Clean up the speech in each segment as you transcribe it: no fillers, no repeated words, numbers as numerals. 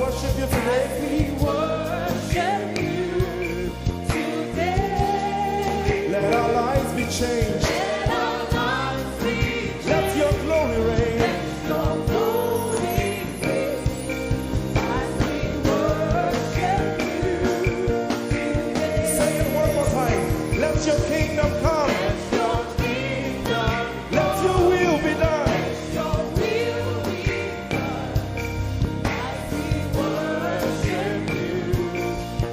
worship you today. We worship you today. Let our lives be changed. Let our lives be changed. Let your glory reign. Let your glory reign. As we worship you today. Say it one more time. Let your kingdom come. Let your kingdom Let your will be done. Let your will be done. As we worship you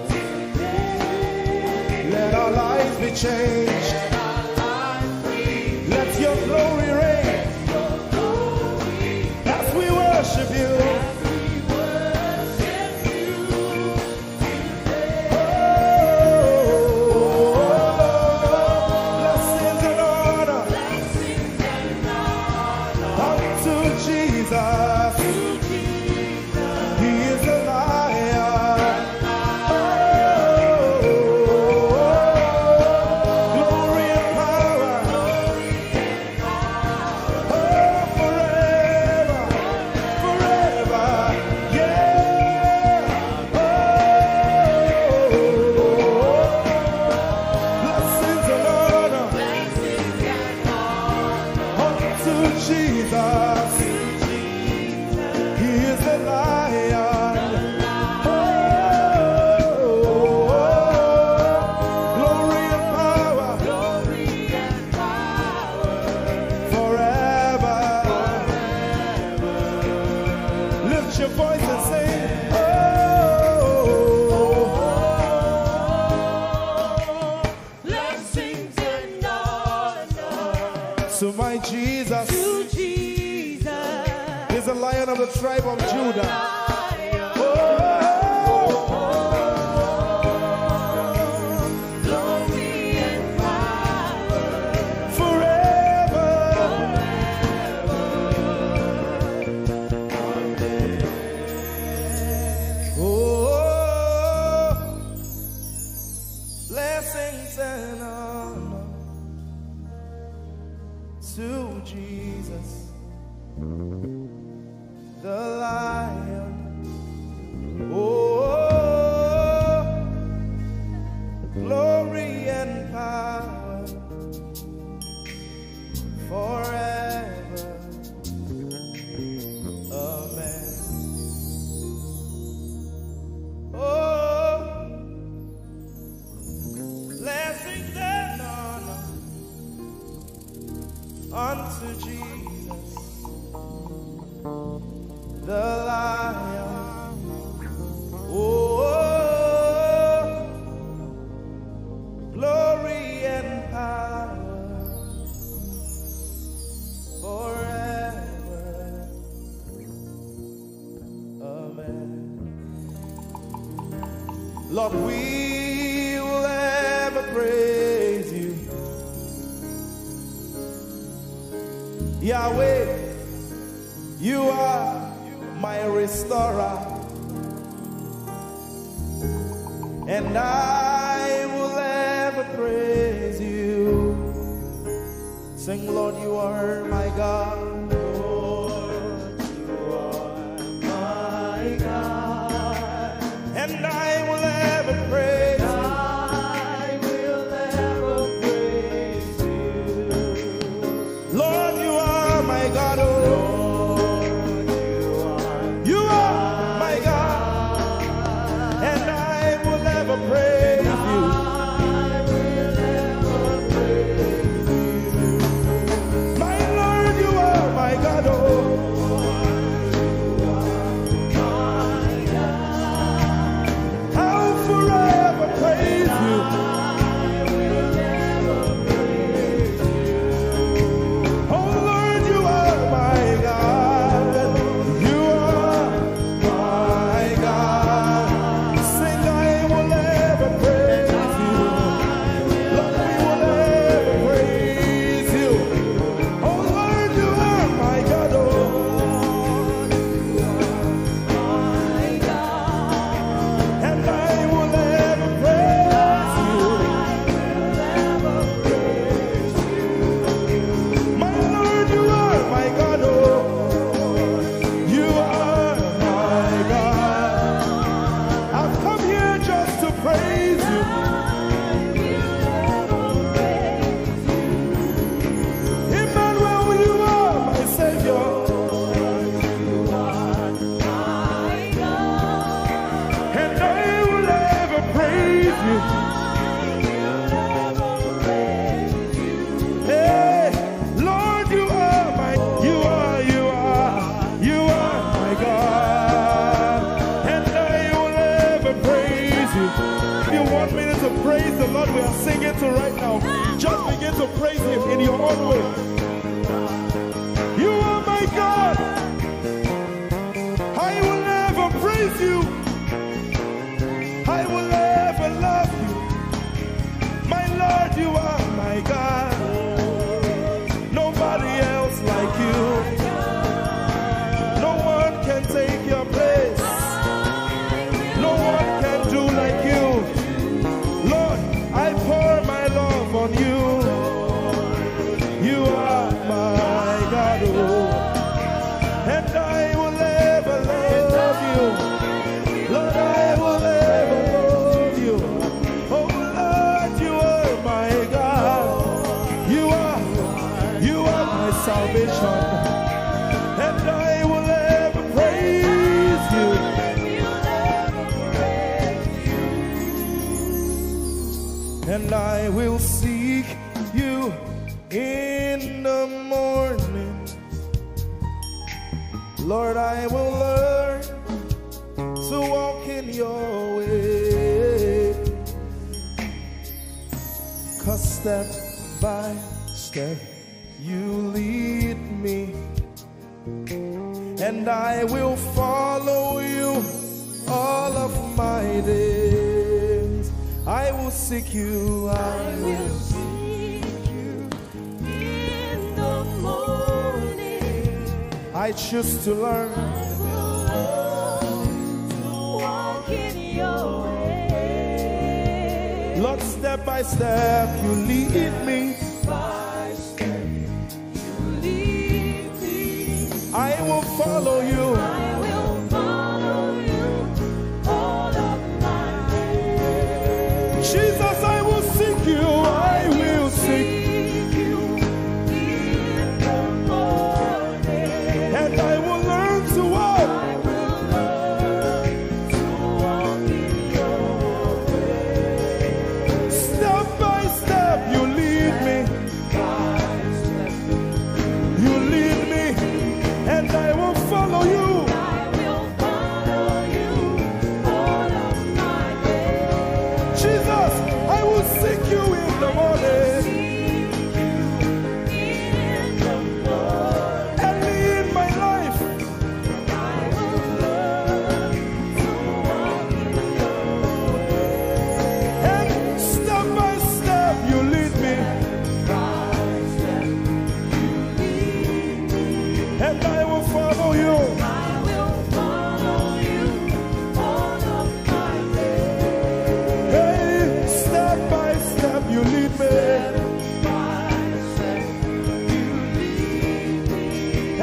today. Let our lives be changed. Let our lives be Let your glory reign. your glory. As we worship you. Blessings and honor unto Jesus. He is the Lion. Glory and power. Forever, forever. Yeah. Blessings and honor unto Jesus. He is the Lion. Glory and power forever. Lift your voice and sing. Blessings and honor To my Jesus to Jesus. is the Lion of the tribe of Judah. Glory and power Forever. Oh, blessings and honor to Jesus, the Lion. Oh, glory and power forever. Amen. Oh, blessings and honor unto Jesus, the Lion. Oh, glory and power forever. Amen. Lord, we will ever praise you. Yahweh, you are my restorer, and I will ever praise you. Sing, Lord, you are my God. Lord, you are my God, and I will ever praise you. I will ever praise you. Lord, you are my God. Oh, you are my God, and I will ever praise you. My Lord, you are praise the Lord we are singing to right now. Just begin to praise Him in your own way. You are my God. I will never praise you. I will never love you. My Lord, you are my God. Nobody else like you. No one can take your place. No one can do like you. Lord, I pour my love on you. You are my God, oh. And I will ever love you. Lord, I will ever love you. Oh Lord, you are my God. You are my salvation. And I will ever praise you. And I will seek you in the morning. Lord, I will learn to walk in your way. 'Cause step by step you lead me, and I will follow you all of my days. I will seek you, I will seek you in the morning. I choose to learn. I will learn to walk in your way. Lord, step by step you lead me. By step you lead me. I will follow you. I will follow you all of my days. Jesus, I will seek you. I will seek. And I will learn to walk. I will learn to walk in your way. Step by step you lead me. You lead me, and I will follow you. I will follow you all of my days. Jesus, I will seek you in the morning. In the morning, Early in my life, I will learn to walk in your way. and step by step you lead me, By step you lead me. and I will follow you. I will follow you all of my days. Hey, step by step you lead me, By step you lead me.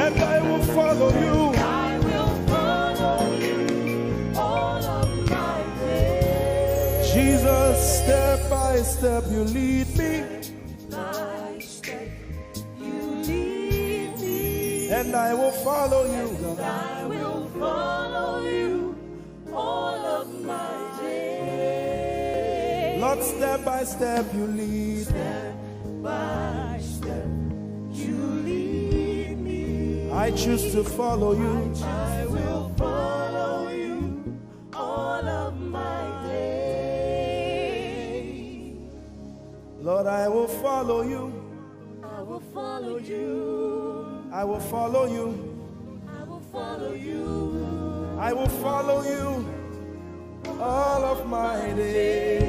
and I will follow you. I will follow you all of my days. Jesus, step by step you lead me, By step you lead me. and I will follow you. God. I will follow you all of my days. Lord, step by step you lead me. By step you lead me. I choose to follow you. I will follow you all of my days. Lord, I will follow you. I will follow you. I will follow you. I will follow you I will follow you all of my days.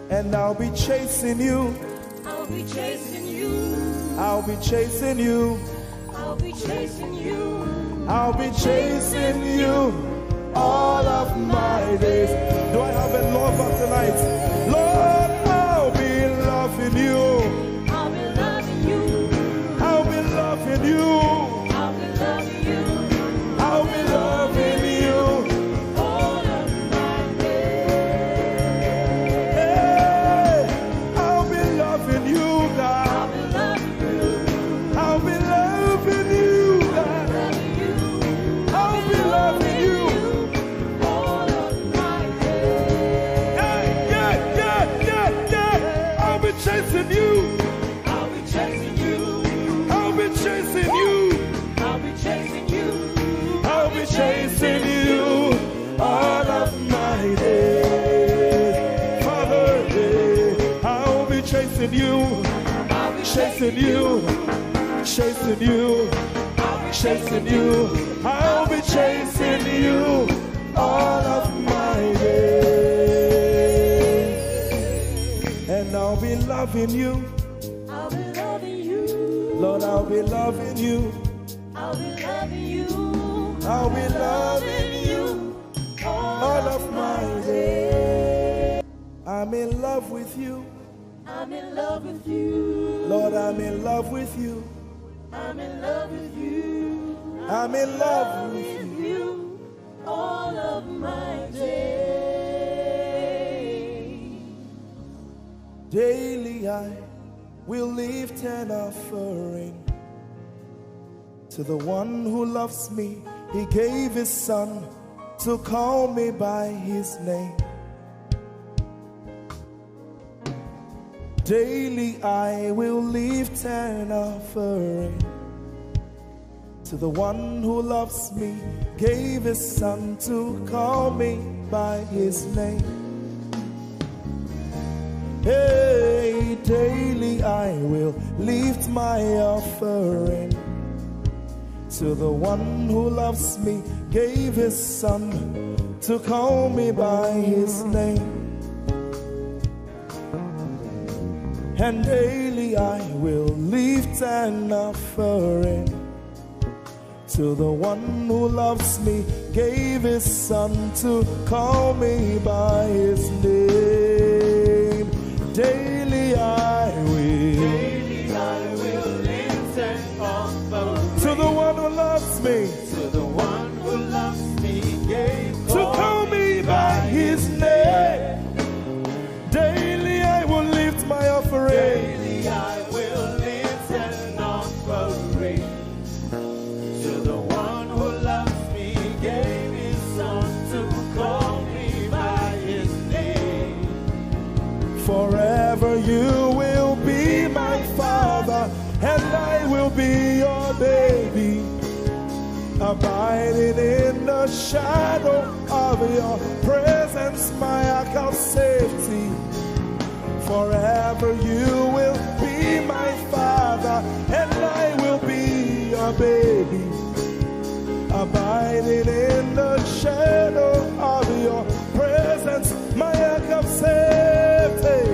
And I'll be chasing you. I'll be chasing you. I'll be chasing you. I'll be chasing you. I'll be chasing you all of my days. Do I have a lover tonight? Lord, I'll be loving you. I'll be loving you. I'll be loving you. I'll be loving you I'll be loving you. all of my days. Hey, I'll be loving you, God. I'll be loving you. I'll be loving you, God. I'll be loving you. all of my days. Yeah. I'll be chasing you. I'll be chasing you. I'll be chasing you. I'll be chasing you. I'll be chasing you all of my days. chasing you, chasing you, chasing you, chasing you. I'll be chasing you all of my days. And I'll be loving you. I'll be loving you. Lord, I'll be loving you. I'll be loving you. I'll be loving you all of my days. I'm in love with you. I'm in love with you. Lord, I'm in love with you. I'm in love with you. I'm in love with you all of my days. Daily I will lift an offering to the one who loves me. He gave his son to call me by his name. Daily I will lift an offering to the one who loves me, gave his son to call me by his name. Hey, daily I will lift my offering to the one who loves me, gave his son to call me by his name. And daily I will lift an offering to the one who loves me, gave his son to call me by his name. Daily I will lift an offering to the one who loves me, To the one who loves me, gave to call me by his name. Daily I will lift my offering. Daily I will lift an offering to the one who loves me, gave his son to call me by his name. Forever you will be my father, and I will be your baby, abiding in the shadow of your presence, my ark of safety. Forever you will be my father, and I will be your baby, abiding in the shadow of your presence, my ark of safety.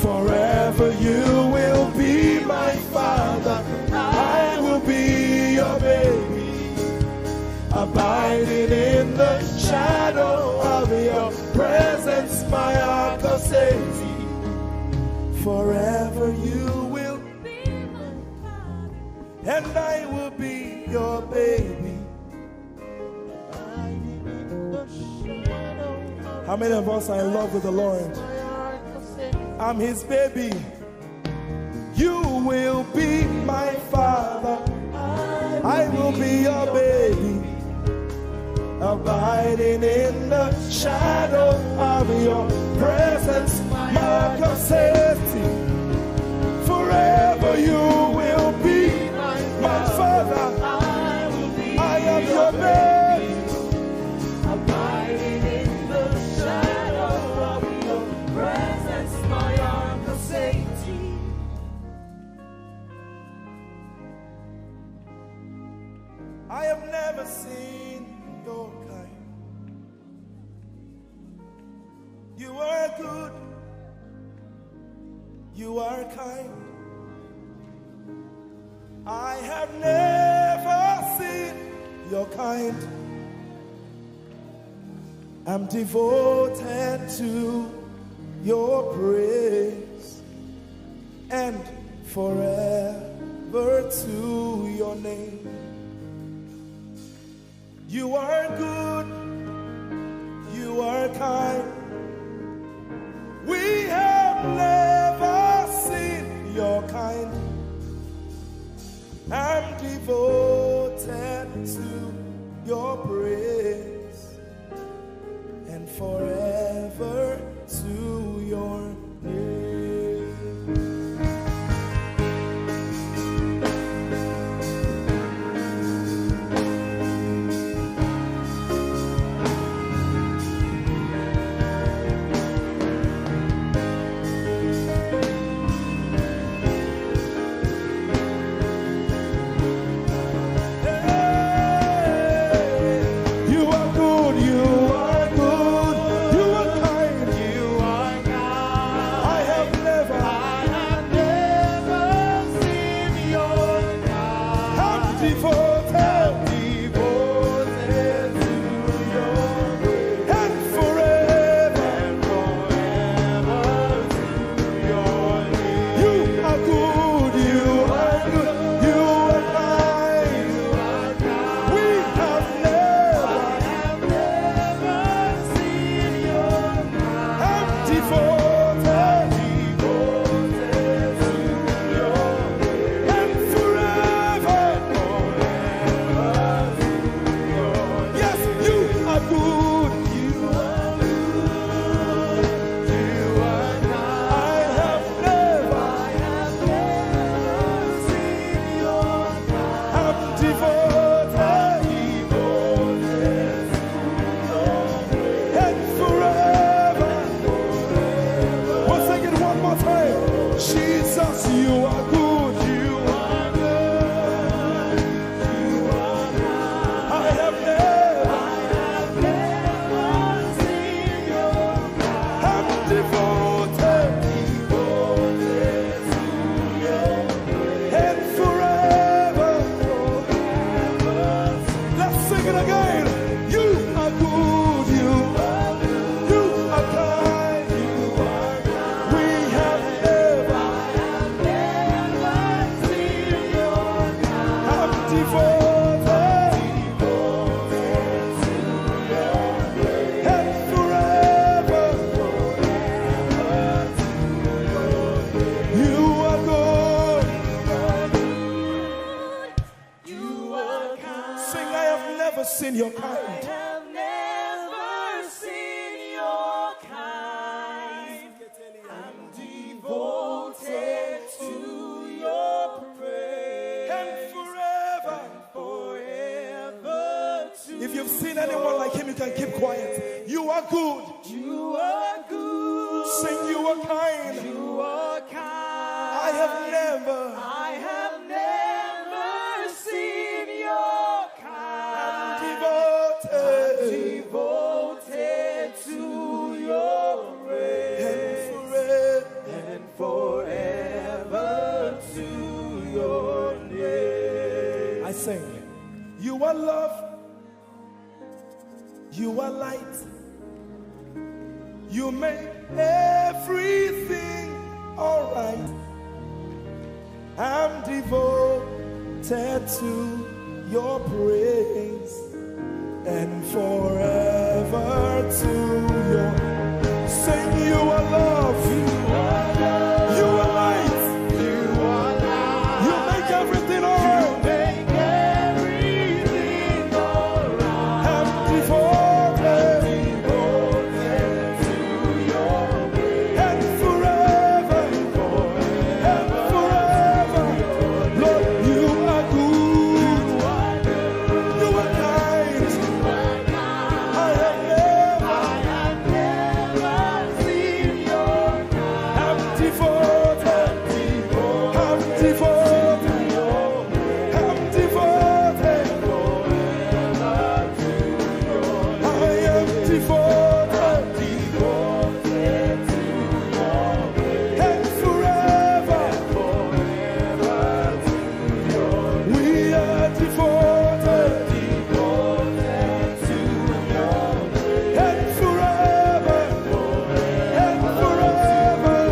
Forever you will be my father, I will be your baby, abiding in the shadow of your presence, my ark of safety. Forever you will be my father, and I will be your baby. How many of us are in love with the Lord? I'm his baby. You will be my father, I will be your baby, abiding in the shadow of your presence, mark of safety. Forever you will be my father, I am your baby, Abiding in the shadow of your presence, my ark of safety. I have never seen your kind. You are good, you are kind. I have never seen your kind. I'm devoted to your praise, and forever to your name. You are good, you are kind. We have never seen your kind. I'm devoted to your praise, and forever to your name. good. You are good. You are kind. I have never seen your kind. I'm devoted and forever. We'll sing it one more time. Jesus, you are good. You are good. You are kind. I have never seen your kind. I'm devoted and forever. Let's sing it again. You are good. You are kind. We have never seen your kind. I'm devoted and forever. You are good. You are kind. Sing, I have never seen your kind. Have never seen your kind. I'm devoted to your praise. And forever. Forever to If you've seen anyone like him, you can keep quiet. You are good. you are good. Sing, you are kind. You are kind. I have never seen your kind. devoted Devoted to your praise. and forever. And forever to your name. I sing. You are love. You are light. You make everything alright. I'm devoted to your praise and forever to your. Sing, you are love. You are light. You are light. You make everything alright. Make everything alright. I'm devoted To your praise. and forever. And forever. Lord, you are good. You are kind. I have never seen your kind. I'm devoted. I'm devoted. I'm devoted. I am devoted. And forever. We are devoted. And forever. And forever.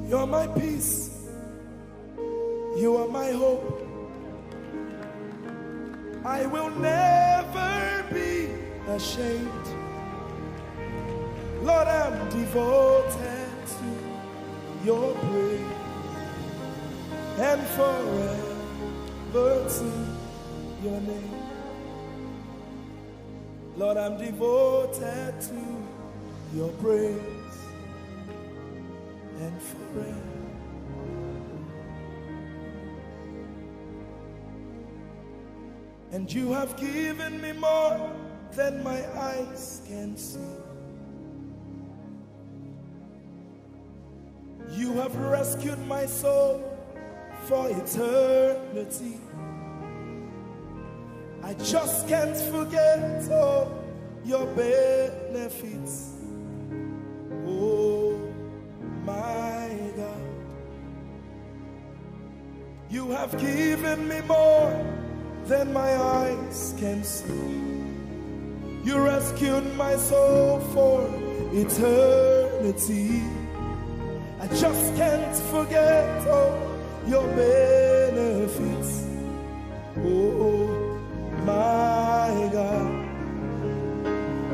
You're my peace. You are my hope. I will never be ashamed. Lord, I'm devoted to your praise and forever to your name. Lord, I'm devoted to your praise and forever. And you have given me more than my eyes can see. You have rescued my soul for eternity. I just can't forget all your benefits. Oh my God, you have given me more than my eyes can see. You rescued my soul for eternity. I just can't forget all your benefits. Oh my God,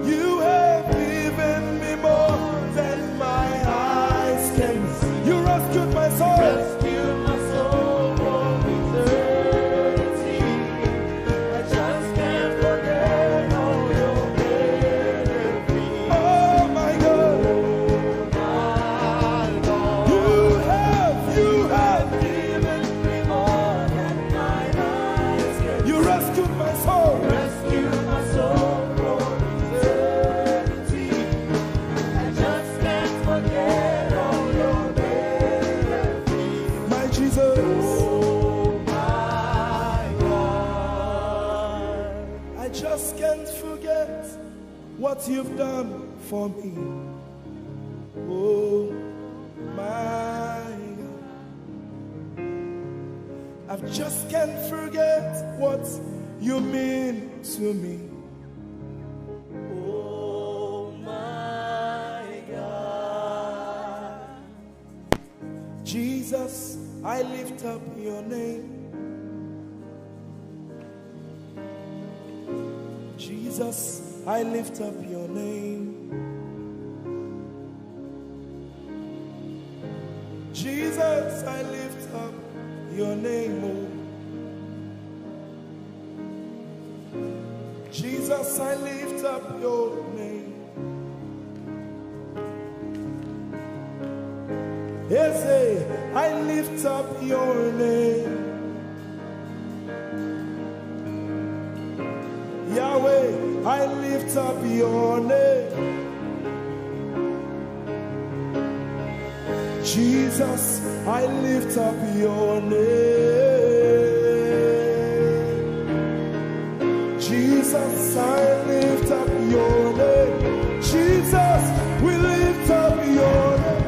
you have given me more than my eyes can see. You rescued my soul. Rescued my soul from eternity. I just can't forget all your benefits. Oh my God, you have given me more than my eyes can see. You rescued my soul. Rescued my soul from eternity. I just can't forget all your benefits. My Jesus. Oh my God. I just can't forget what you've done for me. Oh my God. I just can't forget what you mean to me. Oh my God. Jesus, I lift up your name. Jesus, I lift up your name. Jesus, I lift up your name. Oh. Jesus, I lift up your name. Ese, I lift up your name. Yahweh, I lift up your name. Jesus, I lift up your name. Jesus, I lift up your name. Jesus, we lift up your name.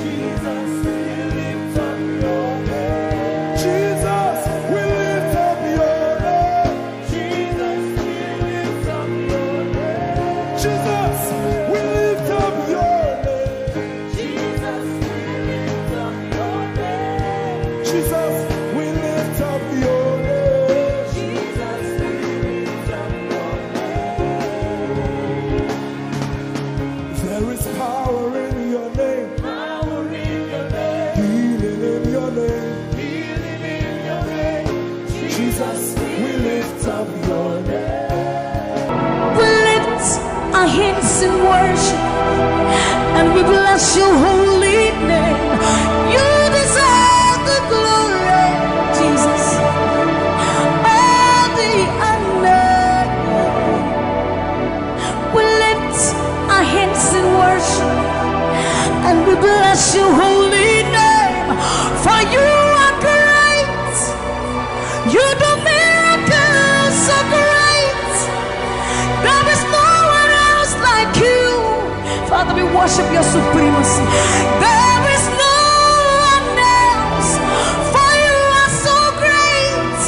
Jesus, we lift up your name. Jesus, we lift up your name. Jesus, we lift up your name. Jesus, we lift up your name. Jesus, we lift up your name. Jesus, we lift up your name. Jesus, we lift up your name. There is power in your name. Power in your name. Healing in your name. Healing in your name. Jesus, we lift up your name. We lift our hands in worship and we bless your holy name. You deserve the glory, Jesus. All the honor. We lift our hands in worship and we bless your holy name. For you are great. You do miracles so great. There is no one else like you. Father, we worship your supremacy. There is no one else. For you are so great.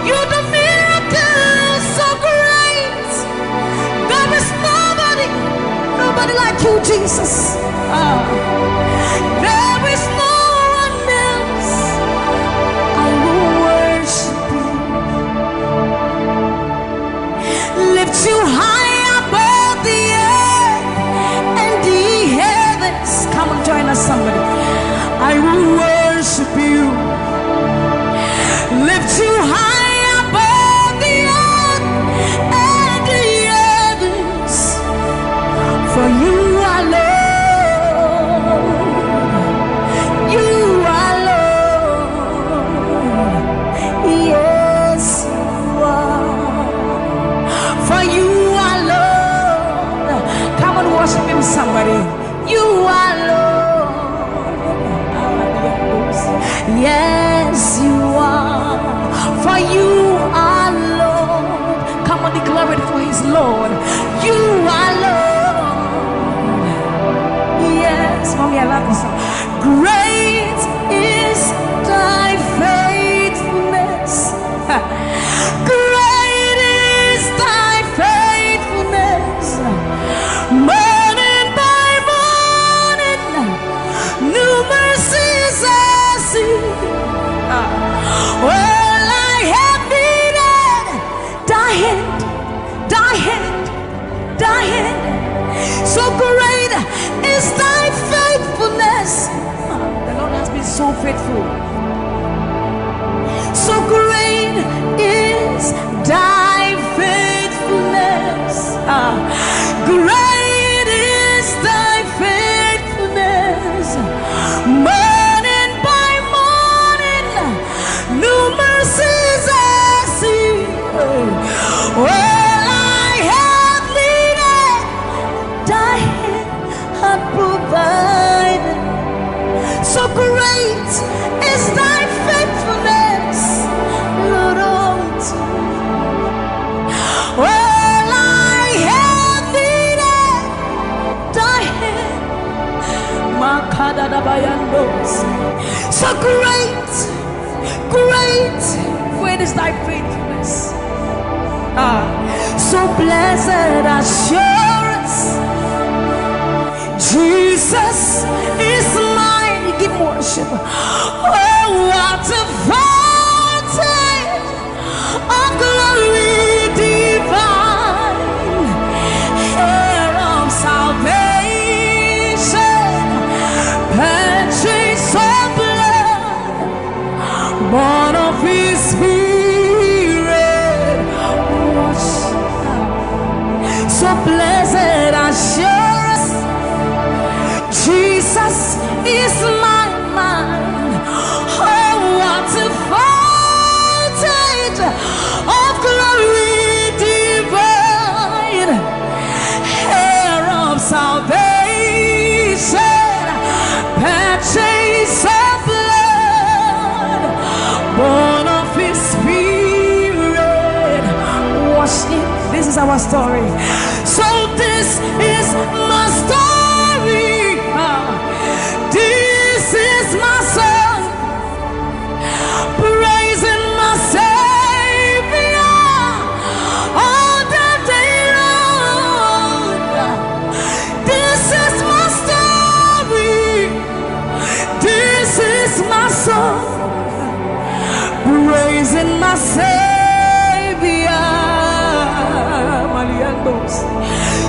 You do miracles so great. There is nobody like you, Jesus. There is no one else. I will worship you. Lift you high above the earth and the heavens. Come on, join us, somebody. I will worship you. Lift you high above the earth and the heavens. For you are Lord. You are Lord. Yes, you are. For you are Lord. Come and worship him, somebody. You are Lord. Yes, you are. For you are Lord. Come on, declare it for his Lord. You are Lord. Yes, mommy, I love this song. Great is thy faithfulness. Great is thy faithfulness. Morning by morning, new faithful. So great is thy faithfulness. Great is thy faithfulness. Morning by morning, new mercies I see. Well, I have needed, thy hand hath provided. So great is thy faithfulness, Lord, unto me. Well, I have needed thy hand. So great, great is thy faithfulness. So blessed assurance, Jesus is mine. Give worship. Oh, what a fountain of glory divine, heir of salvation, purchase of blood, born of his spirit. So blessed assurance, Jesus is my mind. Oh, what a fountain of glory divine, heir of salvation, purchase of blood, born of his spirit. Wash it. This is our story. So this is my story. This is my song, praising my Savior all the day long. This is my story. This is my song, praising my Savior.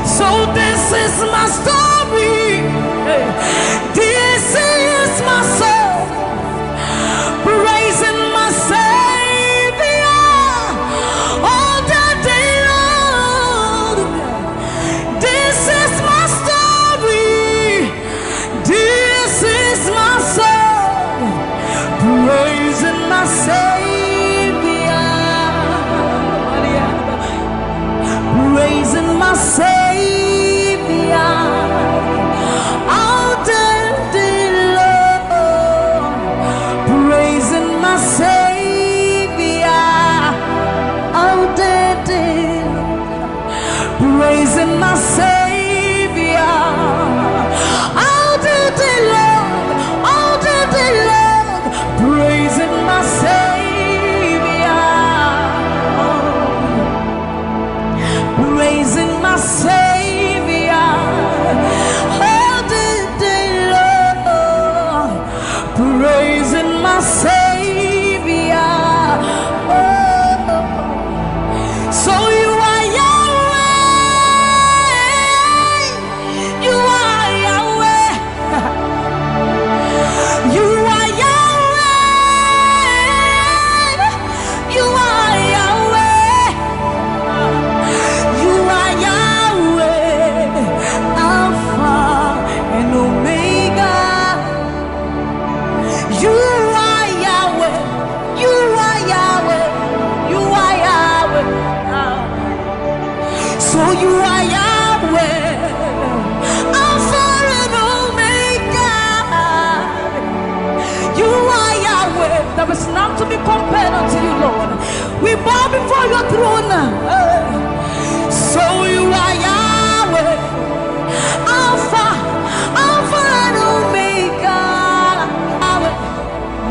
So this is my story. This is my song, praising my Savior all the day long. This is my story. This is my song, praising my Savior, praising my Savior. Praising my Savior all the day long, all the day long, praising my Savior, praising my Savior all the day long, praising my Savior. So you are there is none to be compared unto you, Lord. We bow before your throne. So you are Yahweh, Alpha, Alpha and Omega.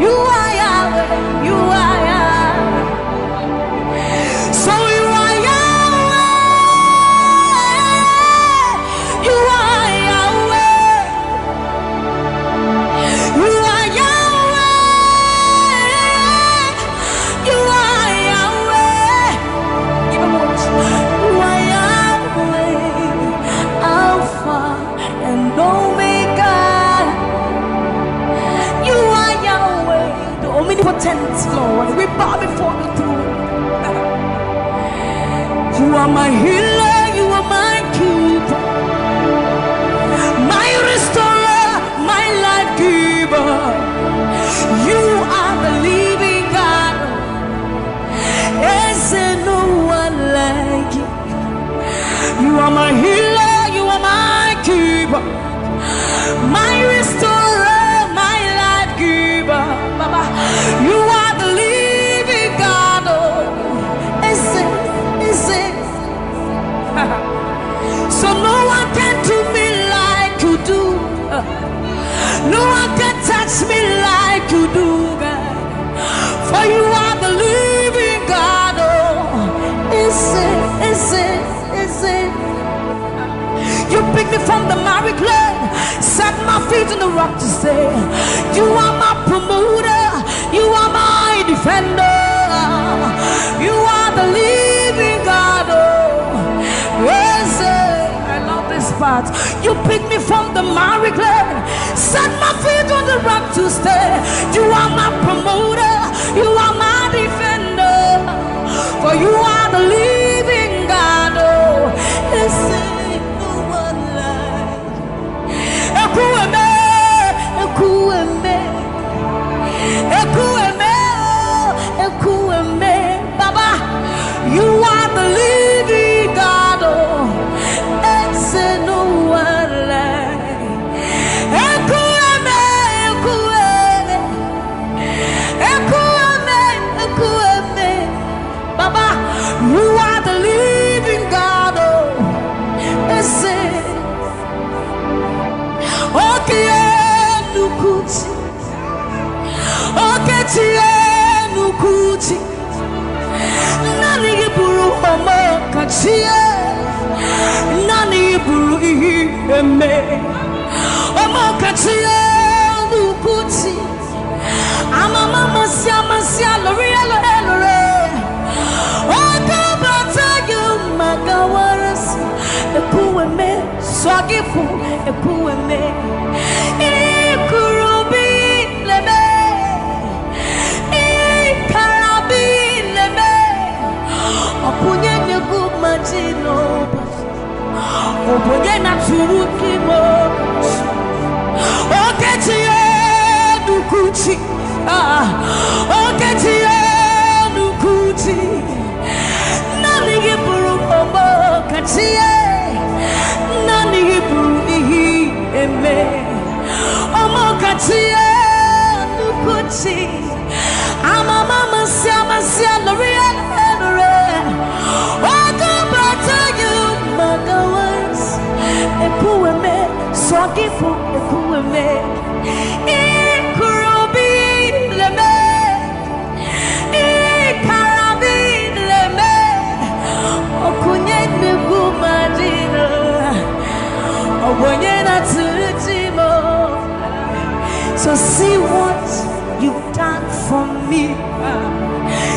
You are Yahweh, you are Yahweh. So you are Yahweh, you are Yahweh, you are Yahweh. You are Yahweh. omnipotent Lord, we bow before the throne. You are my healer, you are my keeper, my restorer, my life giver. You are the living God. Is there no one like you? You are my healer, you are my keeper, my restorer, my life giver. Baba, you are the living God. Oh, is it? So no one can do me like you do. No one can touch me like you do, God. For you are the living God. Oh, is it? You picked me from the miry clay, set my feet on the rock to stay. You are my promoter, you are my defender. You are the living God. Oh, yes, I love this part. You picked me from the miry clay, set my feet on the rock to stay. You are my promoter, you are my defender. For you are the living God. Oh, yes, no one like Ekueme, Ekueme, Ekueme, Ekueme. Baba, you are the living God. Oh, it's no one like Ekueme, Ekueme, Ekueme, Ekueme. Baba, you are the living God. Oh, it's okay, Nukuti, okay, Nukuti. Nani buru homo kachie, nani buru ime, homo kachie Nukuti. Ama mama sia lori lore. Oka bata you magawaras, ekueme swagifu ekueme. Ikurubi leme, ikarabi leme. Opunye negu majino, opunye na turuki mo. Oketiye Nukuti, oketiye Nukuti. Nani giburu omo katiye, nani giburu ihi eme. Omo katiye Nukuti. Ama mama sia lori lore. Oka bata you magawas, ekueme swagifu ekueme. Ikurubi leme, ikarabi leme. Okunye negu madino, obonye na tulutimo. So see what you've done for me.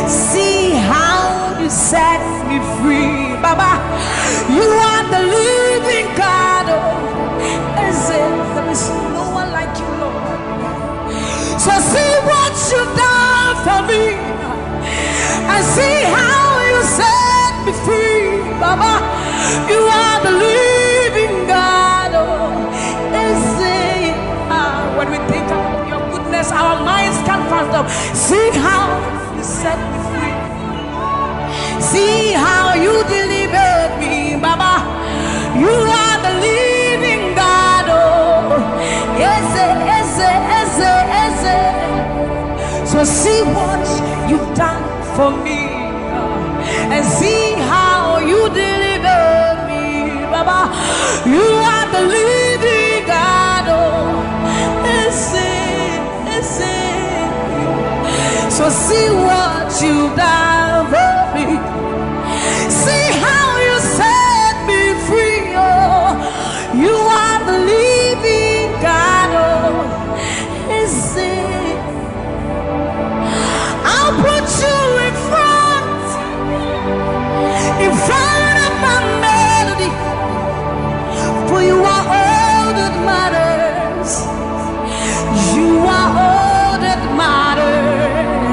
See how you set me free. Baba, you are the living God. Oh, is it? There is no one like you, Lord. So see what you've done for me, and see how you set me free. Baba, you are the living God. Oh, is it? When we think about your goodness, our minds can't fathom. See how you set me free. See how you delivered me, Baba. You are the living God. Oh, yes, yes, yes, yes. So see what you've done for me, and see how you delivered me, Baba. You are the living God. Oh, yes, yes, yes. So see what you've done for me. See how you set me free. Oh, you are the living God. Oh, is it? I'll put you in front of my melody, for you are all that matters. You are all that matters.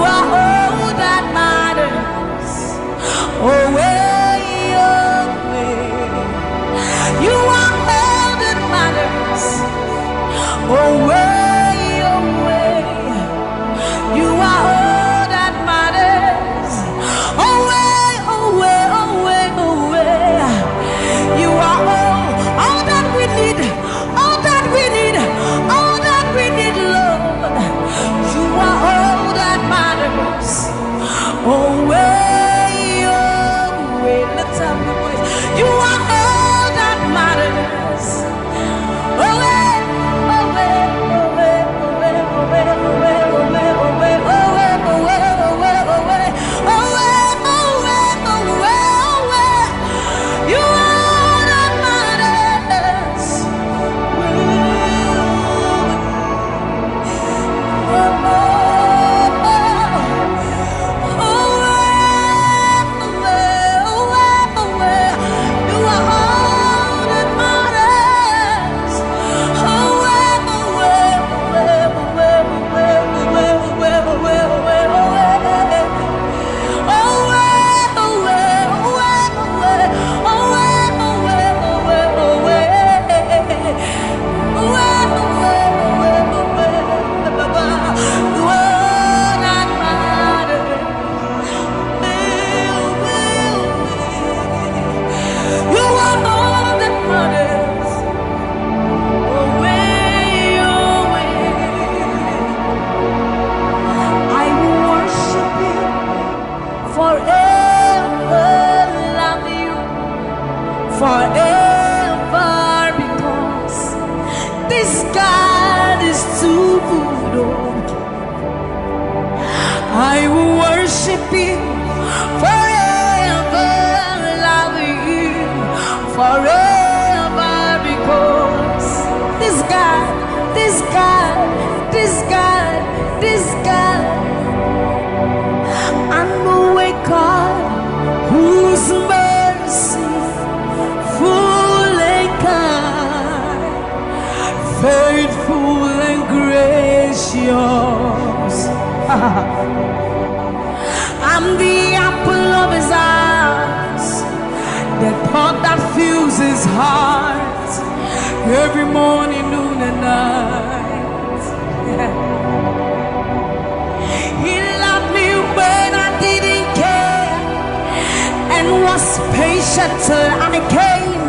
are all that matters. Oh, way, oh, way. You are all that matters. Oh, way, oh, way. You are all that matters. Oh, way, oh, way, oh, way, oh, way. You are all that we need. All that we need. All that we need, Lord. You are all that matters. Oh, way, oh, way. Let's have the voice. You are all that matters. Oh, way, oh, way, oh, way, oh, way, oh, way, oh, way, oh, way, oh, way, oh, way, oh, way, oh, way, oh, way, oh, way, oh, way, oh, way, oh, way. You are all that matters. Forever, because this God is too good. I will worship you forever, love you forever, because this God, this God, this God, this God, I know a God whose mercy full and kind, faithful and gracious. I'm the apple of his eyes, the thought that fills his heart every morning, noon and night. He loved me when I didn't care and was patient till I came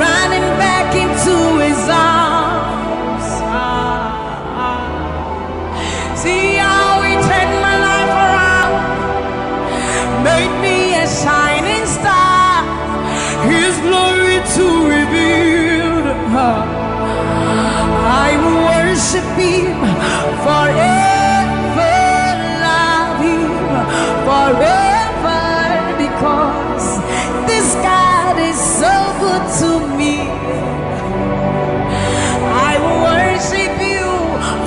running back into his arms. See how he turned my life around, made me a shining star, his glory to reveal. I will worship him forever, love him forever, because this God is so good to me. I will worship you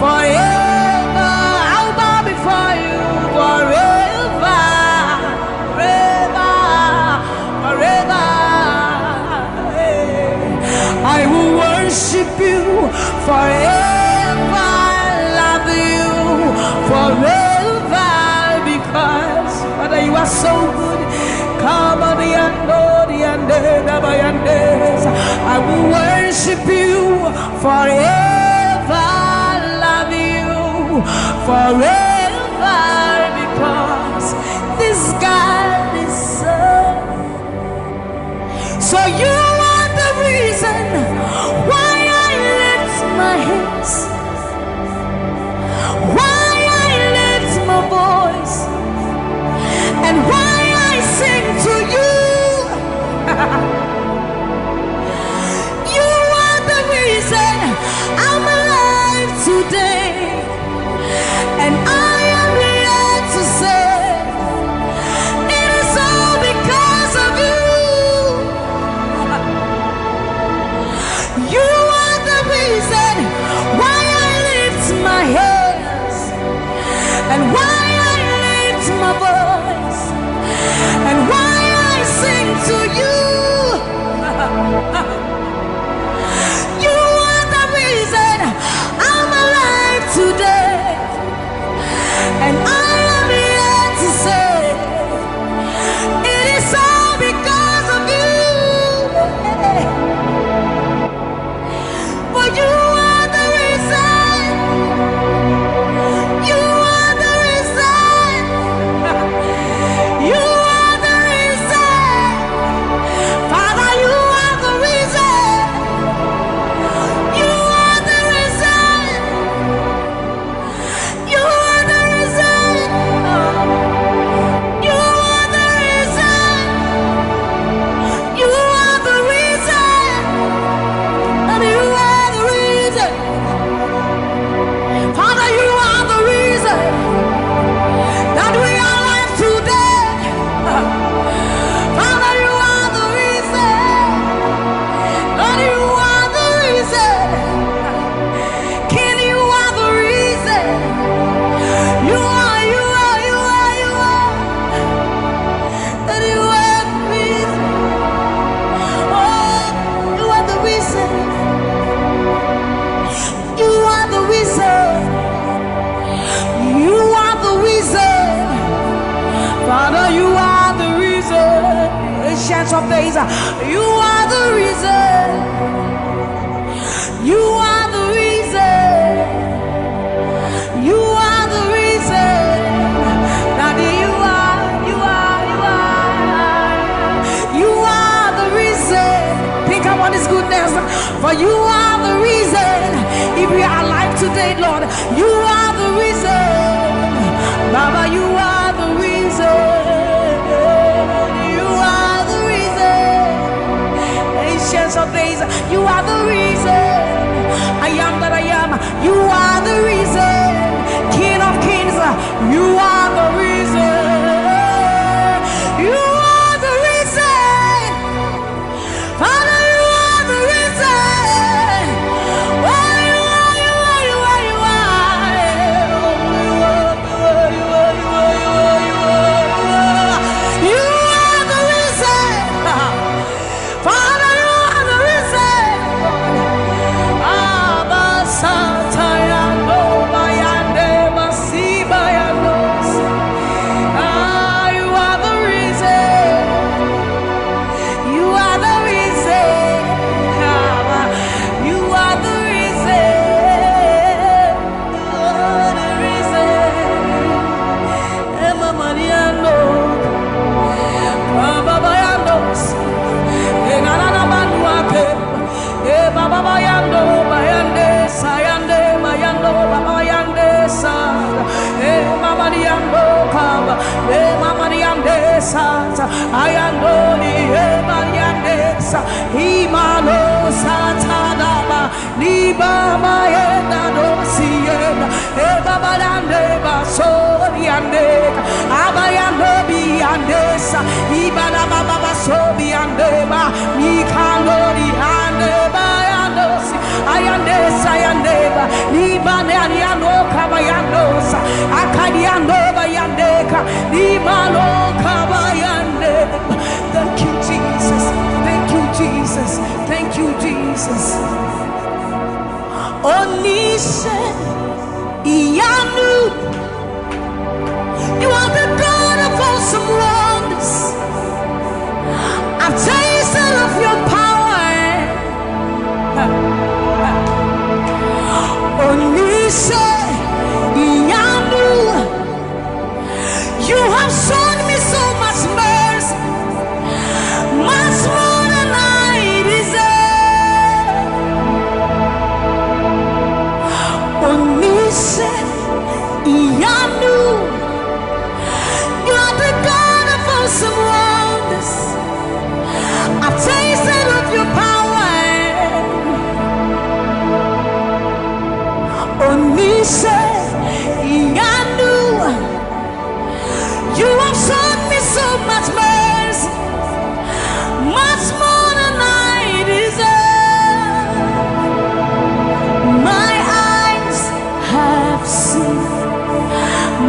forever. I'll bow before you forever, forever, forever. I will worship you forever, love you forever, because Father, you are so good. Come on, I will worship you forever, love you forever, because this God is so you are the reason why I lift my hands, why I lift my voice, and why I sing to you. You are the reason I'm alive today, and I am here to say it is all because of you. Ancient of days, you are the reason. You are the reason. You are the reason. Daddy, you are the reason. Think about His goodness, for you are the reason. If we are alive today, Lord, you are the reason. Baba, you are the reason. You are the reason. Ancients of days, you are the reason. I am that I am. You are the reason. King of kings, you are the reason. You are the reason. Father, you are the reason. Oh, you are, you are, you are, you are. You are the reason. Father, you are the reason. Abba, Sataya, no, Bayande, Masiba, Yanos. You are the reason. You are the reason. You are the reason. You are the reason. Emma Mariano. Baba Bayandos. Enana Banuake. Baba Bayando, Bayande, Sayande, Bayando, Baba Bayande, Sa. Mama Diando, Kaba. Mama Diande, Sa. Ayando, Bayande, Sa. Imano, Satadaba. Niba, Mayenda, Dosienda. Baba Dande, Basoriande. Abayando, Biandesa. Ibana Baba Sobiandeba. Mikano, Diandeba. Ayandesa, Ayandeba. Nibane, Ariano, Kabayandosa. Akadiano, Bayandeka. Nimano, Kabayandeba. Thank you, Jesus. Thank you, Jesus. Thank you, Jesus. Onise, Iyanu. You are the God of awesome wonders. I've tasted of your power. Onise, Iyanu. You have shown me so much mercy, much more than I deserve. Onise, Iyanu. You are the God of awesome wonders. I've tasted of your power. Onise, Iyanu. You have shown me so much mercy, much more than I deserve. My eyes have seen,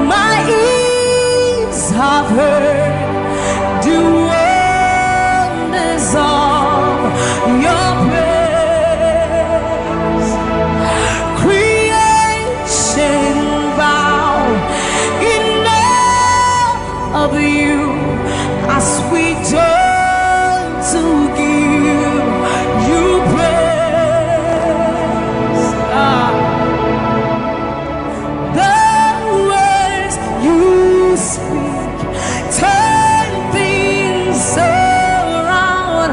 my ears have heard the wonders of your praise. Creation bow in awe of you as we turn to give you praise. The words you speak turn things around.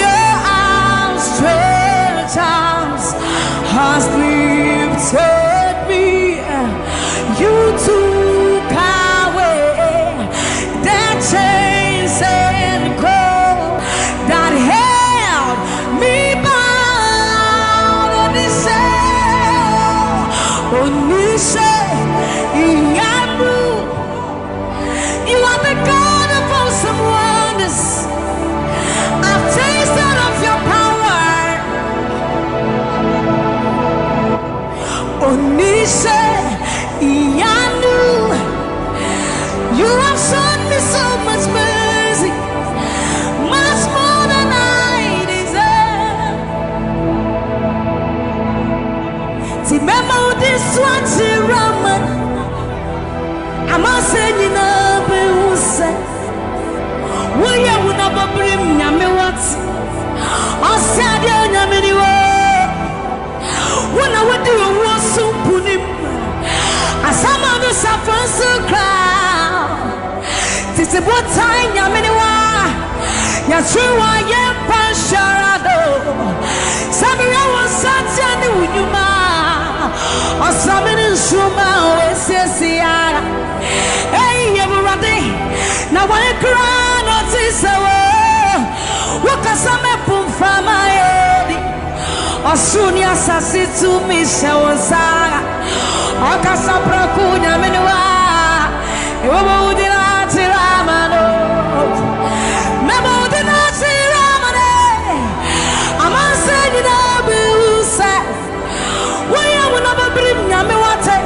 Your outstretched arms has lifted me. You took away the chains and cold that held me bound. Onise, Iyanu. You are the God of awesome wonders. I've tasted of your power. Onise, Iyanu. You have shown me so much mercy, much more than I deserve. Remember this one, Raman. I'm not saying you know, but we are Osadia Yaminiwo. When I would do a war so punim. As some of us are for so crowd. Tis about time Yaminiwa. Yashua Yem Pasharado. Samuel was such a new Yuma. Or something in Shuma, Ese. Hey, everybody. Now I cry, not this hour. What can some put from my head? Or soon, yes, I see to me, Shawaza. Or Casapracunia, Menua. You won't deny Tiramano. Memo did not see Ramane. I'm not saying it all, who says, why I will never bring Yamiwate.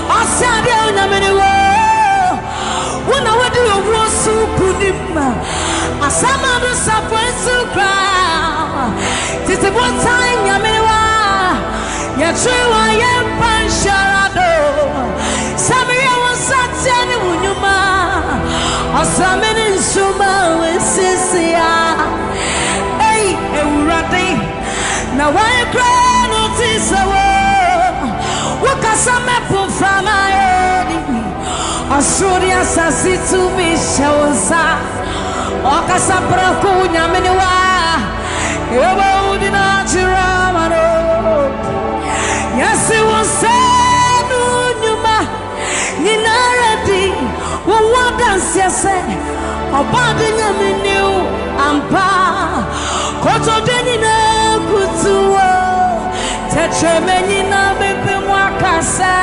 Or Sadia Yaminiwa. When I went to a war so punim, a summer to suffer so cry. Tis the one time Yaminiwa, Yachua Yem Pansharado. Sammie was such a Numa, or Sammie in Suma with Sisia. Hey, Urati, now I cry notice a war. What can some put from my head? Asuria sasi tu mishawansa Okasa prakunya miniwa Ewa udina chiramano Yasi wansenu nyuma Ninaradi Wawadansi yase Obadi nyaminiu ampa Koto denina kutuwa Tetreme nina bepe mwakase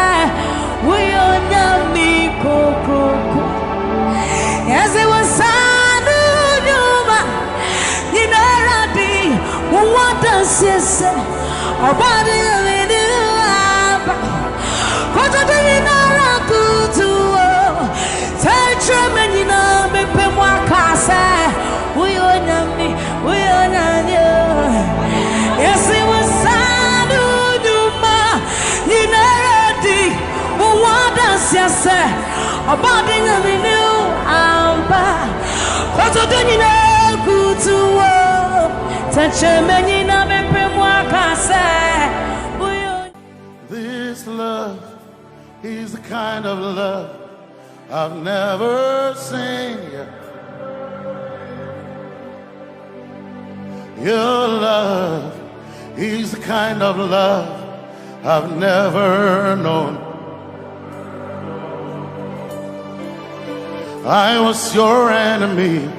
Uyonyami koko. Yes, it was Sanu Yuma. Ninaradi, what does he say? Or body of it. What do you know? To touch a man in a Bepemwakasa. Uyonyami, yes, it was Sanu Yuma. Ninaradi. What does he say? About the new amber. What do you know? Good to work. Touch a man in a This love is the kind of love I've never seen yet. Your love is the kind of love I've never known. I was your enemy,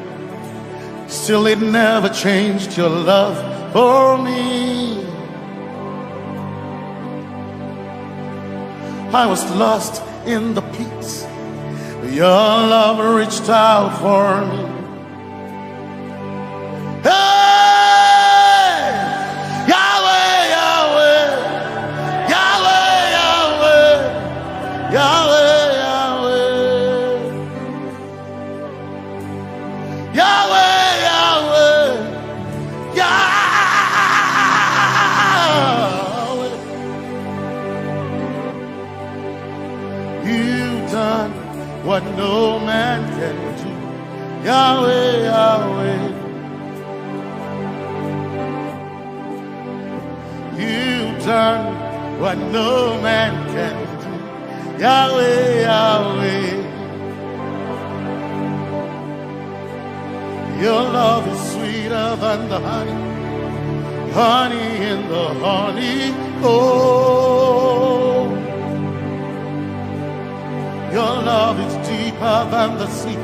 still it never changed your love for me. I was lost in the pits, but your love reached out for me. Hey! Yahweh, Yahweh, Yahweh, Yahweh, Yahweh. What no man can do, Yahweh, Yahweh. You've done what no man can do, Yahweh, Yahweh. Your love is sweeter than the honey, honey in the honey. Oh. Your love is deeper than the sea.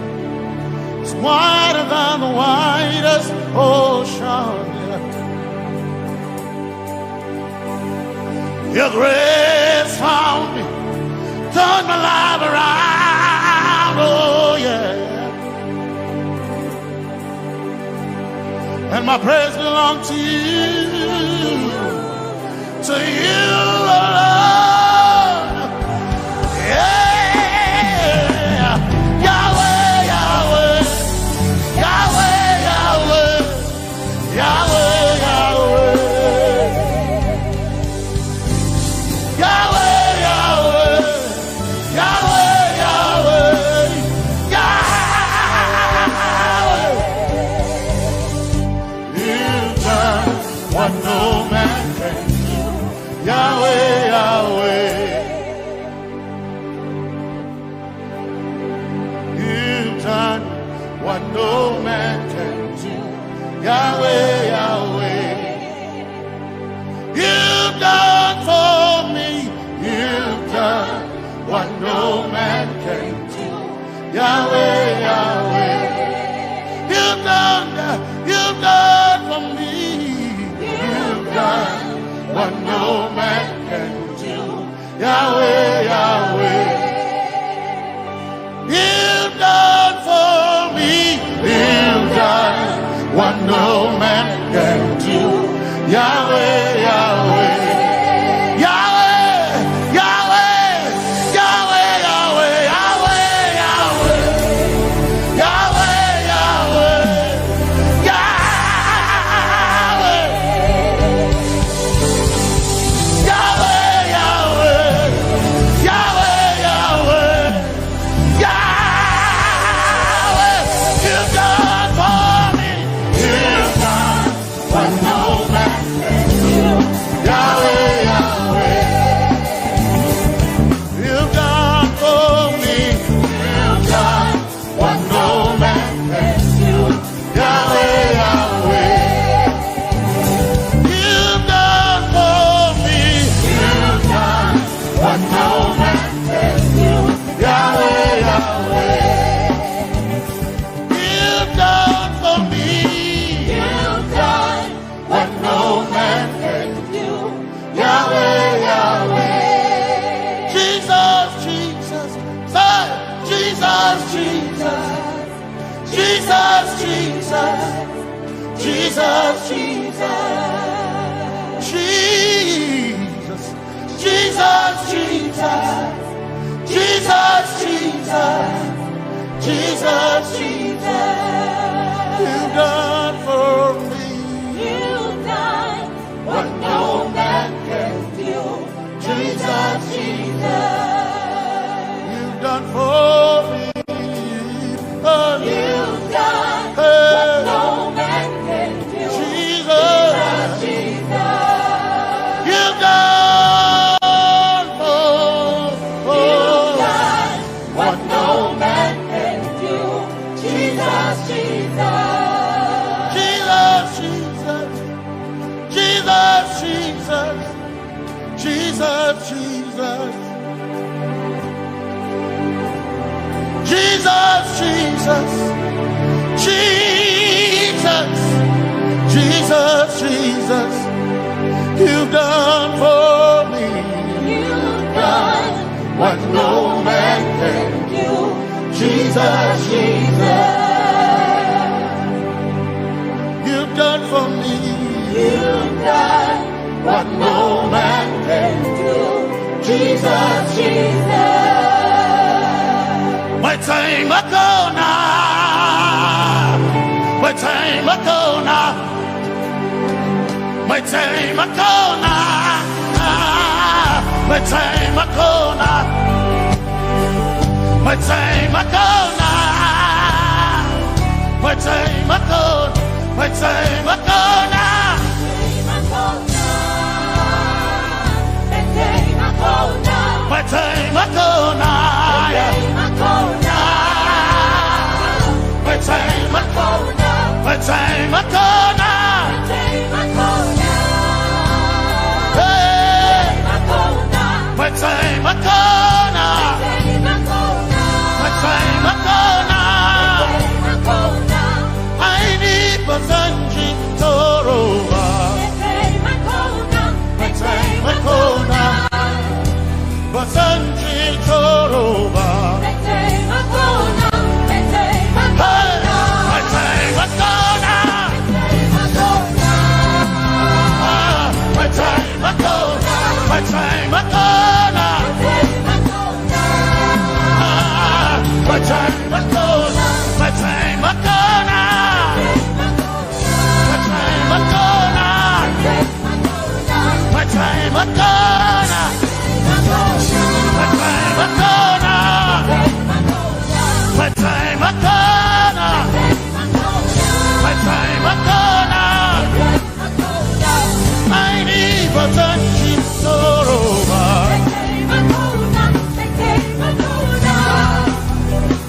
It's wider than the widest ocean. Your grace found me, turned my life around. Oh yeah. And my praise belongs to you alone. Yeah. what no man can do. Yahweh, Yahweh, you've done for me, you've done what no man can do. Yahweh, Yahweh, you've done for me, you've done what no man can do. Yahweh, Yahweh, you've done for me, you've done what no man can do. Yahweh, Yahweh, Yahweh, Yahweh, Yahweh, Yahweh, Yahweh, Yahweh, Yahweh, Jesus, Jesus, Jesus, Jesus, Jesus, Jesus, Jesus, Jesus, you've done for me, you've done what no man can do. Jesus, Jesus, you've done for me. You've done what no man can do. Jesus, Jesus, you've done what no man can do. Jesus, Jesus, Jesus, Jesus, Jesus, Jesus, Jesus, Jesus, Jesus, Jesus, Jesus, Jesus, you've done for me. You've done what no man can do. Jesus, Jesus, you've done for me. You've done what no man can do. Jesus, Jesus. My time ago now, my time ago now, my time ago now, my time ago now, my time ago now, my time ago, my time ago now, my time ago now. My time ago, my time ago now. My time ago now. My time ago now. I need Basanji Torova. My time ago now. Basanji Torova. My time ago now. My time ago now. My time ago now. My time ago now. My time ago now. My time ago now. My time ago now. My time ago now. My time ago now. My time ago now. My time ago now. I need Basanji Torova.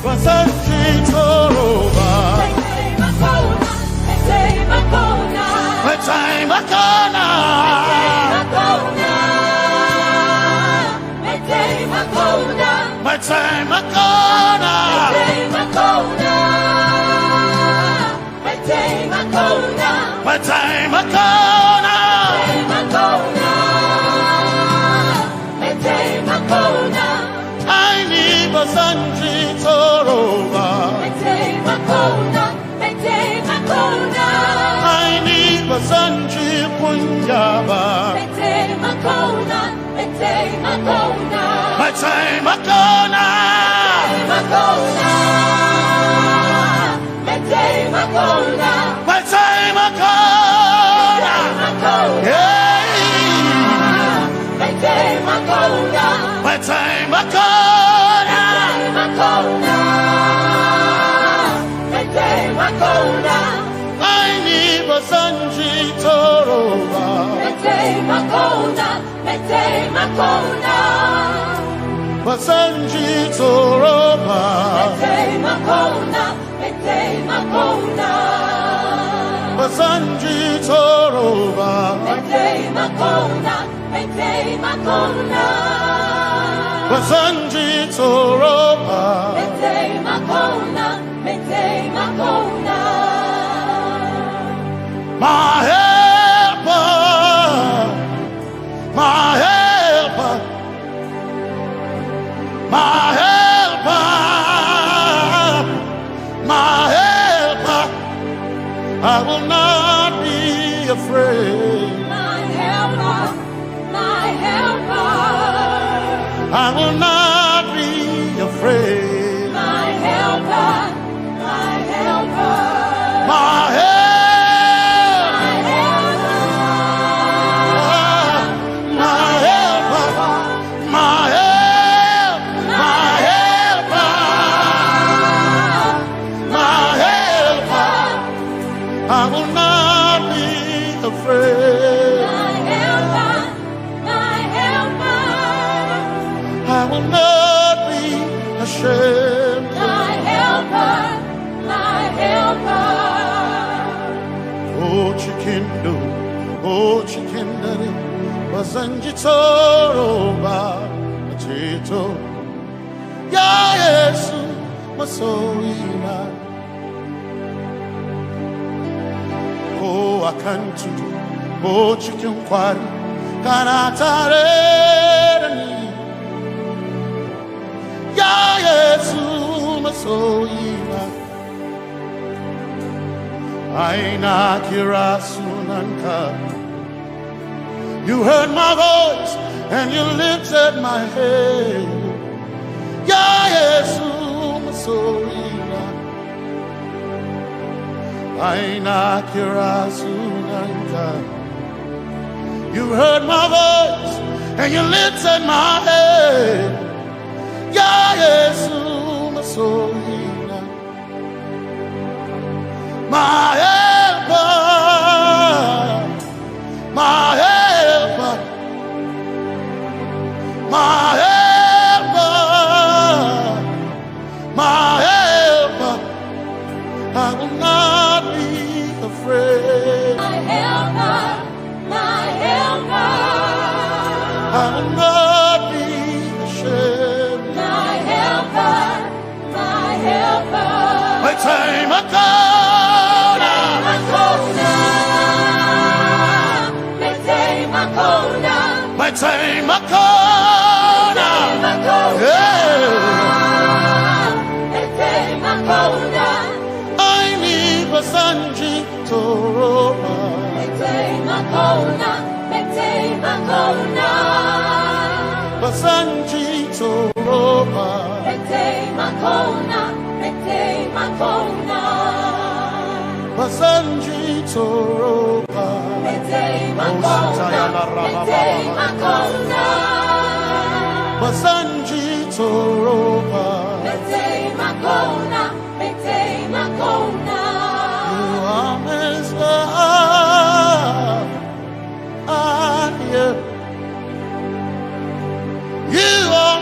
Basanji Torova. time I corner. My time I corner. My time I corner. My time I corner. I need a sanji toroba. My time I corner. My time I corner. I need a sanji punyaba. My time I corner. My time I corner. My time I corner. My time I corner. My time I corner. Yeah. My time I corner. My time I corner. My time I corner. I need a sanji toroba. My time I corner. My time I corner. Basanji toroba. My time I corner. Basanji toroba. Basanji toroba. My helper, my helper, my helper, my helper. I will not be afraid. My helper, my helper. I will not be afraid. My helper, my helper. My helper. I will not be afraid. My helper, my helper. I will not be ashamed. My helper, my helper. Oh, chikindo, oh, chikindari, basanjitoroba, chito. Ya Yesu, masoina. Oh, I can't do. Oh, chicken quarry. Can I tare? Ya Yesu, masoina. Aina kirasunanka. You heard my voice and you lifted my head. Ya Yesu, masoina. Aina kirasunanka. You heard my voice and you lifted my head. Ya Yesu masohina. My helper, my helper, my helper, my helper. I will not be afraid. My helper, my helper. I will not be ashamed. My helper, my helper. My time I corner. My time I corner. My time I corner. Yeah. My time I corner. I need a sanji toroba. Basanji toroba. Basanji toroba. Basanji toroba. You are Messiah. You are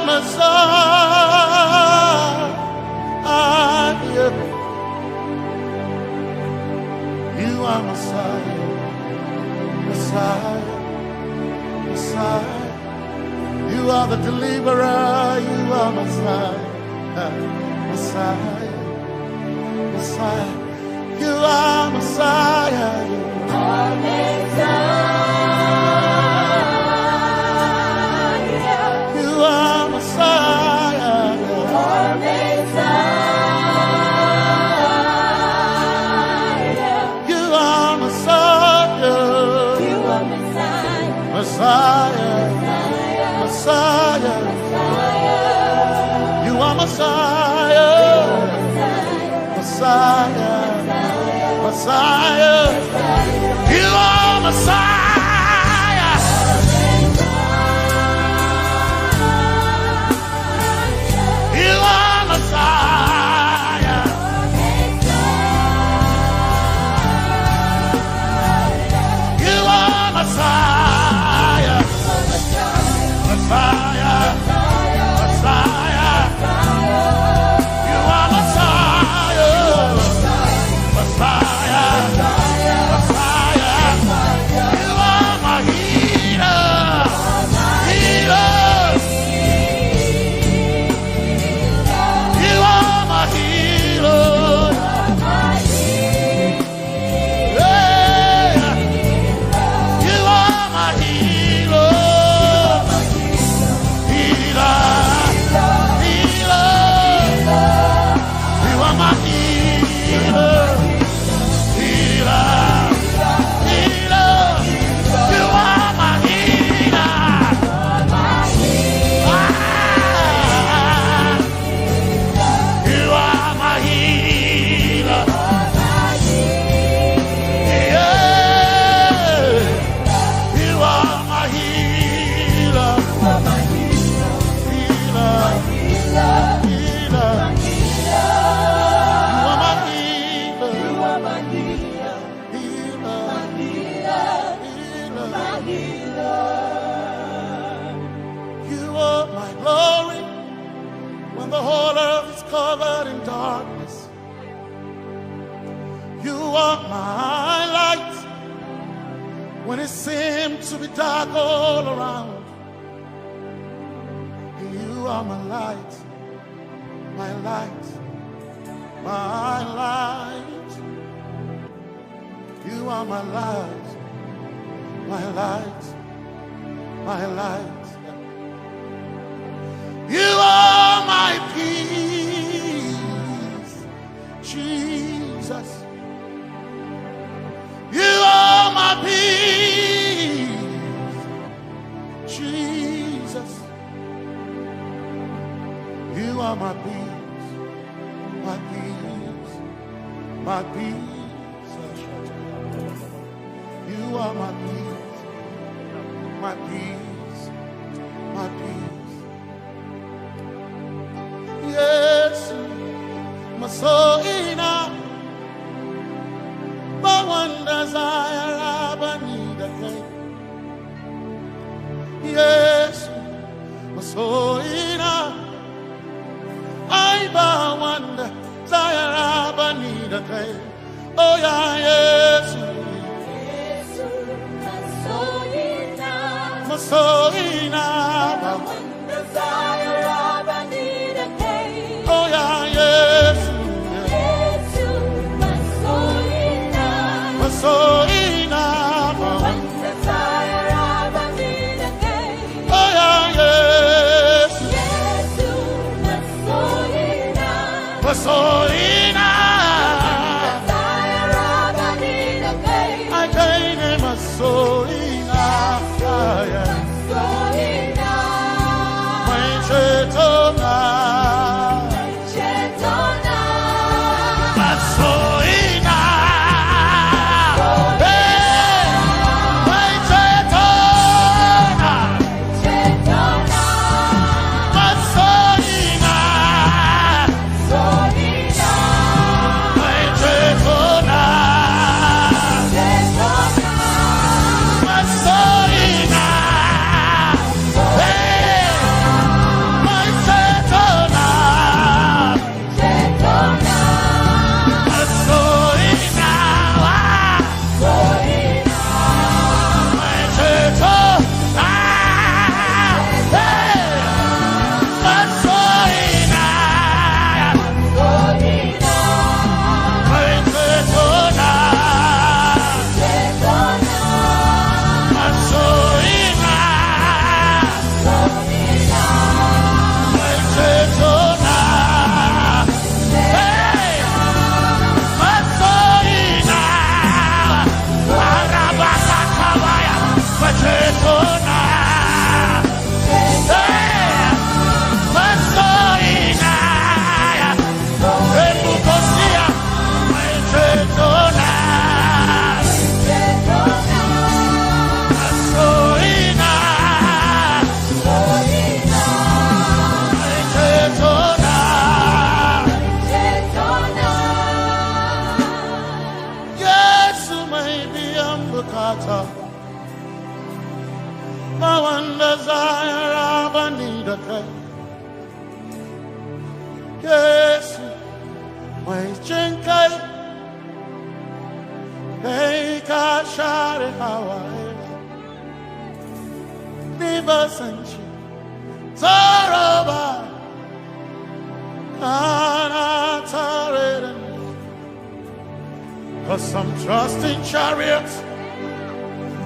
Messiah. You are Messiah. Messiah. Messiah. You are are the deliverer. You are Messiah. Messiah. Messiah. You are Messiah. You are Messiah. You are Messiah. You are Messiah. You are Messiah. You are Messiah. Messiah. Messiah. You are Messiah. Messiah. Messiah. You are Messiah. You are Messiah. You are Messiah. Messiah. Messiah. You are Messiah. Messiah. Messiah. You are my healer. Healer. You are my healer. Yeah. You are my healer. Healer. Healer. You are my healer. Healer. Healer. You are my healer. Ah. You are my healer. Yeah. You are my healer. Healer. Healer. You are my healer. You are my healer. Healer. You are my glory when the whole earth is covered in darkness. You are my light when it seems to be dark all around. You are my light, my light, my light. You are my light, my light, my light. You are my peace, Jesus. You are my peace, Jesus. You are my peace, my peace, my peace. You are my peace, my peace, my peace. Yes, my soul enough. But one desire I need a day. Yes, my soul enough. I bow one desire I need a day. Oh yeah, yes. My soul enough. One desire I need a day. Oh yeah, yes. So enough, one desire I need a day. Oh yeah, yes. Yes, so enough, desire I need a day. I gain him a so enough, yeah. So enough, my chetona, that's so enough. Cause some trust in chariots,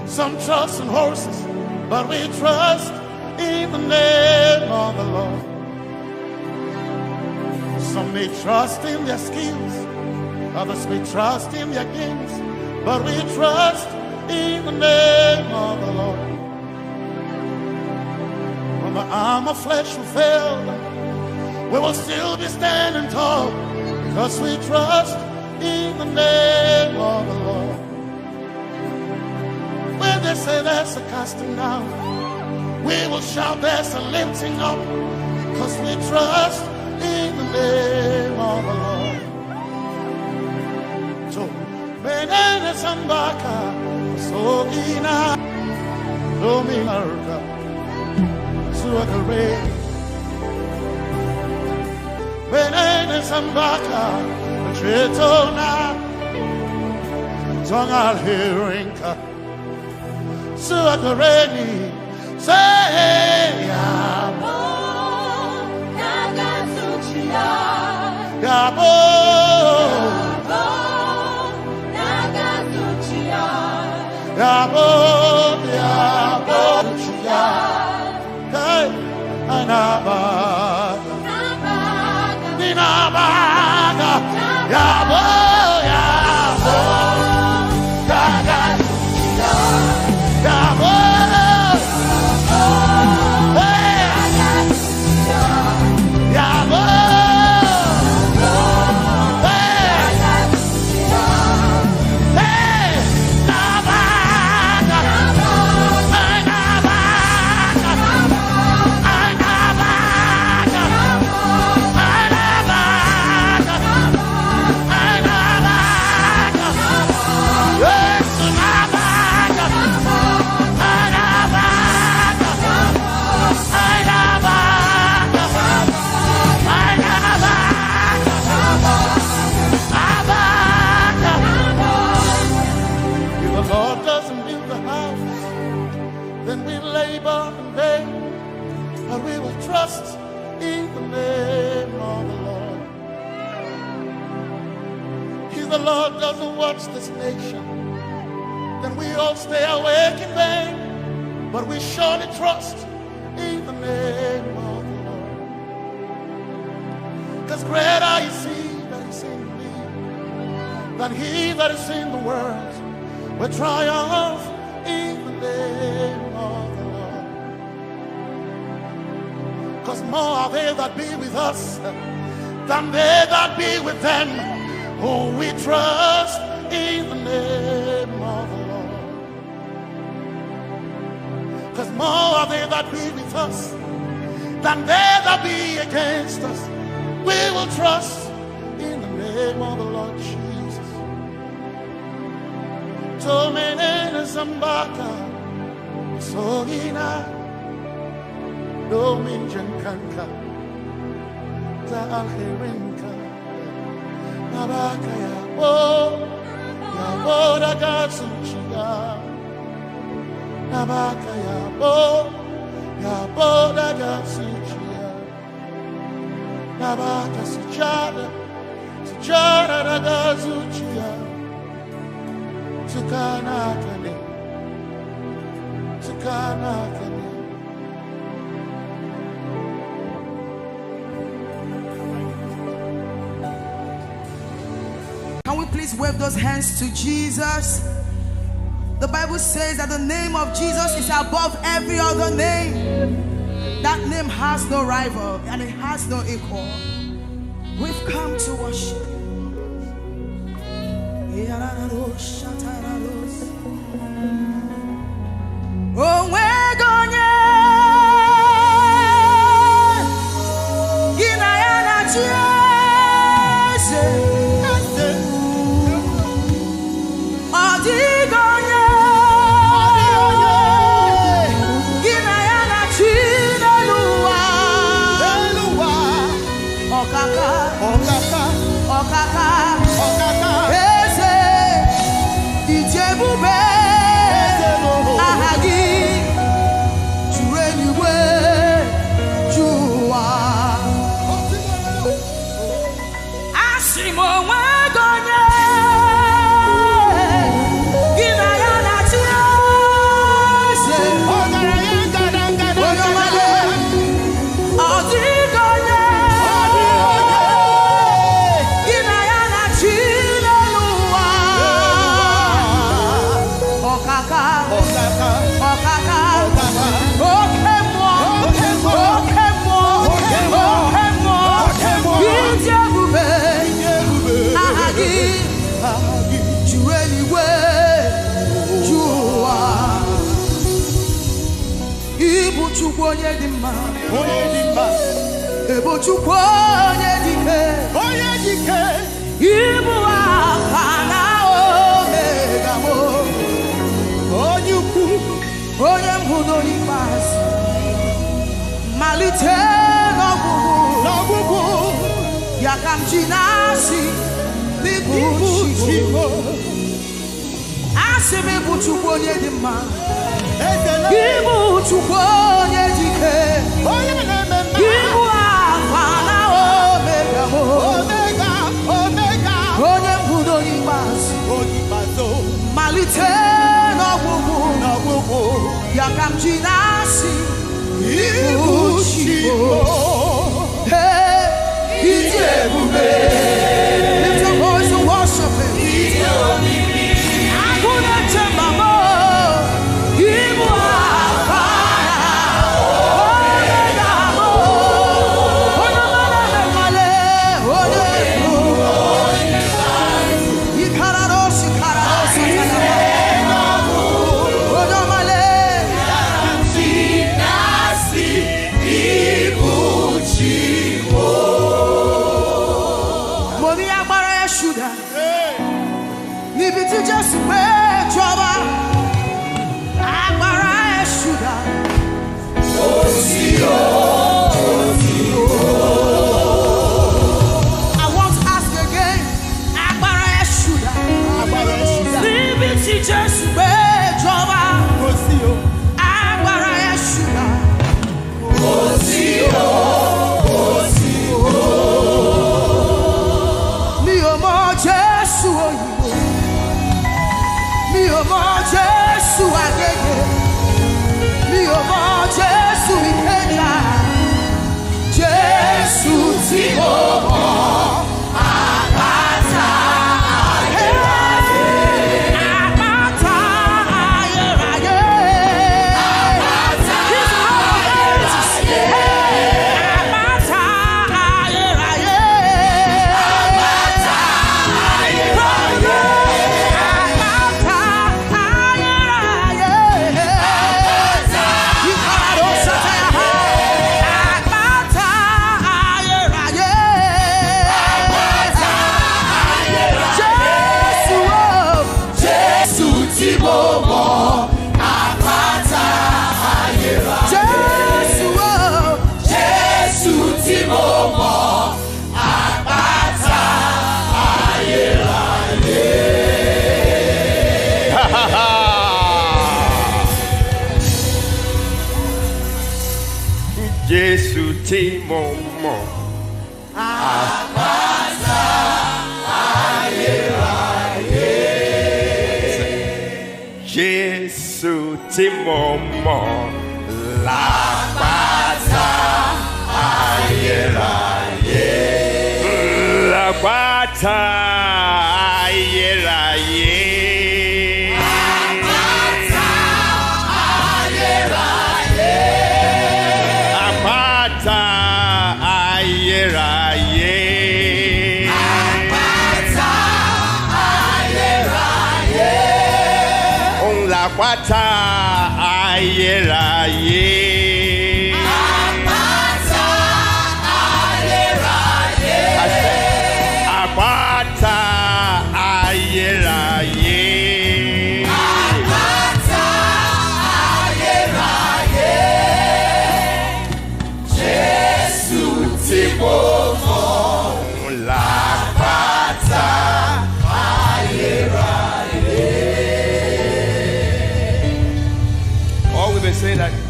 some trust in horses, but we trust in the name of the Lord. Some may trust in their skills, others may trust in their gains, but we trust in the name of the Lord. When the arm of flesh will fail, we will still be standing tall, because we trust in the name of the Lord. When they say there's a casting down, we will shout there's a lifting up, because we trust in the name of the Lord. So, Benene Sambaka, Sogina, Domi Maruka, Suakare, Benene Sambaka, Chetona, Tongal Hirinka, Suakareni, say, Yabo, Nagatsuchia, Yabo, Nagatsuchia, Yabo, Yabo, Chia, Kai, Anaba, Ninabaga, Yabo, Yabo, Nagatsuchia, Yabo, this nation, then we all stay awake in vain, but we surely trust in the name of the Lord. Because greater is he that is in me than he that is in the world. We triumph in the name of the Lord. Because more are they that be with us than they that be with them. Oh, we trust in the name of the Lord. Because more are they that be with us than they that be against us. We will trust in the name of the Lord Jesus. Tomene Zambaka, Sogina, Dominjan Kanka, Zaalherinka, Nabakaya, oh. Yabo Nagatsuchia, Nabaka Yabo, Yabo Nagatsuchia, Nabaka Sujada, Sujada Nagatsuchia, Tukanakane, Tukanakane. Can we please wave those hands to Jesus? The Bible says that the name of Jesus is above every other name. That name has no rival and it has no equal. We've come to worship you. Oh, we're going Ese, Ijeoma,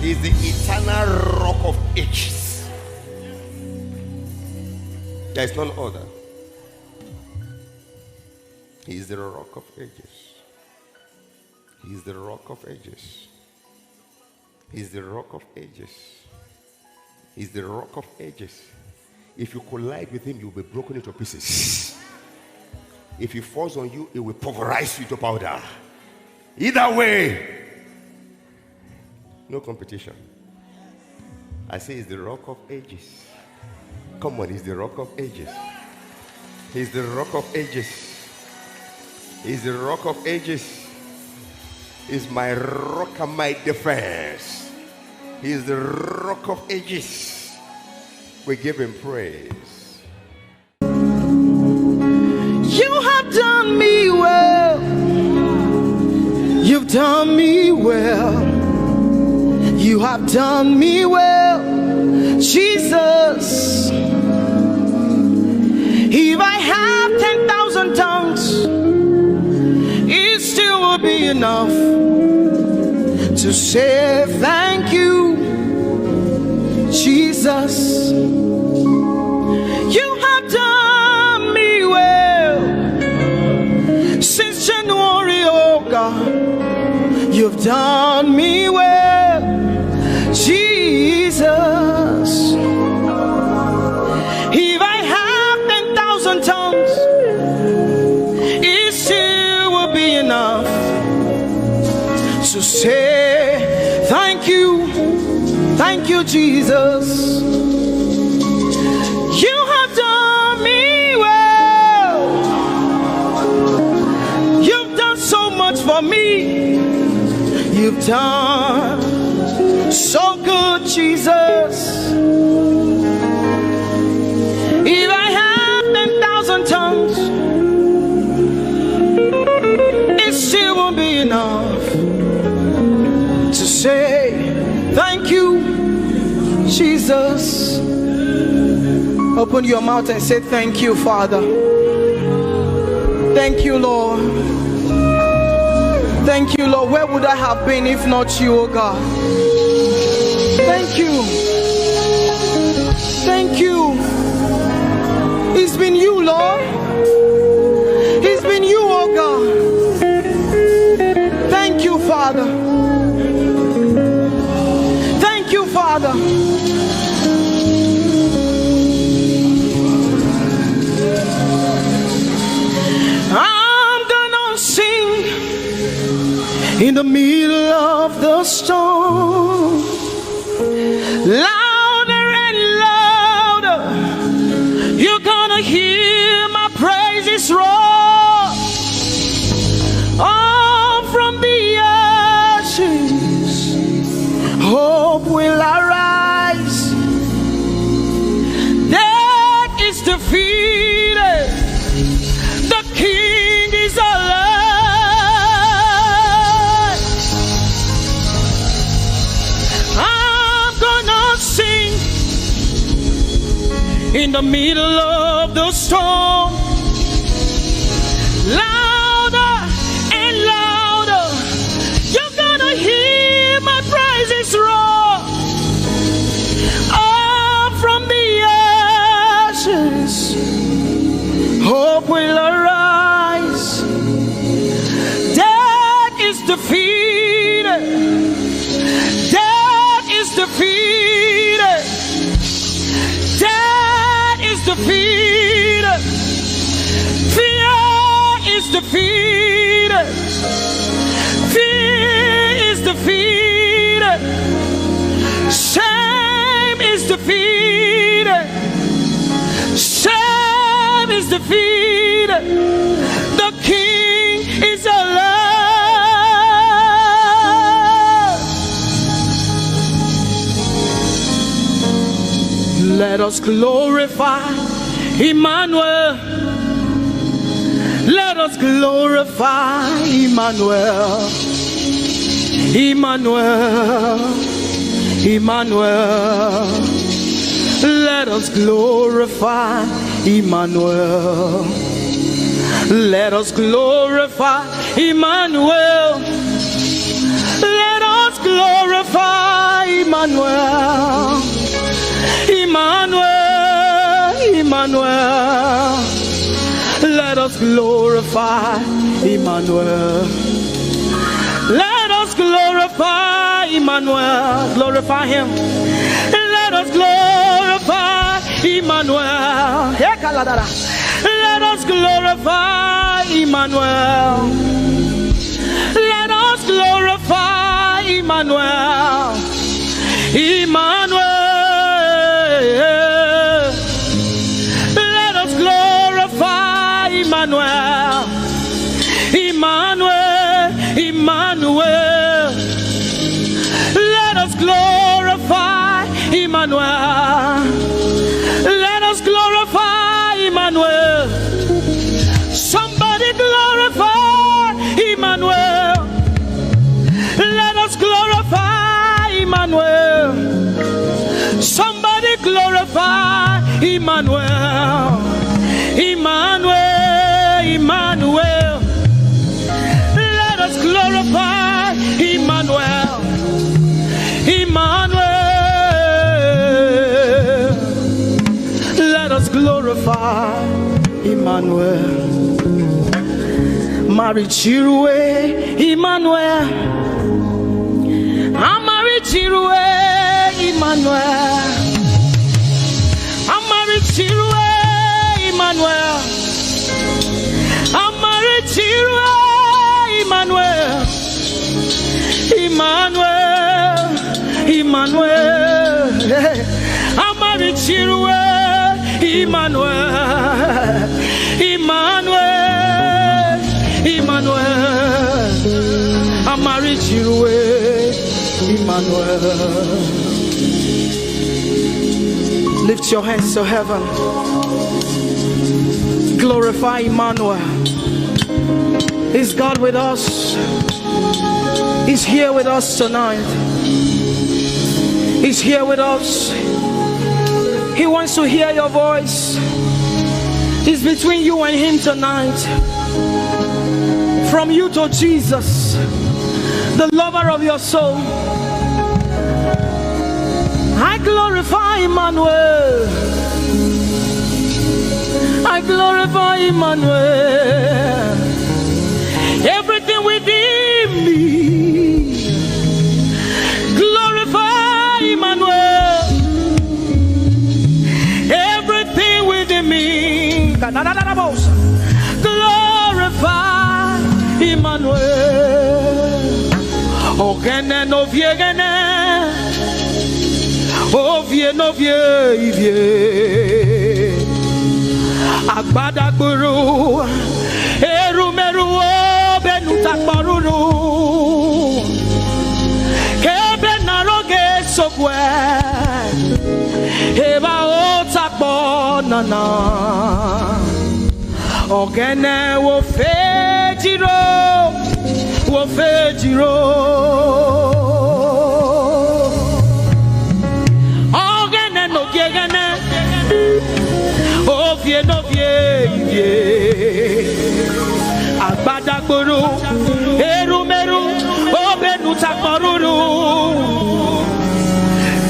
Is the eternal rock of ages. There is none other. He's the rock of ages. He's the rock of ages. He's the rock of ages. He's the rock of ages. If you collide with him, you'll be broken into pieces. If he falls on you, it will pulverize you to powder. Either way, no competition. I say he's the rock of ages. Come on, he's the rock of ages. He's the rock of ages. He's the rock of ages. He's my rock and my defense. He's the rock of ages. We give him praise. You have done me well. You've done me well. You have done me well, Jesus. If I have 10,000 tongues, it still will be enough to say thank you, Jesus. You have done me well since January, oh God. You've done me well, Jesus. If I have 10,000 tongues, it still will be enough to say thank you, Jesus. You have done me well. You've done so much for me. You've done so good, Jesus. If I have 10,000 tongues, it still won't be enough to say thank you, Jesus. Open your mouth and say thank you, Father. Thank you, Lord. Thank you, Lord. Where would I have been if not you, oh God? Thank you. Thank you. It's been you, Lord. It's been you, oh God. Thank you, Father. Thank you, Father. I'm gonna sing in the middle of the storm, louder and louder. You're gonna hear my praises roar. Oh, from the ashes, hope will arise. Death is defeated. The King is alive. In the middle of the storm, louder and louder, you're gonna hear my praises roar. Up from the ashes, hope will arise. Death is defeated. Death is defeated. Death is defeated. Fear is defeated. Fear is defeated. Shame is defeated. Shame is defeated. The King is alive. Let us glorify Emmanuel. Let us glorify Emmanuel. Emmanuel. Emmanuel. Let us glorify Emmanuel. Let us glorify Emmanuel. Let us glorify Emmanuel. Emmanuel, Emmanuel, let Let us glorify Emmanuel. Let us glorify Emmanuel. Glorify him. Let us glorify Emmanuel. Let us glorify Emmanuel. Let us glorify Emmanuel. Emmanuel. Let us glorify Emmanuel. Emmanuel. Emmanuel. Let us glorify Emmanuel. Let us glorify Emmanuel. Somebody glorify Emmanuel. Let us glorify Emmanuel. Somebody glorify Emmanuel. Emmanuel. Emmanuel. Let us glorify Emmanuel. Emmanuel. Let us glorify Emmanuel. Marichirwe Emmanuel. Amarichirwe Emmanuel. Amarichirwe Emmanuel. Amarichirwe Emmanuel. Emmanuel. Emmanuel. Amarichirwe Emmanuel. Emmanuel. Emmanuel. Amarichirwe Emmanuel. Lift your hands to heaven. Glorify Emmanuel. Is God with us? He's here with us tonight. He's here with us. He wants to hear your voice. It's between you and him tonight. From you to Jesus, the lover of your soul. I glorify Emmanuel. I glorify Emmanuel. Everything within me, glorify Emmanuel. Everything within me, glorify Emmanuel. Ogene no viegene, ovie no vie. Agbada gburu, erumeru benuta paruru. Kebe naroge sokwe, eba otakbo nana. Ogene wo fejiro, wo fejiro. Ogene no gegene. Ovie no vie, agbada gburu, erumeru, obenu takporuru,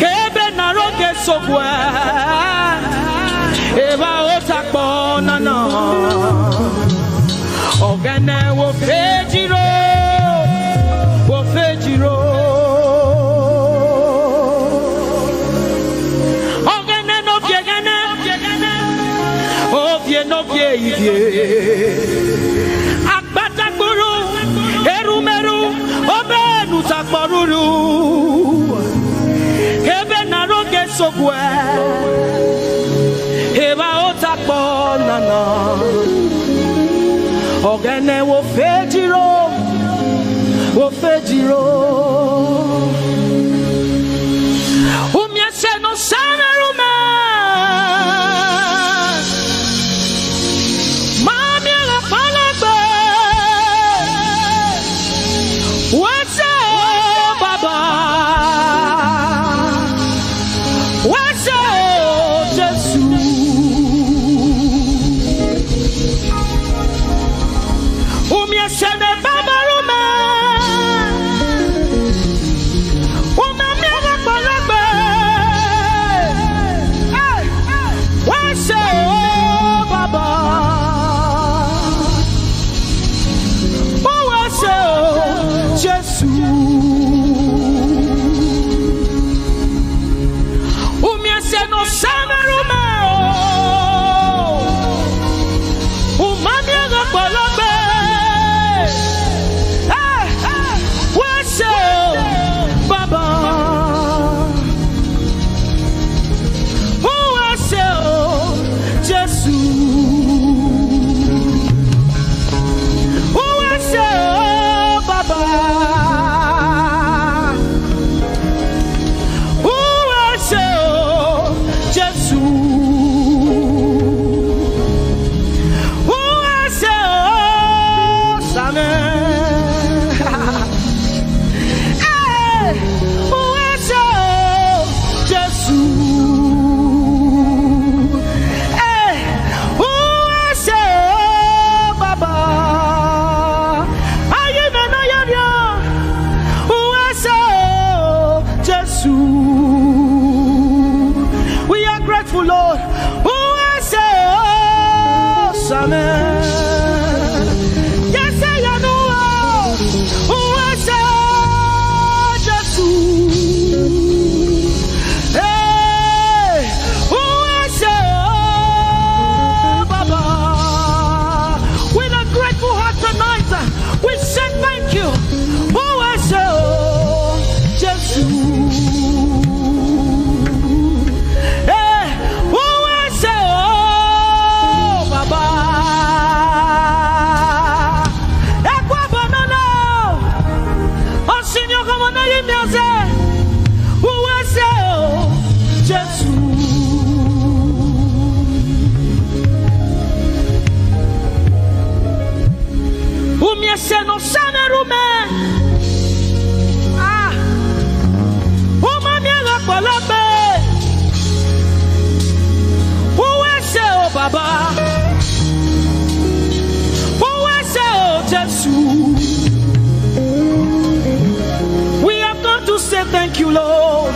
kebe naroge sokwe, eba otakpo nana, ogene wo fejiro, wo fejiro. No Agbata guru, erumeru, obenu takboruru. Kebe naroge sokwe, eba otakbo nana. Ogene wo fejiro, wo fejiro. Umyese no sana rume. Yes, I know. Who was Jesus? Hey, who was Baba? With a grateful heart tonight, we say thank you. Who was Jesus? Se no sana rume uma miela palabe uwese o baba uwese o Jesus. We have come to say thank you, Lord,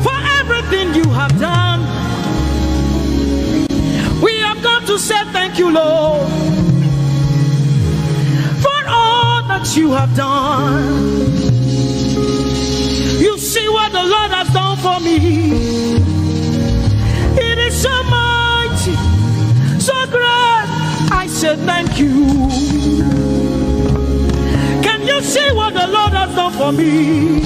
for everything you have done. We have come to say thank you, Lord, you have done. You see what the Lord has done for me. It is so mighty, so great. I said thank you. Can you see what the Lord has done for me?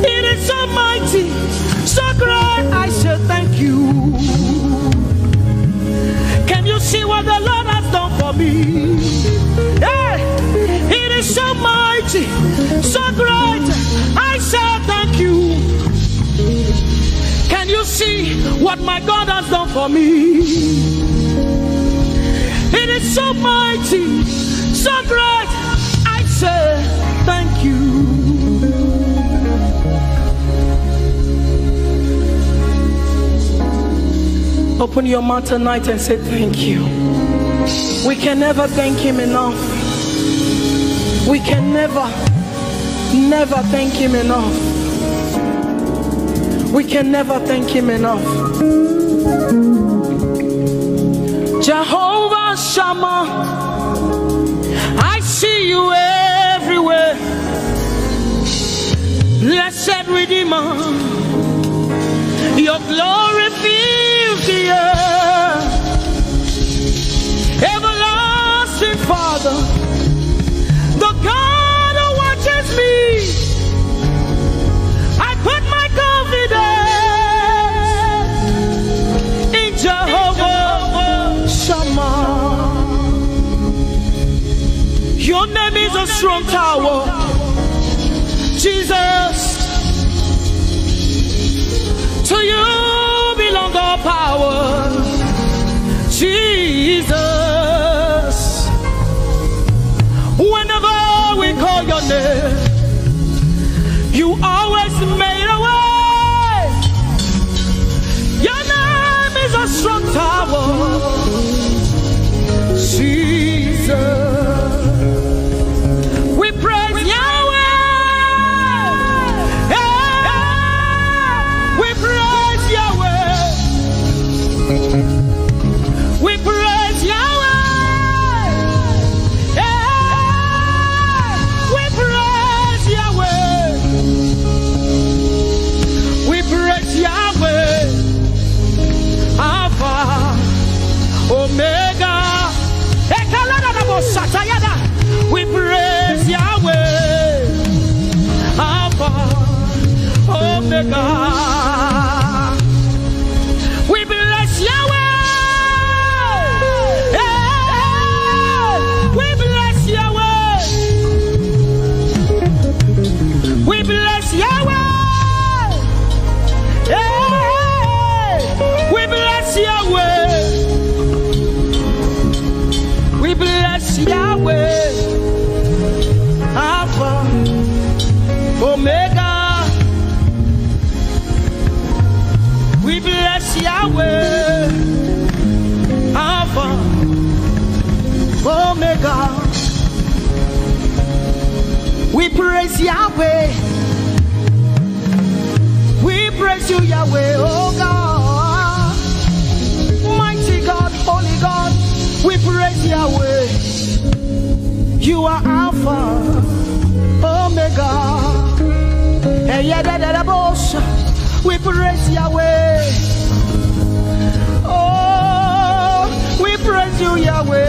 It is so mighty, so great. I said thank you. Can you see what the Lord has done for me? Hey, it is so mighty, so great. I say thank you. Can you see what my God has done for me? It is so mighty, so great. I say thank you. Open your mouth tonight and say thank you. We can never thank him enough. We can never thank him enough. We can never thank him enough. Jehovah Shammah, I see you everywhere. Blessed Redeemer, your glory fills the earth. Everlasting Father, the God who watches me, I put my confidence in Jehovah Shammah. Your name is a strong tower, Jesus. To you belong all power, Jesus. Whenever we call your name, you always made a way. Your name is a strong tower, Jesus. We praise Yahweh. We praise Yahweh. We praise Yahweh. We praise Yahweh. We praise Yahweh. Alpha, Omega. We praise Yahweh. Alpha, Omega. We bless Yahweh. We bless Yahweh. We bless Yahweh. We bless Yahweh. We bless Yahweh. Alpha, Omega. We bless Yahweh. Alpha, Omega. We praise Yahweh. We praise you, Yahweh, oh God. praise Yahweh. You are Alpha, Omega. We praise Yahweh. Oh, we praise you, Yahweh.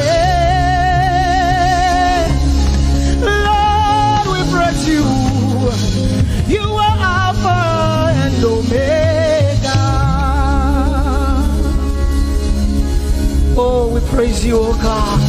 Lord, we praise you. You are Alpha and Omega. Oh, we praise you, oh God.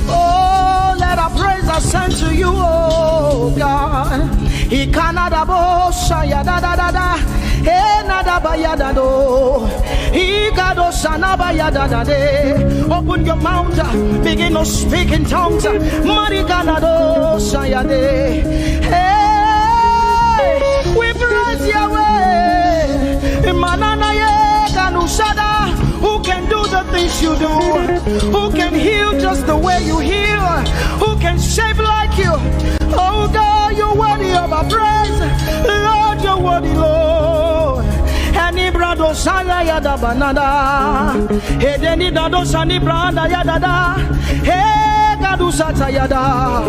Oh, let our praise ascend to you, oh God. Open your mouth, begin to speak in tongues. Hey, we praise Yahweh. Who can do the things you do? Who can heal just the way you heal? Who can shape like you? Oh God, you're worthy of our praise. Lord, you're worthy, Lord. Any brado sanga yada banana. Hey, deni dado sani branda yada. Hey, gadu sata yada.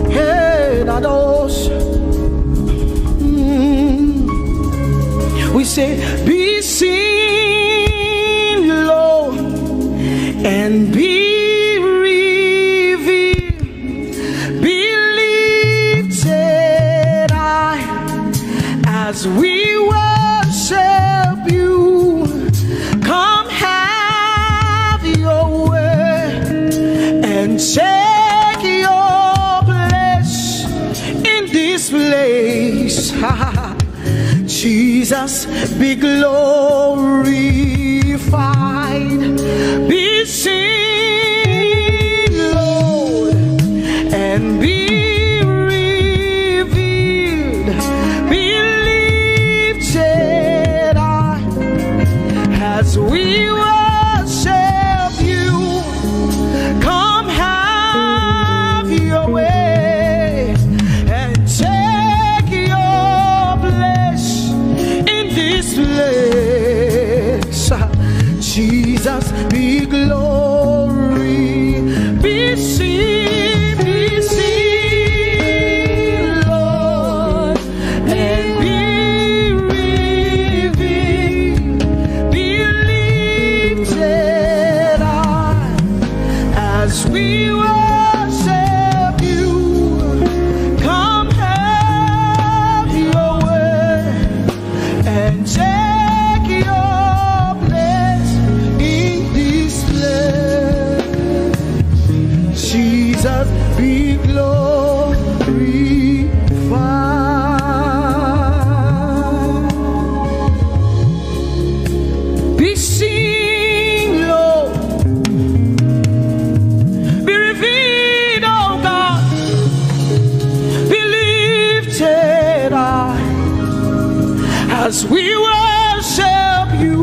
Hey, dados. We say, be seen, Lord, and be revealed, be lifted high as we worship you. Come have your way and take your place in this place. Jesus, be glorified, be seen, Lord, and be revealed, be lifted high as we worship you. Come have your way and take your place in this place. Jesus, be glory, be seen, Lord, and be revealed, be lifted high as we worship you. Come have your way and take your place in this place. Jesus, be glorified, be seen, Lord, be revealed, oh God, be lifted high as we worship you.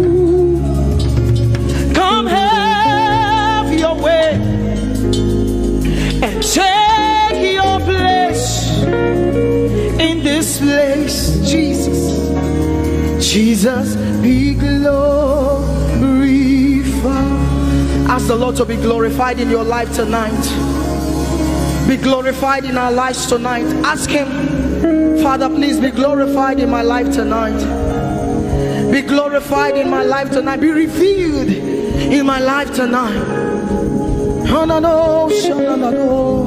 Come have your way and take your place in this place. Jesus, Jesus, be glorified. Ask the Lord to be glorified in your life tonight. Be glorified in our lives tonight. Ask Him, Father, please be glorified in my life tonight. Be glorified in my life tonight. Be revealed in my life tonight. Oh, no, no, no, no, no.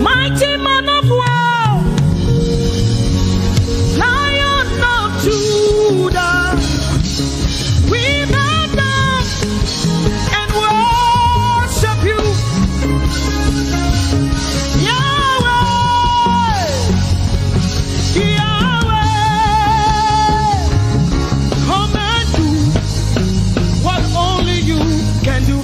Mighty man of war, Lion of Judah, we bow down and worship you. Yahweh, Yahweh, come and do what only you can do.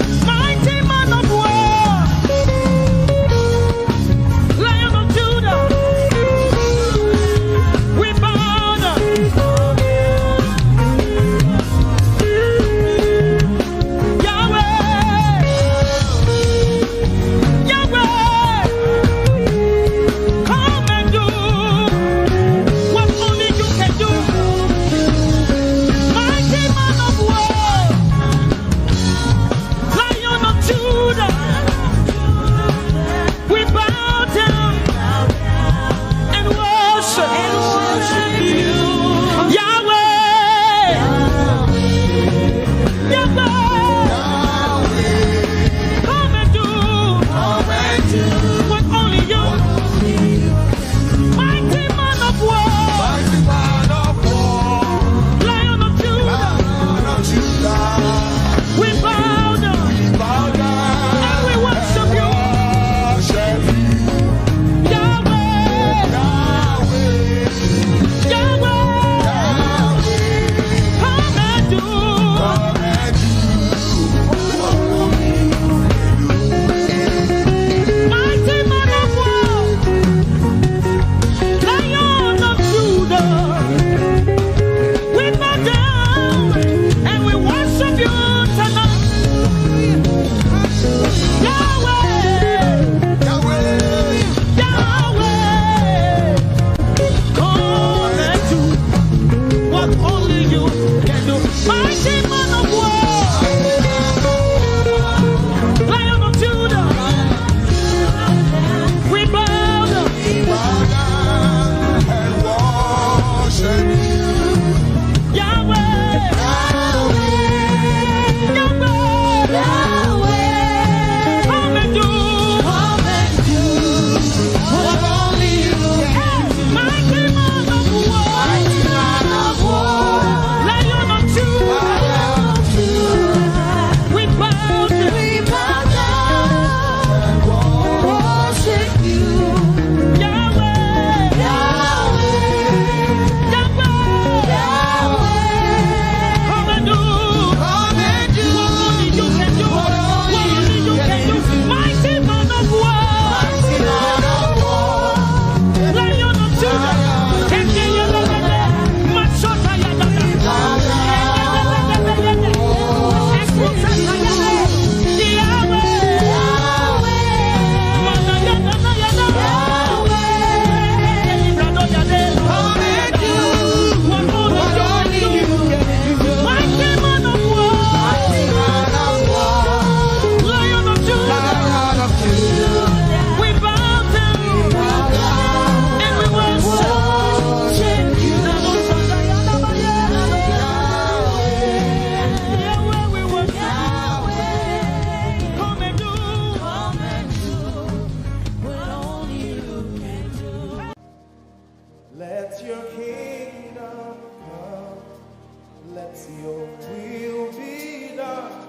will be done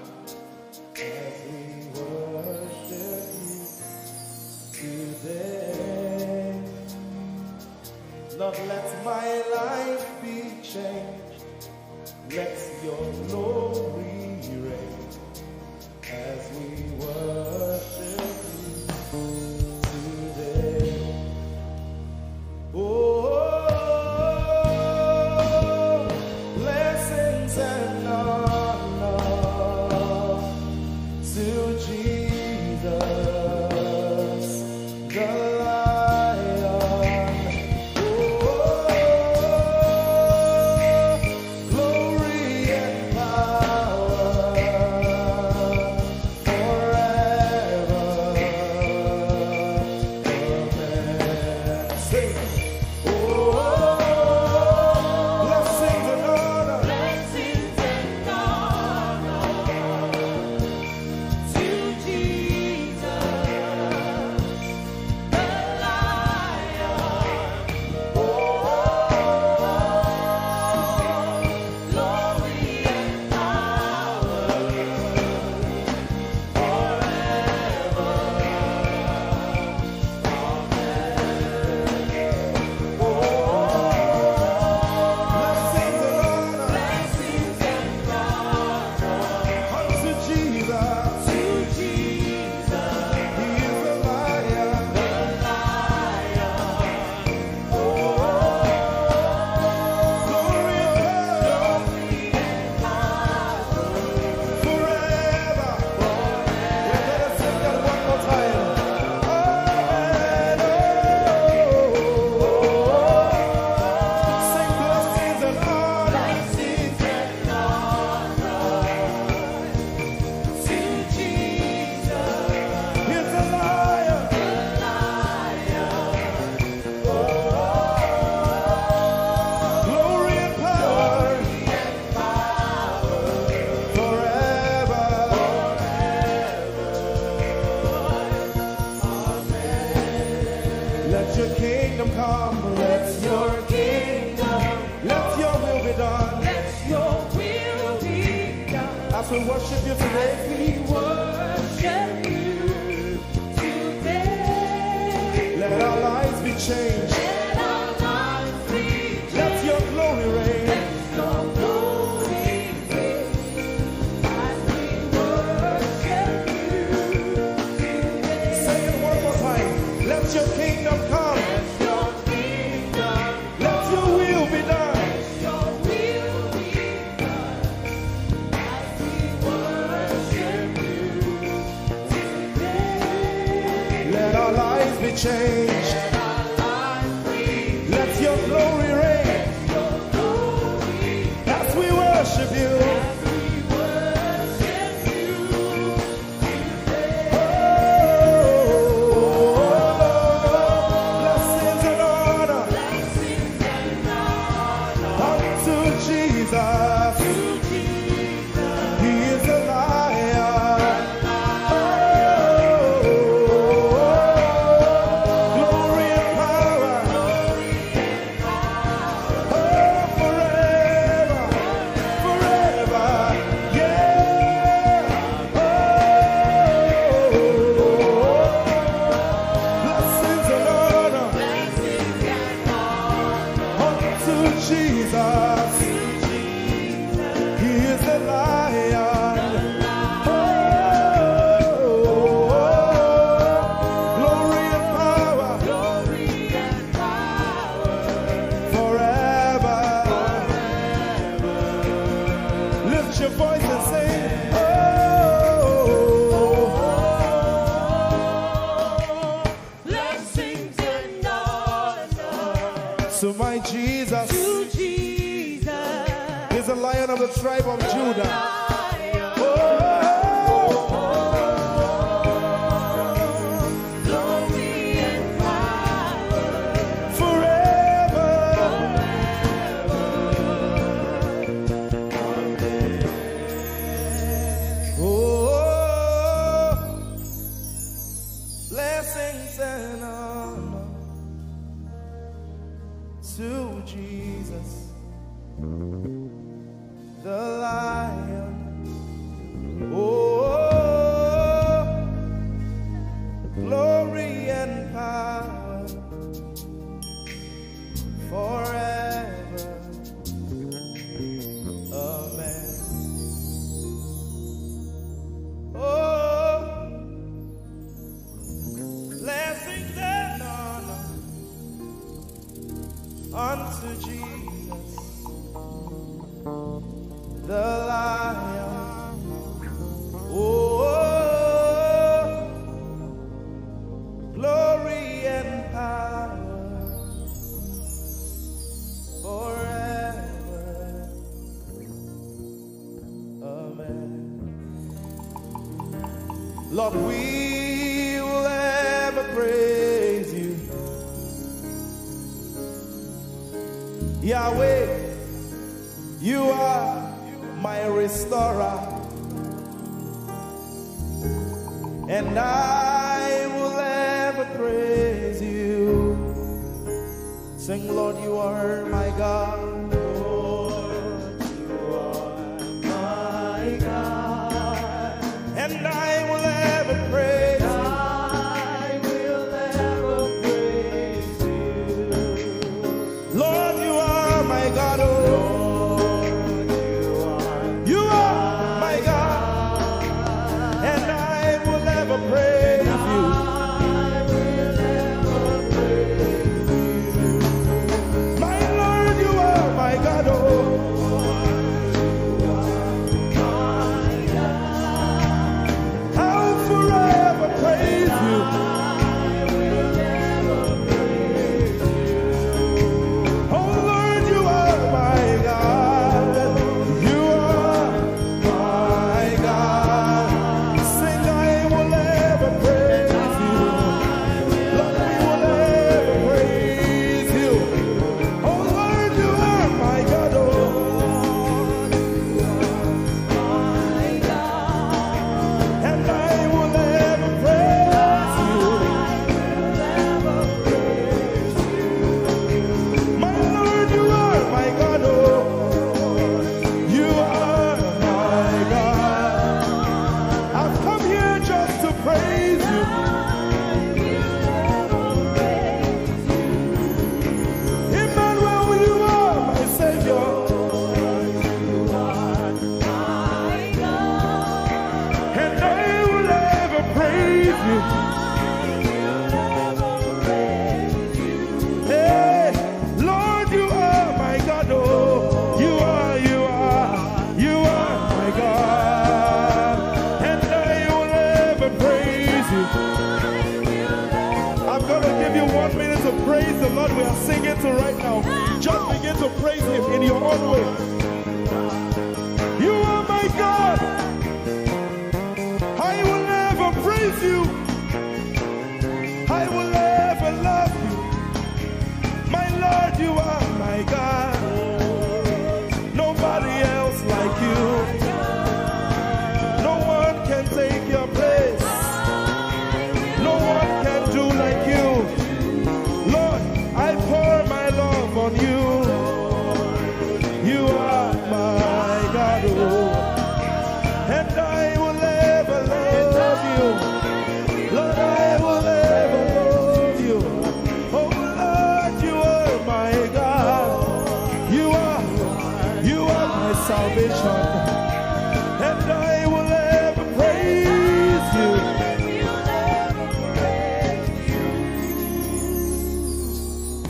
as we worship you today. Lord, let my life be changed. Let your glory reign as we worship you today. Oh, blessings and honor to Jesus, the Lion. Glory and power forever. Amen. Sing. Blessings and honor. Blessings and honor to Jesus, the Lion. Glory and power Blessings and honor. Blessings and honor Unto Jesus. to Jesus, He is the Lion. the Lion. Glory and power forever. We better sing that one more time. Amen. Sing blessings and honor. Blessings and honor to Jesus, He's the Lion. the Lion. Glory and power forever. Let your kingdom come. Let Your kingdom, let your will be done. let your will be done. As we worship you today, We worship you today. let our lives be changed. Let our lives be Let your glory reign. your glory reign as we worship you today. Say it one more time. Let your kingdom come. Your kingdom, Let your will be done. your will be done as we worship you today. Let our lives be changed. Let our lives be Let your glory reign. your glory As we worship you. as we worship you today. Blessings and honor Blessings and honor unto Jesus. to Jesus, He is the Lion. Glory and power forever, forever. Yeah. Blessings and honor blessings and honor unto Jesus. He is the Lion. Glory and power forever. Lift your voice and sing. blessings and honor To my Jesus to Jesus, is the Lion of the tribe of Judah. Lion. Glory and power Forever. Oh, blessings and honor to Jesus, the Lion. Lord, we will ever praise you. Yahweh, you are my restorer, and I will ever praise you. Sing, Lord, you are my God. Lord, you are my God, and I will ever praise you. I will ever praise you. Lord, you are my God. Oh, Lord, you are my God, and I will ever praise you.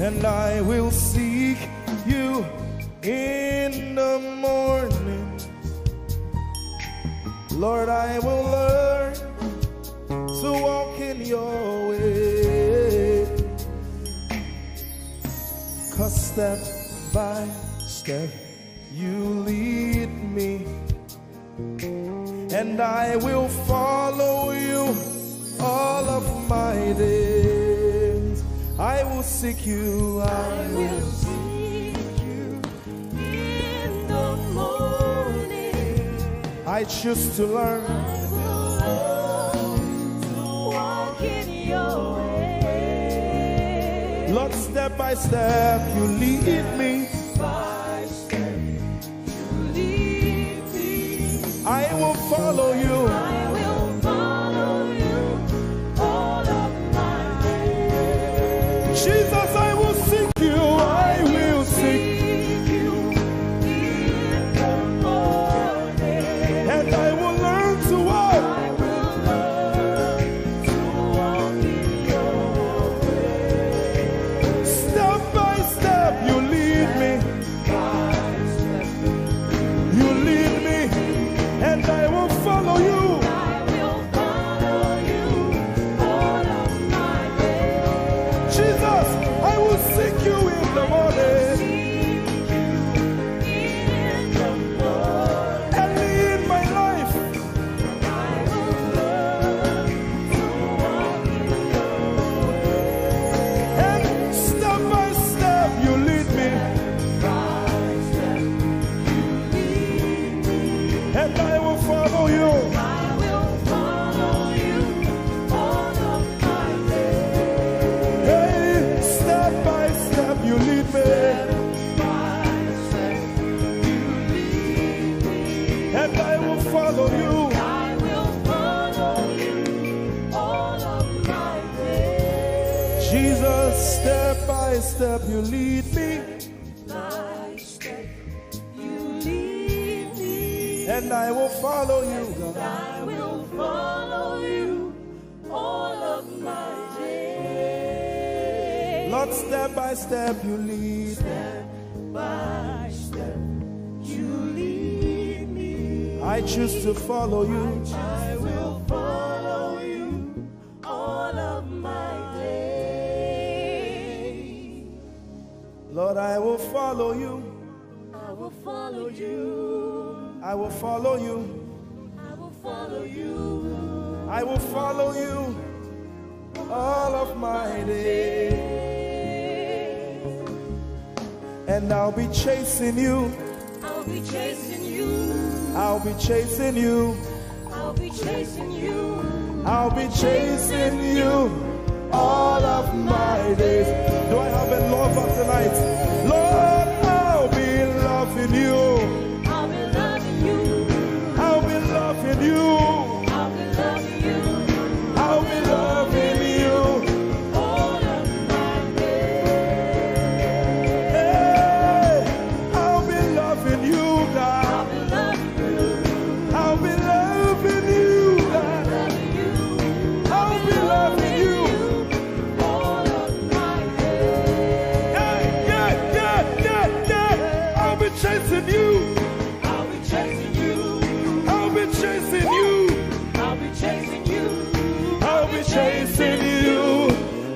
And I will seek you in the morning. Lord, I will learn to walk in your way. 'Cause step by step you lead me, and I will follow you all of my days. I will seek you, I will seek you in the morning. I choose to learn, I will learn to walk in your way. Lord, step by step you lead me. By step you lead me. I will follow you. I will follow you all of my days. Jesus, I will seek you. I will seek you in the morning. And I will learn to walk. I will learn to walk in your way. Step by step you lead me. By step you lead me. And I will follow you. and I will follow you. I will follow you all of my days. Hey, step by step you lead me, and I will follow you. I will follow you all of my days. Jesus, step by step you lead me, By step you lead me, and I will follow you, God. I will follow you all of my days. Lord, step by step you lead me. By step you lead me, I choose to follow you. I will follow you all of my days. Lord, I will follow you. I will follow you. I will follow you. I will follow you. I will follow you all of my days. And I'll be chasing you. I'll be chasing you. I'll be chasing you. I'll be chasing you. I'll be chasing you all of my days. Do I have a lover tonight? Lord, I'll be loving you. I'll be loving you. I'll be loving you. I'll be loving you I'll be loving you. all of my days. Hey, I'll be loving you, God. I'll be loving you. I'll be loving you, God. Loving you. I'll be loving you. All of my days. Yeah. I'll be chasing you. I'll be chasing you. I'll be chasing you. I'll be chasing you. I'll be chasing you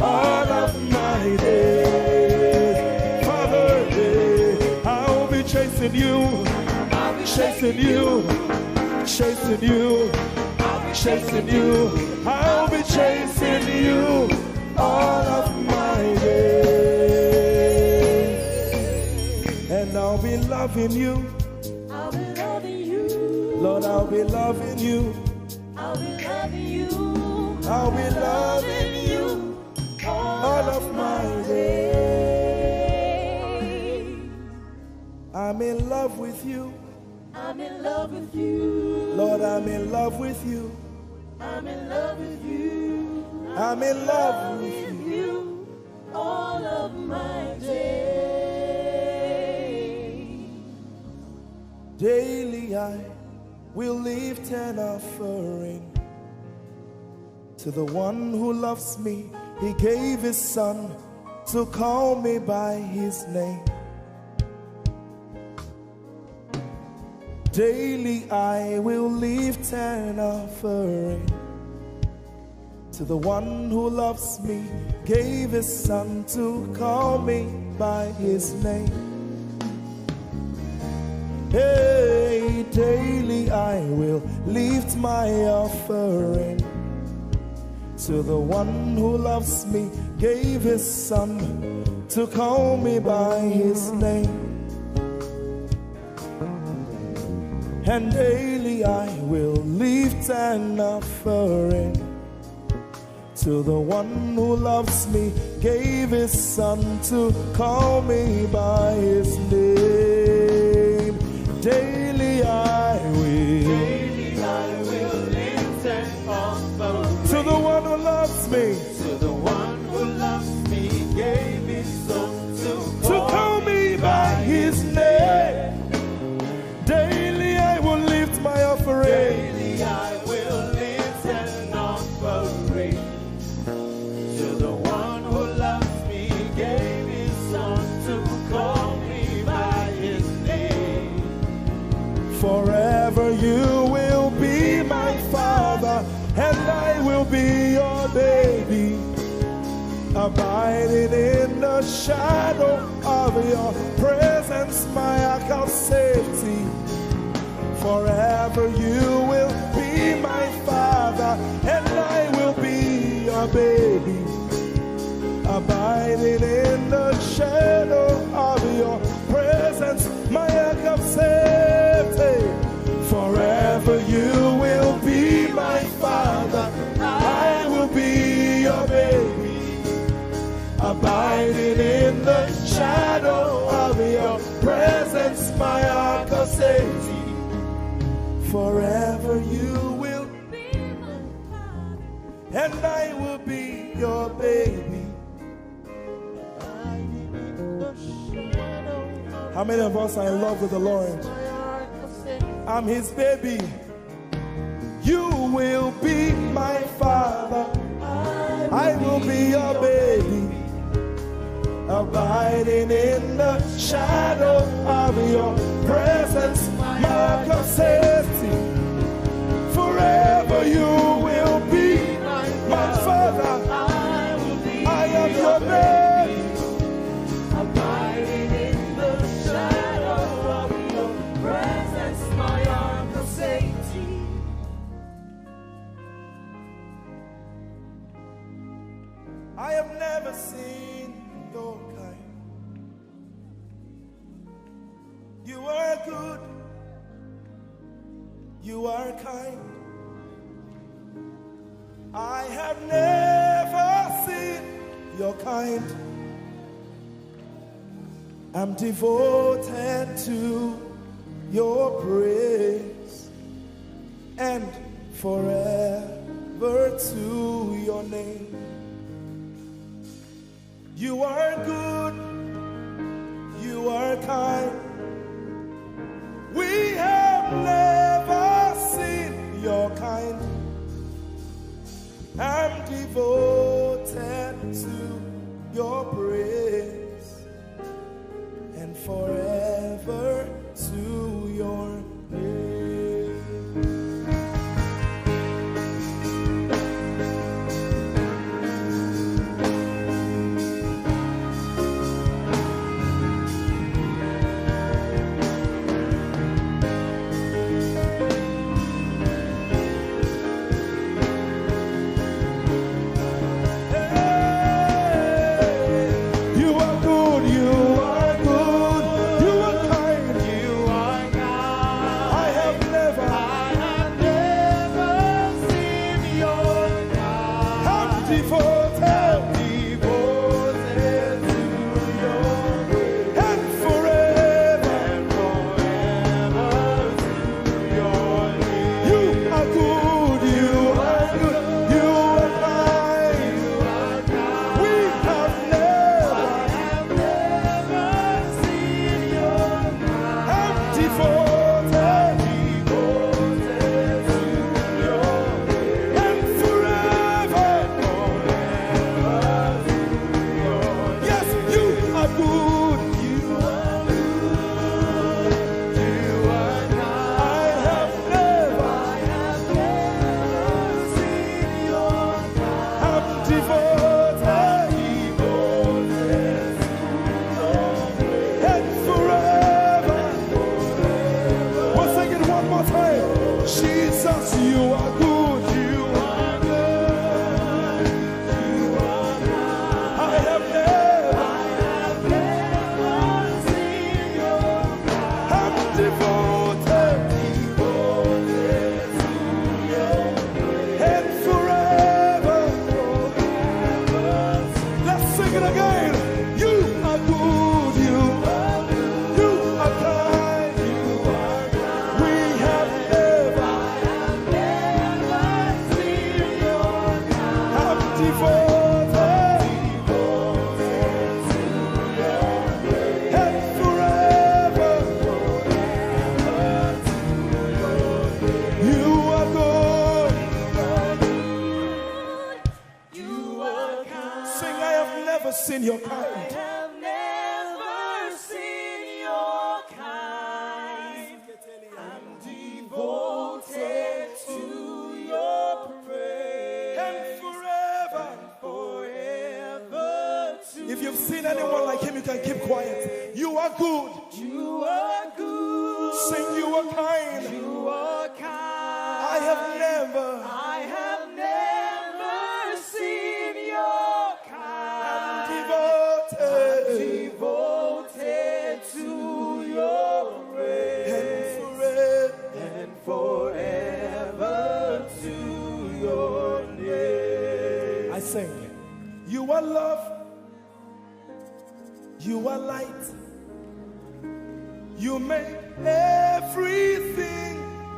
all of my days. Father, I'll be chasing you. I'll be Chasing you. Chasing you. Chasing you. I'll be chasing you all of my days. And I'll be loving you. I'll be loving you. Lord, I'll be loving you. I'll be loving you. I'll be loving you all of my days. I'm in love with you. I'm in love with you. Lord, I'm in love with you. I'm in love with you. I'm in love with you. you all of my days. Daily I will lift an offering to the one who loves me. He gave his son to call me by his name. Daily I will lift an offering to the one who loves me, gave his son to call me by his name. Hey, daily I will lift my offering to the one who loves me, gave his son to call me by his name. And daily I will lift an offering to the one who loves me, gave his son to call me by his name. Daily I will lift an offering to the one who loves me, to the one who loves me, gave his son to call me by his name. Daily I will lift my offering. Daily I will lift an offering to the one who loves me, gave his son to call me by his name. Forever you will be my father, and I will be your baby, abiding in the shadow of your presence, my ark of safety. Forever you will be my father, and I will be your baby, abiding in the shadow of your presence, my ark of safety. Forever Forever you will be my father, and I will be your baby. How many of us are in love with the Lord? I'm his baby. You will be my father, I will be your baby, abiding in the shadow of your presence, mark of safety. Forever you will be my father, I am your baby, abiding in the shadow of your presence, my arm of safety. I have never seen your kind. You are good. You are kind. I have never seen your kind. I'm devoted to your praise and forever to your name. You are good, you are kind. We have never seen your kind. I'm devoted to your praise and forever to your name.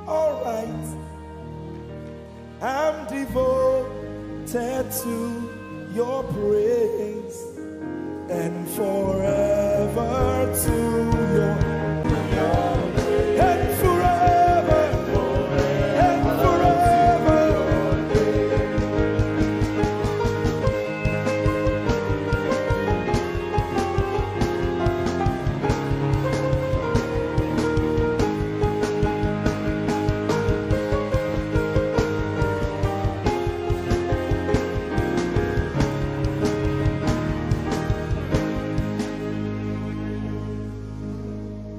All right, I'm devoted to your praise and forever to your praise and forever and forever.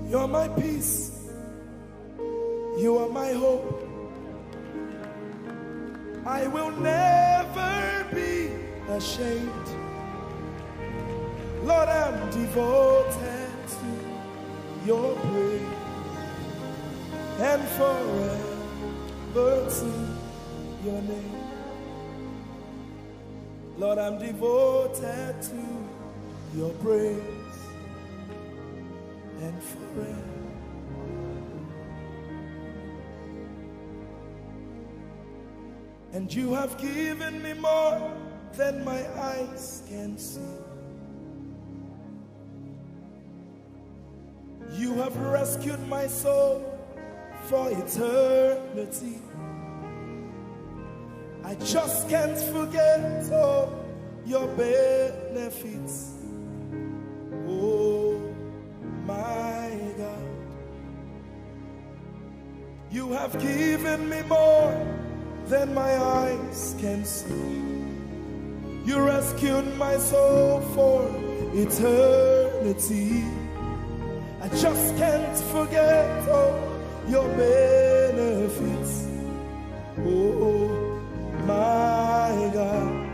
You're my peace, you are my hope. I will never be ashamed. Lord, I'm devoted to your praise and forever to your name. Lord, I'm devoted to your praise and forever. And you have given me more than my eyes can see. You have rescued my soul for eternity. I just can't forget all your benefits. Oh my God, you have given me more than my eyes can see. You rescued my soul for eternity. I just can't forget all your benefits. Oh my God,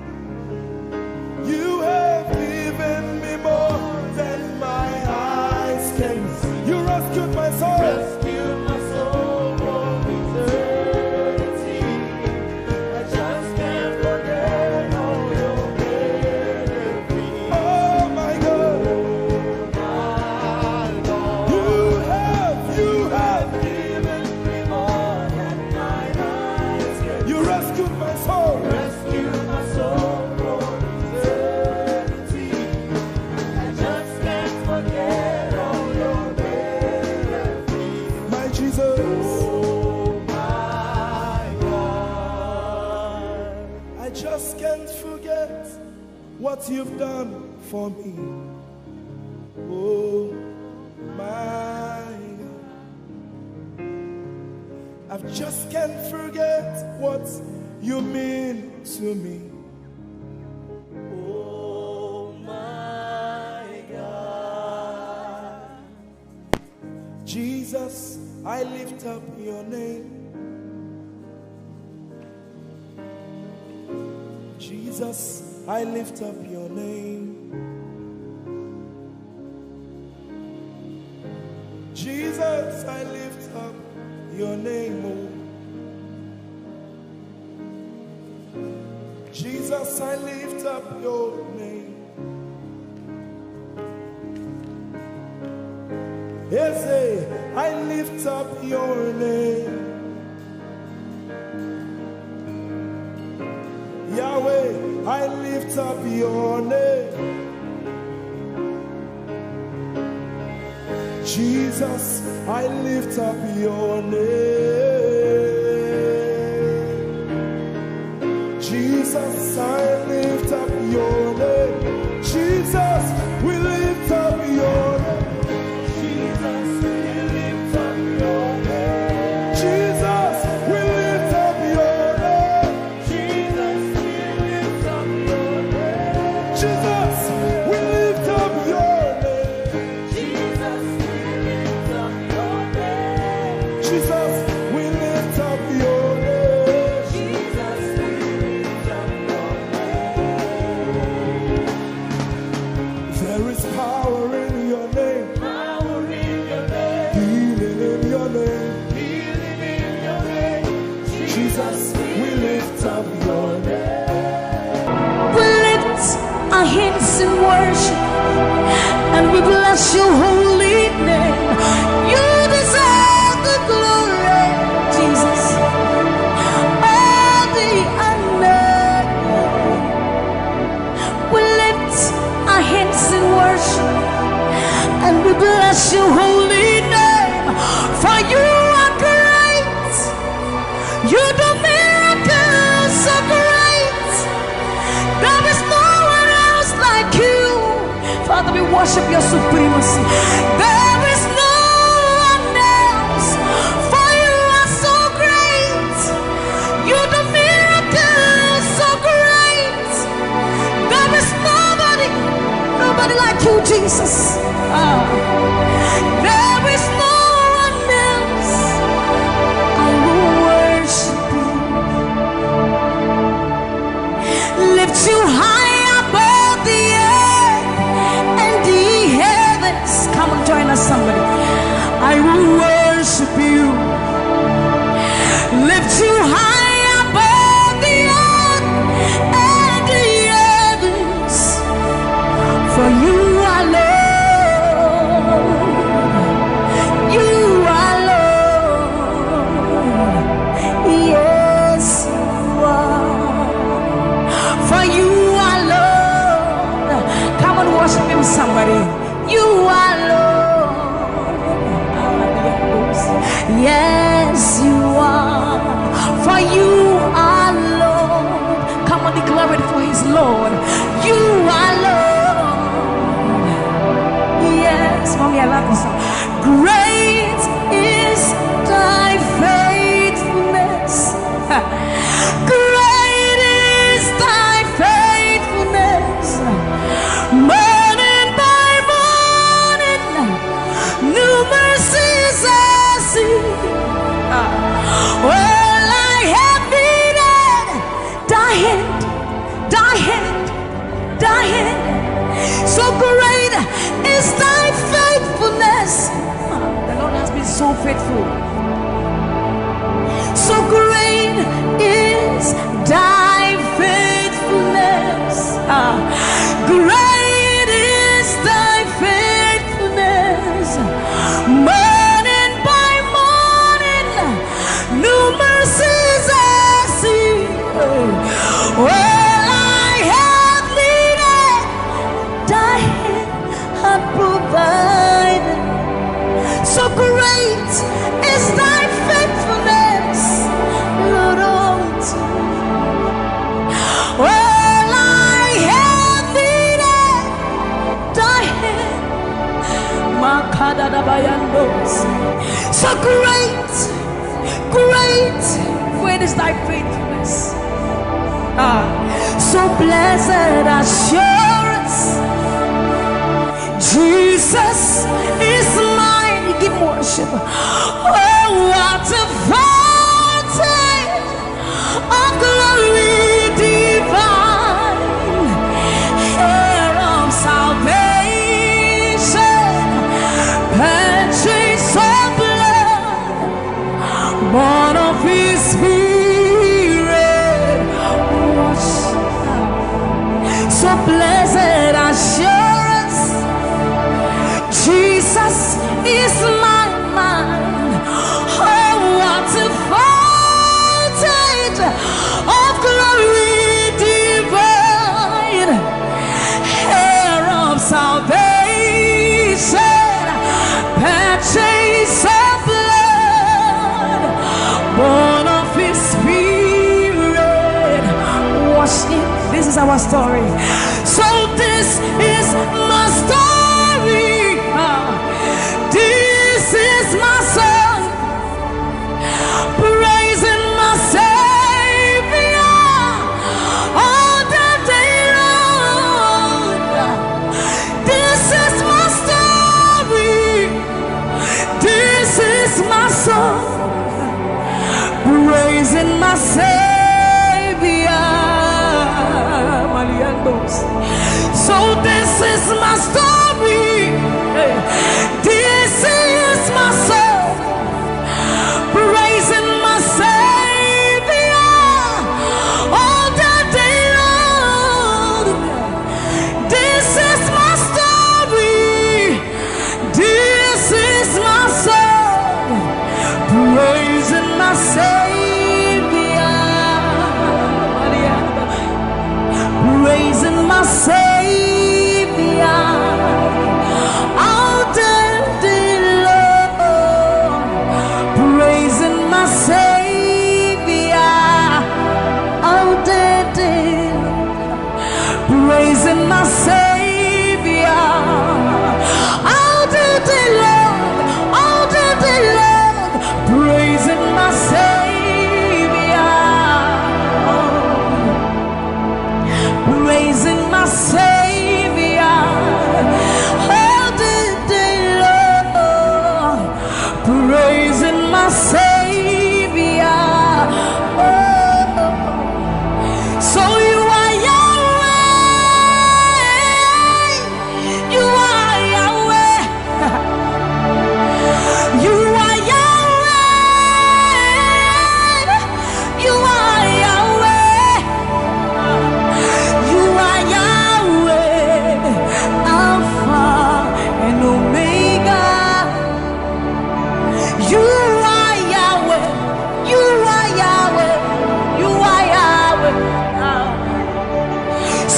you have given me more than my eyes can see. You rescued my soul. Rescued my soul from eternity. I just can't forget all your benefits. Oh my God, you have given me more than my eyes can see. You rescued my soul. Rescued my soul from eternity. I just can't forget all your benefits. My Jesus. Oh my God. I just can't forget what you've done for me. Oh my God. I just can't forget what you mean to me. Oh my God. Jesus, I lift up your name. Jesus, I lift up your name. Jesus, I lift up your name. Oh. Jesus, I lift up your name. Ese, I lift up your name. Yahweh, I lift up your name. Jesus, I lift up your name. Jesus, I lift up your name. Jesus, we lift up your name. Jesus, we lift up your name. Jesus, we lift up your name. Jesus, we lift up your name. Jesus, we lift up your name. Jesus, we lift up your name. Jesus, we lift up your name. Jesus, we lift up your name. There is power in your name. Power in your name. Healing in your name. Healing in your name. Jesus, we lift up your name. We lift our hands in worship and we bless your holy name. You deserve the glory, You do miracles so great. There is no one else like you. Father, we worship your supremacy. There is no one else, for you are so great. You do miracles so great. There is nobody like you, Jesus. There is no one else. I will worship you. Lift you high above the earth and the heavens. Come and join us, somebody. I will worship you. Lift you high above the earth and the heavens. For you are Lord. You are Lord. Yes, you are. For you are Lord. Come and worship him, somebody. You are Lord. Yes, you are. For you are Lord. Come and declare it, for his Lord. You are Lord. Yes, mommy, I love this song. Great is thy faithfulness. Great is thy faithfulness. Morning by morning, new mercies I see. Well, I have needed thy hand, thy hand, thy hand. So great is thy faithfulness. The Lord has been so faithful. So great is thy faithfulness. Great is thy faithfulness. Morning by morning, new mercies I see. Well, I have needed thy hand had provided. So great is thy faithfulness, Lord, unto me. Well, I have needed thy hand. So great, great, great is thy faithfulness. So blessed assurance, Jesus is mine. Give worship. Oh, what a fountain of glory divine, heir of salvation, purchase of blood, born of his spirit. So blessed assurance, Jesus is my mind. Oh, what a fountain of glory divine, heir of salvation, purchase of blood, born of his spirit. Watch it. This is our story. So this is my story. This is my song, praising my Savior all the day long. This is my story. This is my song, praising my Savior. So this is my story. This is my song, praising my Savior all the day long. This is my story. This is my song, praising my Savior, praising my Savior all day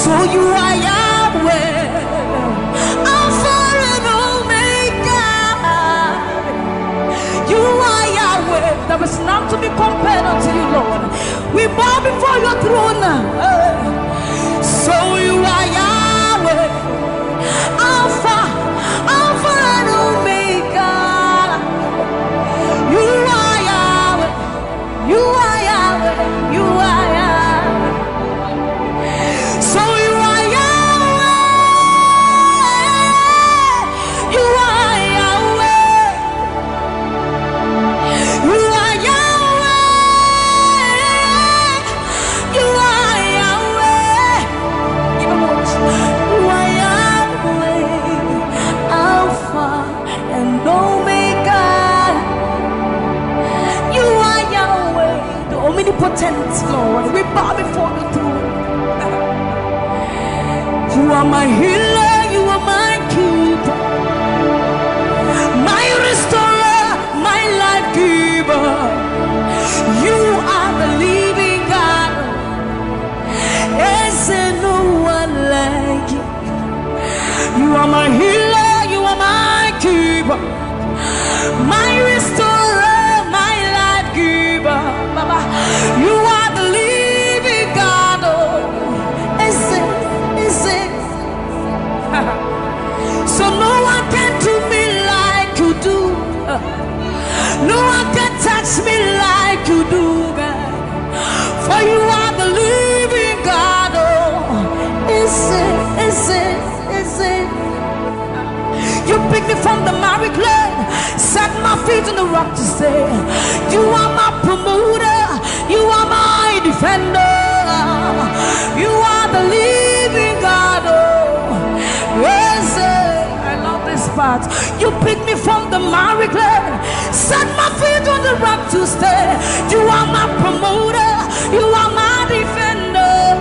So you are Yahweh, Alpha and Omega. You are Yahweh. There is none to be compared unto you, Lord. We bow before your throne. So you are Yahweh, Alpha and Omega. You are Yahweh. You are Yahweh. You are Yahweh. So you are Yahweh. You are Yahweh. You are Yahweh. You are Yahweh. Even more. You are Yahweh, Alpha and Omega. You are Yahweh, the omnipotent Lord. We bow before the throne. You are my healer, you are my keeper, my restorer, my life giver. You are the living God. Is there no one like you? You are my healer, you are my keeper, my restorer, my life giver. Baba, you are the living God. Oh, is it? So no one can do me like you do. No one can touch me like you do, God. For you are the living God. Oh, is it? You picked me from the miry clay, set my feet on the rock to stay. You are my promoter, you are my defender. You are the living God. Oh, yes, I love this part. You picked me from the miry clay, set my feet on the rock to stay. You are my promoter, you are my defender.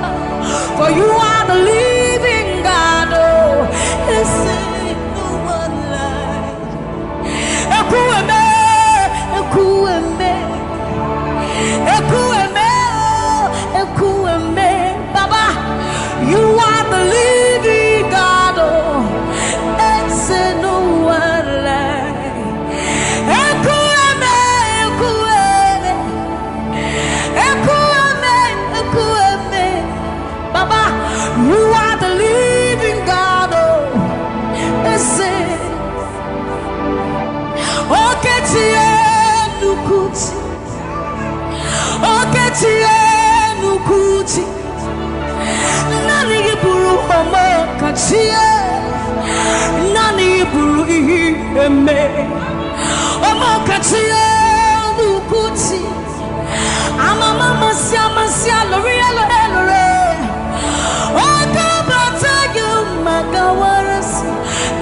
For you are the living God. Oh, yes, no one like Ekueme, Ekueme, Ekueme, Ekueme. Baba, you are the living God. Oh, it's no one like Ekueme, Ekueme, Ekueme, Ekueme. Baba, you are the living God. Oh, it's Oketie nukuti, Oketie nukuti. Nani iburu omo kachie, nani iburu eme. Omo kachie nukuti. Amama masia loriya lore. Okabata you magawaras.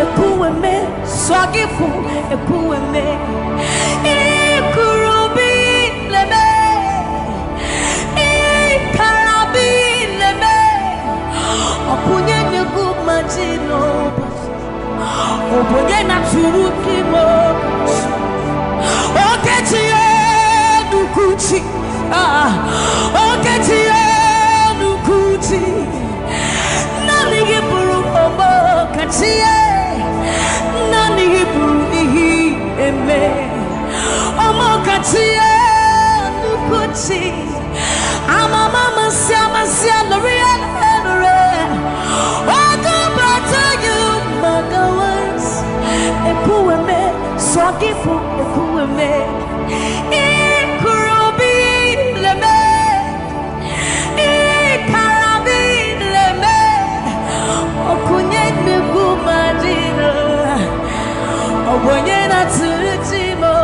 Ekueme swagifu ekueme. Ikurubi leme. Ikarabi leme. Opunye nyegu majino. Opunye na turuki mo. Oketie nukuti. Oketie nukuti. Nani iburu omo kachie. Nani iburu ihi eme. Omo kachie nukuti. Amama masia loriya lore. Okabata you magawas. Ekueme swagifu ekueme. Ikurubi leme. Ikarabi leme. Okunye negu madino. Obonye na turutimo.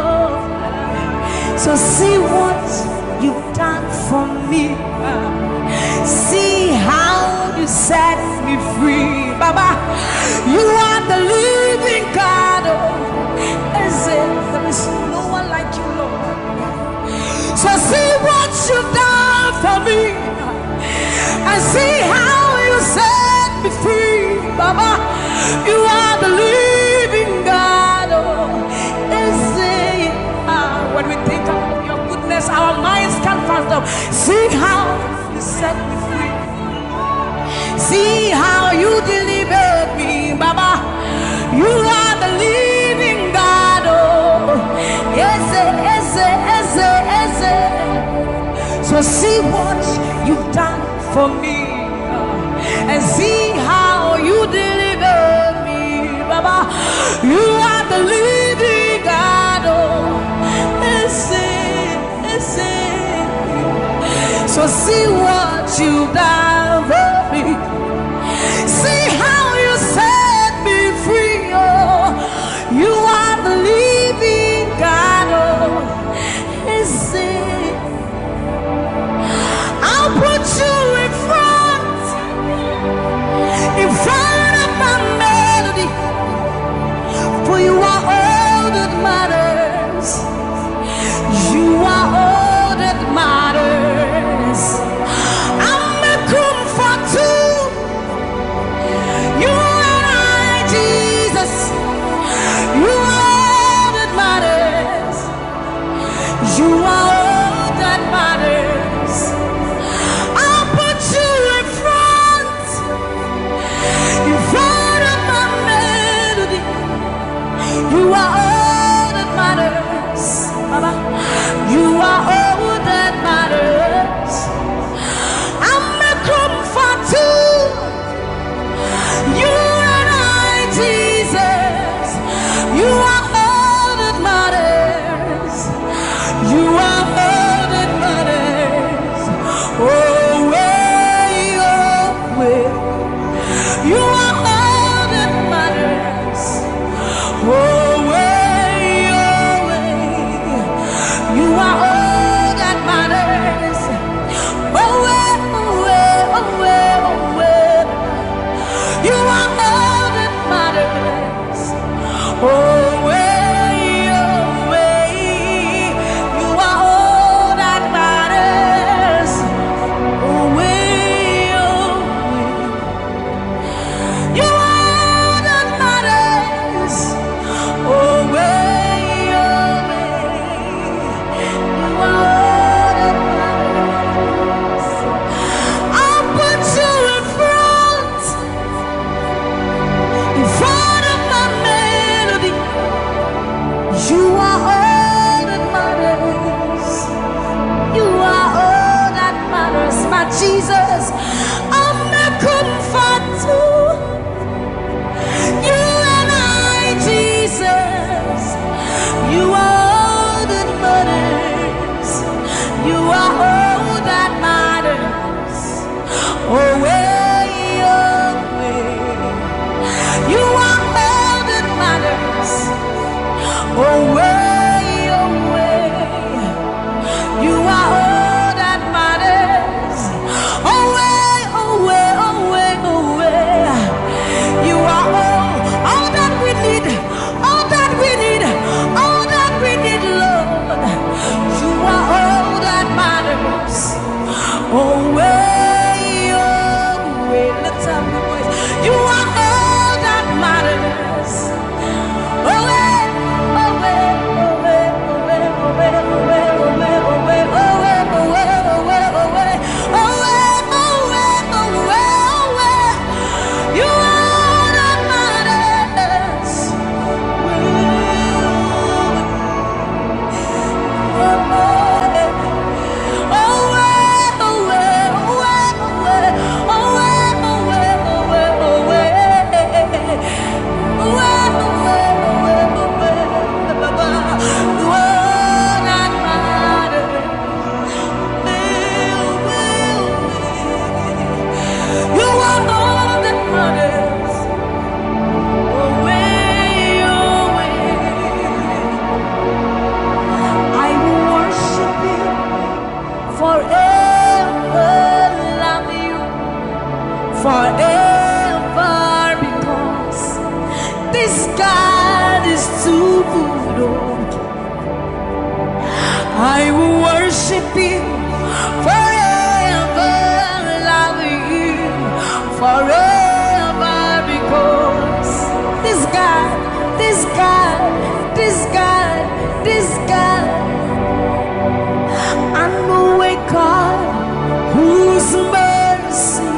So see what you've done for me. See how you set me free. Baba, you are the living God. There is no one like you, Lord. So see what you've done for me. And see how you set me free. Baba, you are the living God. When we think of your goodness, our minds can't fathom. See how you set me free. See how you delivered me, Baba. You are the living God. Oh, Ese, Ese, Ese, Ese. So see what you've done for me, and see how you delivered me, Baba. You are the living God. Oh, Ese, Ese. So see what you've done for me. See how you set me free. Oh, you are the living God. Oh, is it? I'll put you in front of my melody, for you are all that matters. You are all that matters. I'm a comfort too. You and I, Jesus. You are all that matters. You are all that matters. I'll put you in front of my melody. You are all that matters, Baba. You are all that matters. I'm a comfort too. You and I, Jesus. You are all that matters. You are all that matters. Oh, way, oh, way. You are all that matters. Oh, way, oh, way. You are all that matters. Oh, way, oh, way, oh, way, oh, way. You are all that matters. Oh, way, oh, way. You are all that matters. Oh, way, oh, way. You are all that matters. Oh, way, oh, way. You are all that matters. I'll put you in front of my melody. You are all that matters. You are all that matters, my Jesus. I'm a comfort too. You and I, Jesus. You are all that matters. You are all that matters. Oh, way, oh, way. You are all that matters. Oh, way, oh, way. You are all that matters. Oh, way, oh, way, oh, way, oh, way. You are all that we need. All that we need. All that we need, Lord. You are all that matters. Oh, way, oh, way. Let's have the voice. You are all that matters. Oh, way, oh, way, oh, way, oh, way, oh, way, oh, way, oh, way, oh, way, oh, way, oh, way, oh, way, oh, way, oh, way, oh, way, oh, way, oh, way. You are all that matters. Forever, because this God is too good. I will worship you forever, love you forever, because this God, this God, this God, this God, I know a God whose mercy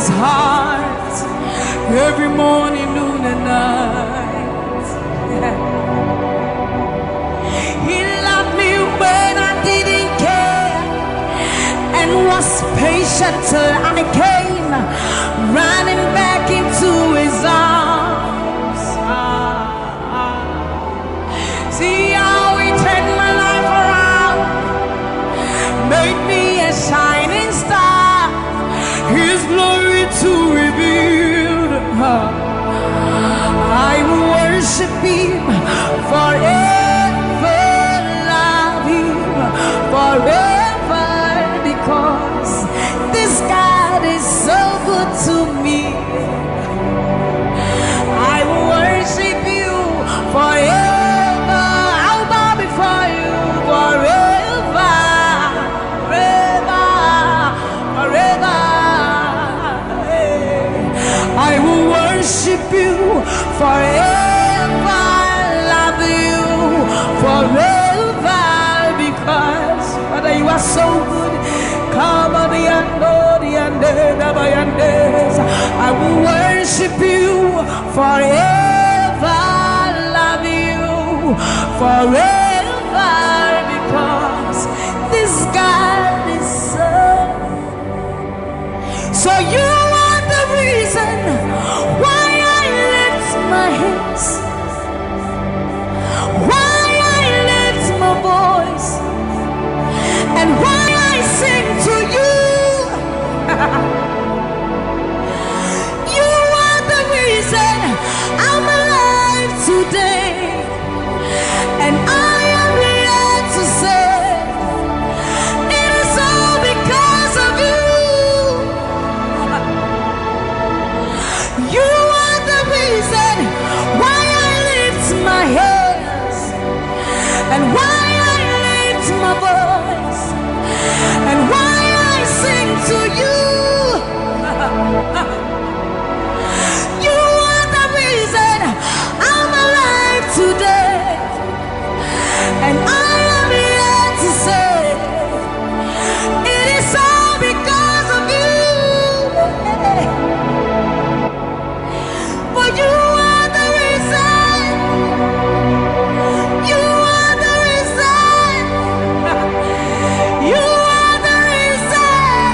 his heart every morning, noon and night. He loved me when I didn't care and was patient till I came running back into his arms. See how he turned my life around, made me a shining star, his glory to reveal. I will worship him forever, love him forever, because this God is so good to me. I will worship you forever. I'll bow before you forever, forever, forever. I will worship you forever, love you forever, because Father, you are so good. Come on, I will worship you forever, love you forever, because this God is so you are the reason why I lift my hands, why I lift my voice, and why I sing to you. You are the reason I'm alive today, and I am here to say it is all because of you. You are the reason why I lift my hands, and why I lift my voice, and why I sing to you. You are the reason I'm alive today, and I am here to say it is all because of you. For you are the reason. You are the reason. You are the reason.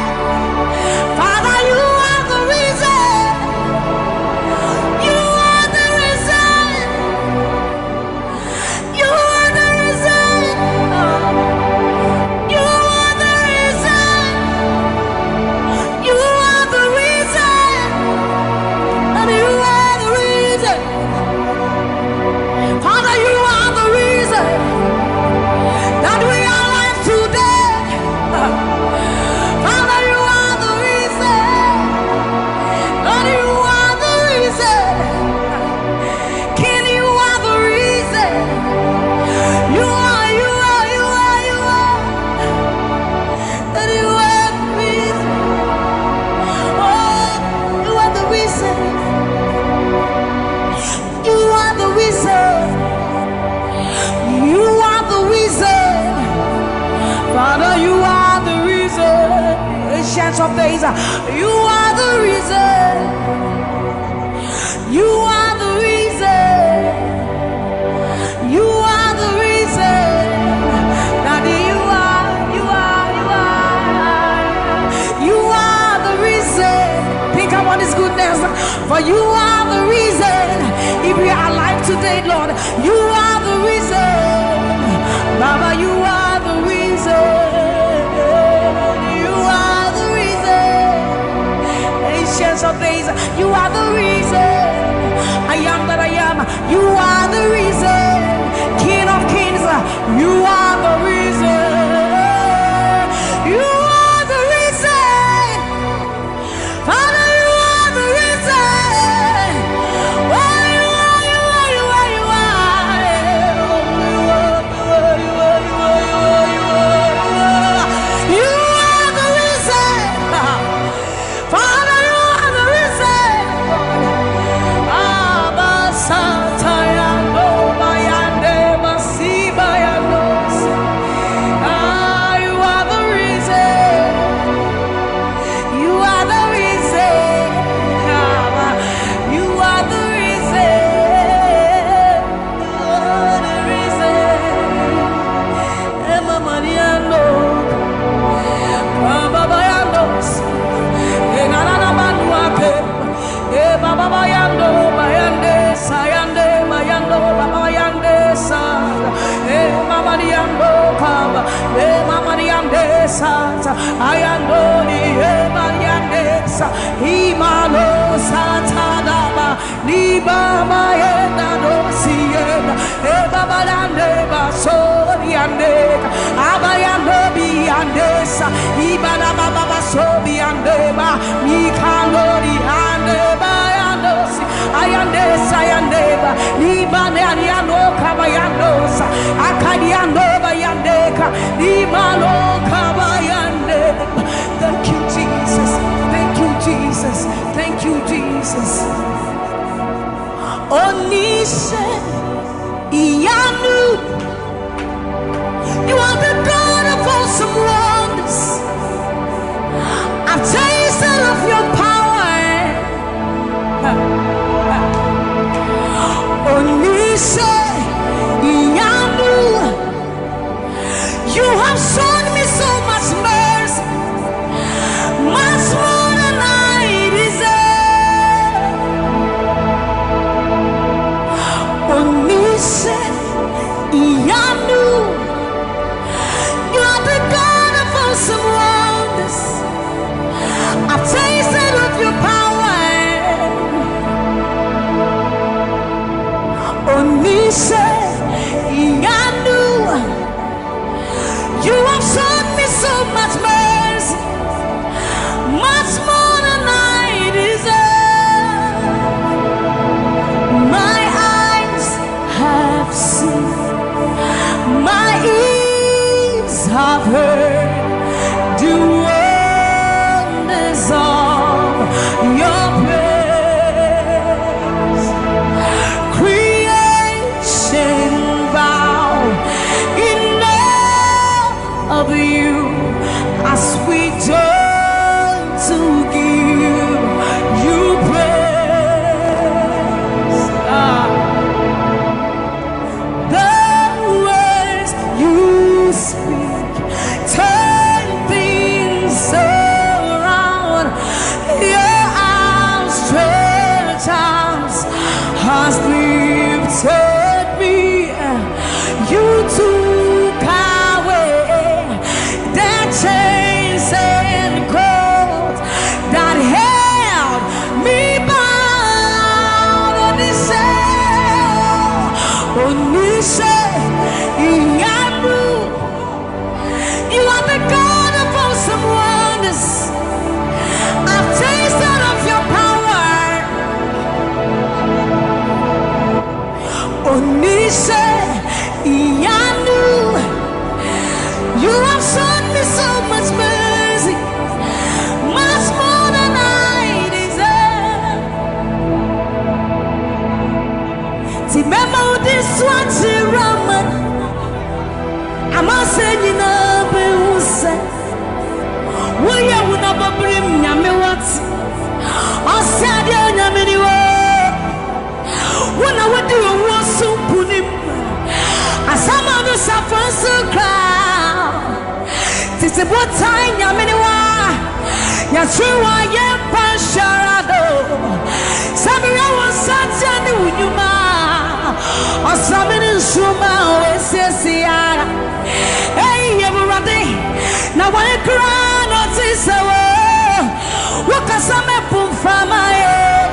Father, you are the reason. You are the reason. You are the reason. You are the reason. You are the reason. And you are the reason. Father, you are the reason that we are alive today. Father, you are the reason. Lord, you are the reason. King, you are the reason. You are, you are, you are, you are. That you are the reason. Oh, you are the reason. You are the reason. You are the reason. Father, you are the reason. Ancients of days, you are the reason. You are the reason. You are the reason. Daddy, you are, you are, you are. You are the reason. Think about his goodness. For you are the reason. If we are alive today, Lord, you are the reason. Baba, you are the reason. You are the reason. Ancients of days, you are the reason. I am that I am. You are the reason. King of kings, you are the reason. You are the reason. Father, you are the reason. Oh, you are, you are, you are, you are. Oh, you are, you are, you are, you are, you are, you are. sata ayandoni ebariandesa imalo sata daba liba mayenda dosienda ebabalande basoriande abayando biandesa ibana baba sobiandeba mikandori andeba yandosi ayandesa yandeba libane ariano kabayandosa akadiando bayandeka limalo kabayande. Thank you Jesus, thank you Jesus, thank you Jesus. Onise iyanu, you are the God of awesome wonders. I've tasted of your power. Onise iyanu, you have shown me so much mercy, much more than I deserve. Onise iyanu, you are the God of awesome wonders. I've tasted of your power. Onise iyanu, you have shown me so much mercy, much more than I deserve. My eyes have seen, my ears have heard the wonders of your praise. Creation bow in awe of you as we turn to give you praise. The words you speak turn things around. Your outstretched arms has lifted me. You took away the chains and cords that held me bound. Onise iyanu, you are the God of awesome wonders. I've tasted of your power. Onise iyanu, you have shown me so much mercy, much more than I deserve. Remember this one, Raman. I'm not saying you know, but who said, will you never bring me what? I said, you're not many words. When I would do a war so put him. As some of us are first to cry. This is what time you're many one. You're true, I am Pasharado. Samuel was such a new man. Or something in Shuma, Ese. Hey, everybody. Now, when you cry, not this hour. What can some people from my head?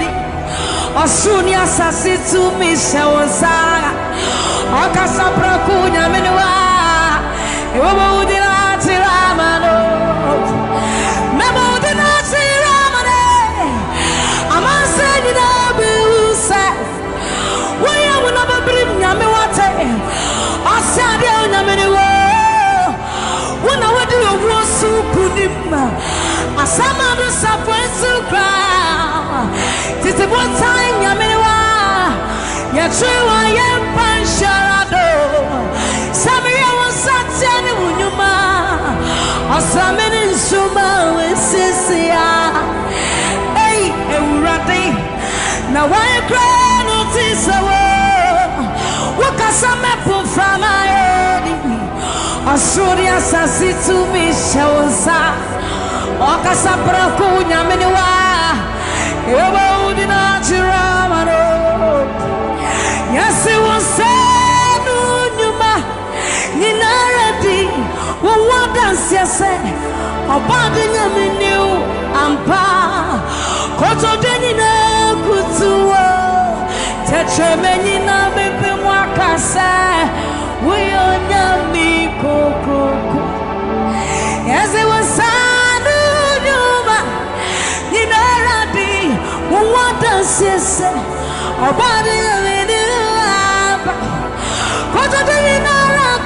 Or soon, yes, I see to me, Shawazara. Akasapra kunya menwa ewo udina tiramano memo udina tiramane amanse dina busa waya wona babrim nyame wate asade nyame ne wo wona wadi owo supunim asama do sapwensu kra titi botai nyame ne wa ya trewa ya pansharado Sammie was such an unyuma Asamene Suma Sisia. Hey, Urati. Now I cry notice what can some people from my head? Asuria Sassi to me shows up. Okasapra Kunya Miniwa. You would not Ramano. Yes, it was said, Numa Ninarati. What dance yes, say, Obadi nyami new ampa. Koto deni na kutuwa. Tetre meni na bepe mwakase. Uyo nyami koko. Yes, it was sanu nyuma. Ninaradi. What does he say? Obadi nyami new ampa. Koto deni na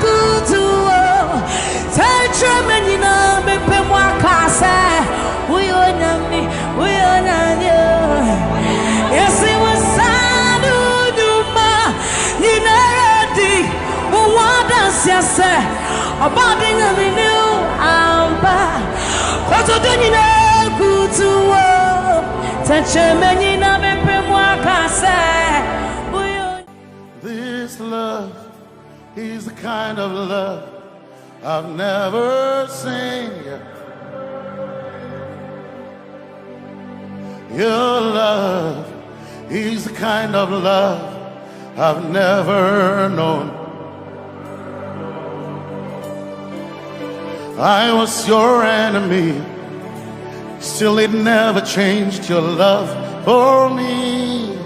kutuwa. Tetre meni na bepe mwakase. Uyo nyami. Yes, it was sanu nyuma. Ninaradi. What does he say? Obadi nyami new ampa. Koto deni na kutuwa. Tetre meni na bepe mwakase. This love is the kind of love I've never seen yet. Your love is the kind of love I've never known. I was your enemy, still it never changed your love for me.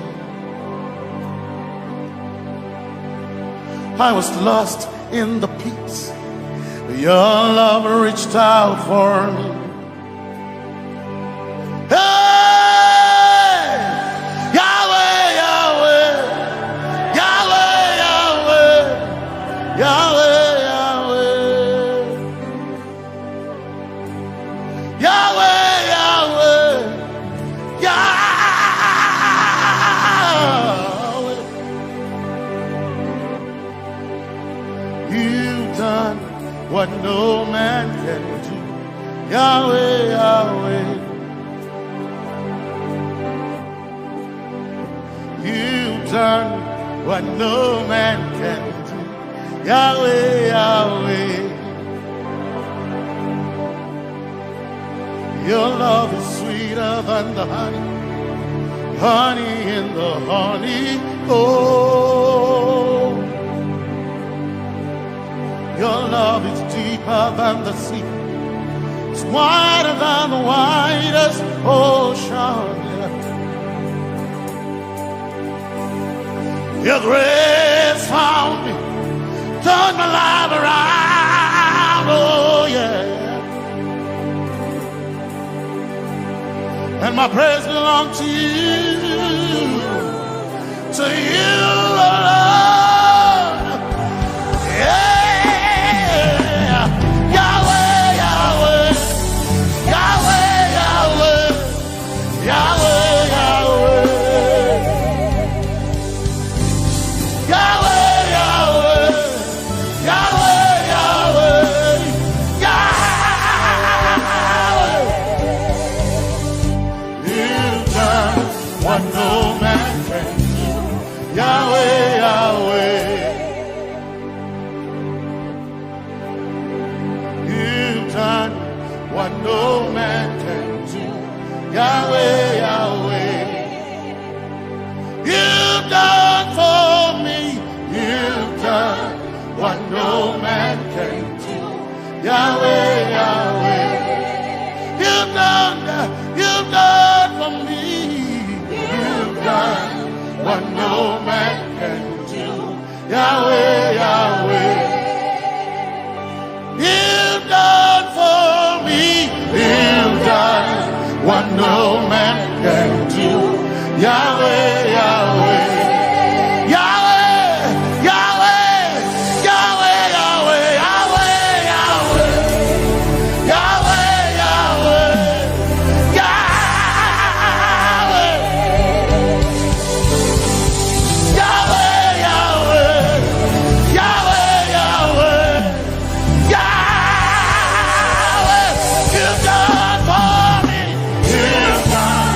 I was lost in the pits, but your love reached out for me. Hey! Yahweh, Yahweh, Yahweh, Yahweh, Yahweh, Yahweh, Yahweh, Yahweh, Yahweh. You've done what no man can do. Yahweh, Yahweh. You've done what no man can do. Yahweh, Yahweh. Your love is sweeter than the honey, honey in the honey. Oh, your love is deeper than the sea. It's wider than the widest ocean. Your grace found me, turned my life around. Oh yeah. And my praise belongs to you, Lord. Yeah, Yahweh, Yahweh, Yahweh, Yahweh, Yahweh, Yahweh, Yahweh, Yahweh, Yahweh, Yahweh, Yahweh. You've done what no man can do. Yahweh, Yahweh. You've done what no man can do. Yahweh, Yahweh. You've done for me. You've done what no man can do. Yahweh, Yahweh. You've done for me. You've done what no man can do. Yahweh, Yahweh. You've done for me. You've done what no man can do. Yahweh, Yahweh. Yahweh, Yahweh, Yahweh, Yahweh, Yahweh, Yahweh, Yahweh, Yahweh, Yahweh, Yahweh, Yahweh, Yahweh, Yahweh. You've done for me. You've done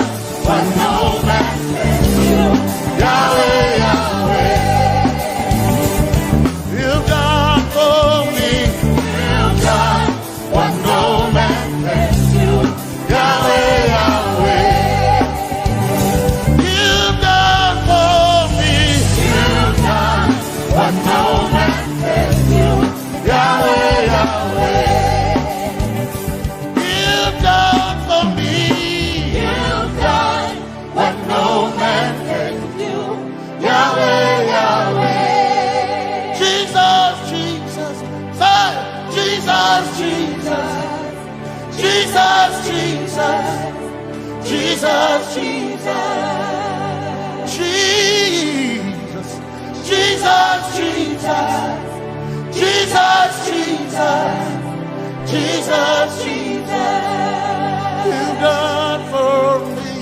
Jesus, Jesus, Jesus, Jesus, Jesus, Jesus, Jesus, Jesus, Jesus. You've done for me.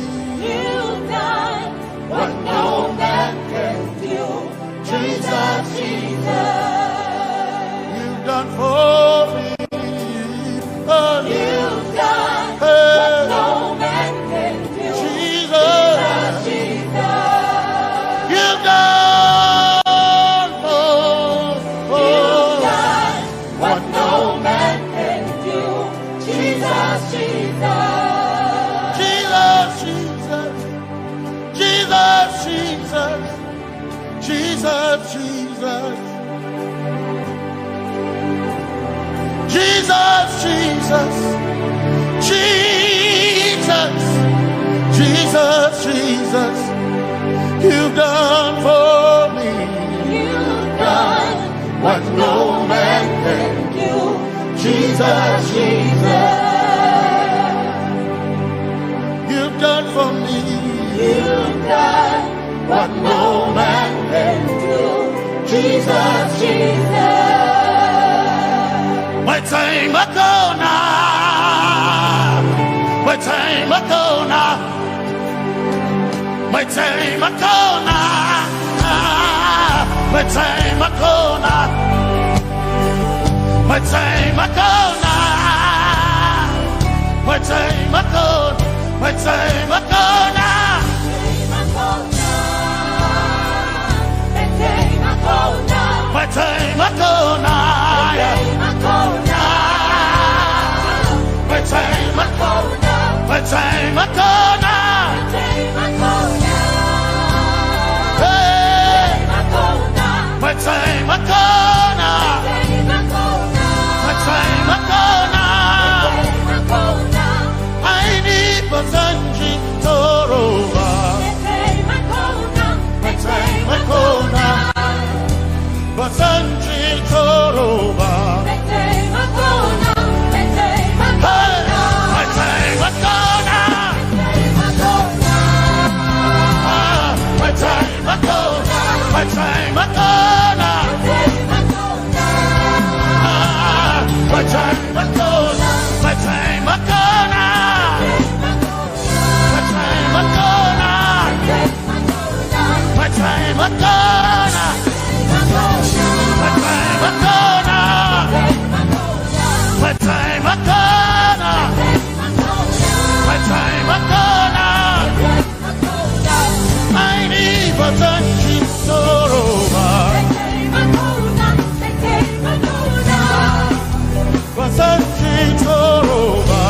You've done what no man can do. Jesus, Jesus. You've done for me. You've done what no man can do. Jesus, Jesus. you've done what no man can do. Jesus, Jesus. Jesus, Jesus, Jesus, Jesus, Jesus, Jesus, Jesus, Jesus, Jesus, Jesus, you've done for me. You've done what no man can do. Jesus, Jesus. You've done for me. You've done what no man can do. Jesus, Jesus. My time ago now. My time ago now. My time ago now. My time ago now. My time ago now. My time ago. My time ago now. My time ago now. My time ago. My time ago now. Hey. My time ago now. My time ago now. I need Basanji Toroba. My time ago now. Basanji Toroba. My time ago now. My time ago now. My time ago now. My time ago now. My time ago now. My time ago now. My time ago now. My time ago now. My time ago now. I need Basanji Toroba. Basanji Toroba.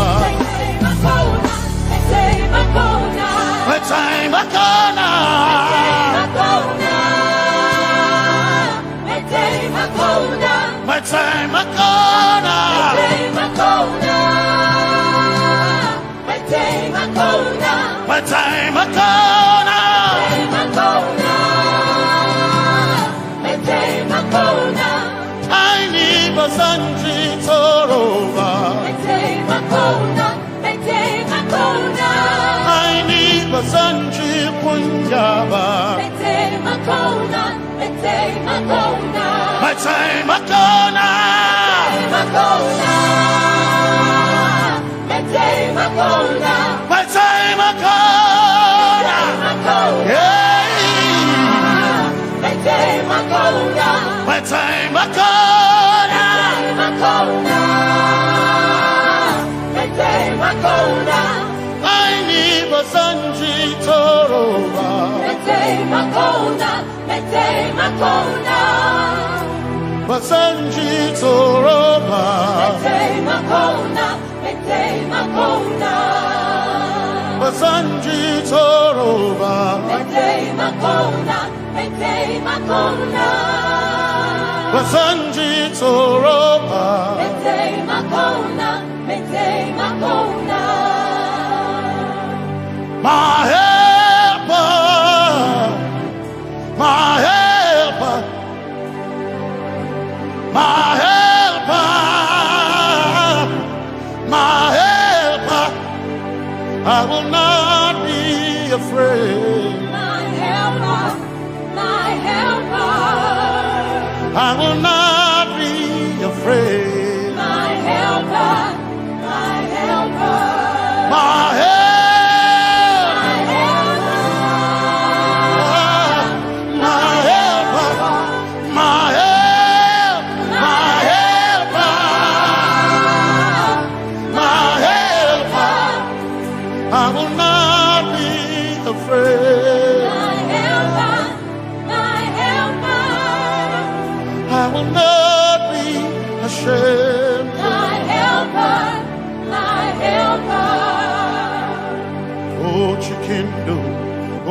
My time ago now. My time ago now. My time ago now. I need Basanji Toroba. I need Basanji Punjaba. My time ago now. My time ago now. Yeah. My time ago now. My time ago now. I need Basanji Toroba. Basanji Toroba. Basanji Toroba. Basanji Toroba. My helper, my helper, my helper, my helper, I will not be afraid. My helper, my helper. I will not be afraid. My helper, my helper. My help.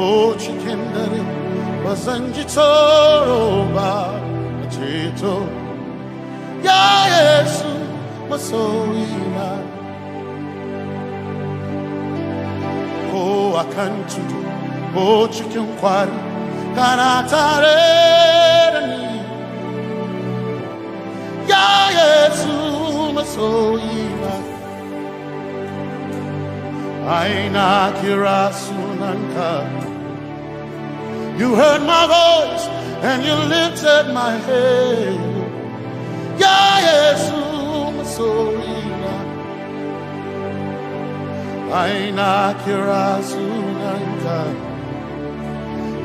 Oh, chikindari, wasanjitoro ba, chito. Ya Yesu, masoima. Oh, akantudu, oh, chikinkwari, kanatare ni. Ya Yesu, masoima. Aina kirasunanka. You heard my voice and you lifted my head. Ya Yesu masorina. Aina kirasunanka.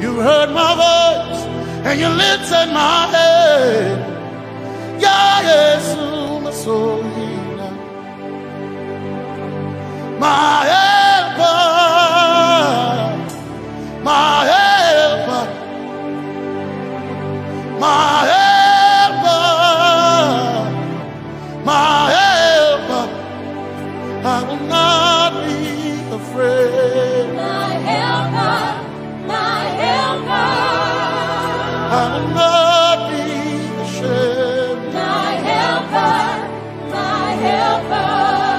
You heard my voice and you lifted my head. Ya Yesu masorina. My helper, my helper, my helper, my helper. I will not be afraid. My helper, my helper. I will not be ashamed. My helper, my helper.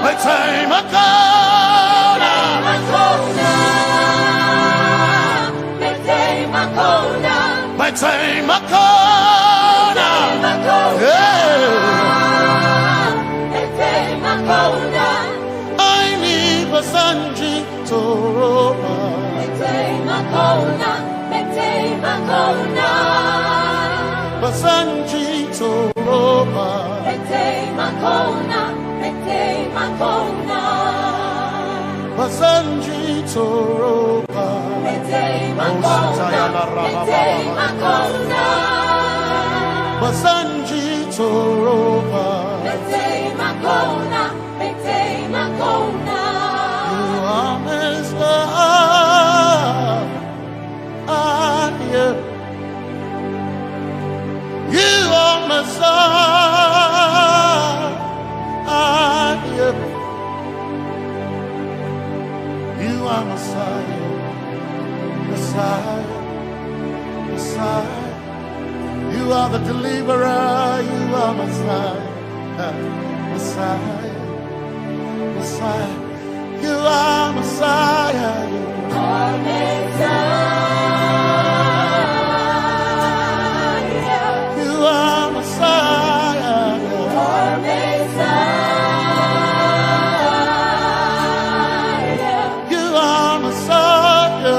My time I come. My time I call I need Basanji Toroba. Basanji Toroba. Basanji Toroba. Basanji Toroba. You are Messiah. You are Messiah. You are Messiah. Messiah, Messiah, you are the deliverer, you are Messiah, Messiah, Messiah, you are Messiah, you are Messiah, you are Messiah, you are Messiah,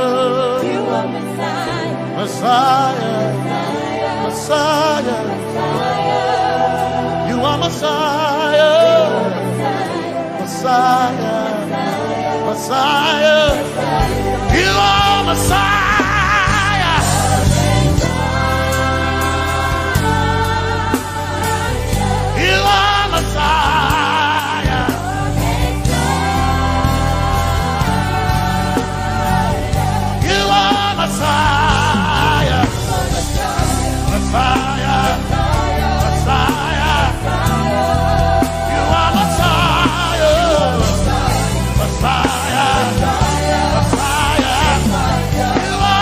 you are Messiah. Messiah, Messiah, you are Messiah, Messiah, Messiah, you are Messiah, you are Messiah, you are Messiah. Messiah, Messiah, you are Messiah, Messiah, Messiah, you are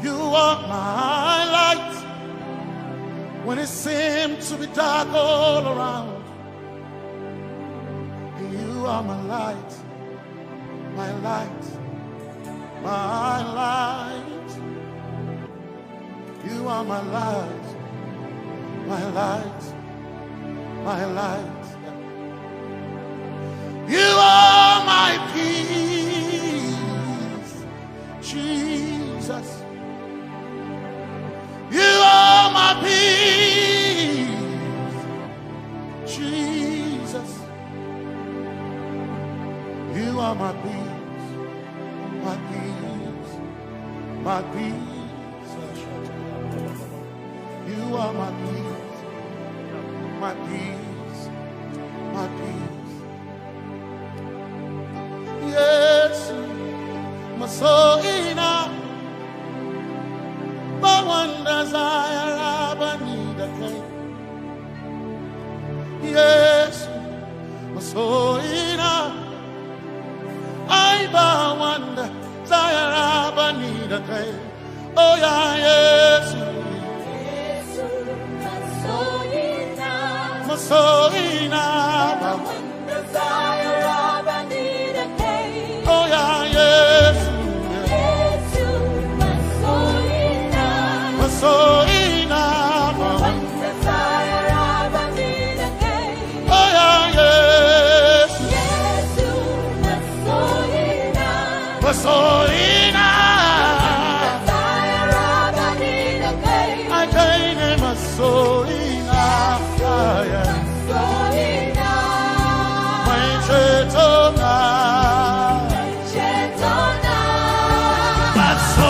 You are my light when it seemed to be dark all around. You are my light, my light, my light. You are my light, my light, my light. You are my peace, Jesus. You are my peace, Jesus. You are my peace, my peace, my peace. You are my peace, my peace, my peace. Yes, my soul in a but one desire I need a king. Yes, my soul in a I but one desire I need a king. Oh yeah, yes, my soul in a but one desire I need a king. Oh yeah, yes, so enough, one desire I need a king. Oh yeah, yes, yes, so enough, desire I need a king. I can't name a so enough, so enough, my chetona, but so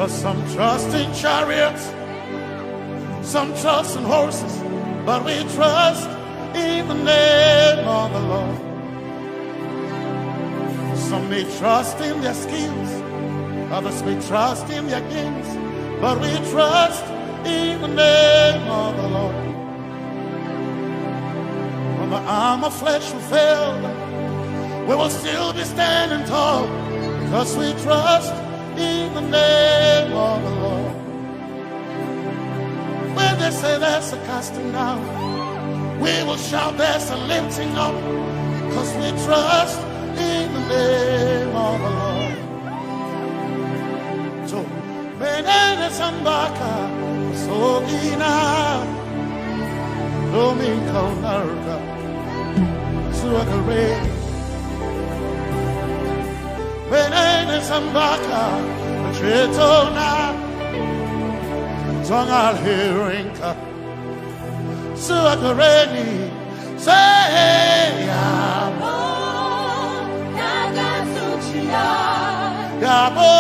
some trust in chariots, some trust in horses, but we trust in the name of the Lord. Some may trust in their skills, others may trust in their gains, but we trust in the name of the Lord. When the arm of flesh will fail, we will still be standing tall, because we trust in the name of the Lord. When they say there's a casting down, we will shout there's a lifting up, because we trust in the name of the Lord. So, Benene Sambaka, so ina, Domingo Narga, Suagare. Benene Sambaka, Chetona, song I'll hearing so akareni say yabo nagatuchia yabo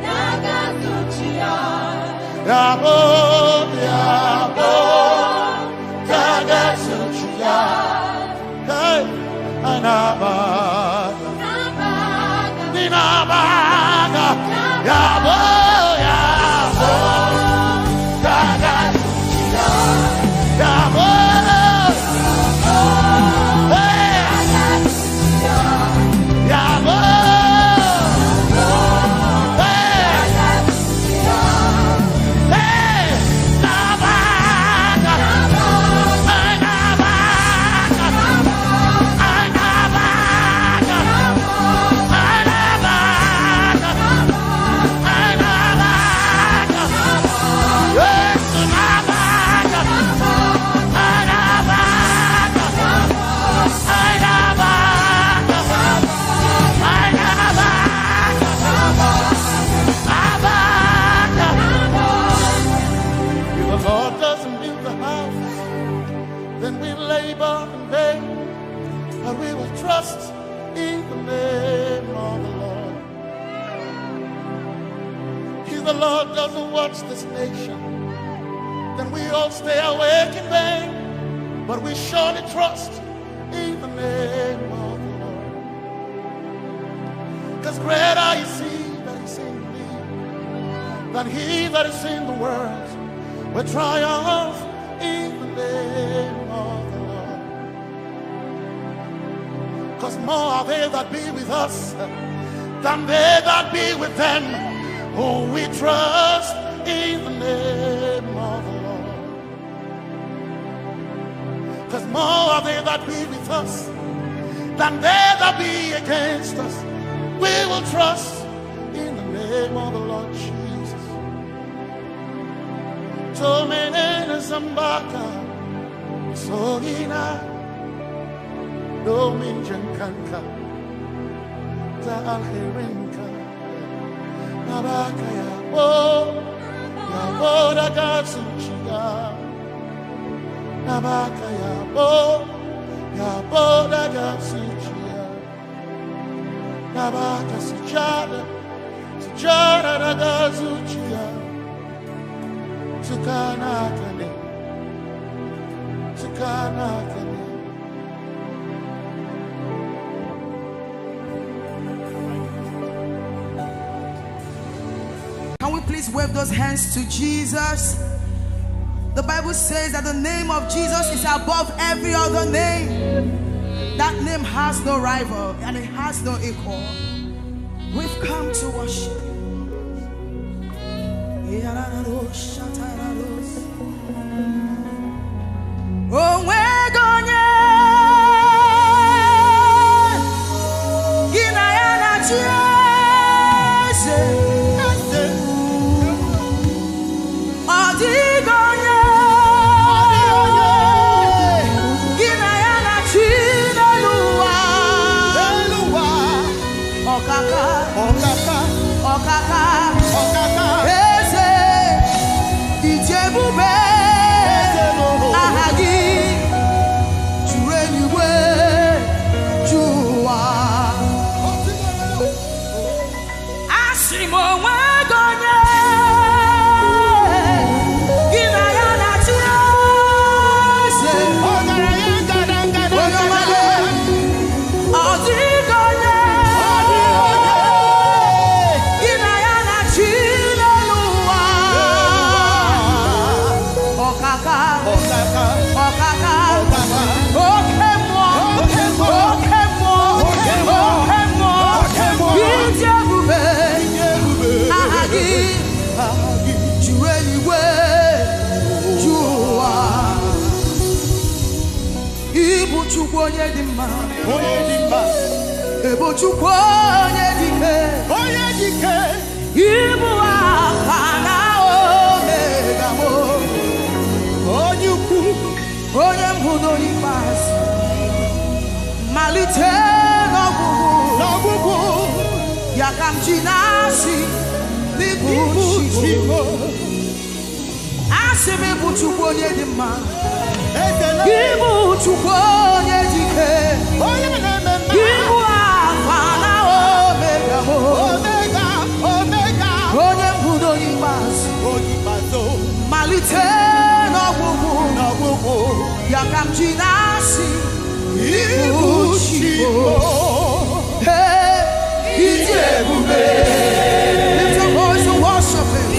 nagatuchia yabo yabo nagatuchia hey anabaga ninabaga yabo yabo nagatuchia yabo trust in the name of the Lord. If the Lord doesn't watch this nation, then we all stay awake in vain. But we surely trust in the name of the Lord. Because greater is He that is in me than he that is in the world. We triumph in the name of the Lord. Because more are they that be with us than they that be with them. Oh, we trust in the name of the Lord. Because more are they that be with us than they that be against us. We will trust in the name of the Lord Jesus. Tomenene Zambaka Sohina Dominjan Kanka Ta Alherinka Nabaka Yabo Yabo Dagatsuchiya Nabaka Yabo Yabo Dagatsuchiya Nabaka Sujada Sujada Dagatsuchiya Tukanakane Tukanakane. Can we please wave those hands to Jesus? The Bible says that the name of Jesus is above every other name. That name has no rival and it has no equal. We've come to worship you. Oh, we're going Yakam Chinasi, Aseme buchukwu onye dị mma. Ibu chukwu onye dike. Ibu Alfa na Omega. Onye mbudo ikpeazụ. Malite n'ọgwụgwụ. Ya ka m ji na-asị. Ibu Chukwu. Ije ebube. Lift your voice and worship him.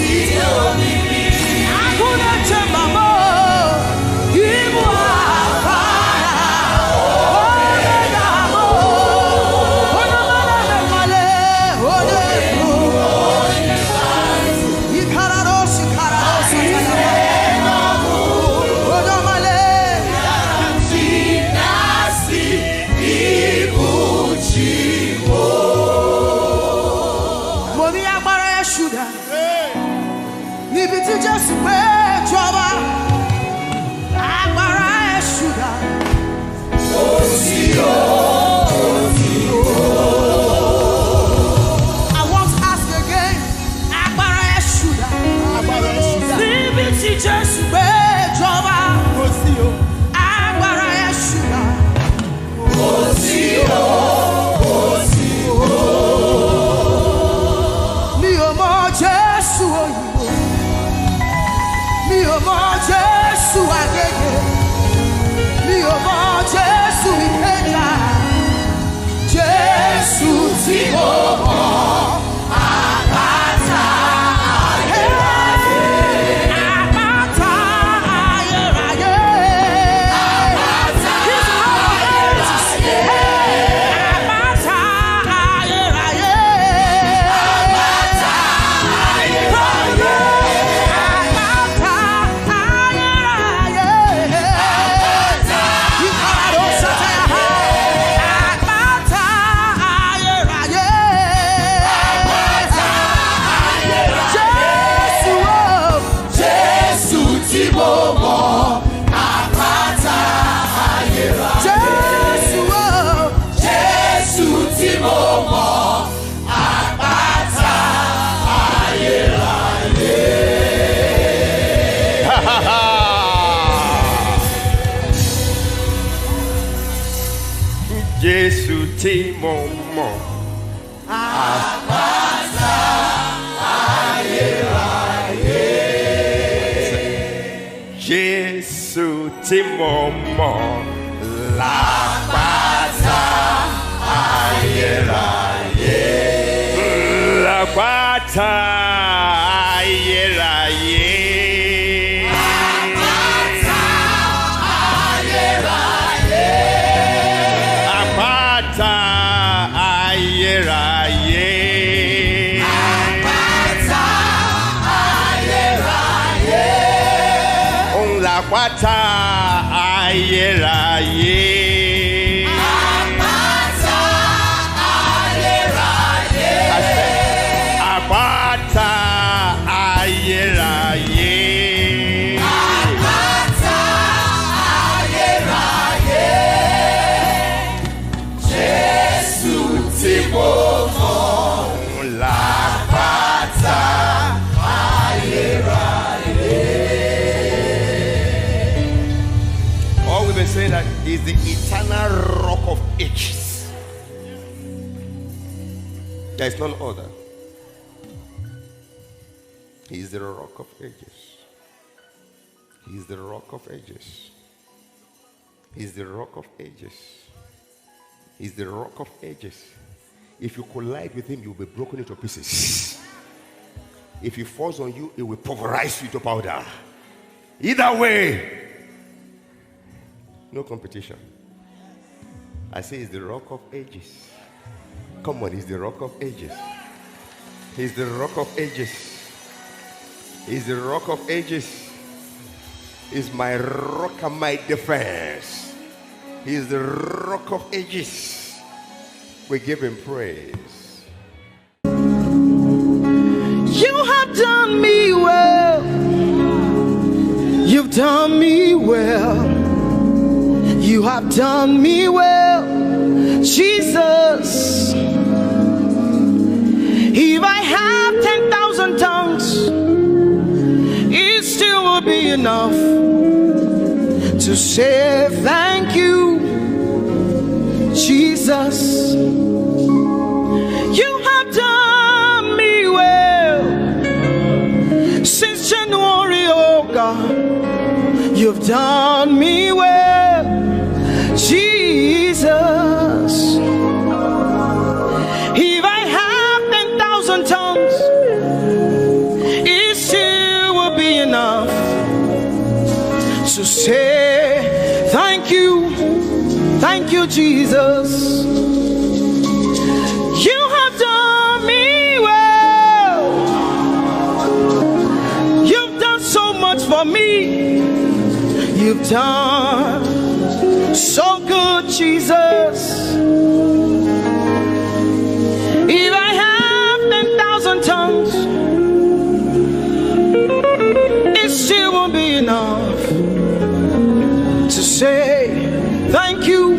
Is the eternal rock of ages. There is none other. He is the rock of ages. He is the rock of ages. He is the rock of ages. He is the rock of ages. If you collide with him, you will be broken into pieces. If he falls on you, it will pulverize you to powder. Either way, no competition. I say he's the rock of ages. Come on, he's the rock of ages. He's the rock of ages. He's the rock of ages. He's my rock and my defense. He's the rock of ages. We give him praise. You have done me well. You've done me well. You have done me well, Jesus. If I have 10,000 tongues, enough to say thank you, Jesus. You have done me well since January, oh God. You've done me well, Jesus. If I have 10,000 tongues, it still will be enough to say thank you, Jesus. You have done me well. You've done so much for me. You've done so good, Jesus. If I have 10,000 tongues, it still won't be enough to say thank you,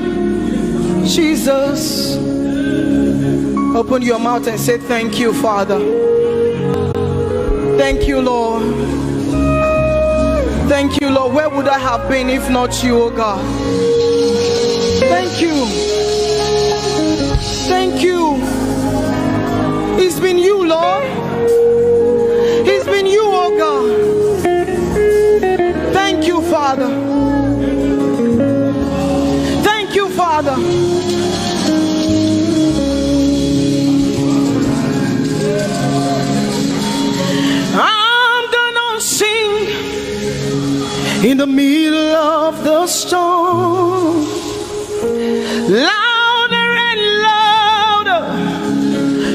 Jesus. Open your mouth and say thank you, Father. Thank you, Lord. Thank you, Lord. Where would I have been if not you, oh God? Thank you. Thank you. It's been you, Lord. It's been you, oh God. Thank you, Father. Thank you, Father. I'm gonna sing in the middle of the storm, louder and louder.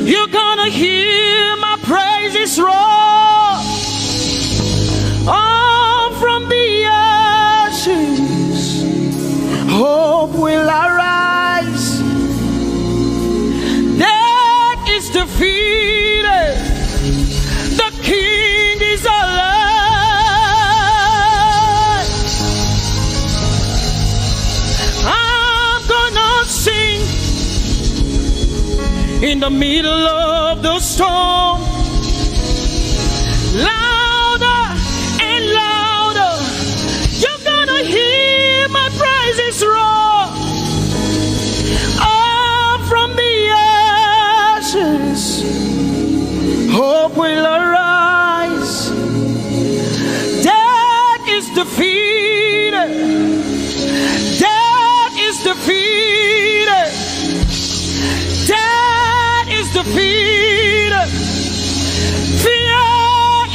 You're gonna hear my praises roar. Oh, from the ashes, hope will arise. Death is defeated. The King is alive. I'm gonna sing in the middle of the storm, louder and louder. You're gonna hear my praises roar. Up from the ashes, hope will arise. Death is defeated. Death is defeated. Death is defeated. Fear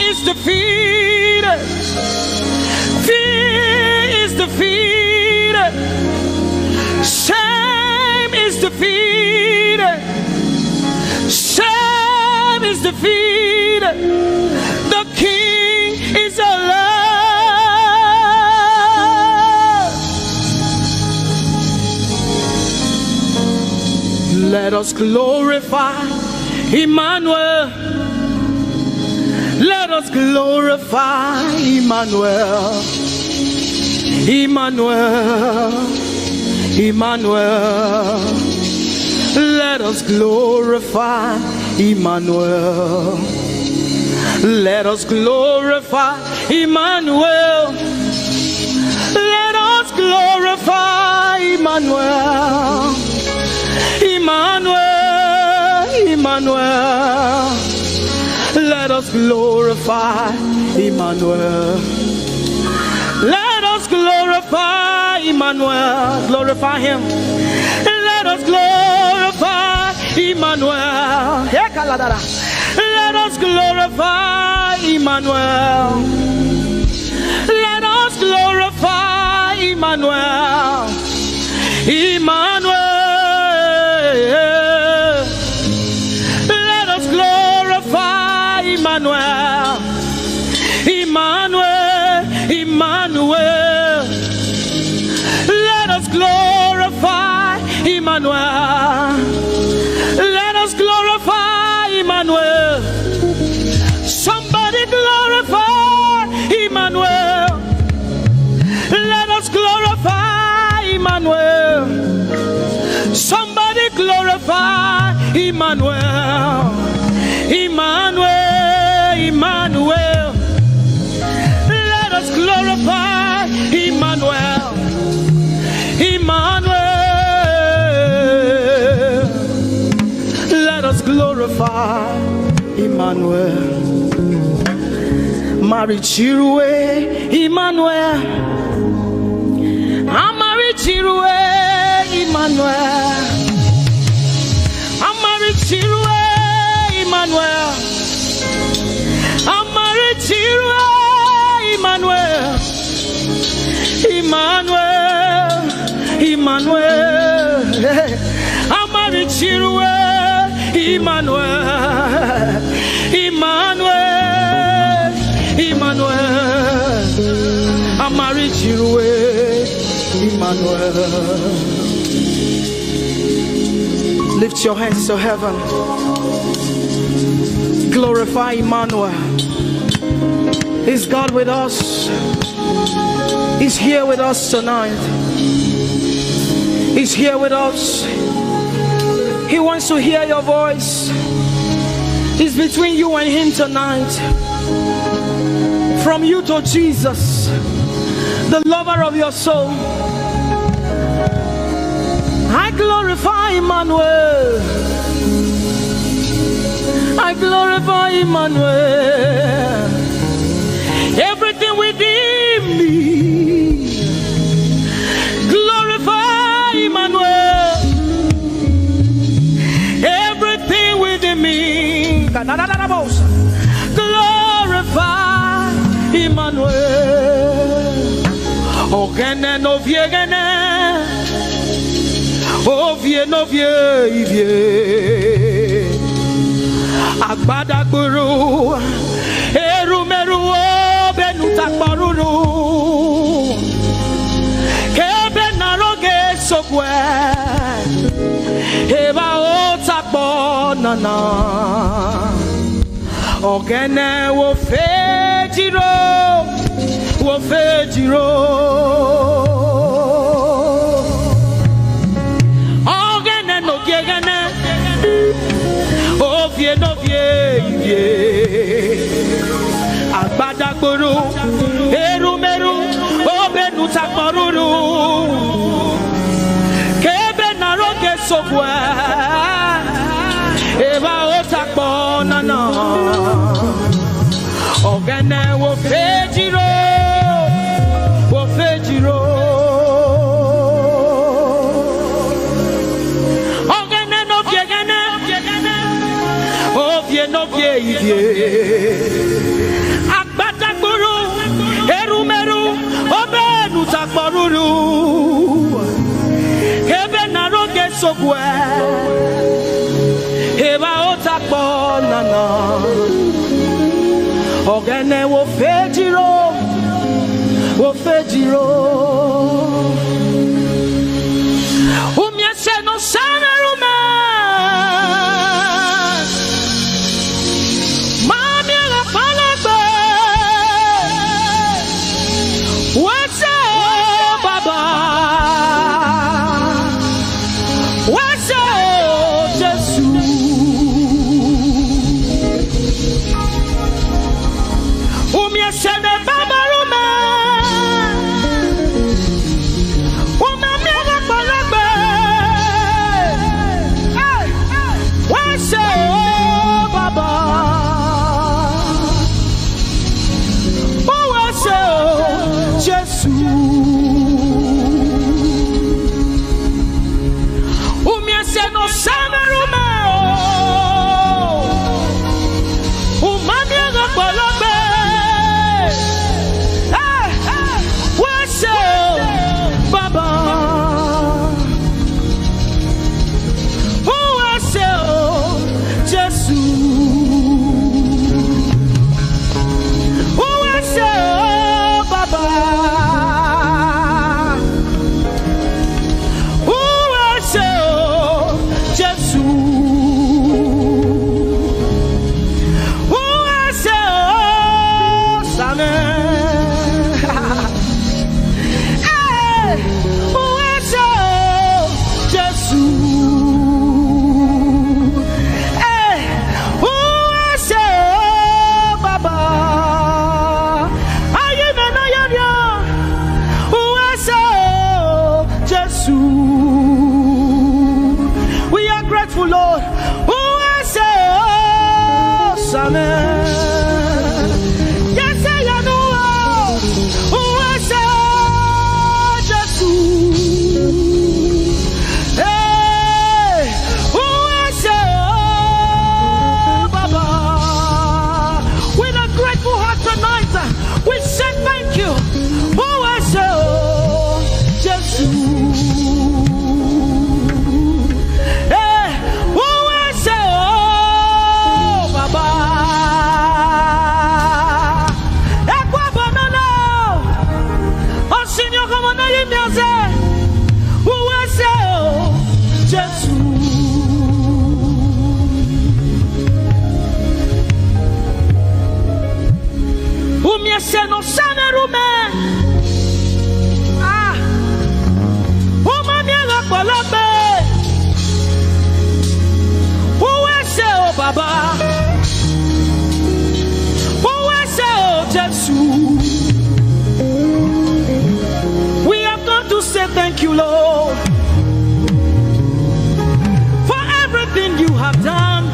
is defeated. Fear is defeated. Shame is defeated. Shame is defeated. The King is alive. Let us glorify Emmanuel. Let us glorify Emmanuel. Emmanuel. Emmanuel. Let us glorify Emmanuel. Let us glorify Emmanuel. Let us glorify Emmanuel. Emmanuel, Emmanuel. Let us glorify Emmanuel. Let us glorify Emmanuel. Glorify him. Let us glorify Emmanuel. Let us glorify Emmanuel. Let us glorify Emmanuel. Emmanuel. Let us glorify Emmanuel. Emmanuel. Emmanuel. Let us glorify Emmanuel. Let us glorify Emmanuel. Somebody glorify Emmanuel. Let us glorify Emmanuel. Somebody glorify Emmanuel. Emmanuel. Emmanuel. Let us glorify glorify Emmanuel. Marichirwe Emmanuel. Amarichirwe Emmanuel. Amarichirwe Emmanuel. Amarichirwe Emmanuel. Emmanuel. Emmanuel. Amarichirwe Emmanuel. Emmanuel. Emmanuel. Amarichirwe Emmanuel. Lift your hands to heaven. Glorify Emmanuel. Is God with us? He's here with us tonight. He's here with us. He wants to hear your voice. It's between you and him tonight. From you to Jesus, the lover of your soul. I glorify Emmanuel. I glorify Emmanuel. Everything within me, glorify Emmanuel. Everything within me, glorify Emmanuel. Ogene no viegene, ovie no vie. Agbada guru, erumeru benuta paruru. Kebe naroge sokwe, eba otakbo nana. Ogene wo fejiro, wo fejiro. Ogene no gegene. Ovie no vie. Agbada guru, erumeru, obenu takmaruru. Kebe naroge sokwe, eba otakbo nana. Ogene wo fejiro, wo fejiro. No vie. Agbada guru, erumeru, obenu takmaruru. Kebe naroge sokwe, eba otakbo nana. Ogene wo fejiro, wo fejiro. Umyese no sanerume. Yes, I know. Who was Jesus? Hey, who was Baba? With a grateful heart tonight, we say thank you. Who was Jesus? No sanerume ah uma miela palabe uwese o baba uwese o Jesus. We have come to say thank you, Lord, for everything you have done.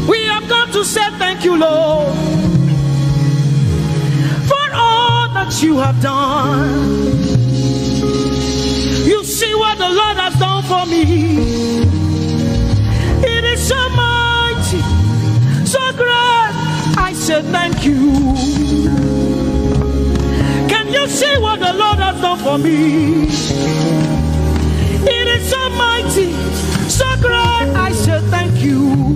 We have come to say thank you, Lord, you have done. You see what the Lord has done for me. It is so mighty, so great. I said thank you. Can you see what the Lord has done for me? It is so mighty, so great. I said thank you.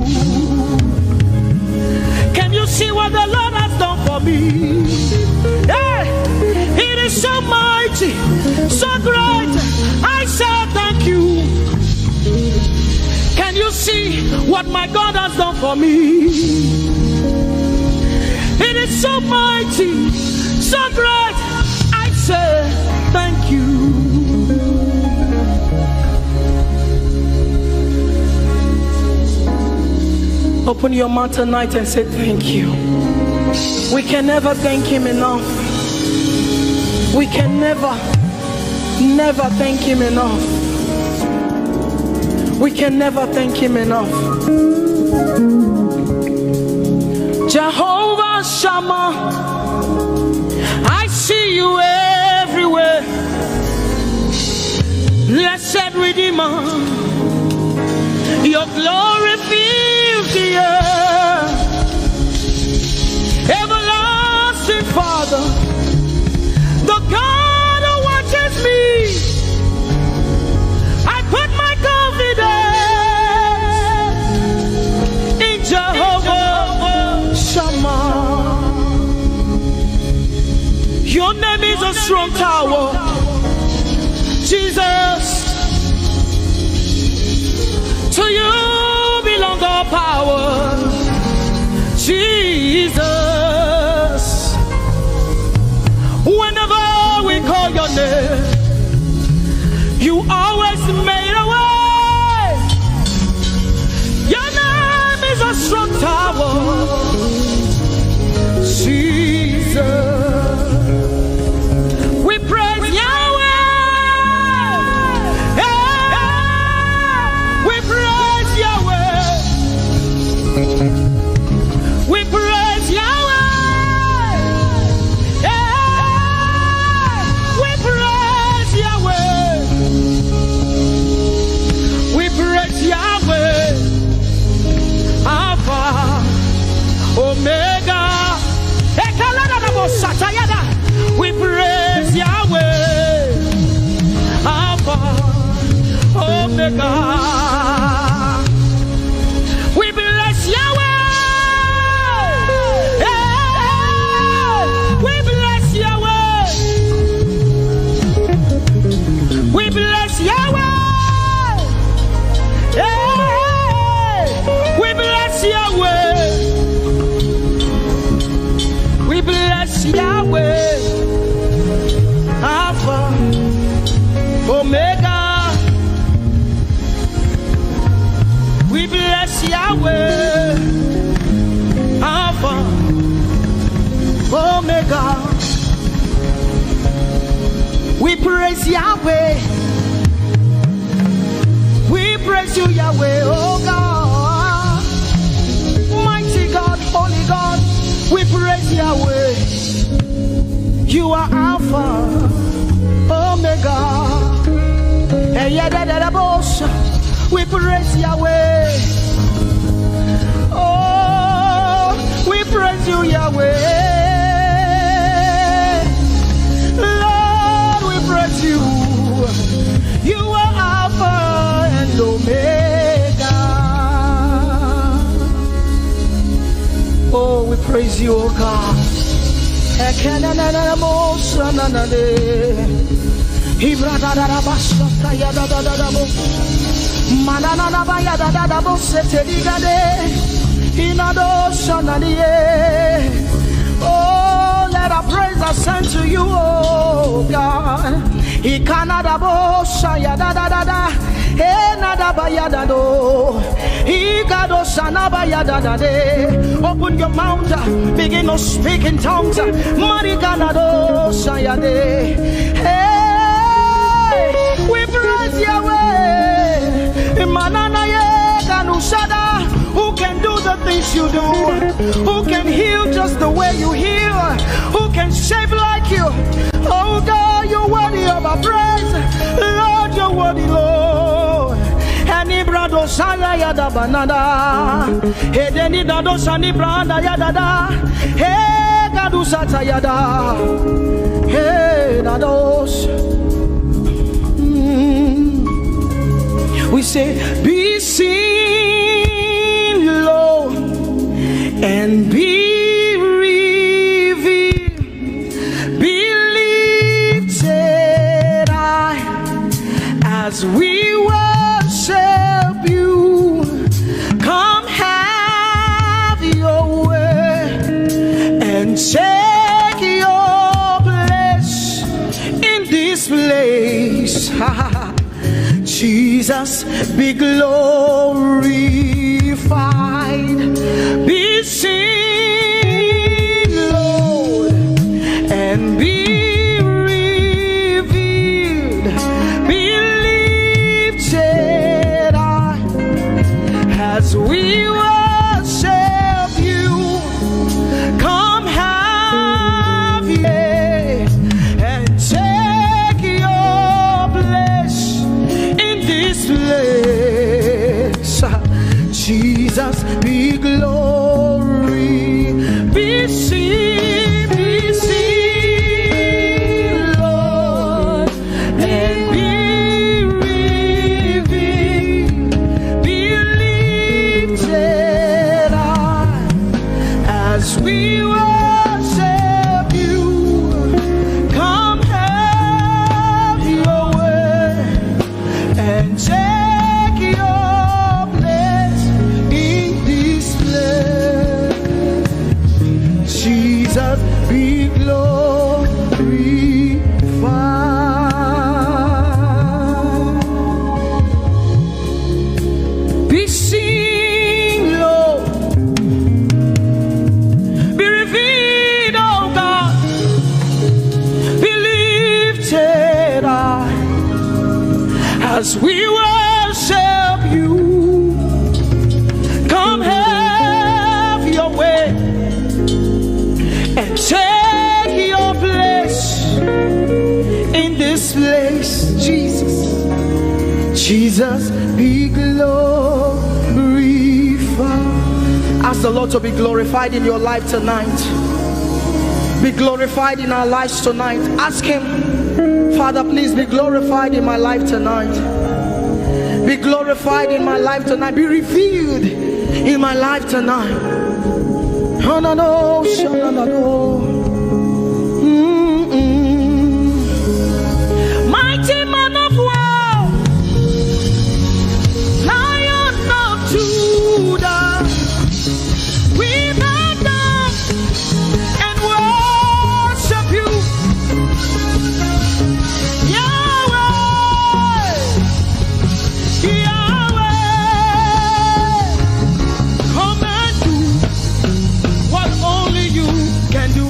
Can you see what the Lord has done for me? Hey, it is so mighty, so great. I said thank you. Can you see what my God has done for me? It is so mighty, so great. I say thank you. Open your mouth tonight and say thank you. We can never thank him enough. We can never thank him enough. We can never thank him enough. Jehovah Shammah, I see you everywhere. Blessed Redeemer, your glory fills the earth. Everlasting Father, the God who watches me, I put my confidence in Jehovah Shammah. Your name is a strong tower, Jesus. To you belong all power, Jesus. Whenever we call your name, you always made a way. Your name is a strong tower, Jesus. We praise Yahweh. We praise Yahweh. We praise Yahweh. We praise Yahweh. We praise Yahweh. Alpha, Omega. We praise Yahweh. Alpha, Omega. We bless Yahweh. We bless Yahweh. We bless Yahweh. We bless Yahweh. We bless Yahweh. Alpha, Omega. We bless Yahweh, Alpha, Omega. We praise Yahweh. We praise you, Yahweh, oh God. You are Alpha, Omega. We praise Yahweh. Oh, we praise you, Yahweh. Lord, we praise you. You are Alpha and Omega. Oh, we praise you, oh God. Oh, let our praise ascend to you, oh God. Open your mouth, begin to speak in tongues. Hey, we praise Yahweh. Who can do the things you do? Who can heal just the way you heal? Who can shape like you? Oh God, you're worthy of our praise. Lord, you're worthy, Lord. Any brado shaya yada banana. Hey, deni dado shani branda yada. Hey, gadu sata yada. Hey, dados. We say, be seen, Lord, and be revealed, be lifted high as we worship you. Come have your way and take your place in this place. Jesus, be glorified, be seen, Lord, and be revealed, be lifted high as we worship you. Come have your way and take your place in this place. Jesus, be glory, be seen, Lord, and be revealed, be lifted high as we worship you. Come have your way and take your place in this place. Jesus, be glorified, be seen, Lord, be revealed, oh God, be lifted high as we worship you. Come have your way and take your place in this place. Jesus, Jesus, be glorified. Ask the Lord to be glorified in your life tonight. Be glorified in our lives tonight. Ask Him, Father, please be glorified in my life tonight. Be glorified in my life tonight. Be revealed in my life tonight. Oh, no, no, no, no, no. Mighty man of war, Lion of Judah, we bow down and worship you. Yahweh, Yahweh, come and do what only you can do.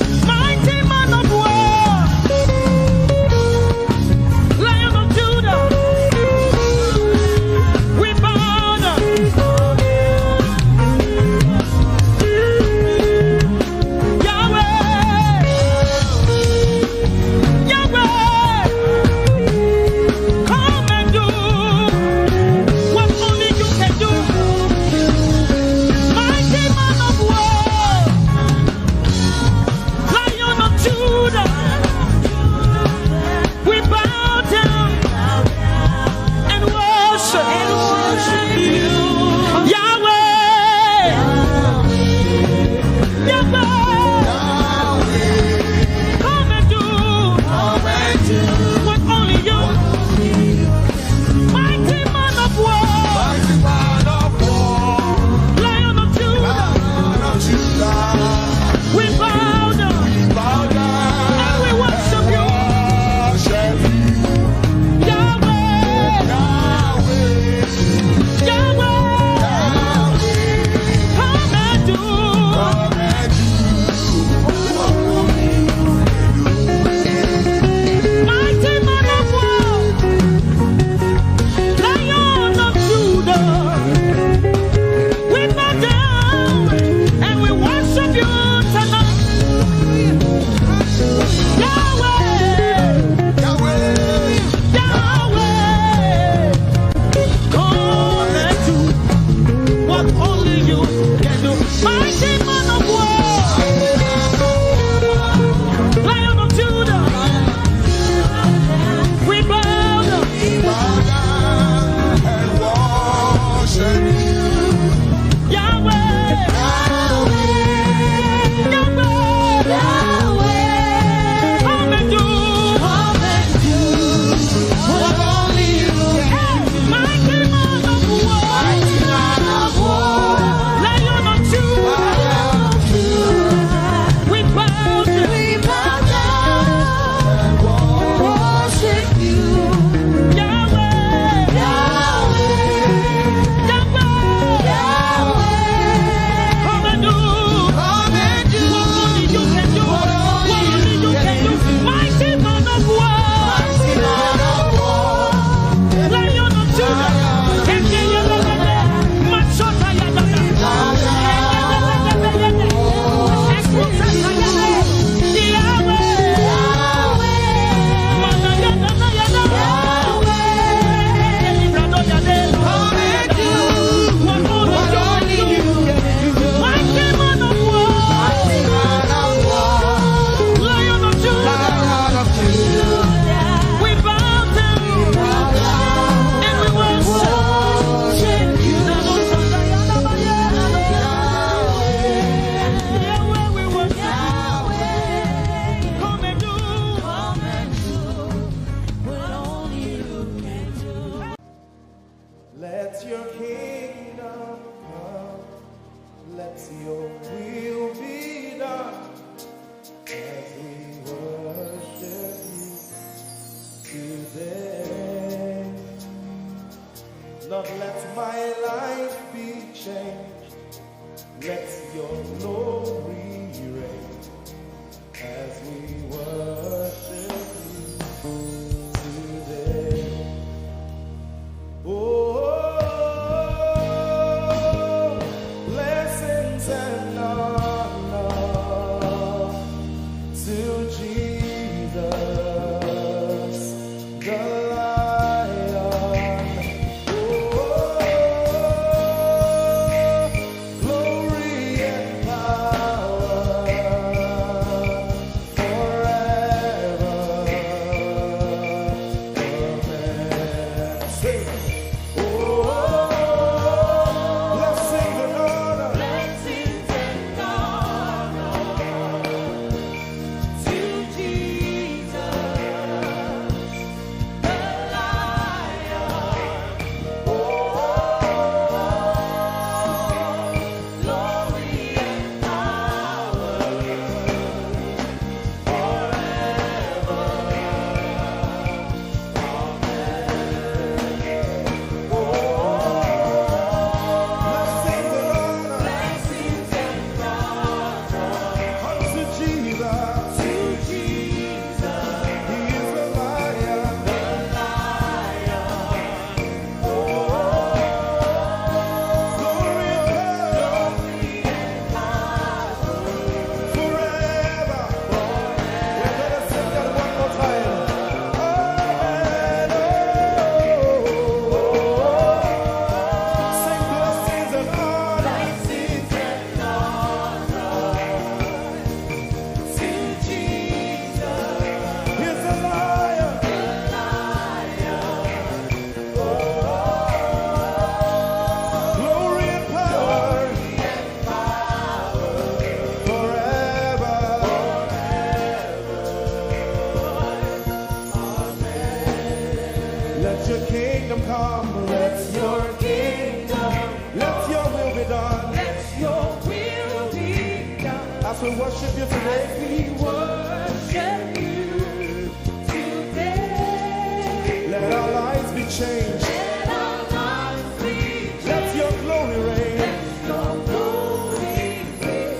As we worship you today, we worship you today. let our lives be changed. Let our lives be changed. Let your glory reign. Let your glory reign.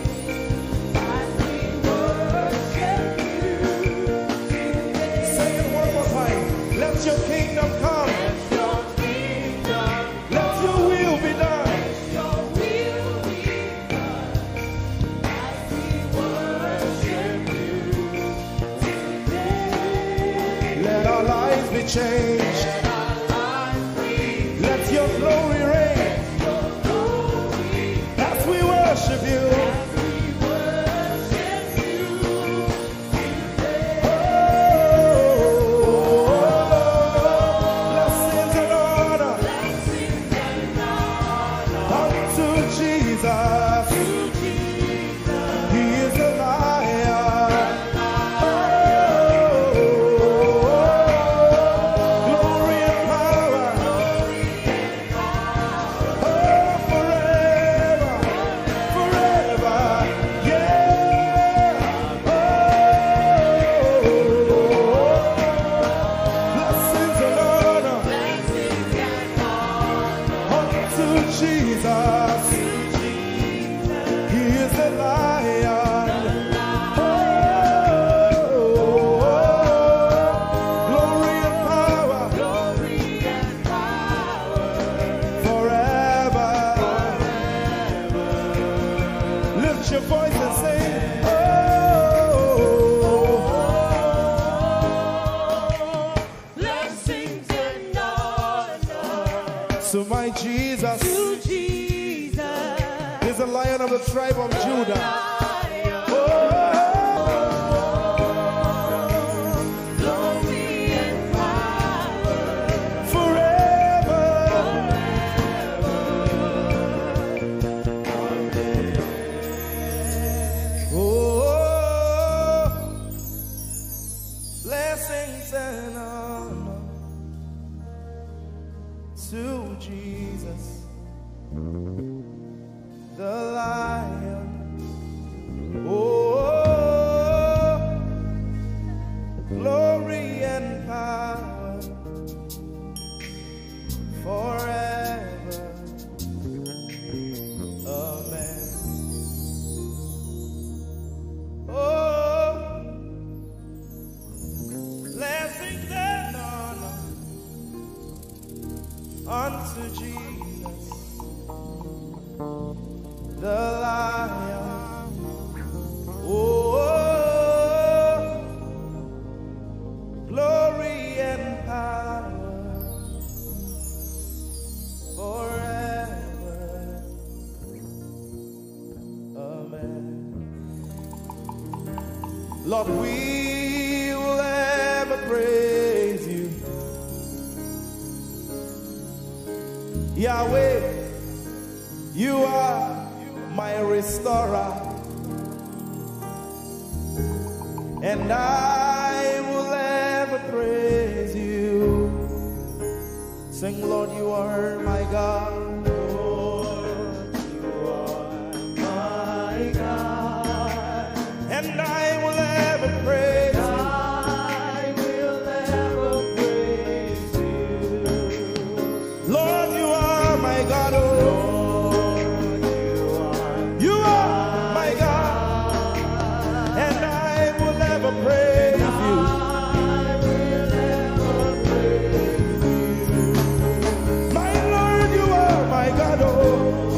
As we worship you today. Say it one more time. Let your kingdom come. Let your kingdom Let your will be done. your will be done. As we worship you today. Let our lives be changed. Let our lives be Let your glory reign. your glory. As we worship you. Blessings and honor unto Jesus. He is a lion. Glory and power. Forever. Forever. Yeah. Blessings and honor unto Jesus. He is a lion. Glory and power. Forever. Lift your voice and sing. Blessings and honor So my Jesus to Jesus. is the Lion of the tribe of Judah. Glory and power Forever. Oh, blessings and honor to Jesus, the Lion. Oh, glory and power forever. Amen. Oh, blessings and honor unto Jesus, the Lion. Oh, glory and power forever. Amen. Lord, we will ever praise you. Yahweh, you are my restorer, and I will ever praise you. Sing, Lord, you are my God. Lord, you are my God, and I will ever praise you. I will ever praise you. Lord, you are my God. Oh, you are my God, and I will ever praise you. My Lord, you are my God. Oh,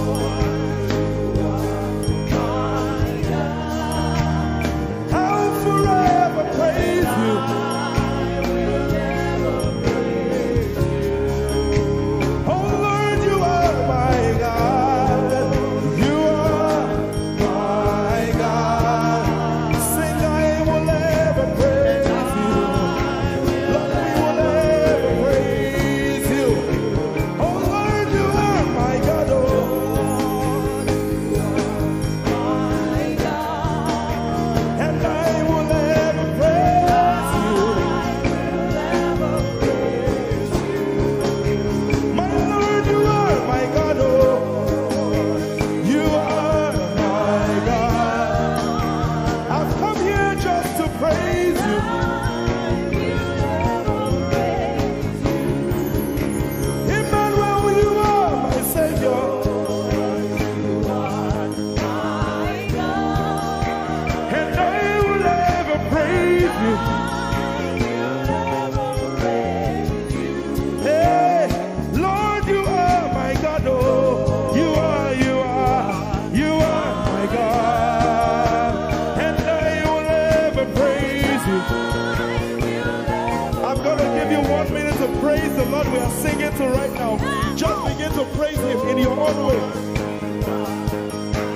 to right now, just begin to praise him in your own way.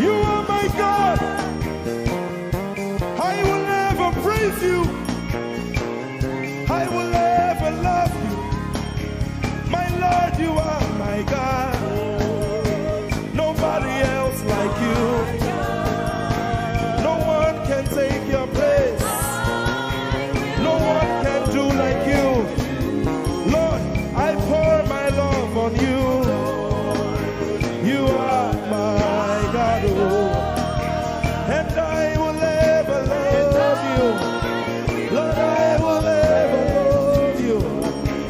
You are my God. I will never praise you. I will never love you. My Lord, you are my God. Nobody else like you. No one can take your place. No one can do like you. Lord, I pour my love on you. You are my God, oh. And I will ever love you. Lord, I will ever love you.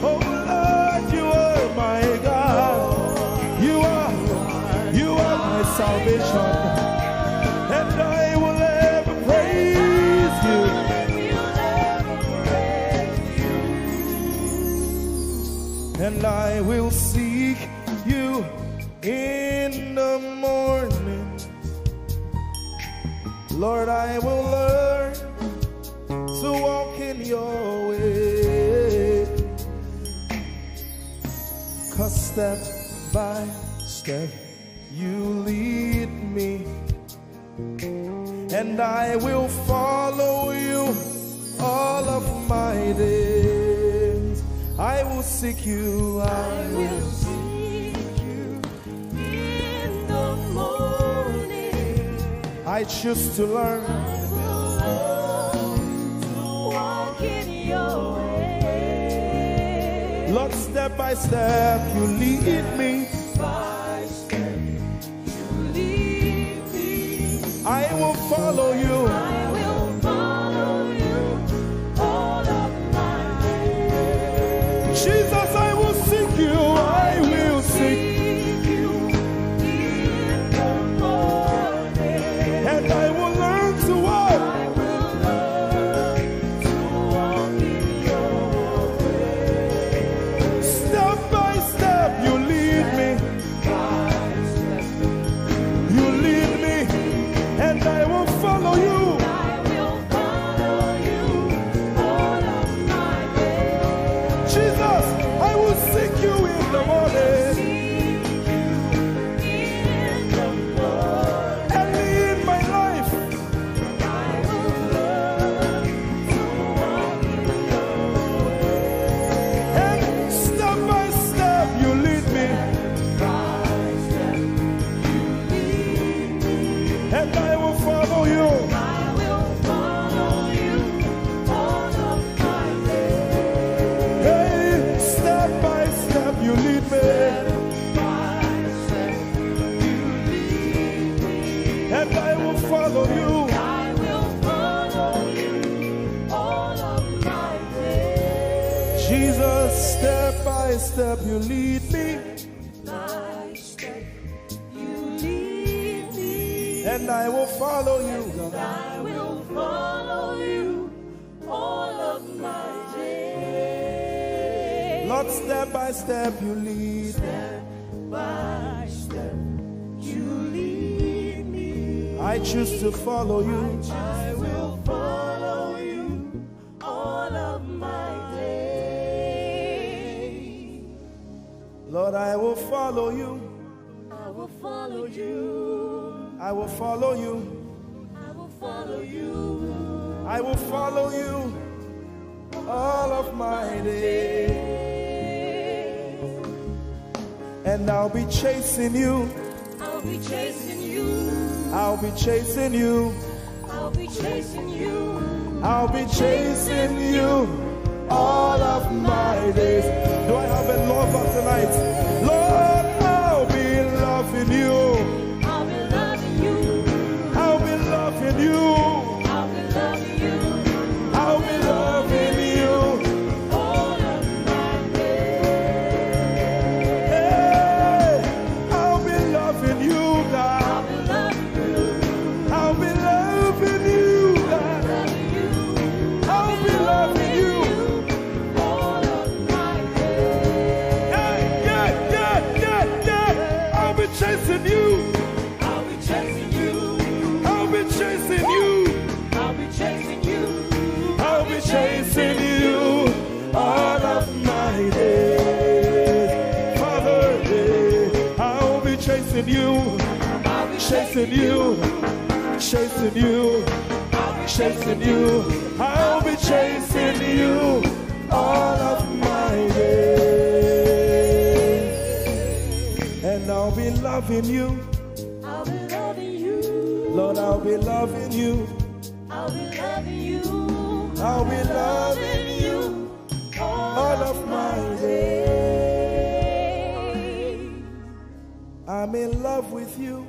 Oh Lord, you are my God. You are my salvation. And I will ever praise you. And I will seek you in the morning. Lord, I will learn to walk in your way. 'Cause step by step you lead me, and I will follow you all of my days. I will seek you, I will seek you in the morning. I choose to learn, to walk in your way. Lord, step by step you lead me. By step you lead me. I will follow you. I will follow you all of my days. Jesus, I will seek you. I will seek you in the morning. And I will learn to walk. I will learn to walk in your way. Step by step you lead me. By step you lead me. And I will follow you. I will follow you all of my days. Jesus, I will seek you in the morning. Early in my life, I will learn to walk in your way. And step by step you lead me. By step you lead me. And I will follow you. I will follow you all of my days. Hey, step by step you lead me. By step you lead me. And I will follow you. I will follow you all of my days. Jesus, step by step you lead me. By step you lead me. And I will follow you. I will follow you all of my days. Lord, step by step you lead. Step by step you lead me. I choose to follow you. I will follow you all of my days. Lord, I will follow you. I will follow you. I will follow you. I will follow you. I will follow you all of my days. And I'll be chasing you. I'll be chasing you. I'll be chasing you. I'll be chasing you. I'll be chasing you all of my days. Do I have a lover tonight? Lord, I'll be loving you. I'll be loving you. I'll be loving you. I'll be loving you. I'll be loving you all of my days. Hey, I'll be loving you, God. I'll be loving you, God. I'll be loving you all of my days. Yeah. I'll be chasing you. I'll be chasing you. I'll be chasing you. chasing you, chasing you, chasing you, chasing you. I'll be chasing you all of my days. And I'll be loving you. I'll be loving you. Lord, I'll be loving you. I'll be loving you. I'll be loving you all of my days. I'm in love with you.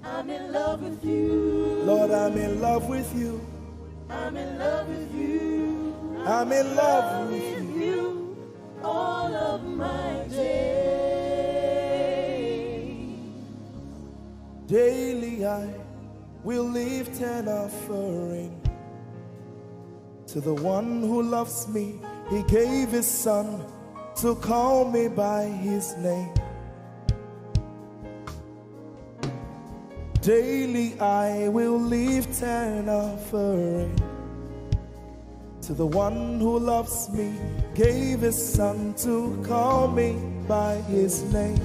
I'm in love with you. Lord, I'm in love with you. I'm in love with you. I'm in love with you all of my days. Daily I will lift an offering to the one who loves me. He gave his son to call me by his name. Daily I will lift an offering to the one who loves me, gave his son to call me by his name.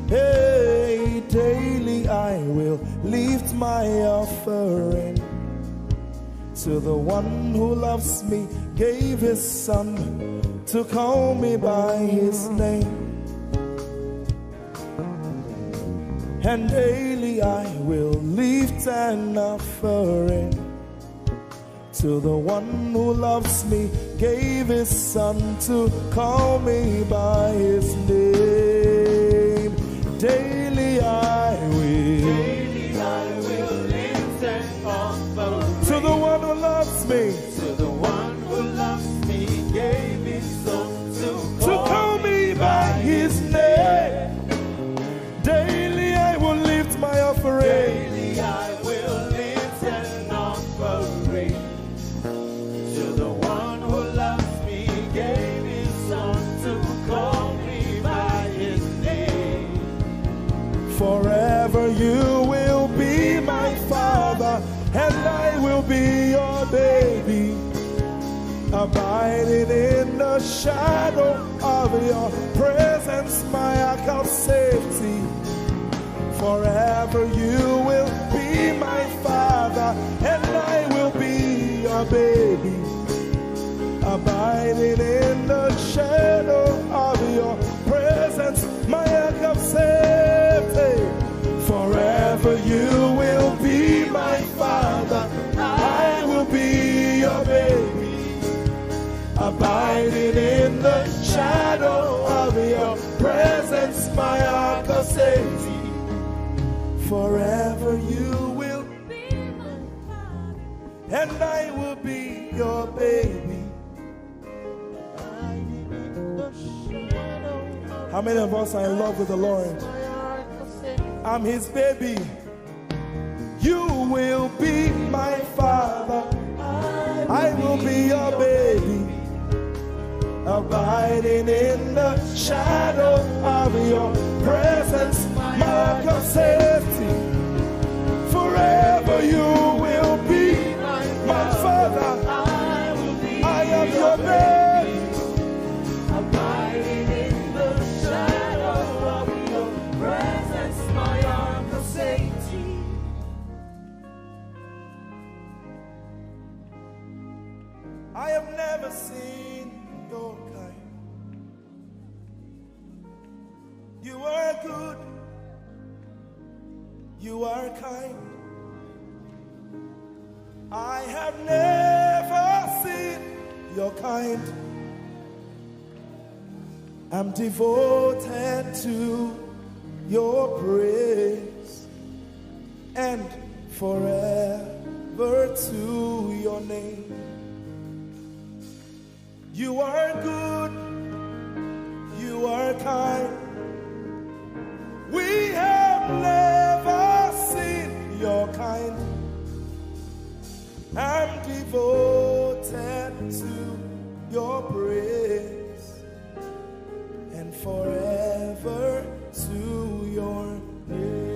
Hey, daily I will lift my offering to the one who loves me, gave his son to call me by his name. And daily I will lift an offering to the one who loves me, gave his son to call me by his name. Daily I will lift an offering to the one who loves me, to the one who loves me, gave his son to call me by his name. Daily I will lift my offering. Daily I will lift an offering to the one who loves me, gave his son to call me by his name. Forever you will be my father, and I will be your baby, abiding in the shadow of your presence, my ark of safety. Forever you will be my father, and I will be your baby, abiding in the shadow of your presence, my ark of safety. Forever you will be my father, I will be your baby, abiding in the shadow of your presence, my ark of safety. Forever you will be my father, and I will be your baby. How many of us are in love with the Lord? I'm his baby. You will be my father, I will be your baby, abiding in the shadow of your presence, mark of safety. Forever you will be my father, I am your baby, Abiding in the shadow of your presence, my ark of safety. I have never seen your kind. You are good, you are kind. I have never seen your kind. I'm devoted to your praise, and forever to your name. You are good, you are kind. We have never seen your kind. I'm devoted to your praise, and forever to your name.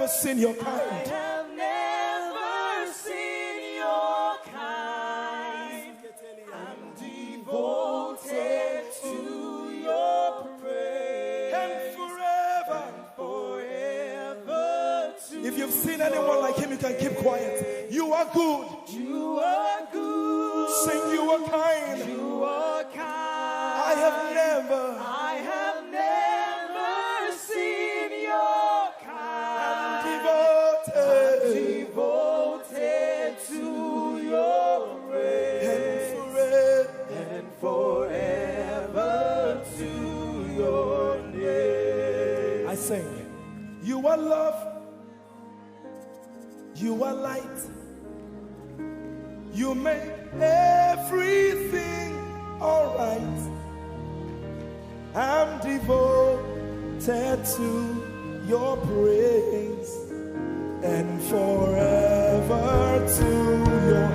Seen your kind. I have never seen your kind. I'm devoted to your praise. And forever. If you've seen anyone like him, you can keep quiet. You are good. You are good. Sing, you are kind. You are kind. I have never seen your kind. Devoted to your praise. And forever to your name. I sing. You are love. You are light. You make everything alright. I'm devoted to your praise and forever to your.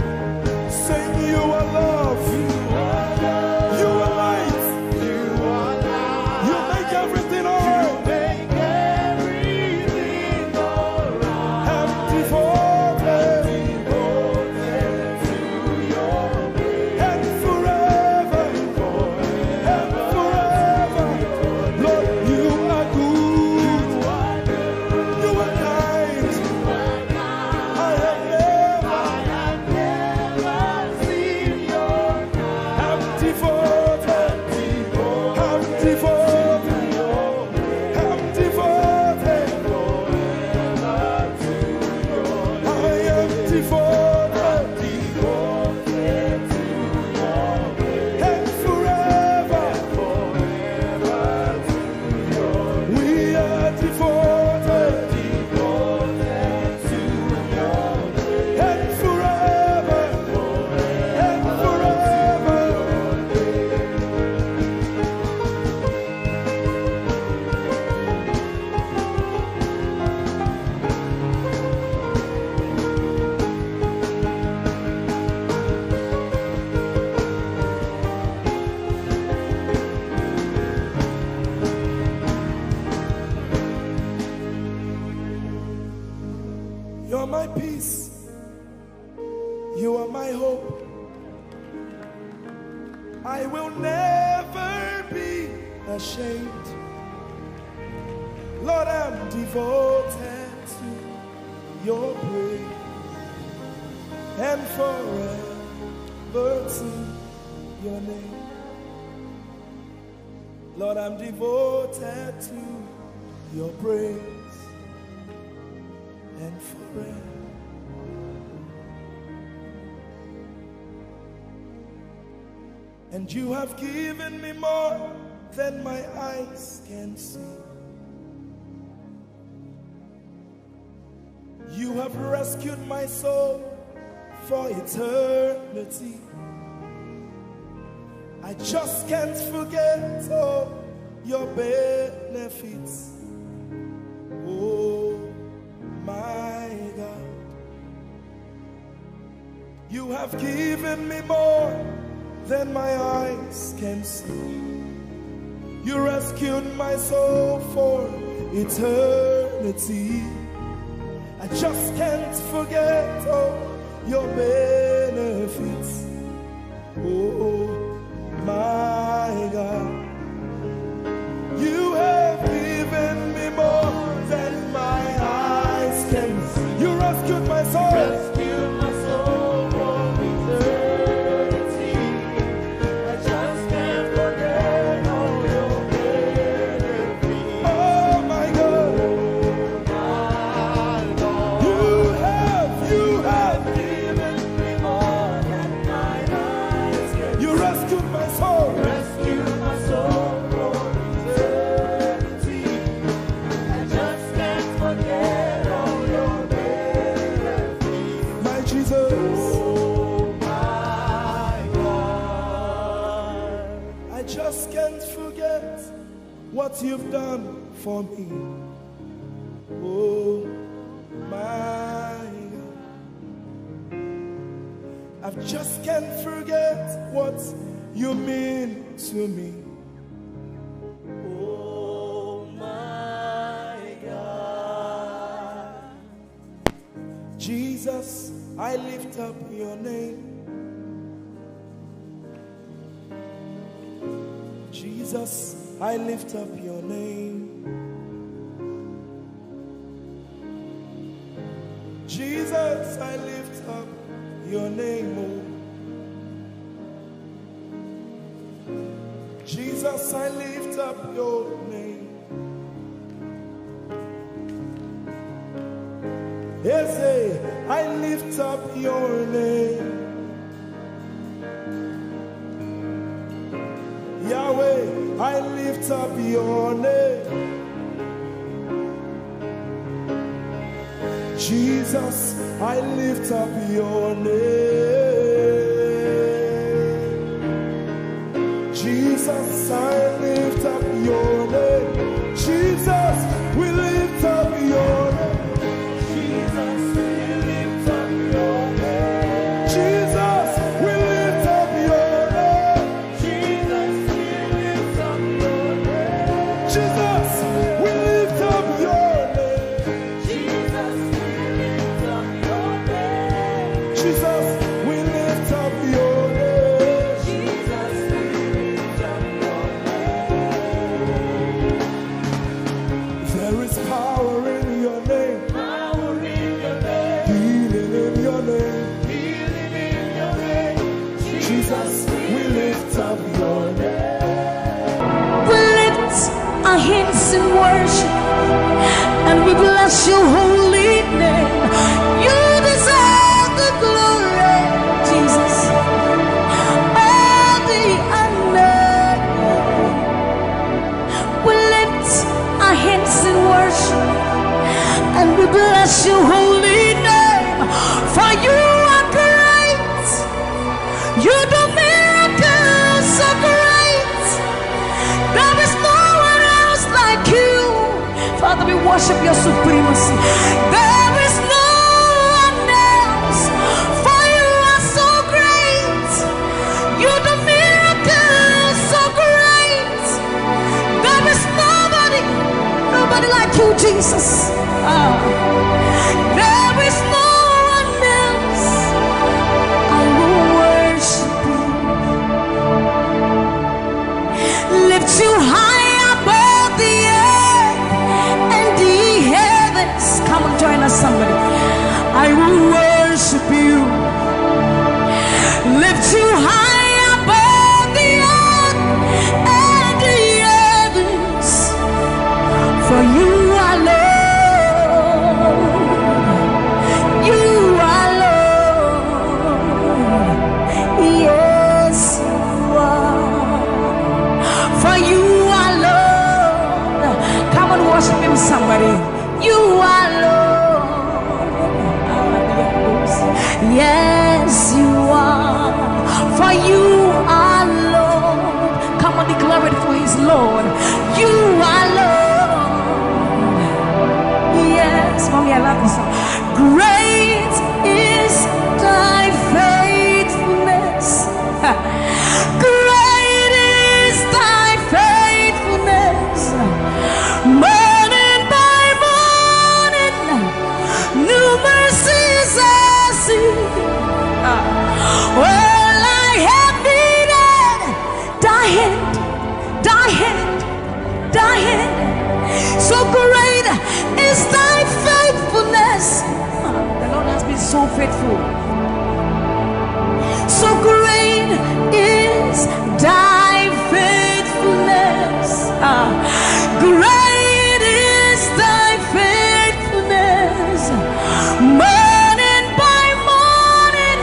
Sing, you are love. You are love. You are light. You are light. You make everything alright. Lord, I'm devoted to your praise and forever to your name. Lord, I'm devoted to your praise and forever. And you have given me more than my eyes can see. You have rescued my soul for eternity. I just can't forget all your benefits. Oh my God, you have given me more than my eyes can see. You rescued my soul for eternity. I just can't forget all your benefits. Oh my God, you have given me more than my eyes can see. You rescued my soul. Rescued my soul from eternity. I just can't forget all your benefits. Oh my God, you have given me more than my eyes can see. you rescued my soul. Rescued my soul from eternity. I just can't forget all your benefits. My Jesus, Oh my God, I just can't forget what you've done for me. Oh my God, I just can't forget what you mean to me. Oh my God, Jesus, I lift up your name. Jesus, I lift up your name. Jesus, I lift up your name. Oh. Jesus, I lift up your name. Ese, I lift up your name. Yahweh, I lift up your name. Jesus, I lift up your name. Jesus, I lift up your name. Jesus, we lift up your name. Jesus, we lift up your name. Jesus, we lift up your name. Jesus, we lift up your name. Jesus, we lift up your name. Jesus, we lift up your name. Jesus, we lift up your name. Jesus, we lift up your name. There is power in your name. Power in your name. Healing in your name. Healing in your name. Jesus, we lift up your name. We lift our hands in worship and we bless your holy name. You deserve the glory, Jesus. All the honor. We lift our hands in worship and we bless your holy name. For you are great. You do miracles so great. There is no one else like you. Father, we worship your supremacy. There is no one else. For you are so great. You do miracles so great. There is nobody like you, Jesus. There is no one else. I will worship you. Lift you high above the earth and the heavens. Come on, join us, somebody. I will worship you. Lift you high above the earth and the heavens. For you are Lord. You are Lord. Yes, you are. For you are Lord. Come on, worship him, somebody. You are Lord. Yes, you are. For you are Lord. Come on, declare it, for his Lord. You are Lord. Yes, mommy, I love this song. Great is thy faithfulness. Great is thy faithfulness. Morning by morning, new mercies I see. All I have needed, thy hand, thy hand, thy hand. So great is thy faithfulness. The Lord has been so faithful. So great is thy faithfulness. Great is thy faithfulness. Morning by morning,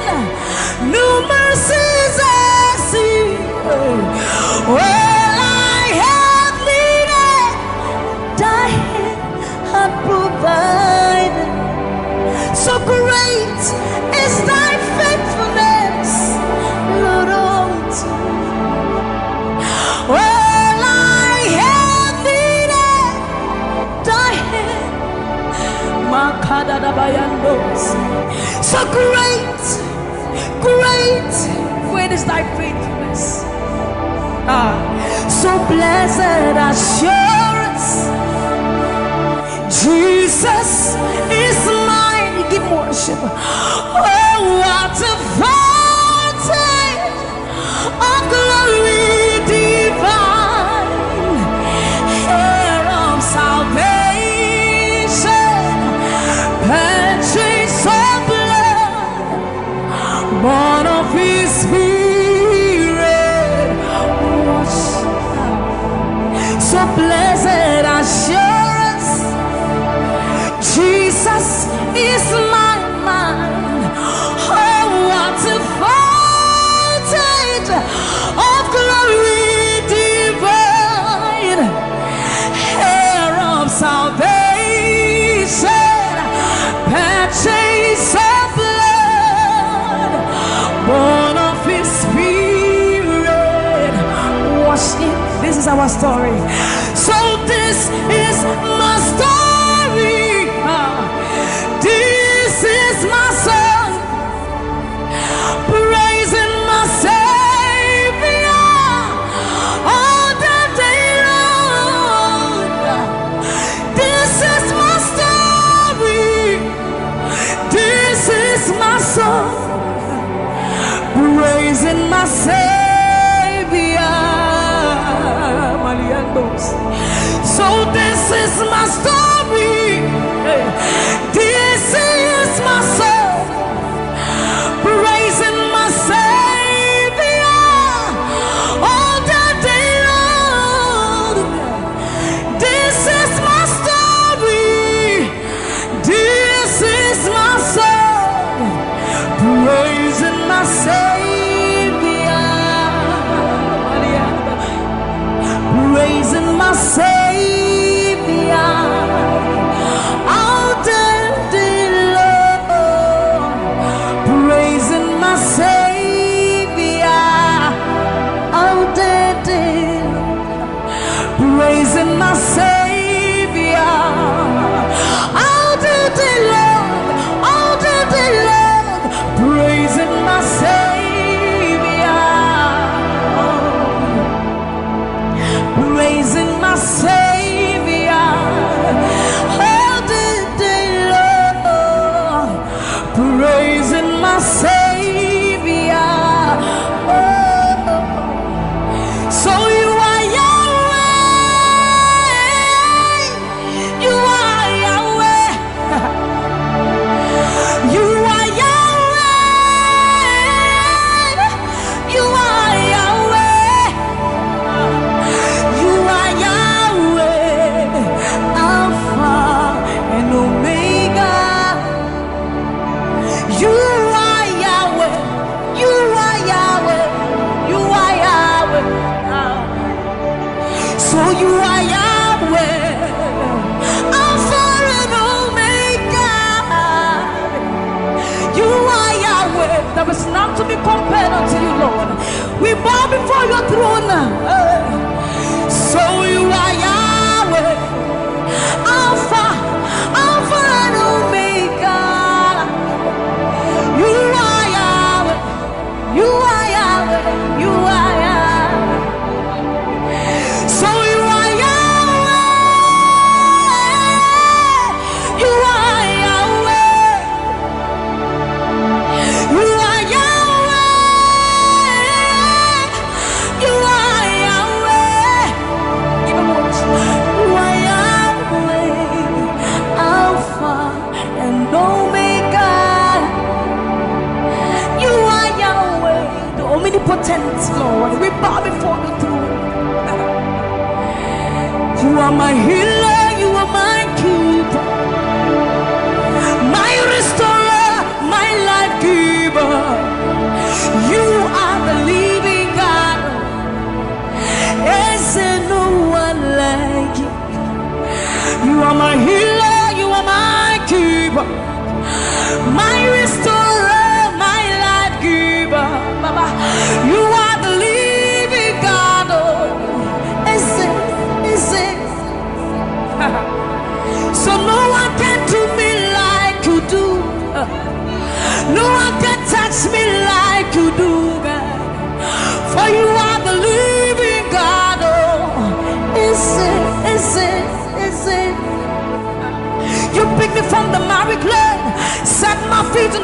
new mercies I see. All I have needed, thy hand hath provided. So great is thy faithfulness, Lord. So great, great is thy faithfulness. So blessed assurance, Jesus is mine. Give worship. Oh, what a fountain of glory divine, heir of salvation, purchase of blood, born of His Spirit. So blessed assurance, Jesus is my mind. Oh, what a fountain of glory divine, heir of salvation, purchase of blood, born of His Spirit. Wash it. This is our story. So this is my story. This is my song, praising my Savior all the day long. This is my story. This is my song, praising my Savior. So this is my story. This is my song, praising my Savior all the day long. This is my story. This is my song, praising my Savior, praising my Savior. Praising my Savior all the day long, all the day long, praising my Savior, praising my Savior all the day long, praising my Savior. So you are not to be compared unto you, Lord. We bow before your throne. So you are Yahweh, Alpha, Alpha and Omega. You are Yahweh, you are Yahweh, you are Yahweh. So you are Yahweh, you are Yahweh, you are omnipotent, Lord. We bow before the throne. You are my healer, you are my keeper, my restorer, my life giver. You are the living God. Is there no one like you? You are my healer, you are my keeper, my restorer, my life giver. Baba, you are the living God. Oh, is it? So no one can do me like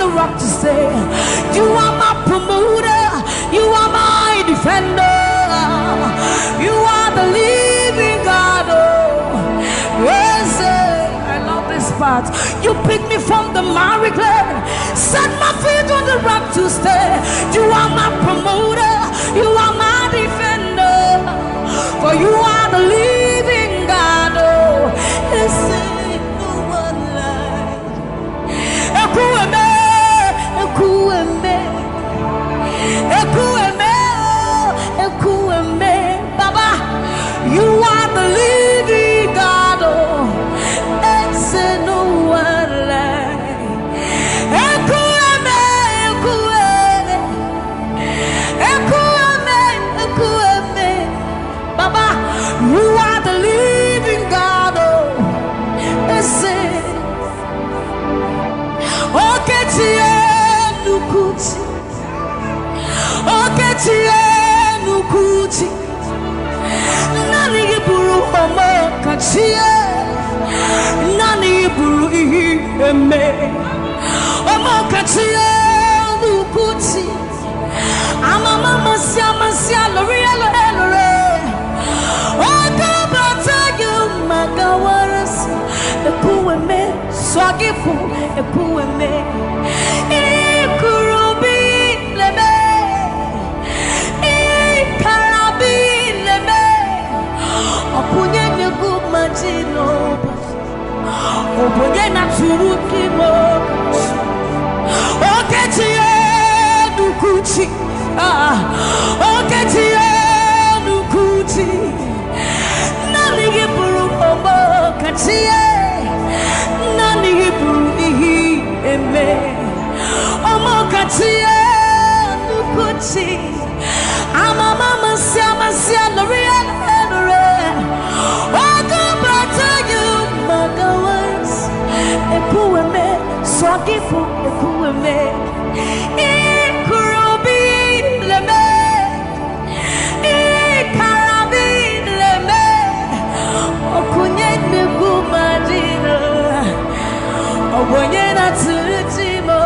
the rock to stay. You are my promoter. You are my defender. You are the living God. Oh, yes, I love this part. You picked me from the miry clay, set my feet on the rock to stay. You are my promoter. You are my defender. For you are the living God. Oh, yes, no one like. Ekueme, ekueme, ekueme, ekueme, Baba. You are the living God. Oh, yes, no one like. Ekueme, ekueme, ekueme, ekueme, Baba. You are the living God. Oh, yes. Oketie nukuti, oketie nukuti. Nani iburu omo kachie, nani iburu ihi eme. Omo kachie nukuti. Amama masia lorielo elore. Okabata you magawaras. Ekueme swagifu ekueme. Ikurubi leme. Ikarabi leme. Opunye negu majino. Opunye naturuki mo. Oketie nukuchi. Oketie nukuchi. Nani iburu omo kachie. Nani iburu ihi eme. Omo kachie nukuchi. Amama masia loriel enore. Ogo bata you magawas. Ekueme swagifu ekueme. Ikurubi leme. Ikarabi leme. Okunye negu madina. Obonye na tulitimo.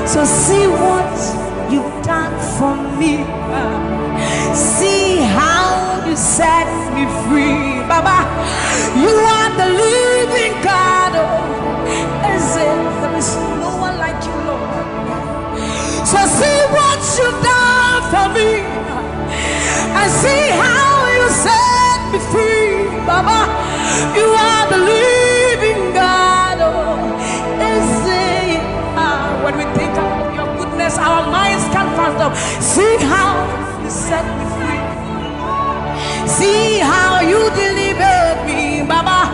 So see what you've done for me. See how you set me free. Baba, you are the living God. Oh, there is no one like you, Lord. So see what you've done for me. And see how you set me free. Baba, you are the living God. Oh, when we think of your goodness, our minds can't fathom. See how you set me free. See how you delivered me, Baba.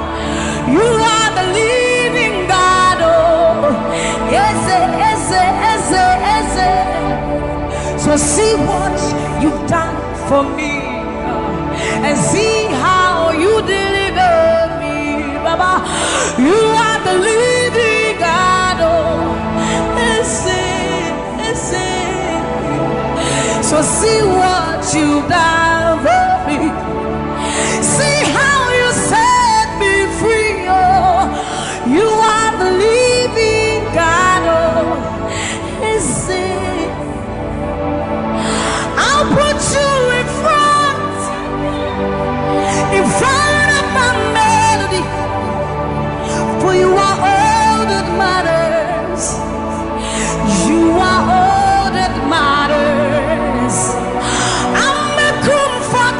You are the living God. Oh, yes, yes, yes, yes. So see what you've done for me, and see how you delivered me, Baba. You are the living God. Oh, so see what you've done for me. See how you set me free. Oh, you are the living God. Oh, I'll put you in front of my melody. For you are all that matters. You are all that matters. I'm a comfort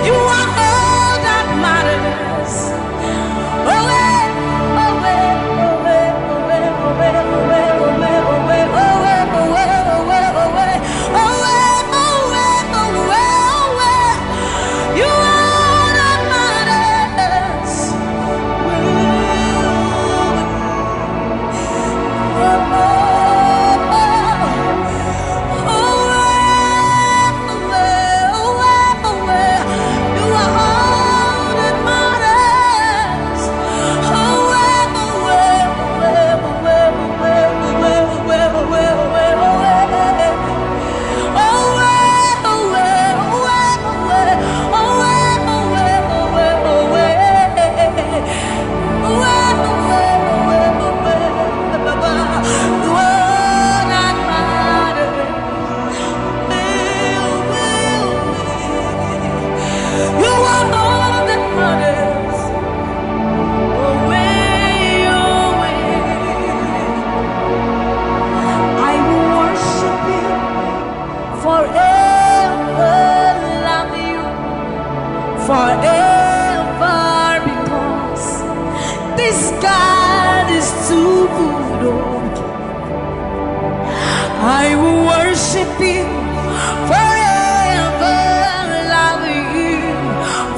You are all that matters. Forever, because this God is too good. I will worship you forever, love you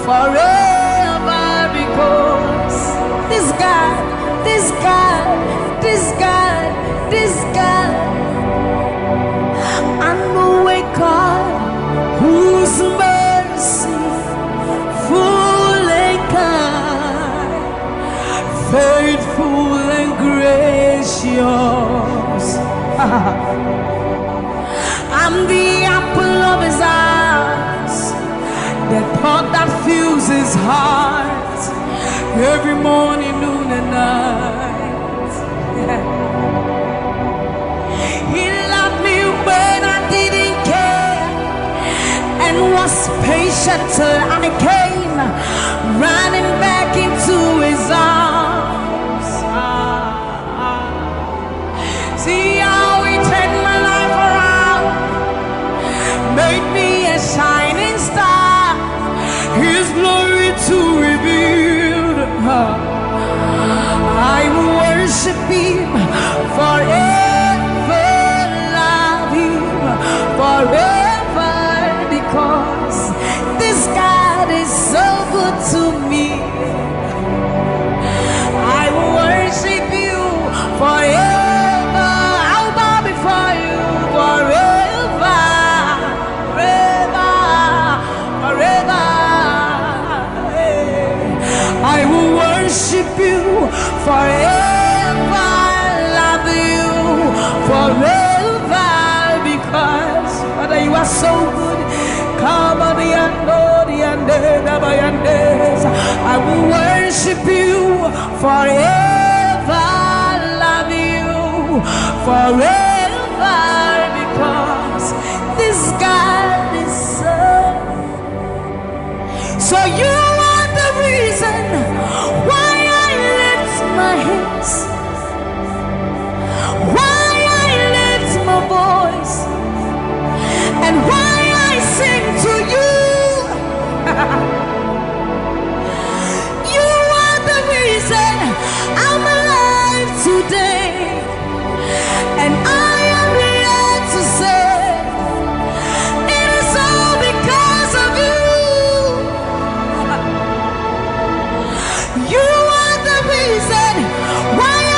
forever, because this God, this God, this God, this God, I know a God whose mercy full and kind, faithful and gracious. I'm the apple of his eyes, the thought that fills his heart every morning, noon and night. He loved me when I didn't care and was patient till I came running back into his arms. See how he turned my life around, made me a shining star, his glory to reveal. I will worship him forever, love him forever, because this God is so good to me. I will worship you forever. I'll bow before you forever, forever, forever. I will worship you forever, love you forever, because Father, you are so good. Come on, I will worship you forever, love you forever, because this God is so you are the reason why I lift my hands, why I lift my voice, and why I sing to you. You are the reason I'm alive today, and I am here to say it is all because of you. You are the reason why I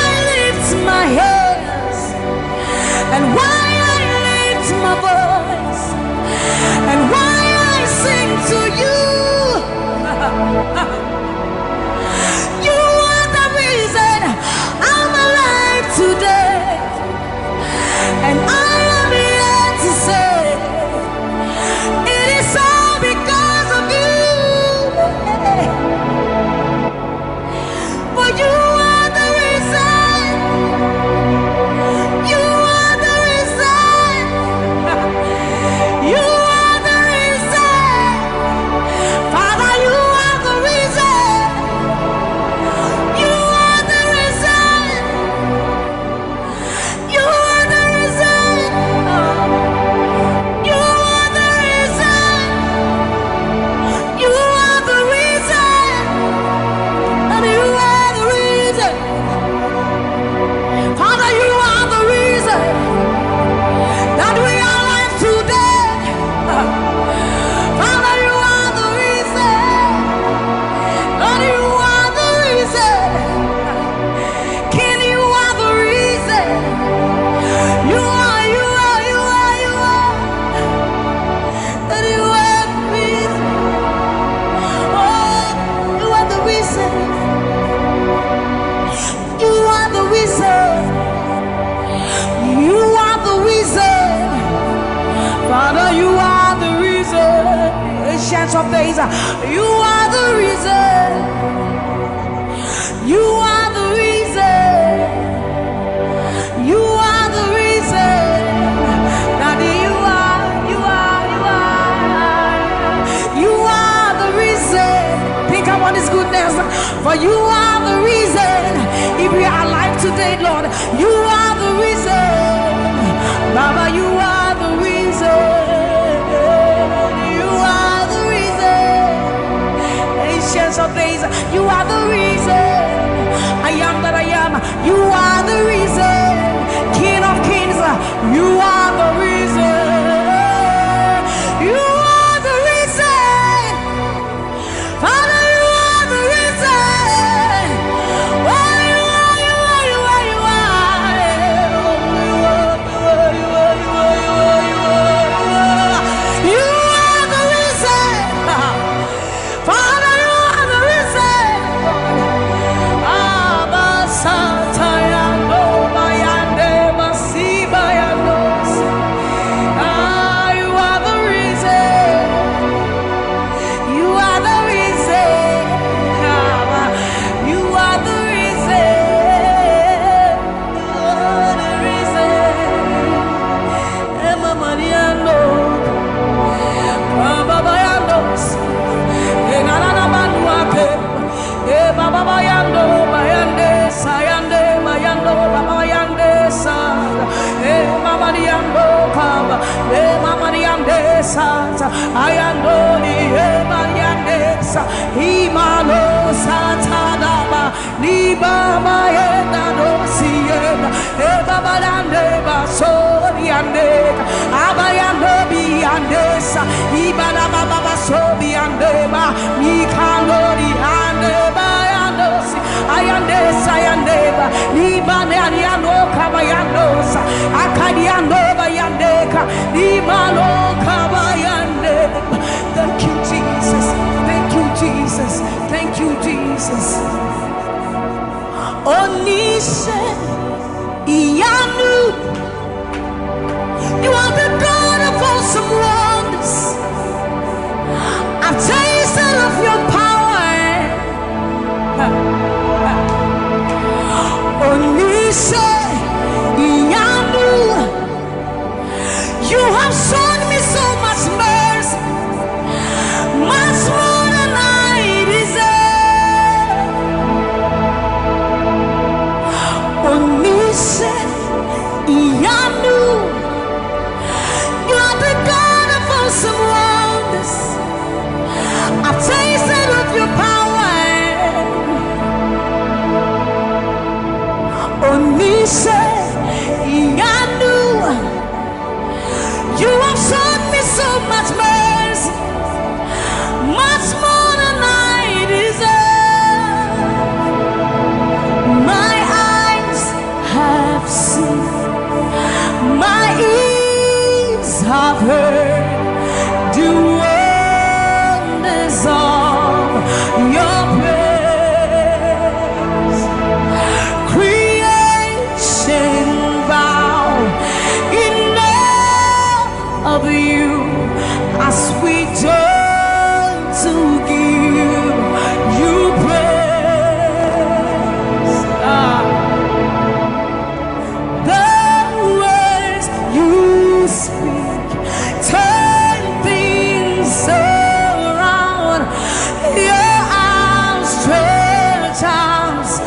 Ancients of days, you are the reason. You are the reason. You are the reason. Daddy, you are the reason. Think about His goodness, for you are the reason. If we are alive today, Lord, you are the reason. Baba, you are the reason. You are the reason. Ancients of days, you are the reason. I am that I am. You are the reason. King of kings, you are the reason. You are the reason. Father, you are the reason. Oh, you are, you are, you are, you are. You are the reason. Father, you are the reason. Abba, Satayano, Bayande, Masibayanos. You are the reason. You are the reason. You are the reason. You are the reason. Emma Mariano, Baba Bayanos, Enana Manuake, Baba Bayando, Bayande, Sayande, Bayando, Baba Bayande, Sa, Mama Diando, Kaba, Mama Diande, Sa, Ayando, Mariande, Sa, Imano, Satadaba, Liba, Mayenda, Dosiena, Baba Dande, Basoriande, Abayando, Biandesa, Ibana Baba Sobiandeba, Mikandori, Andeba, Yandosi, Ayandesa, Yandeba, Libane, Ariano, Kabayandosa, Akadiano, Bayandeka, Imano, Kabayande. Thank you, Jesus. Thank you, Jesus. Thank you, Jesus. Onise, Iyanu. You are the God of awesome wonders. I've tasted of your power. Onise, Iyanu. You have shown me so much mercy, much more than I deserve. Onise, Iyanu. You are the God of awesome wonders. I've tasted of your power. Onise, Iyanu. You have shown me so much mercy, much more than I deserve. My eyes have seen, my ears have heard the wonders of your praise. Creation bow in awe of you as we join to give you praise. The words you speak turn things around. Your outstretched arms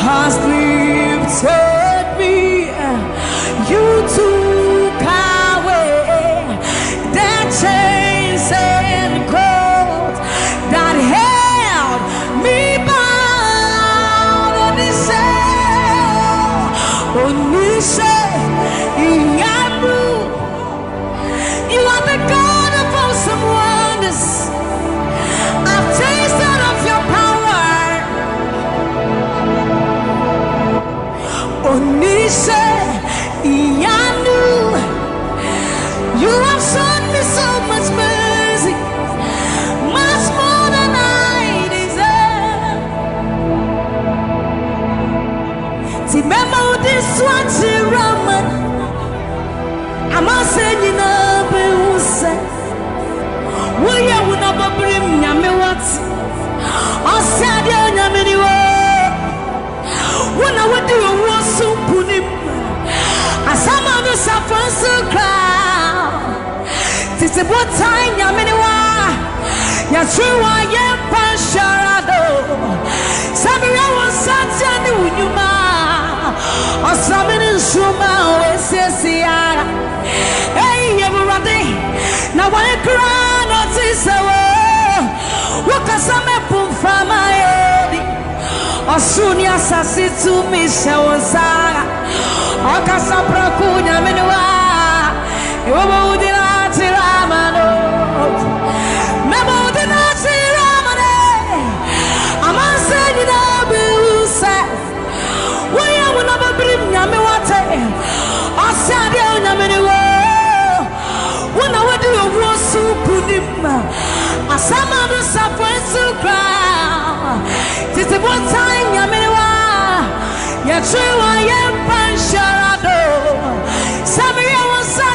has lifted me. You took away the chains and cords that held me bound. Onise, Iyanu. You are the God of awesome wonders. I've tasted of your power. Onise, Iyanu. You have shown me so much mercy, much more than I deserve. Remember this one, Raman. I'm not saying you know, but we are Yeshua Yempasharado, Sammie Okposo Unyuma, Osamini Shuma Ese. Hey, everybody, now I cry not this away. What can some pum from my head? Osunia Sassi to me, Shawasa, Okasapra Kunya Menua, you did not Ramano, Memo did not see Ramane. I'm not saying it all, but say, we will never bring Yamiwate, Osadia Yamaniwa. When I would do a war soup, a summer to suffer to cry. Tis the one time, Yamiwa, Yachua Yempasharado, Sammie Okposo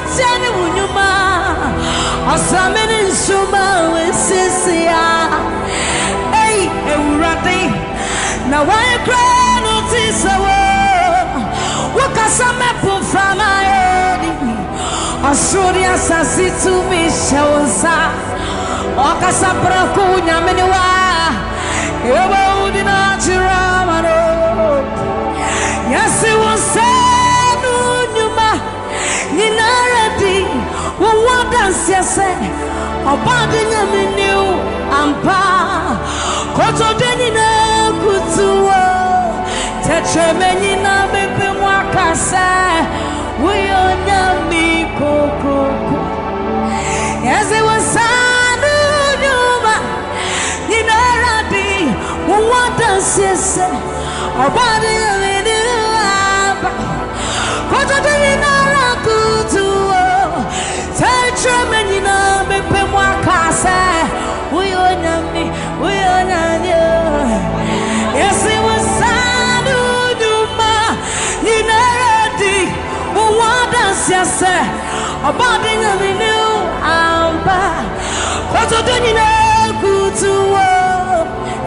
Unyuma, Osamini Shuma Ese. Hey, Eurati, now I cry notice away. What can some put from my head? Asuria Sassi to me, Shawasa, Okasapra Kunya Menua, Eudina Chiramano. Yes, it was said, Numa, Ninaradi, what does you say? Abandon a new Ampa, Koto Denina Kutua, Tetramenina Bepimwakasa. We are Yami Coco. Yes, it was Sanu Numa. You know, Rabbi, what does he say? Our body of it. What do you know? Tell Germany, make them walk. We are Yami, we are Yami. Yes, it was Sanu Numa. You know, what does you say about the new Amba? What do you know? Good to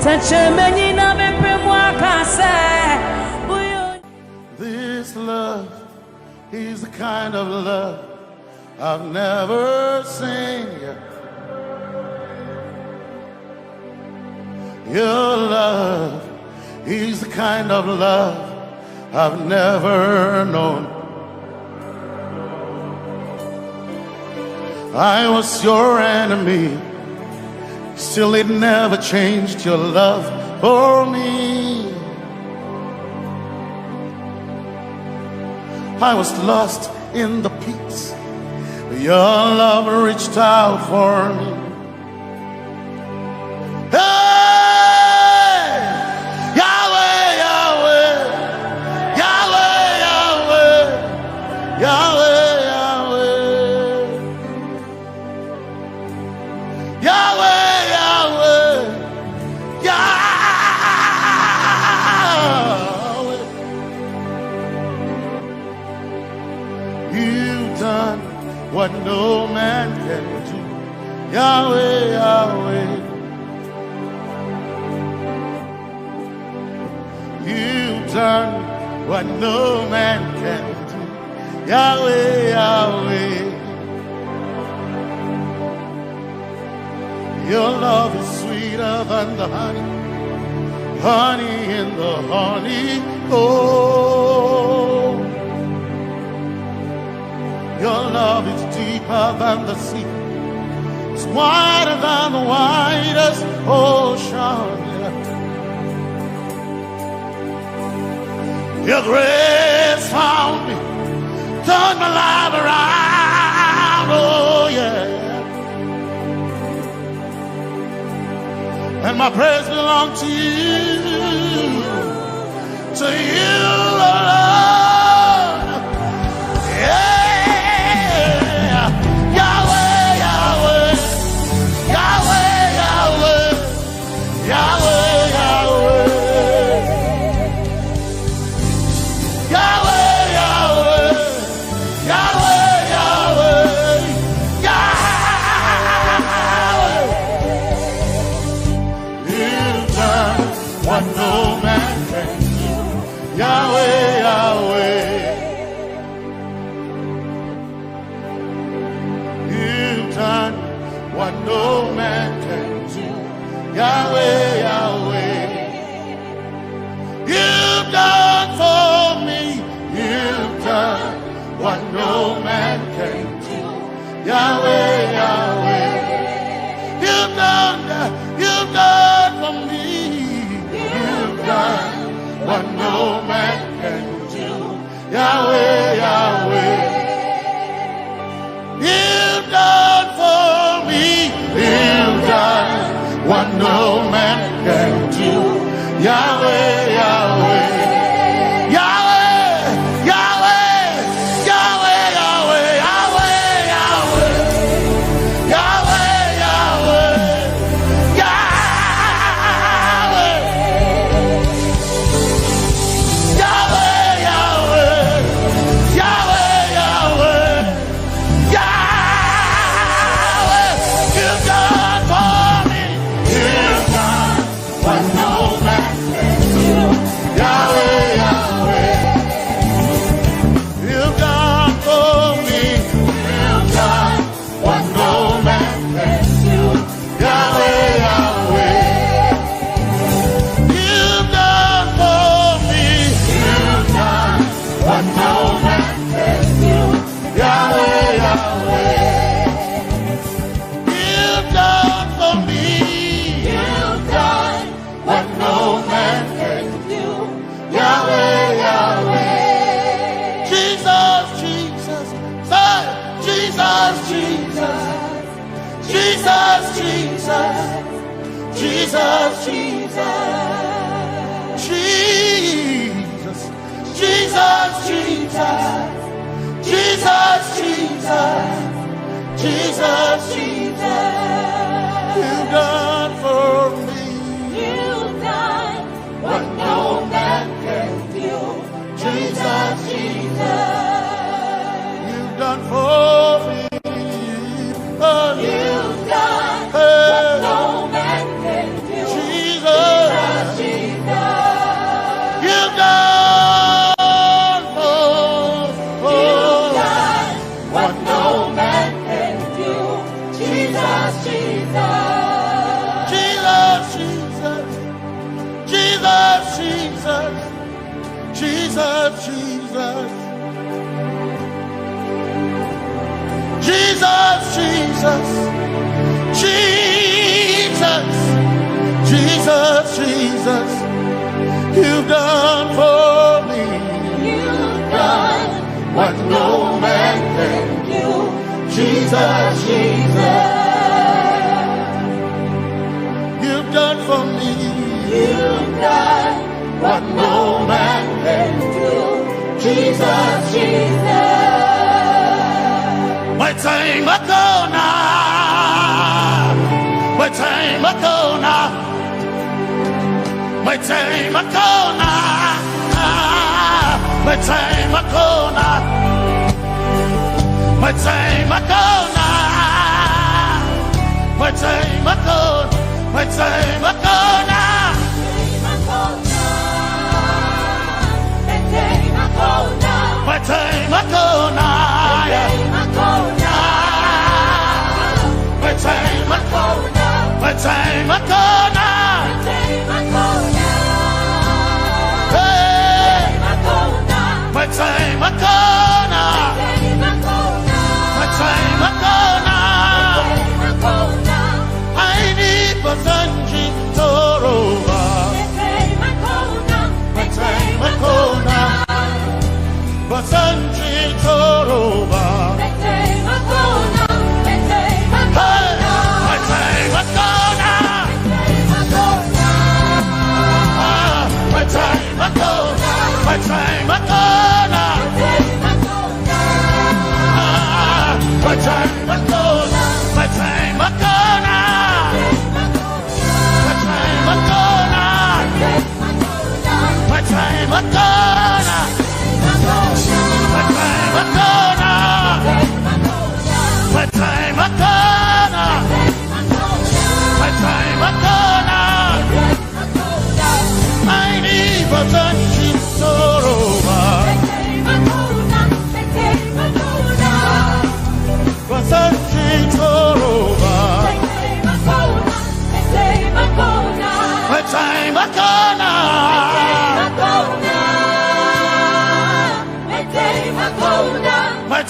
touch a man in a This love is the kind of love I've never seen yet. Your love is the kind of love I've never known. I was your enemy, still it never changed your love for me. I was lost in the pits, but your love reached out for me. Hey! Yahweh, Yahweh, Yahweh, Yahweh, Yahweh. What no man can do, Yahweh, Yahweh. You've done what no man can do, Yahweh, Yahweh. Your love is sweeter than the honey, honey in the honey. Oh. Your love is deeper than the sea. It's wider than the widest ocean. Your grace found me, turned my life around. Oh yeah. And my praise belongs to you alone. Yeah. Yahweh, Yahweh. Yahweh, Yahweh. You've done for me, you've done what no man can do. Yahweh, Yahweh. You've done for me, you've done what no man can do. Yahweh, Yahweh. You've done for me, you've done what no man can do. Yahweh, Yahweh. You've done for me. You've done what no man can do. Jesus, Jesus. You've done for me. You've done what no man can do. Jesus, Jesus. You've done what no man can do. Jesus, Jesus. Jesus, Jesus. Jesus, Jesus. Jesus, Jesus. Jesus, Jesus. Jesus. Jesus, Jesus. You've done for me. You've done what no man can do. Jesus, Jesus. You've done for me. You've done what no man can do. Jesus, Jesus. My time ago now. My time ago now. My time ago now. My time ago now. My time ago now. My time ago. My time ago now. My time ago now. My time ago now. My time ago now. My time ago now. My time ago now. I need Basanji Toroba. My time ago now. Basanji Toroba. My time ago now. My time ago now.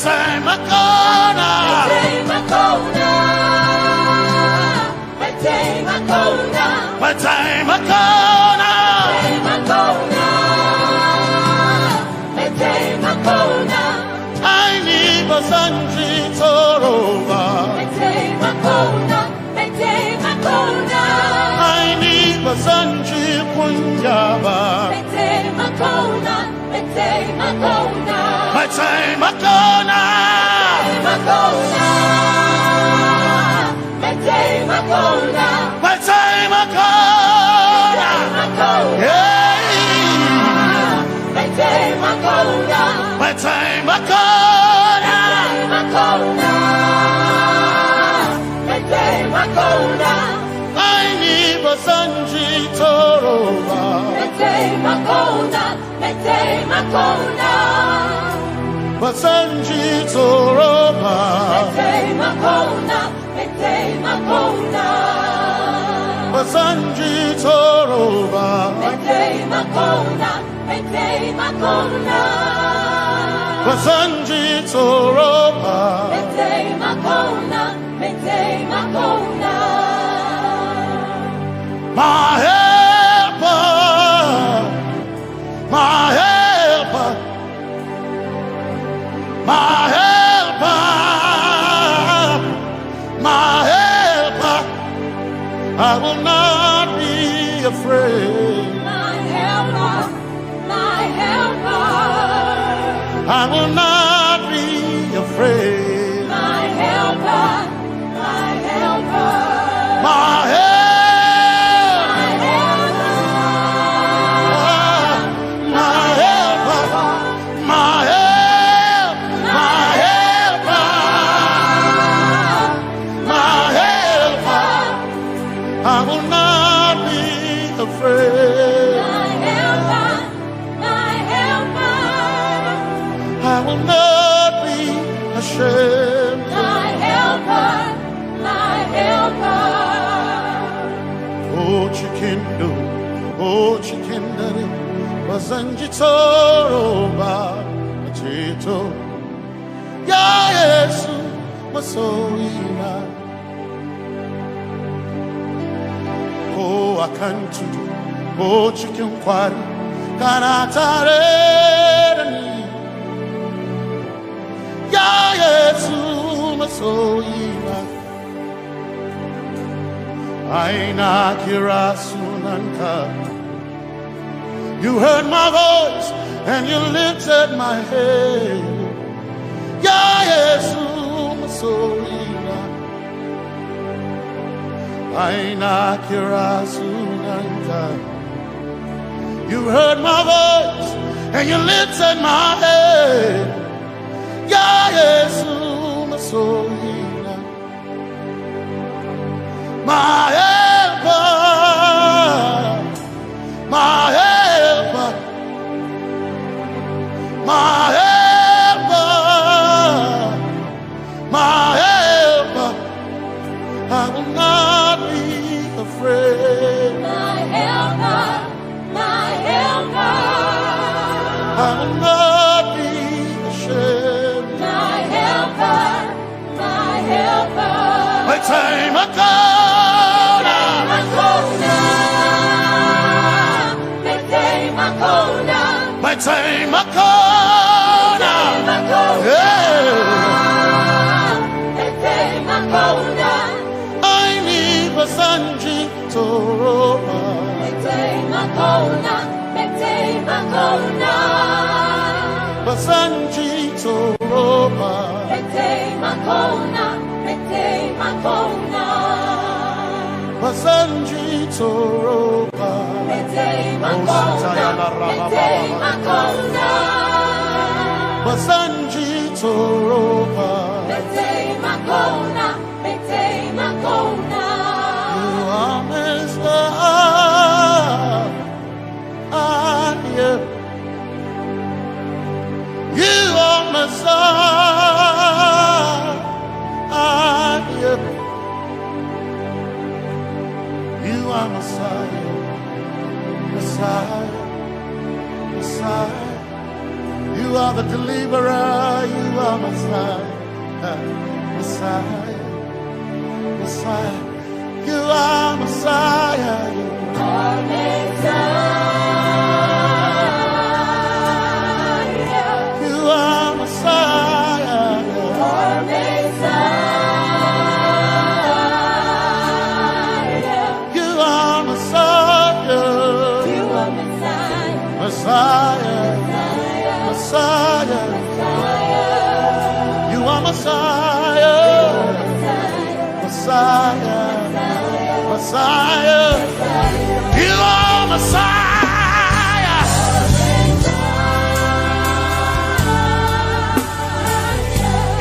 time I corner. My time I corner. My time I corner. I need a Sanji Toroba. I need a Sanji Punjaba. My time I corner. My time I corner. Yeah. My time I corner. I need a Sanji Toroba. Basanji Toroba. Basanji Toroba. Basanji Toroba. My helper, my helper, my helper, my helper. I will not be afraid. My helper, my helper. I will not be afraid. My helper, my helper. My helper. Basanji Toroba, Chito, Ya Yesu, Masoina. Oh, I can't do, oh, chicken quarry, Kanatare, Ya Yesu, Masoina. Aina Kirasunanka. You heard my voice and you lifted my head. Ya Yesu Masoina. Aina Kirasunanka. You heard my voice and you lifted my head. Ya Yesu Masoina. My helper. My helper. My helper, my helper, I will not be afraid. My helper, my helper, I will not be ashamed. my helper, my helper. My time I come. My time I corner. I need a Sanji Toroba. Basanji Toroba. Basanji Toroba. Basanji Toroba. You are Messiah. You are Messiah. You are Messiah. Messiah, Messiah, you You are the deliverer. You are Messiah. Messiah. Messiah. You are Messiah. You are Messiah. You are Messiah. You are Messiah. You are Messiah. You are Messiah. Messiah. Messiah. You are Messiah. Messiah. Messiah. You are Messiah.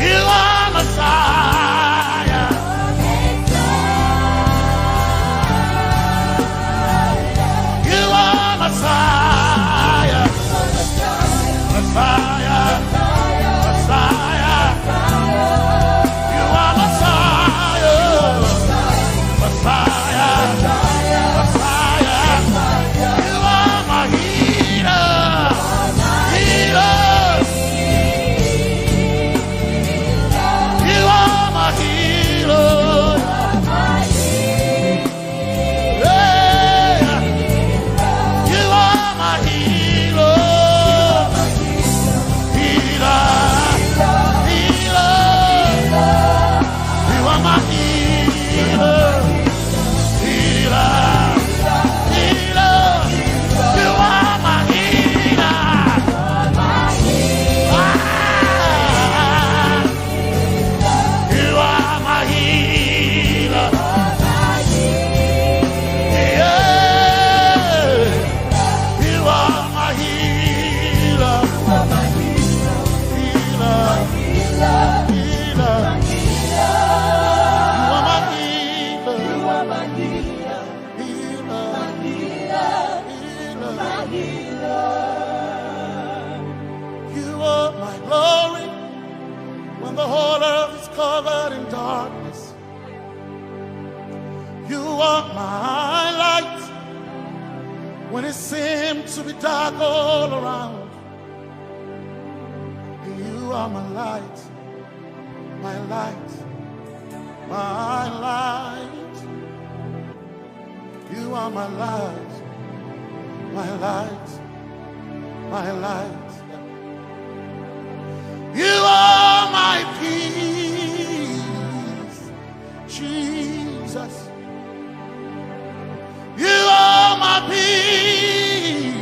You are Messiah. You are Messiah. Messiah. Messiah. You are Messiah. Messiah. Messiah. You are my healer. Healer. You are my healer. Yeah. You are my healer. Healer. Healer. You are my healer. Healer. Healer. You are my healer. You are my healer. Yeah. You are my healer. Healer. Healer. You are my healer. You are my healer. Healer. Healer. You are my glory when the whole earth is covered in darkness. You are my light when it seems to be dark all around. You are my light, my light, my light. You are my light, my light, my light. You are my peace, Jesus. You are my peace,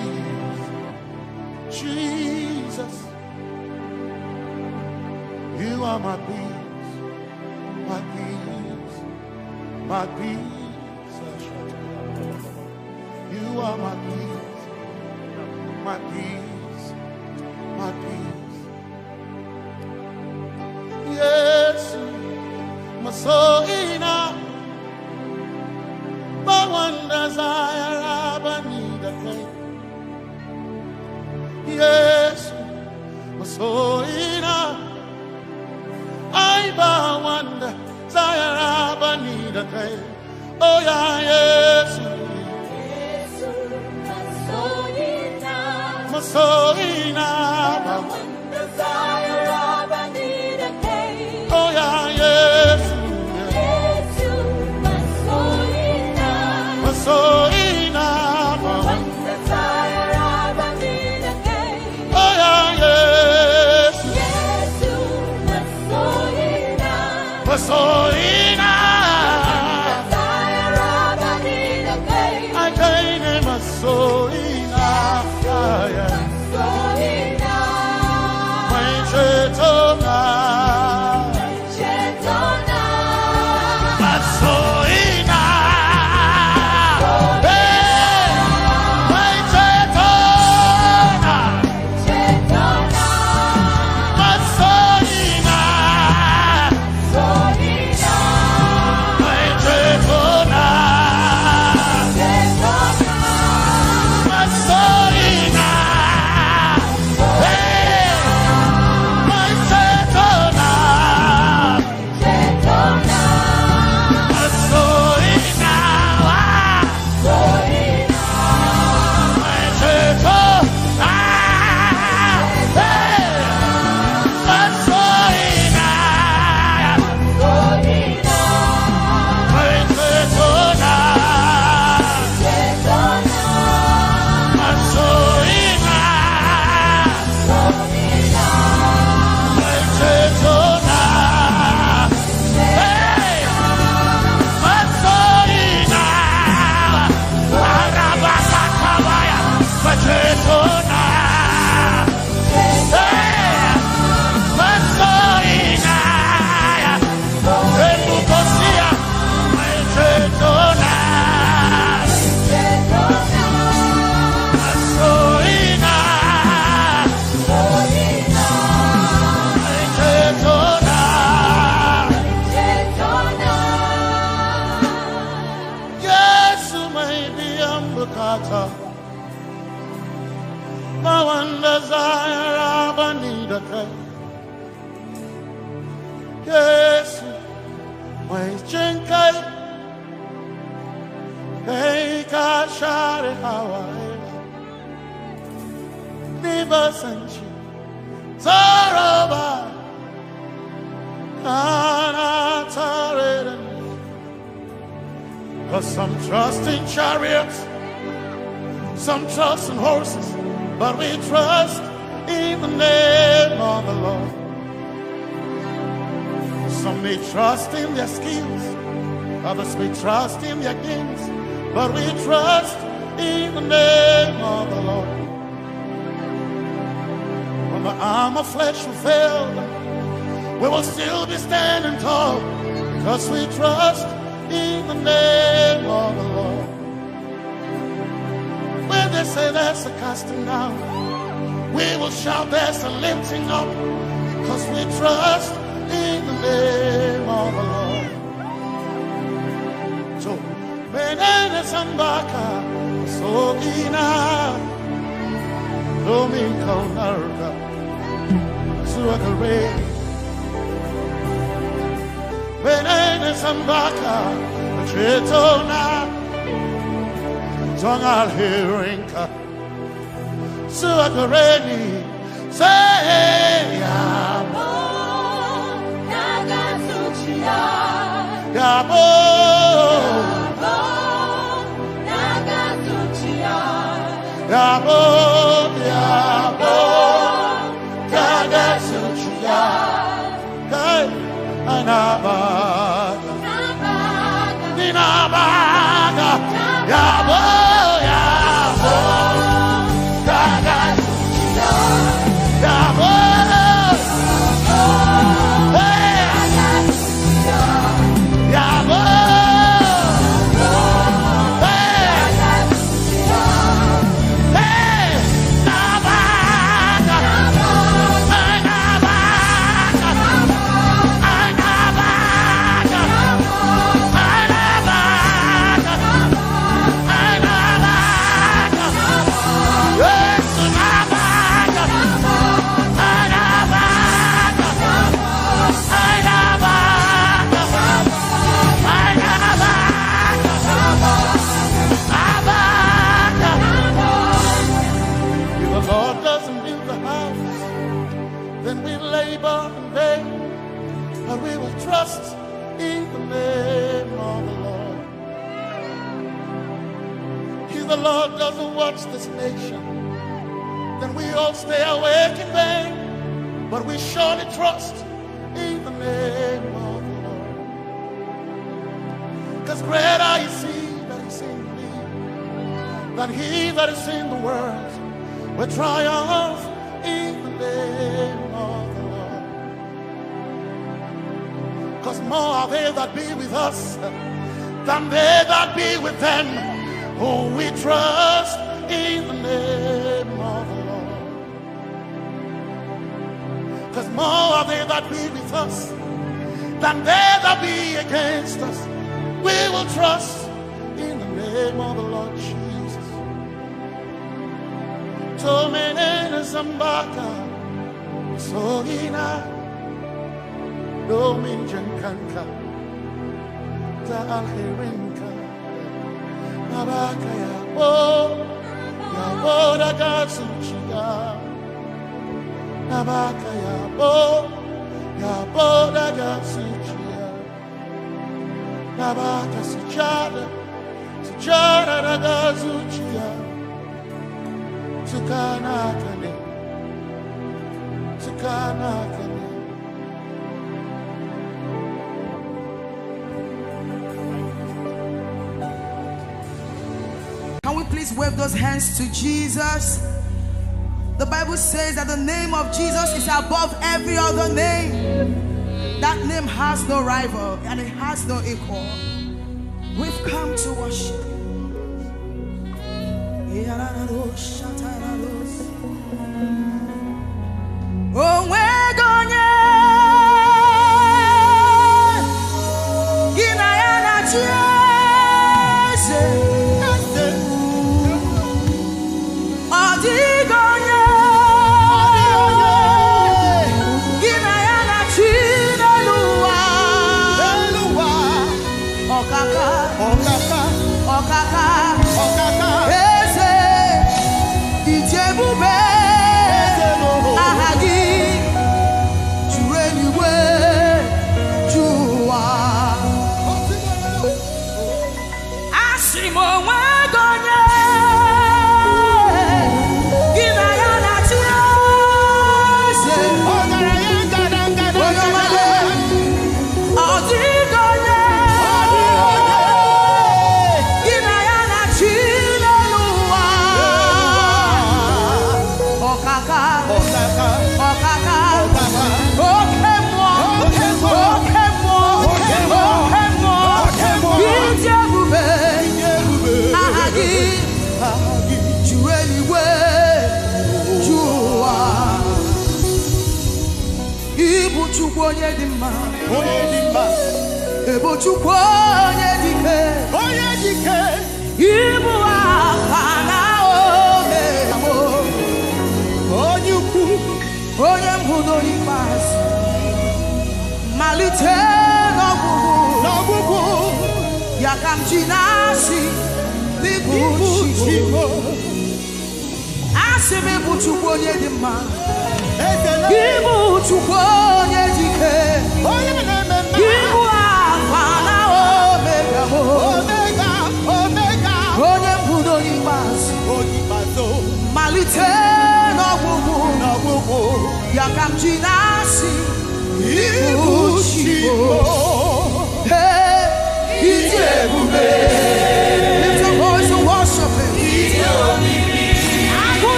Jesus. You are my peace, my peace, my peace. You are my peace, my peace, my peace. Yes, my soul in a but one desire I need a thing. Yes, my soul in a I bow one desire I need a thing. Oh yeah, yes, my soul in a one desire I need a thing. Oh yeah, yes, my soul in a one desire I need a thing. Oh yeah, yes, my soul in a I gain my soul in kata Mawanda Zara Banida Kai Yes Wais Chenkai Hey Kashare Hawaii Niba Sanchi Zaraba Anatare. Cause some trust in chariots, some trust in horses, but we trust in the name of the Lord. Some may trust in their skills, others may trust in their gains, but we trust in the name of the Lord. When the arm of flesh will fail, we will still be standing tall, because we trust in the name of the Lord. When they say there's a casting down, we will shout there's a lifting up, because we trust in the name of the Lord. So, Benene Sambaka, so ina, Domingo Narga, Suakare. Benene Sambaka, Chetona, Zongal Hirinka, Suakareni, say Yabo, Nagasuchia, Yabo, Nagasuchia, Yabo, Yabo, Nagasuchia, Hey. Nabaga, Ninabaga, Yabo, Yabo, Gaga, Yabo, hey, Yabo, hey, Nabaga, trust in the name of the Lord. If the Lord doesn't watch this nation, then we all stay awake in vain. But we surely trust in the name of the Lord. Because greater is He that is in me than he that is in the world. We triumph in the name of the Lord. Because more are they that be with us than they that be with them. Oh, we trust in the name of the Lord. Because more are they that be with us than they that be against us. We will trust in the name of the Lord Jesus. Tomene Zambaka, Sohina, Dominjankanka, Ta'alhirinka, Nabaka Yabo, Yabo Dagasuchia, Nabaka Yabo, Yabo Dagasuchia, Nabaka Sujada, Sujada Dagasuchia, Tukanakane, Tukanakane. Can we please wave those hands to Jesus? The Bible says that the name of Jesus is above every other name. That name has no rival and it has no equal. We've come to worship you. Oh, we're going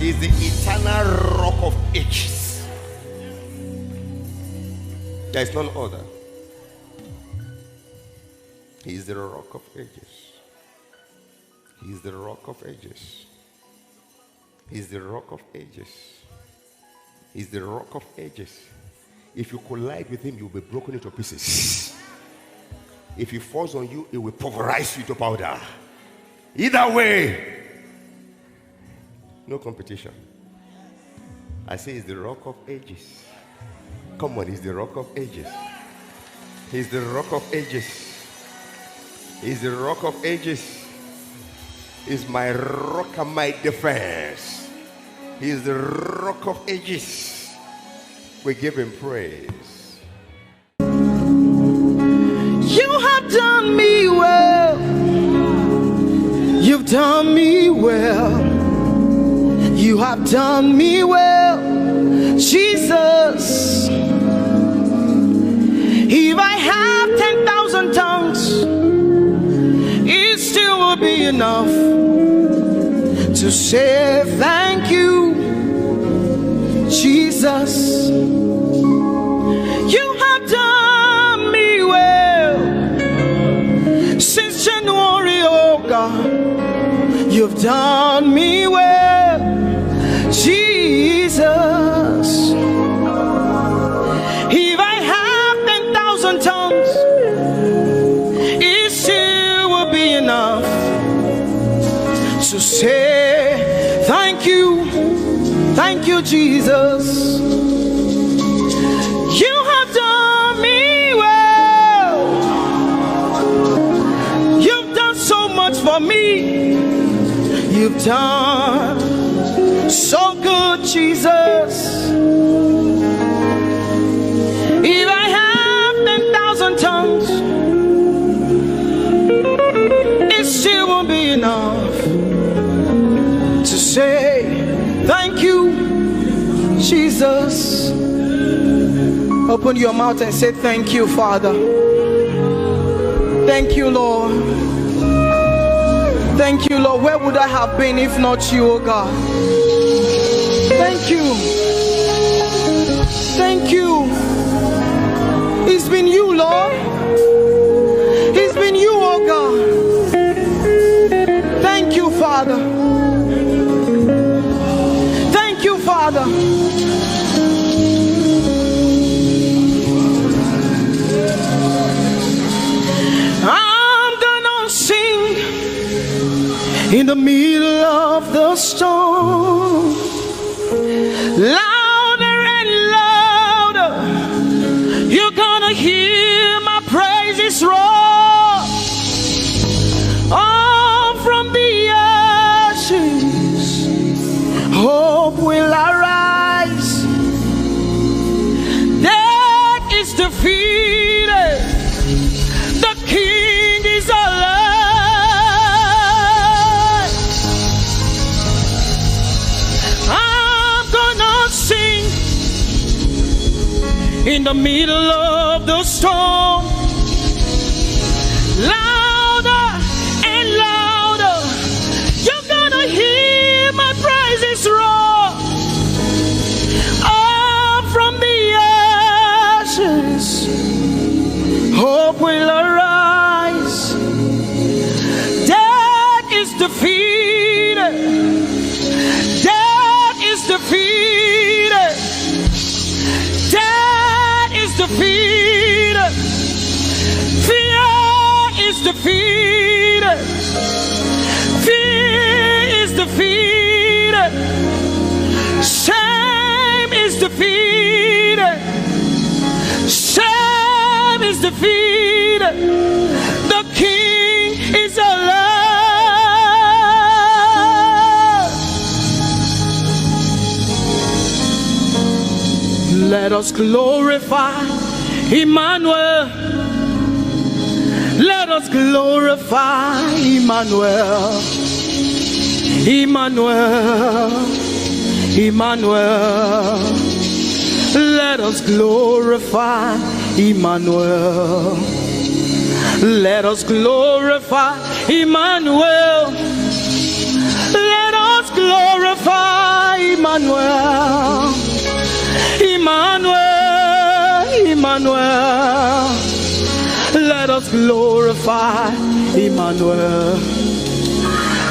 Is the eternal rock of ages. There is none other. He is the rock of ages. He is the rock of ages. He is the rock of ages. He is the rock of ages. If you collide with him, you will be broken into pieces. If he falls on you, it will pulverize you to powder. Either way, no competition. I say he's the rock of ages. Come on, he's the rock of ages. He's the rock of ages. He's the rock of ages. He's my rock and my defense. He's the rock of ages. We give him praise. You have done me well. You've done me well. You have done me well, Jesus. If I have 10,000 tongues, it still will be enough to say thank you, Jesus. You have done me well since January, oh God. You've done me well, Jesus. If I have 10,000 tongues, it still will be enough to say thank you, Jesus. You have done me well. You've done so much for me. You've done so good, Jesus. If I have 10,000 tongues, it still won't be enough to say thank you, Jesus. Open your mouth and say thank you, Father. Thank you, Lord. Thank you, Lord. Where would I have been if not you, oh God? Thank you. Thank you. It's been you, Lord. It's been you, oh God. Thank you, Father. Thank you, Father. I'm gonna sing in the middle of the storm, louder and louder. You're gonna hear my praises roar. Oh, from the ashes, hope will arise. Death is defeated. The King is alive. I'm gonna sing in the middle of the storm, louder and louder. You're gonna hear my praises roar. Up from the ashes, hope will arise. Death is defeated. Death is defeated. Death is defeated. Fear is defeated. Fear is defeated. Shame is defeated. Shame is defeated. The King is alive. Let us glorify Emmanuel. Let us glorify Emmanuel. Emmanuel. Emmanuel. Let us glorify Emmanuel. Let us glorify Emmanuel. Let us glorify Emmanuel. Emmanuel, Emmanuel. Let us glorify Emmanuel.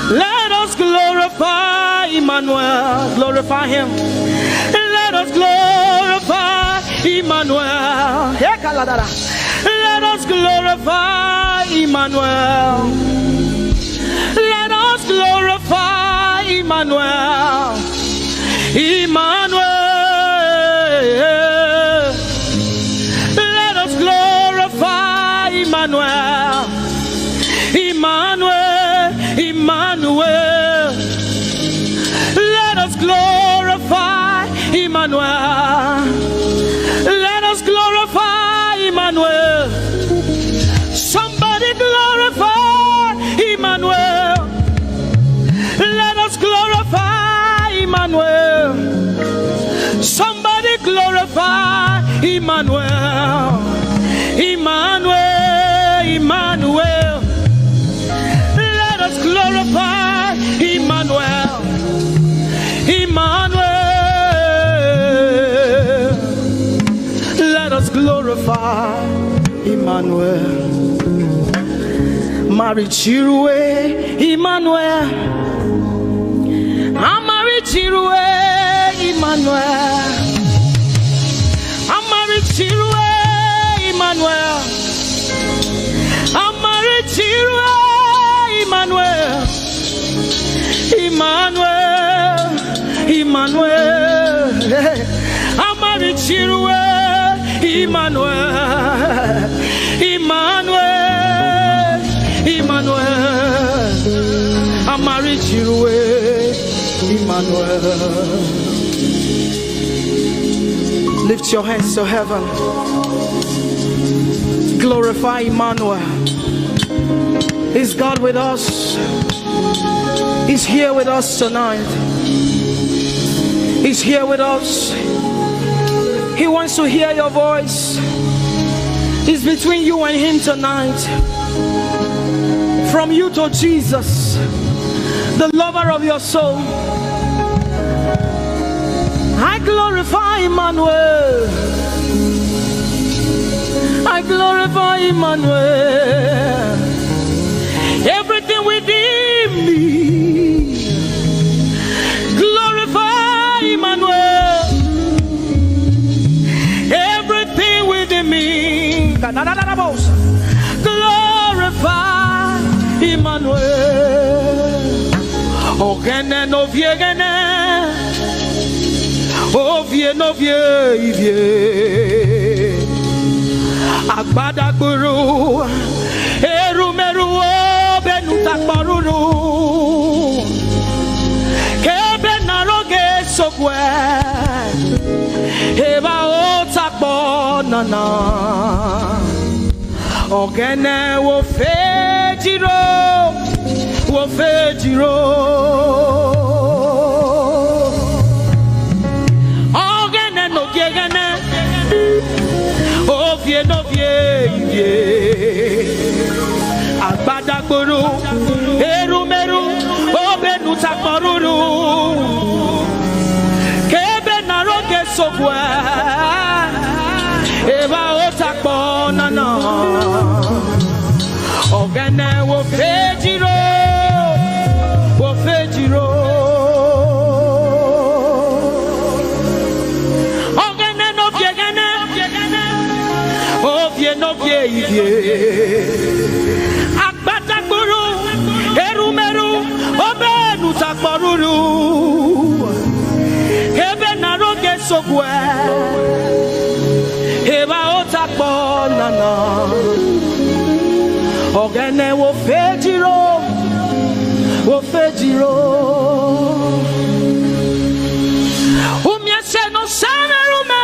Let us glorify Emmanuel. Glorify him. Let us glorify Emmanuel. Let us glorify Emmanuel. Let us glorify Emmanuel. Emmanuel. Let us glorify Emmanuel. Emmanuel, Emmanuel. Let us glorify Emmanuel. Let us glorify Emmanuel. Somebody glorify Emmanuel. Let us glorify Emmanuel. Somebody glorify Emmanuel. Emmanuel, Emmanuel. Let us glorify Emmanuel. Emmanuel. Let us glorify Emmanuel. Mari Chirwe, Emmanuel. Amari Chirwe, Emmanuel. Amari Chirwe, Emmanuel. Amari Chirwe, Emmanuel. Emmanuel, Emmanuel. Amari Chirwe, Emmanuel. Emmanuel, Emmanuel. Amari Chirwe, Emmanuel. Lift your hands to heaven. Glorify Emmanuel. Is God with us? He's here with us tonight. He's here with us. He wants to hear your voice. It's between you and him tonight. From you to Jesus, the lover of your soul. I glorify Emmanuel. I glorify Emmanuel. Everything within me, glorify Emmanuel. Everything within me, glorify Emmanuel. Ogene no viegene, ovie no vie. Agbada guru, erumeru benuta paruru. Kebe naroge sokwe, eba otakbo nana. Ogene wo fejiro, wo fejiro. Ogene no gegene. Ovie no vie, agbada guru, erumeru, obenu takporuru, kebe naroge sokwe, eba otakpo nana, ogene wo fejiro, wo fejiro. No vie, agbata guru, erumeru, obenu takporuru, ebe naroge sokwe, eba otakpo nana, ogene wo fejiro, wo fejiro. Umyese no sanerume.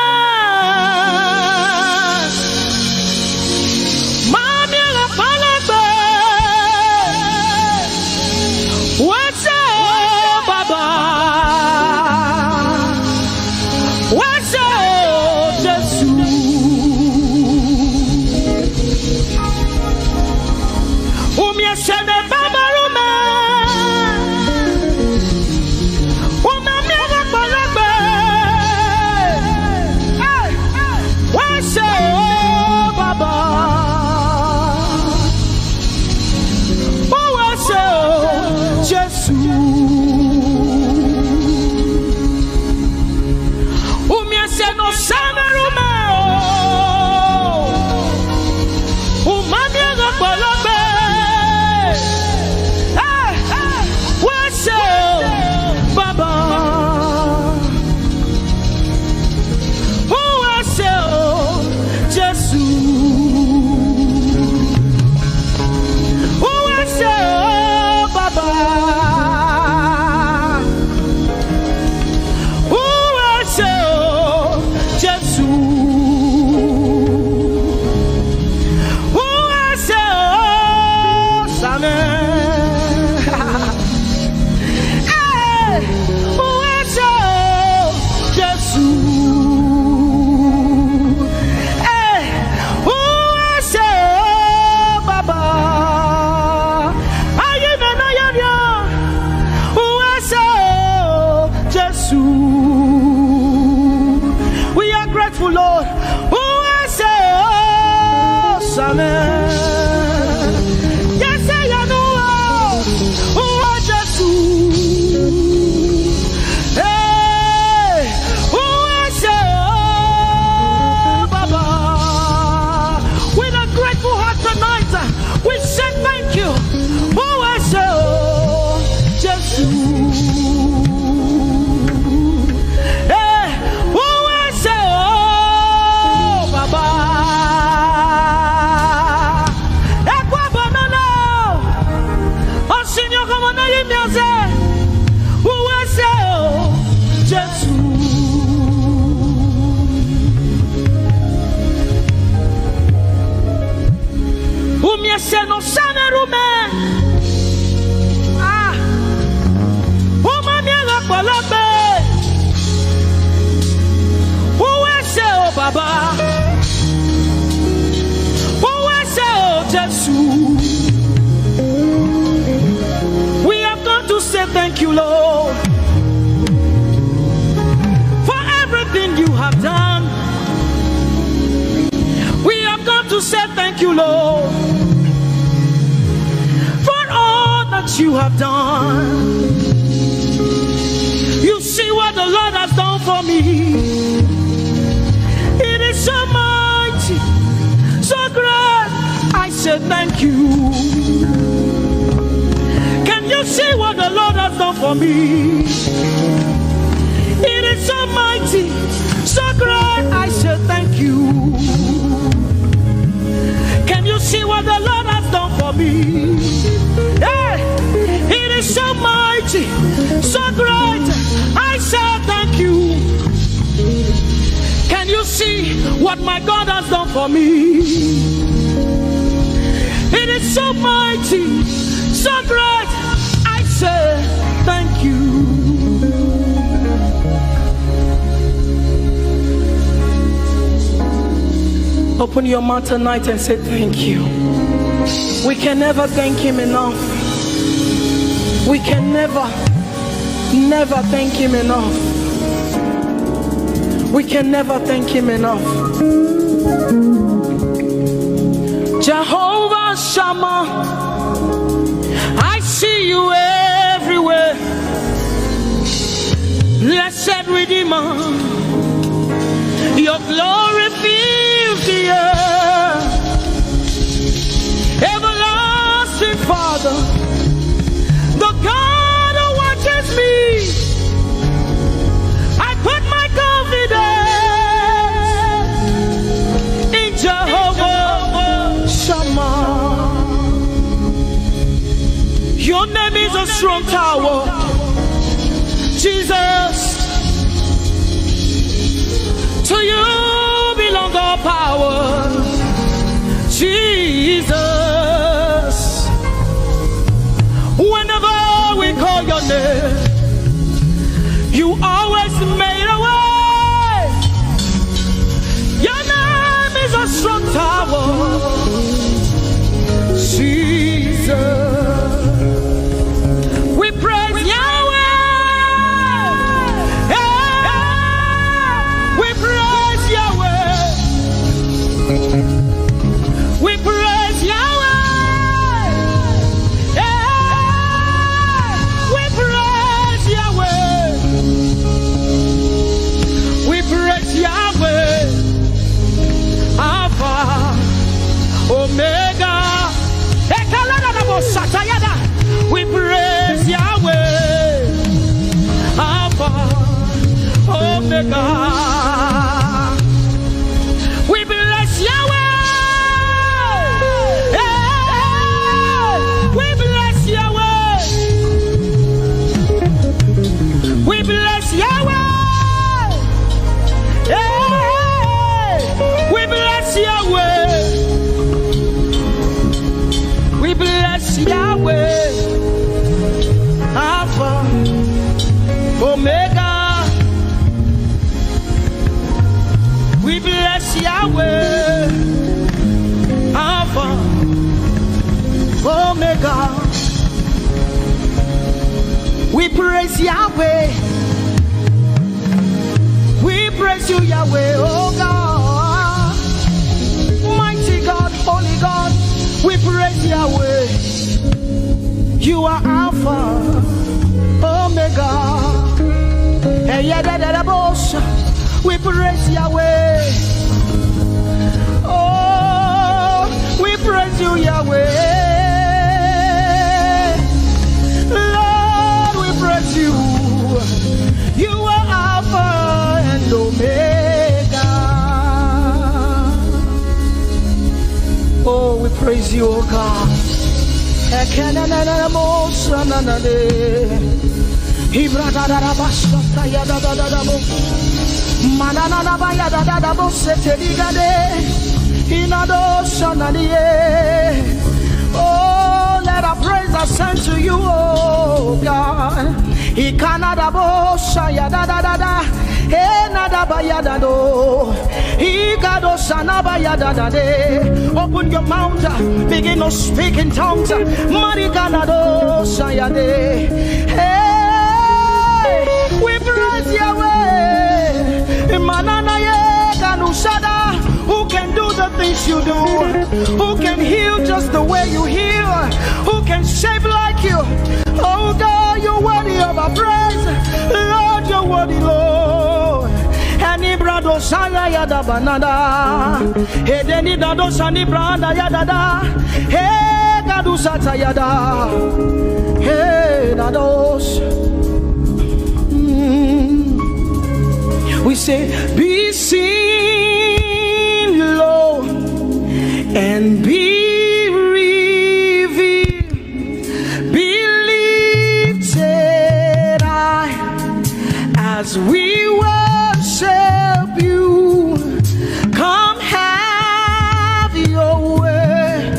We have come to say thank you, Lord, for everything you have done. We have come to say thank you, Lord, for all that you have done. You see what the Lord has done for me. It is so mighty, so great. I say thank you. Can you see what the Lord has done for me? It is so mighty, so great. I say thank you. Can you see what the Lord has done for me? Hey, it is so mighty, so great. I say thank you. Can you see what my God has done for me? It is so mighty, so great. I say thank you. Open your mouth tonight and say thank you. We can never thank him enough. We can never thank him enough. We can never thank him enough. Jehovah Shammah, I see you everywhere. Blessed Redeemer, your glory fills the earth. Everlasting Father, the God who watches me, I put my confidence in Jehovah Shammah. Your name is a strong tower, Jesus. To you belong all power, Jesus. Whenever we call your name, you always made a way. Your name is a strong tower, Jesus. We praise Yahweh. We praise Yahweh. We praise Yahweh. We praise Yahweh. We praise Yahweh. Alpha, Omega. We praise Yahweh. Alpha, Omega. We bless Yahweh. We bless Yahweh. We bless Yahweh. We bless Yahweh. We bless Yahweh. Alpha, Omega. We bless Yahweh, Alpha, Omega. We praise Yahweh. We praise you, Yahweh, oh God. Mighty God, holy God, we praise Yahweh. You are Alpha, Omega. We praise Yahweh. Oh, we praise you, Yahweh. Lord, we praise you. You are Alpha and Omega. Oh, we praise you, oh God. Oh, let our praise ascend to you, oh God. Open your mouth, begin to speak in tongues. Hey, we praise Yahweh. Who can do the things you do? Who can heal just the way you heal? Who can shape like you? Oh God, you're worthy of our praise. Lord, you're worthy, Lord. Any brado shanga yada banana. Hey, deni dado shani branda yada. Hey, gadu sata yada. Hey, dados. We say, be seen, Lord, and be revealed, be lifted high as we worship you. Come have your way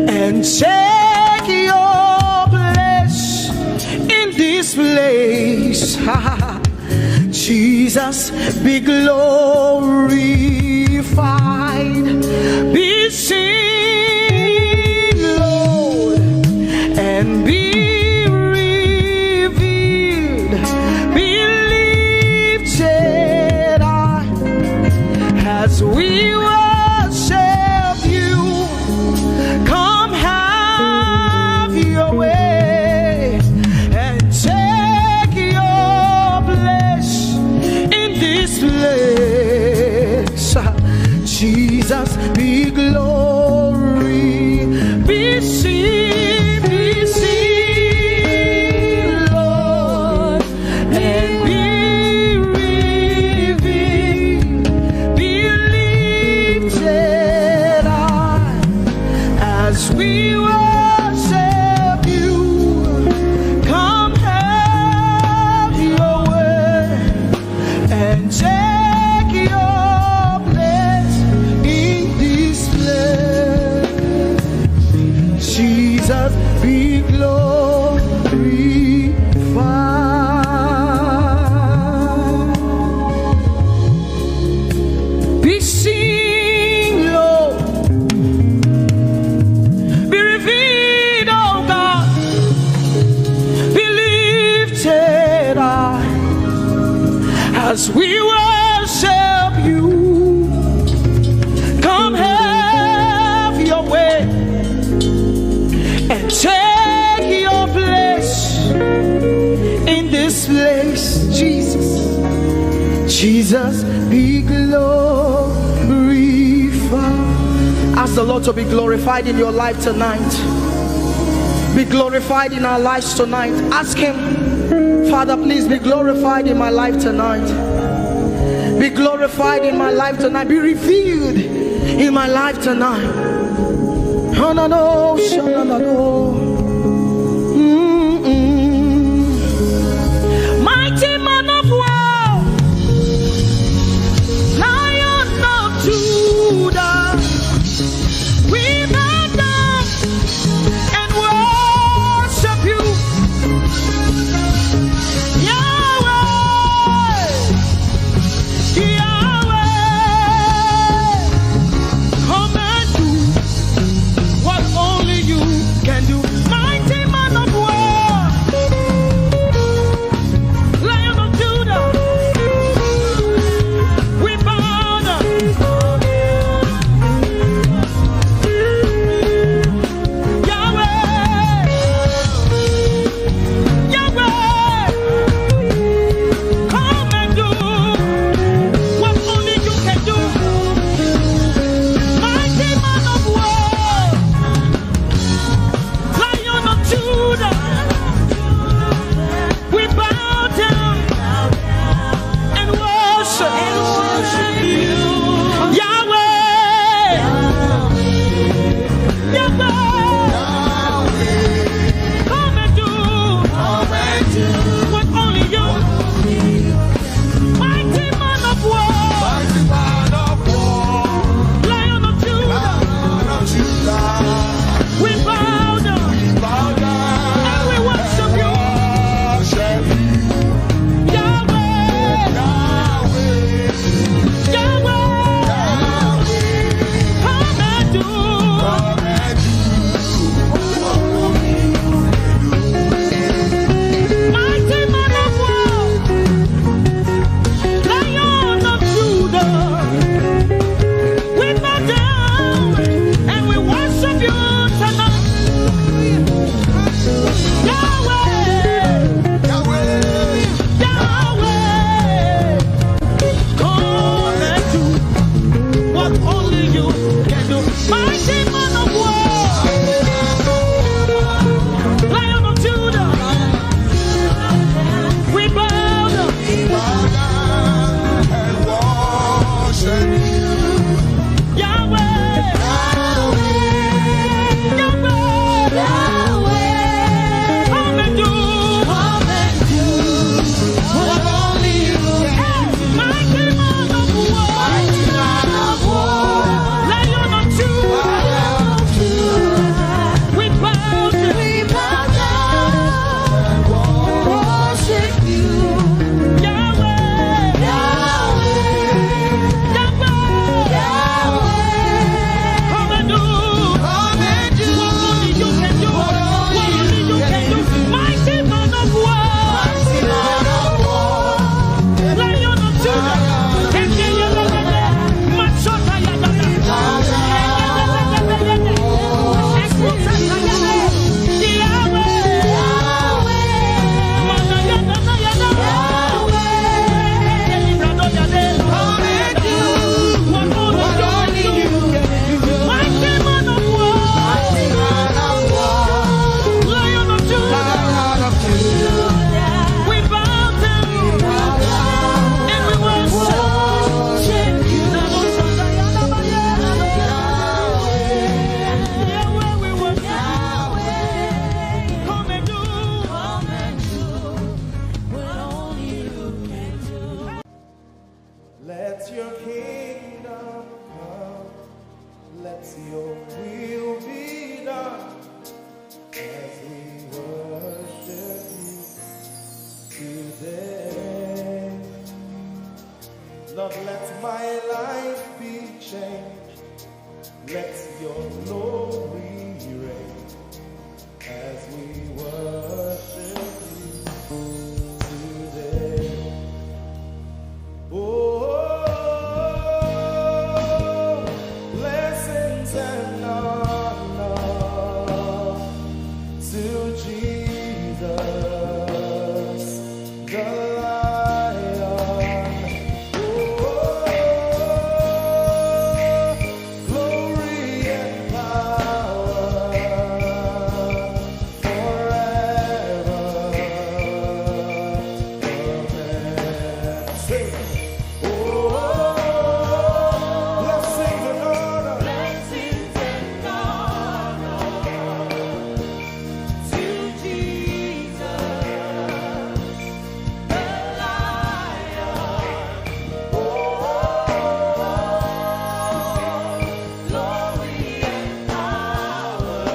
and take your place in this place. Jesus, be glorified, be seen, Lord, and be revealed, be lifted high as we worship you. Come have your way and take your place in this place. Jesus, be glory, be seen, Lord, and be revealed, be lifted high as we worship you. Come have your way and take your place in this place. Jesus, be glorified, be seen, Lord, be revealed, oh God, be lifted high as we worship you. Come have your way and take your place in this place. Jesus, Jesus, be glorified. Ask the Lord to be glorified in your life tonight. Be glorified in our lives tonight. Ask Him, Father, please be glorified in my life tonight. Be glorified in my life tonight. Be revealed in my life tonight. Oh, no, no, no, no, no. Mighty man of war, Lion of Judah, we bow down and worship you, Yahweh, Yahweh. Come and do what only you can do. to Jesus, the Lion. Glory and power forever. Amen. Sing. Blessings and honor. Blessings and honor to Jesus, the Lion. Glory and power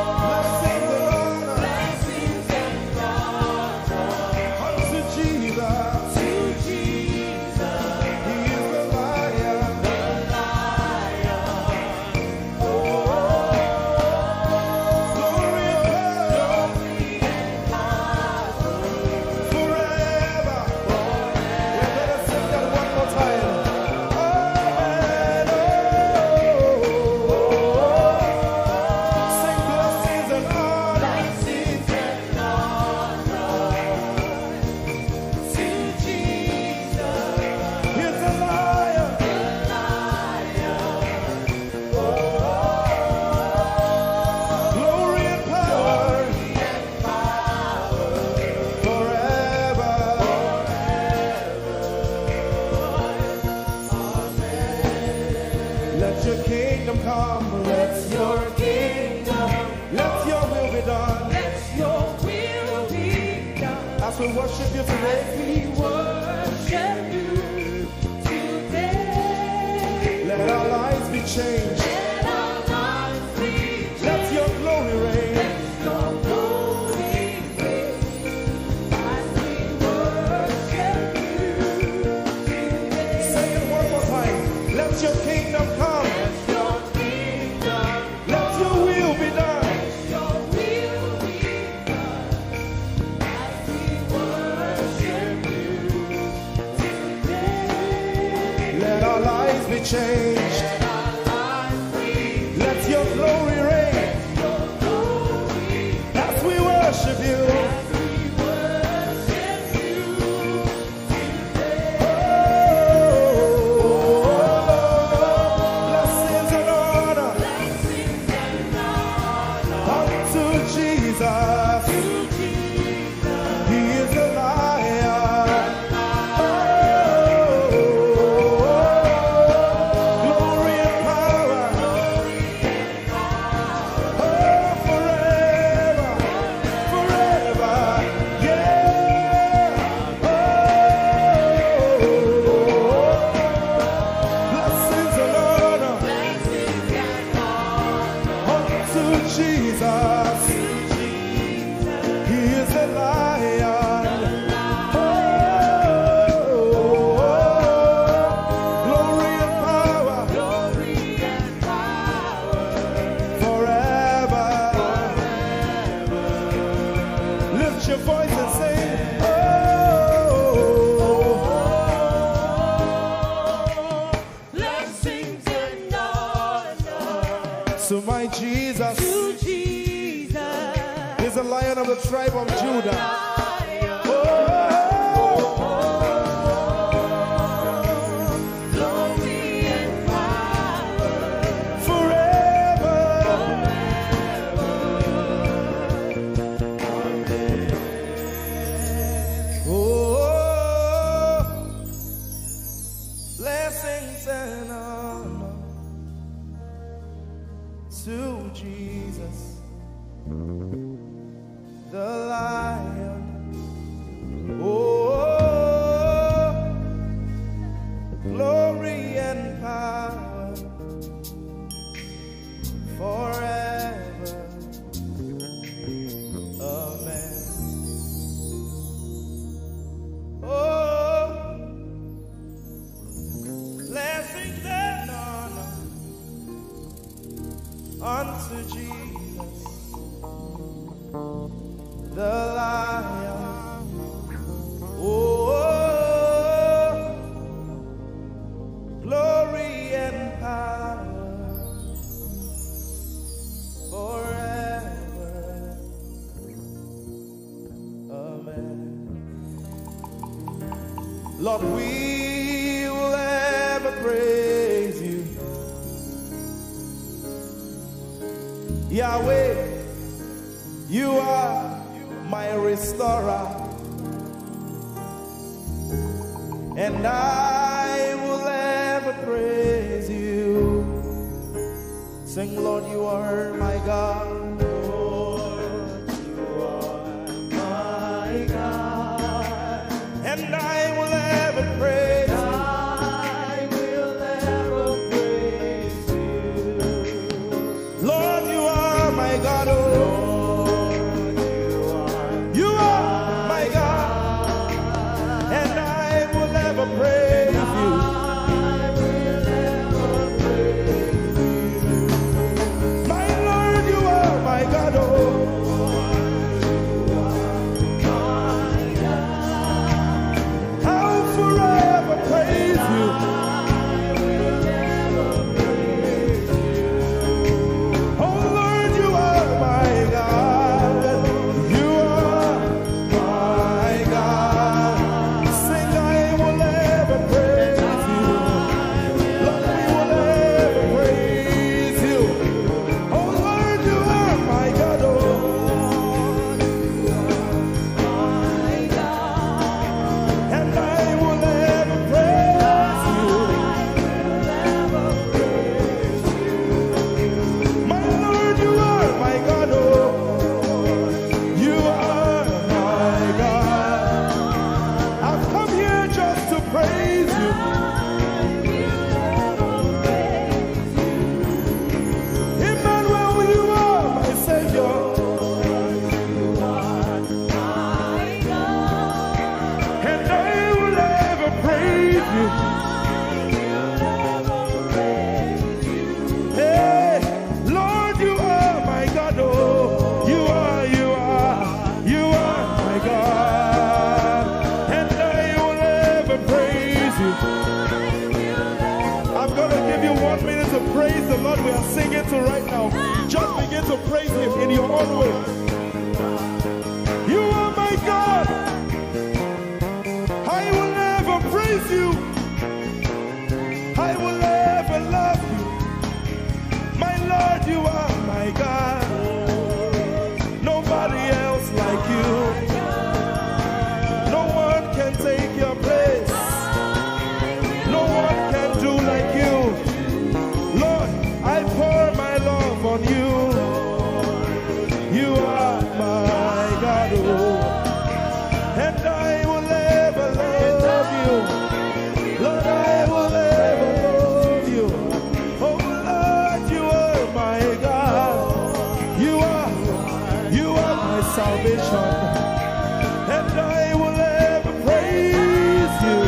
Blessings and honor. Unto Jesus. He is the Lion. Glory and power forever. We better sing that one more time. Amen. Sing blessings and honor. He's the Lion. Glory and power forever. Let your kingdom come. Let your will be done. As we worship you today, let our lives be changed. Let your glory reign. Say it one more time. Let your kingdom come. Let your will be done. Let our lives be changed. Let your glory reign. As we worship you. Blessings and honor unto Jesus. He is the Lion. Glory and power forever, forever. Yeah. Blessings and honor unto Jesus. He is the Lion. Glory and power forever. Lift your voice and sing. Blessings and honor To my Jesus to Jesus, is the Lion of the tribe of Judah. glory and power Forever. Oh, blessings and honor to Jesus, the Lion. Oh, glory and power forever. Amen. Oh, blessings and honor unto Jesus, the Lion. Oh, Lord, we will ever praise you. Yahweh, you are my restorer, and I will ever praise you. Sing, Lord, you are my God. Lord, you are my God, and I will ever praise you. I will ever praise you. Lord, you are my God. Oh, Lord, you are my God, and I will ever praise you. We are singing to right now. Just begin to praise him in your own way. You are my God. I will never praise you. I will never love you. My Lord, you are my God. Nobody else like you. No one can take your place. No one can do like you. Lord, I pour my love on you. You are my God, oh, and I will ever love you. Lord, I will ever love you. Oh Lord, you are my God. You are my salvation, and I will ever praise you.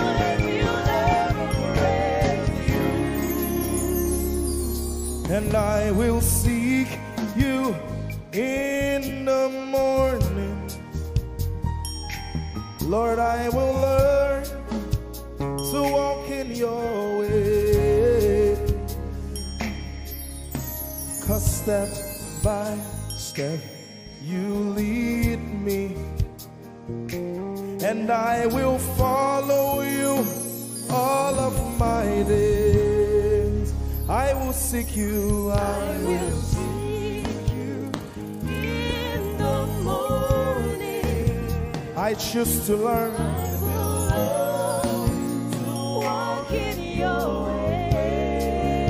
And I will seek you in the morning. Lord, I will learn to walk in your way. 'Cause step by step you lead me, and I will follow you all of my days. I will seek you, I will seek you in the morning. I choose to learn. I will learn to walk in your way.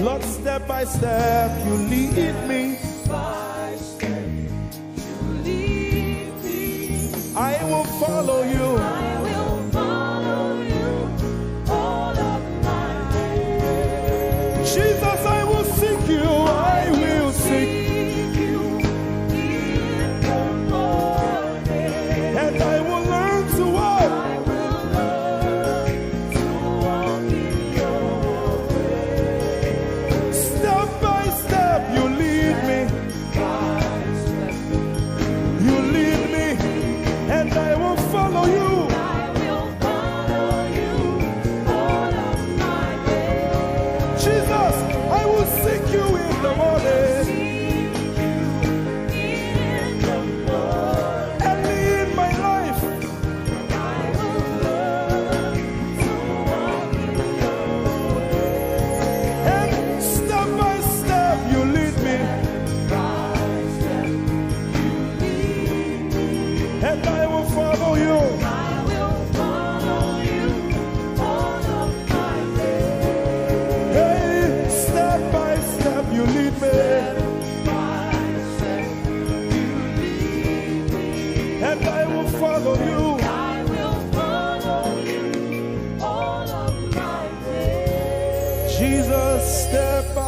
Lord, step by step you lead me. By step you lead me. I will follow you. I will follow you all of my days. Jesus, I will seek you. I will seek you in the morning. And I will learn to walk. I will learn to walk in your way. Step by step you lead me. By step you lead me. And I will follow you.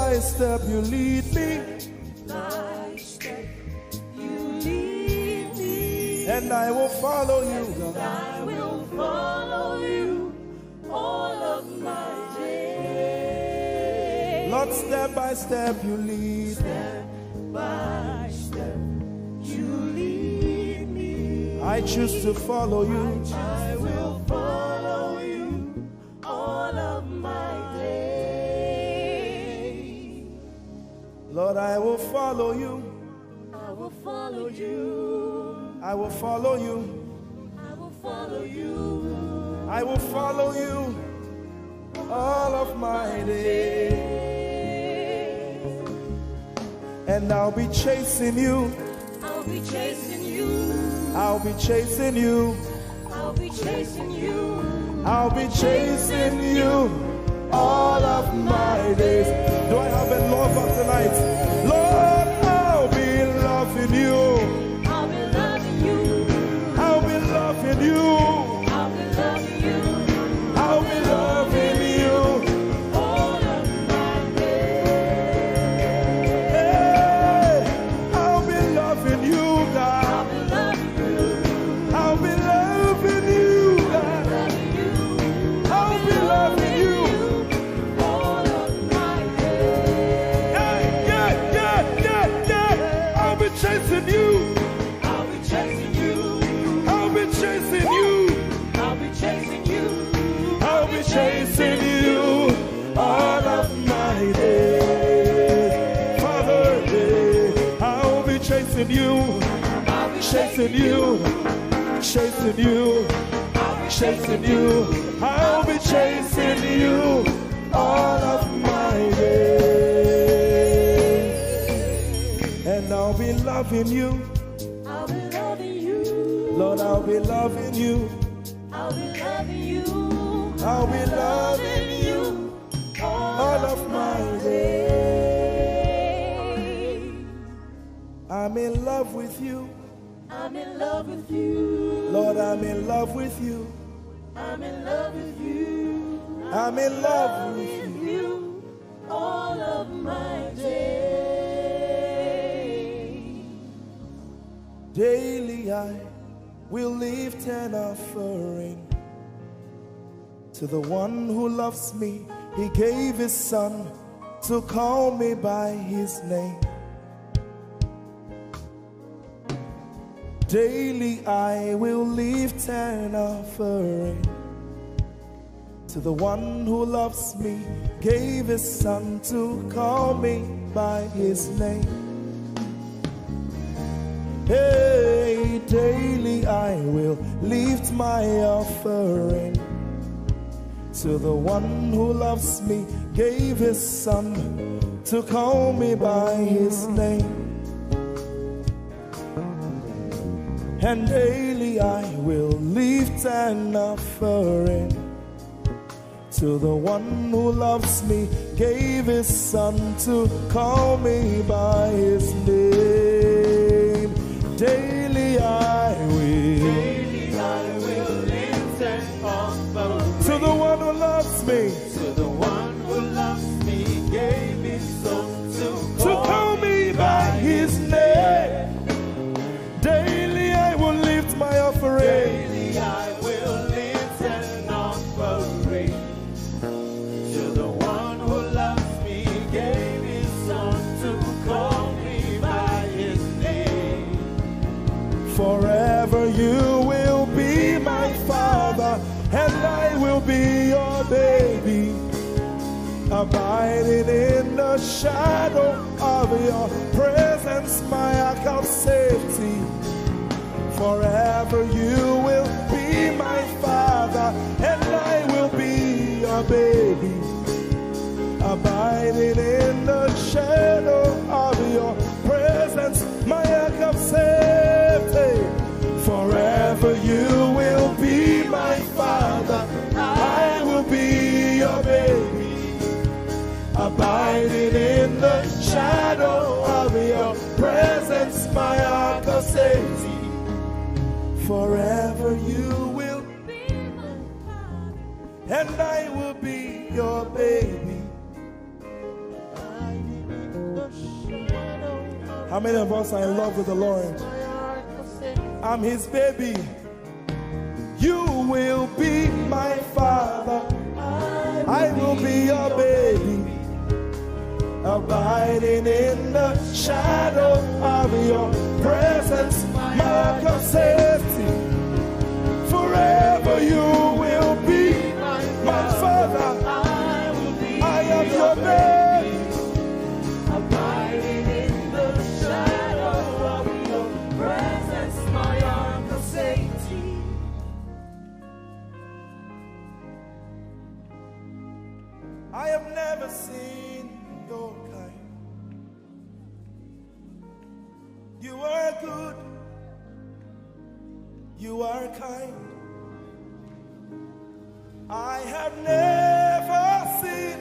by step you lead me. By step you lead me. And I will follow you, God. I will follow you all of my days. Lord, step by step you lead. Step by step you lead me. I choose to follow you. I will follow you all of my days. Lord, I will follow you. I will follow you. I will follow you. I will follow you. I will follow you all of my days. And I'll be chasing you. I'll be chasing you. I'll be chasing you. I'll be chasing you. I'll be chasing you all of my days. Do I have a lover tonight? Lord, I'll be loving you. I'll be loving you. I'll be loving you. I'll be loving you. I'll be loving you. All of my days. Hey, I'll be loving you, God. I'll be loving you. I'll be loving you, God. I'll be loving you. All of my days. Yeah. I'll be chasing you. I'll be chasing you. I'll be chasing you. I'll be chasing you. I'll be chasing you all of my days. Father, I'll be chasing you. I'll be Chasing you. Chasing you. Chasing you. I'll be chasing you all of my days. And I'll be loving you. I'll be loving you. Lord, I'll be loving you. I'll be loving you. I'll be loving you all of my days. I'm in love with you. I'm in love with you. Lord, I'm in love with you. I'm in love with you. I'm in love with you all of my days. Daily I will lift an offering to the one who loves me. He gave his son to call me by his name. Daily I will lift an offering to the one who loves me, gave his son to call me by his name. Hey, daily I will lift my offering to the one who loves me, gave his son to call me by his name. And daily I will lift an offering to the one who loves me, gave his son to call me by his name. Daily I will lift an offering to the one who loves me, to the one who loves me, gave his son to call me by his name. Daily I will lift my offering. Daily I will lift an offering to the one who loves me, gave his son to call me by his name. Forever you will be my father, and I will be your baby, abiding in the shadow of your presence, my ark of safety. Forever you will be my father, and I will be your baby, abiding in the shadow of your presence, my ark of safety. Forever you will be my father, I will be your baby, abiding in the shadow of your presence, my ark of safety. Forever you will be my father, and I will be your baby, How many of us are in love with the Lord? I'm his baby. You will be my father. I will be your baby. Abiding in the shadow of your presence, mark of safety. Forever you will be my father. I am your baby. Abiding in the shadow of your presence, my arms of safety. I have never seen your kind. You are good. You are kind. I have never seen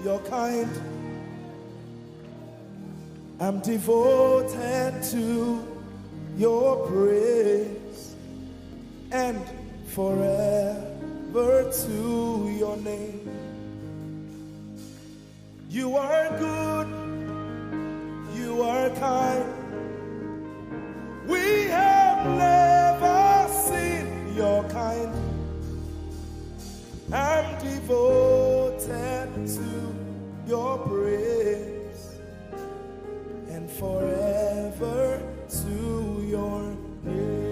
your kind. I'm devoted to your praise and forever to your name. You are good, you are kind. We have never seen your kind. I'm devoted to your praise and forever to your name.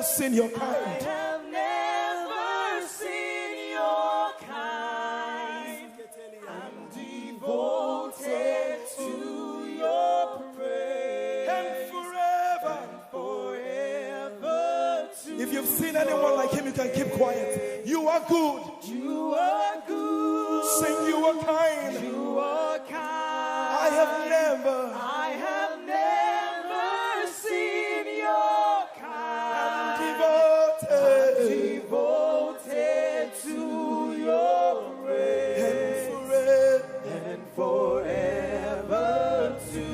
Seen your kind. I have never seen your kind. I'm devoted to your praise And forever to if you've seen anyone like him, you can keep quiet. You are good. you are good. Sing, you are kind. You are kind. I have never seen your kind. Devoted to your praise and forever to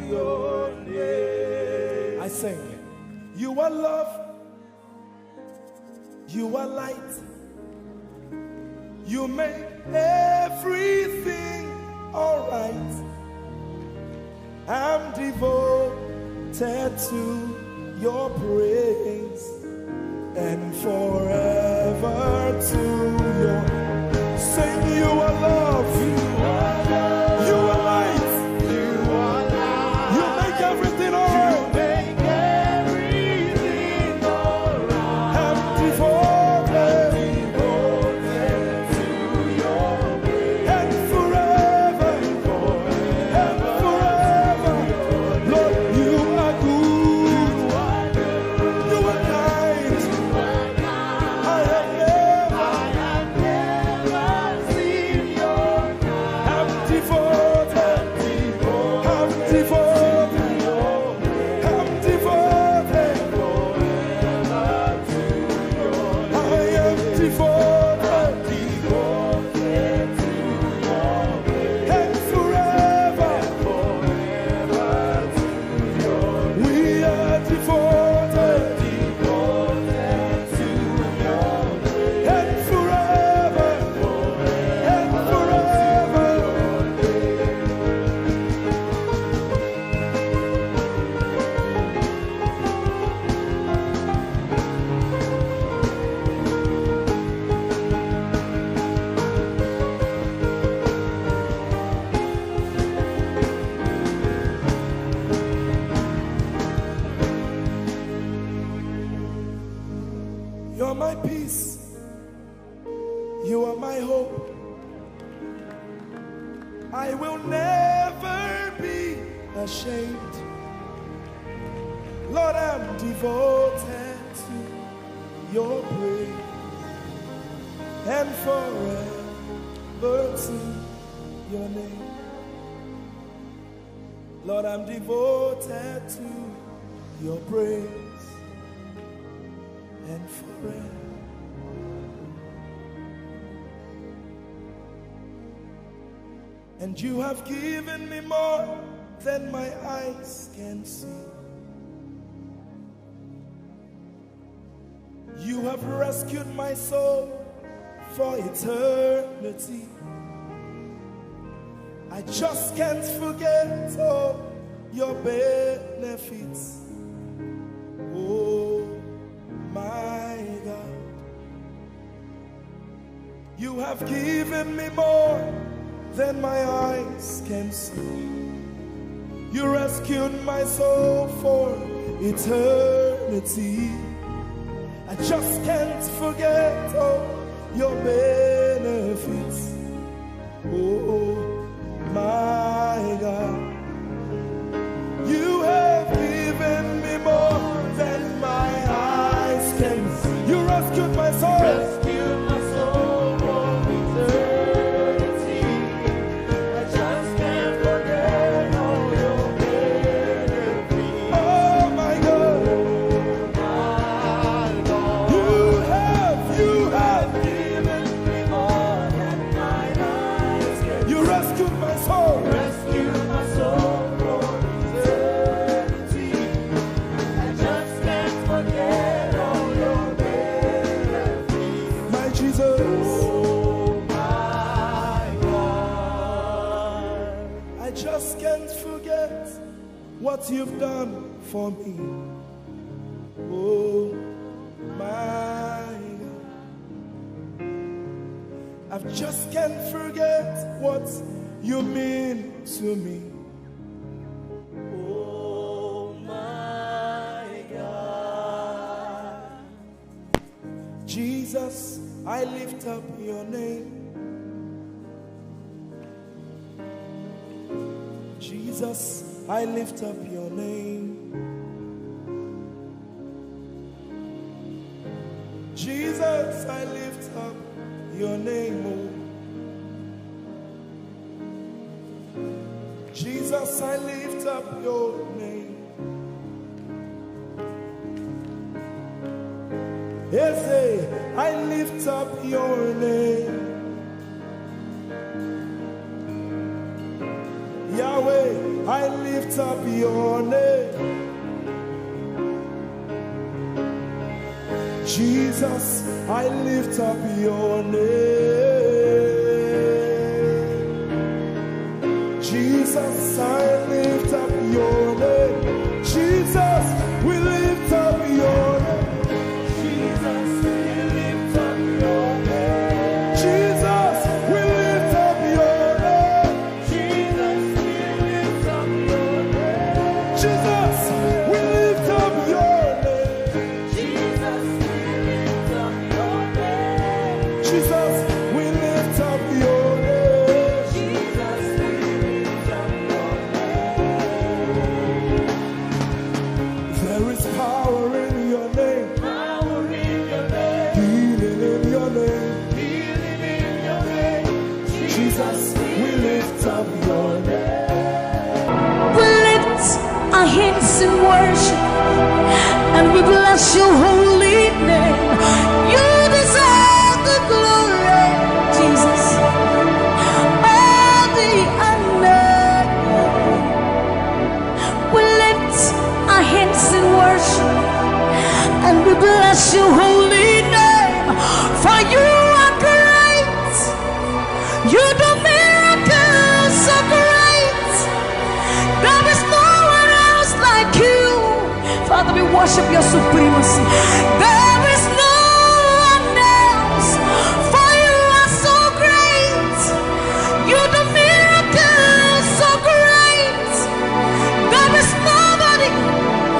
your name. I sing. You are love. You are light. You make everything alright. I'm devoted to your praise and forever to your. Sing, you are love, you are love, you are light, you are light. You make everything alright. You make everything alright. I'm devoted to your way. And forever, and forever, Lord, you are good, you are kind. I have never seen your kind. I'm devoted, I'm devoted, I'm devoted forever to your. I am devoted to your and forever to your. We are devoted to your and forever and forever. You're my peace, you are my hope. I will never be ashamed. Lord, I'm devoted to your praise and forever to your name. Lord, I'm devoted to your praise and forever. And you have given me more than my eyes can see. You have rescued my soul for eternity. I just can't forget all your benefits. Oh my God, you have given me more than my eyes can see. You rescued my soul for eternity. I just can't forget all your benefits. Oh my God, you have given me more than my eyes can see. You rescued my soul. Rescued my soul from eternity. I just can't forget all your benefits. Oh my God, you have given me more than my eyes can see. You rescued my soul. Rescued my soul from eternity. I just can't forget all your benefits. My Jesus. Oh my God. I just can't forget what you've done for me. Oh my God. I just can't forget what you mean to me. Oh my God. Jesus, I lift up your name. Jesus, I lift up your name. Jesus, I lift up your name. Oh. Jesus, I lift up your name. Ese, I lift up your name. Yahweh, I lift up your name. Jesus, I lift up your name. Jesus, I lift up your name. Jesus, we lift up your name. Jesus, hands in worship, and we bless your holy name. You deserve the glory, Jesus. All the honor. We lift our hands in worship, and we bless your holy name. For you are great. You do miracles so great. There is no one else like you. Father, we worship your supremacy. There is no one else. For you are so great. You do miracles so great. There is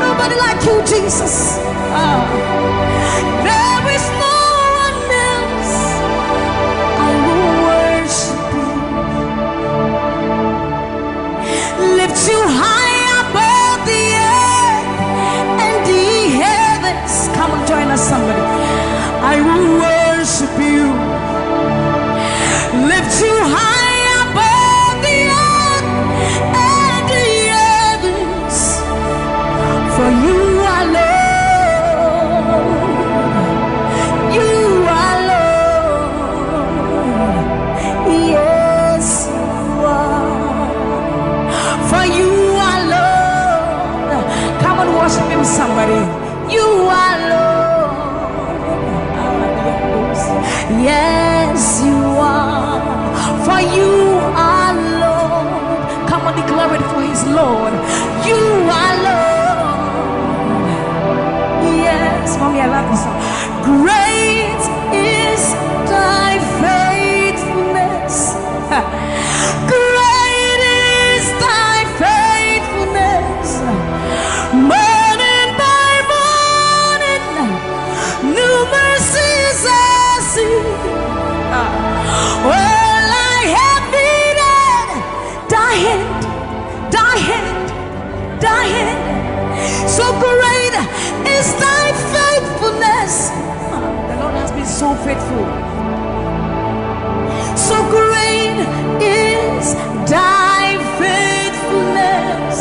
nobody like you, Jesus. There is no one else. I will worship you. Lift you high above the earth and the heavens. Come and join us, somebody. I will worship you. Lift you high above the earth and the heavens. For you are Lord. You are Lord. Yes, you are. For you are Lord. Come and worship him, somebody. You are Lord. Yes, you are. For you are Lord. Come on, declare it for his Lord. You are Lord. Yes, mommy, I love this song. Great is thy faithfulness. Great is thy faithfulness. Morning by morning, new mercies I see. All I have needed, thy hand, thy hand, thy hand. So great is thy faithfulness. The Lord has been so faithful. So great is thy faithfulness.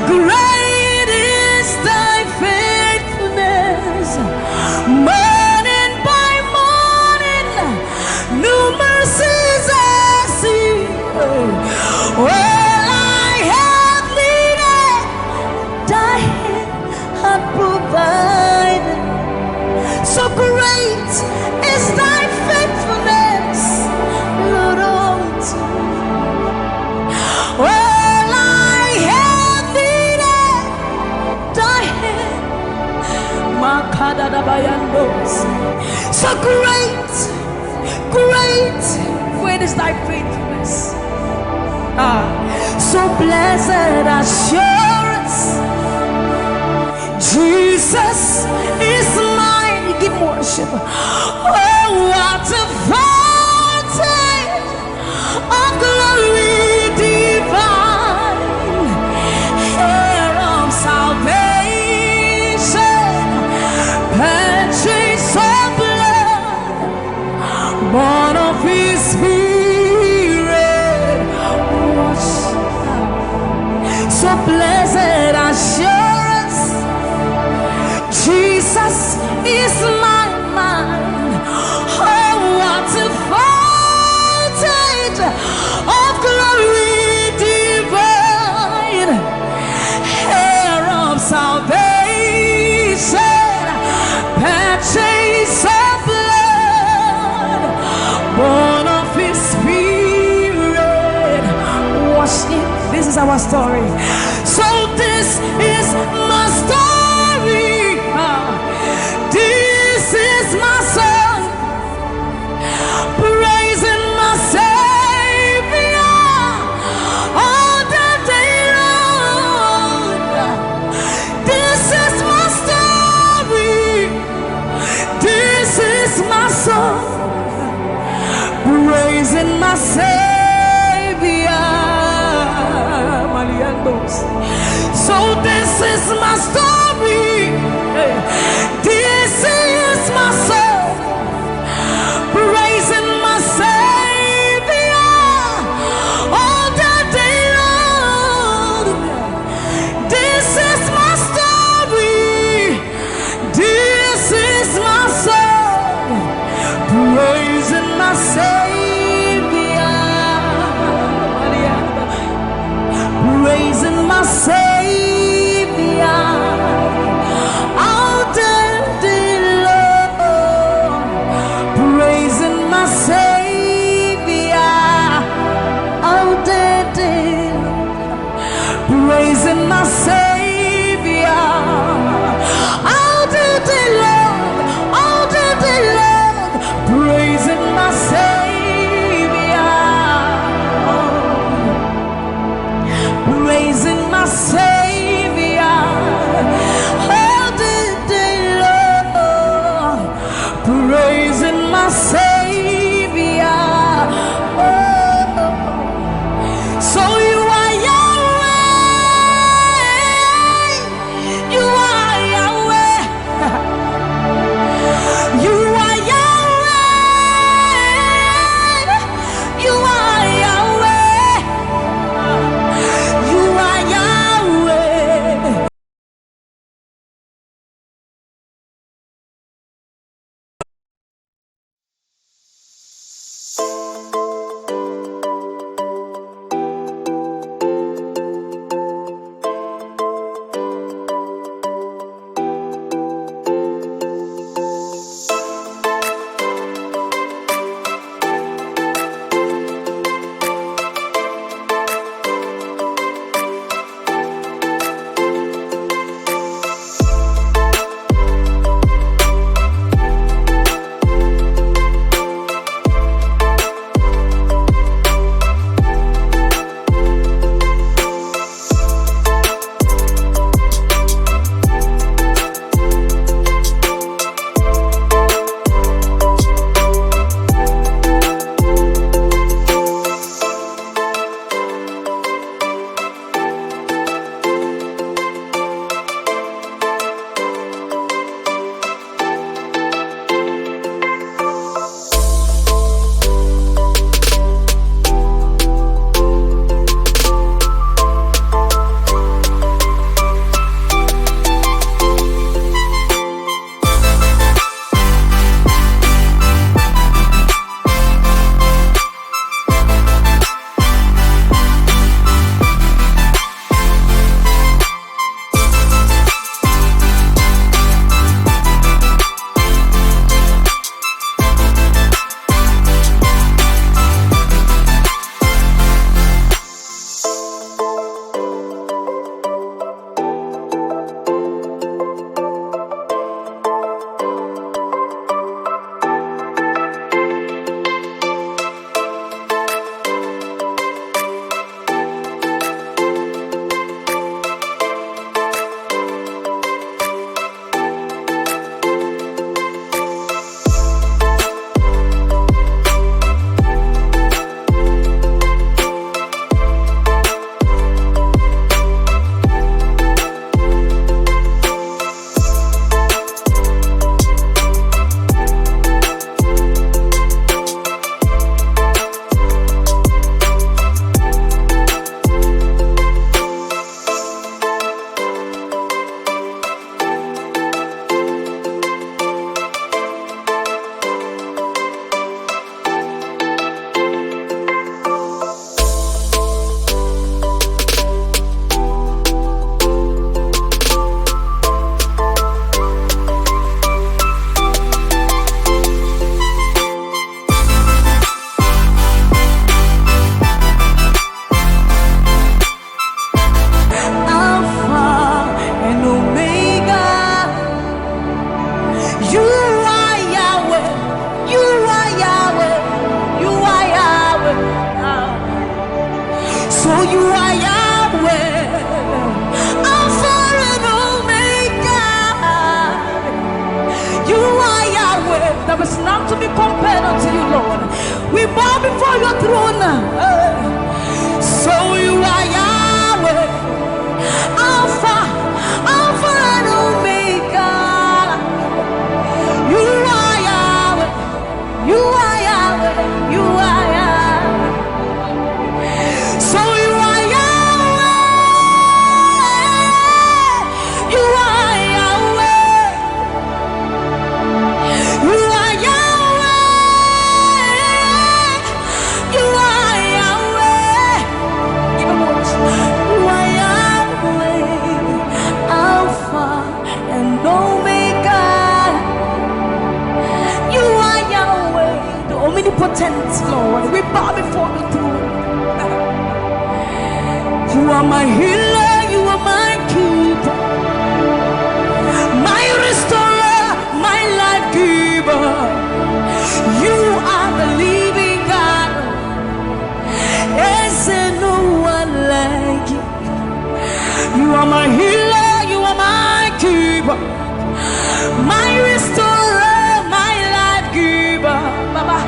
Great is thy faithfulness. Morning by morning, new mercies I see. All I have needed, thy hand hath provided. So great is thy faithfulness, Lord, unto me. All I have needed, thy hand. So great, great, great is thy faithfulness. So blessed assurance, Jesus is mine. Give worship. Oh, what a fountain of glory divine, heir of salvation, purchase of blood, born of his spirit. So blessed assurance, Jesus is my mind. Oh, what a fountain of glory divine, heir of salvation, purchase of blood, born of his spirit. Watch it. This is our story. So this is my story. This is my song, praising my Savior all the day long. This is my story. This is my song, praising my Savior. So this is my story. This is my song, praising my Savior all the day long. to be compared unto you, Lord. We bow before your throne. So you are Yahweh, Alpha and Omega. You are Yahweh, you are Yahweh, you are Yahweh. So you are Yahweh, you are Yahweh, you are Yahweh, you are Yahweh. Even more. You are Yahweh, Alpha and Omega. You are Yahweh, the omnipotent Lord. We bow before the throne. You are my healer, you are my keeper, my restorer, my life giver. You are the living God. Is there no one like you? You are my healer, you are my keeper, my restorer, my life giver. Baba,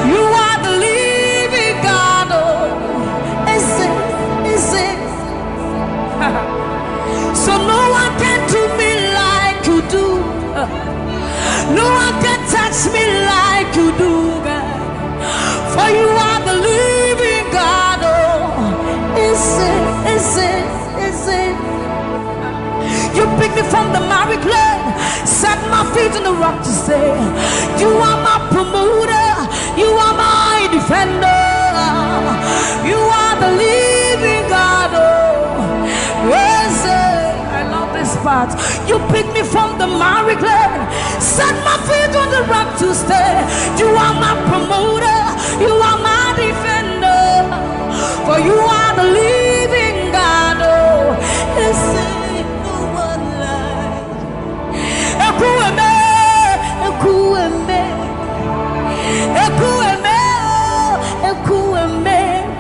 you are the living God. Oh, is it? So no one can do me like you do. No one can touch me like you do, God. For you are the living God. Oh, is it? You picked me from the miry clay, set my feet on the rock to say, you are my promoter, you are my defender, you are the living God. Oh, yes, I love this part. You picked me from the miry clay, set my feet on the rock to stay. You are my promoter, you are my defender, for you are the living God. Oh, yes, no one like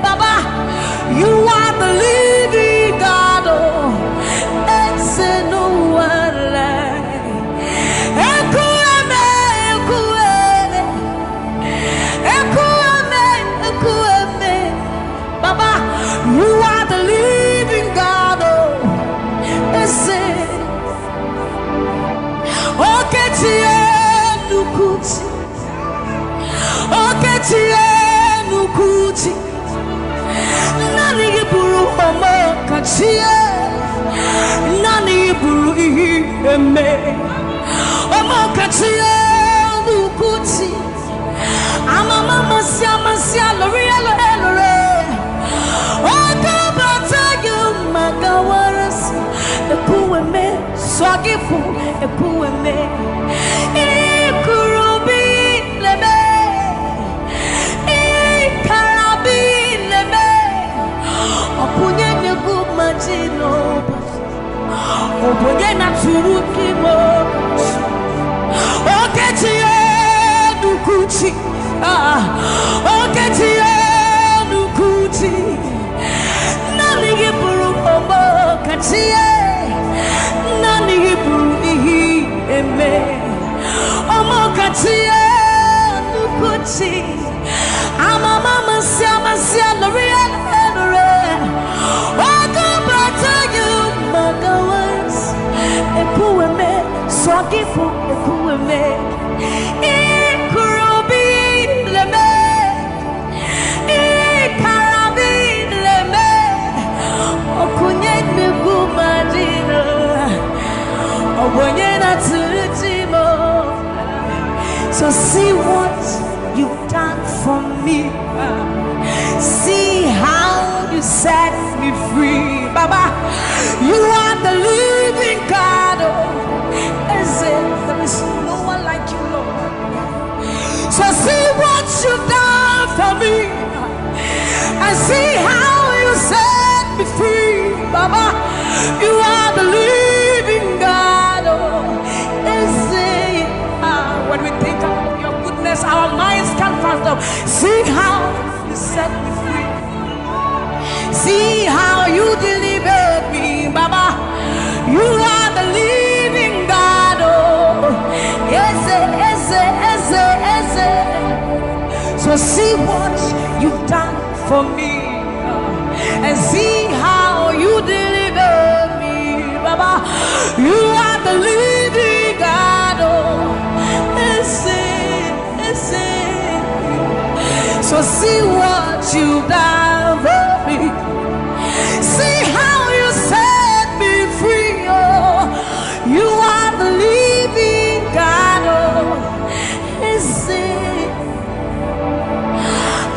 Baba, you are the living God. Oh, it's no one like Baba, you are the living God. Oh, it's Nukuti Nani buru homo kachie Nani buru eme Homo kachie Nukuti Amama masia lori elore Oto bata you magawaras Ekueme swagifu ekueme Ikurubi lebe Opunye negu majino Opunye na turuki mo Oketiye nukuchi Oketiye nukuchi Nani giburu omo katiye Nani giburu ihi eme Omo katiye nukuchi Amama masia lori elore Ekueme, Swagifu, Ekueme, Ikurubi leme, Ikarabi leme, Okunye Nugumadino, Obonye na Tujimo. So see what you've done for me. See how you set me free, Baba. You are the living God. Oh, is it? There is no one like you, Lord. So see what you've done for me, and see how you set me free, Baba. You are the living God. Oh, is it? When we think of your goodness So see what you've done for me, and see how you deliver me, Baba. You are the living God. Oh, so see what you've done for me. See how you set me free. Oh, you are the living God. Oh,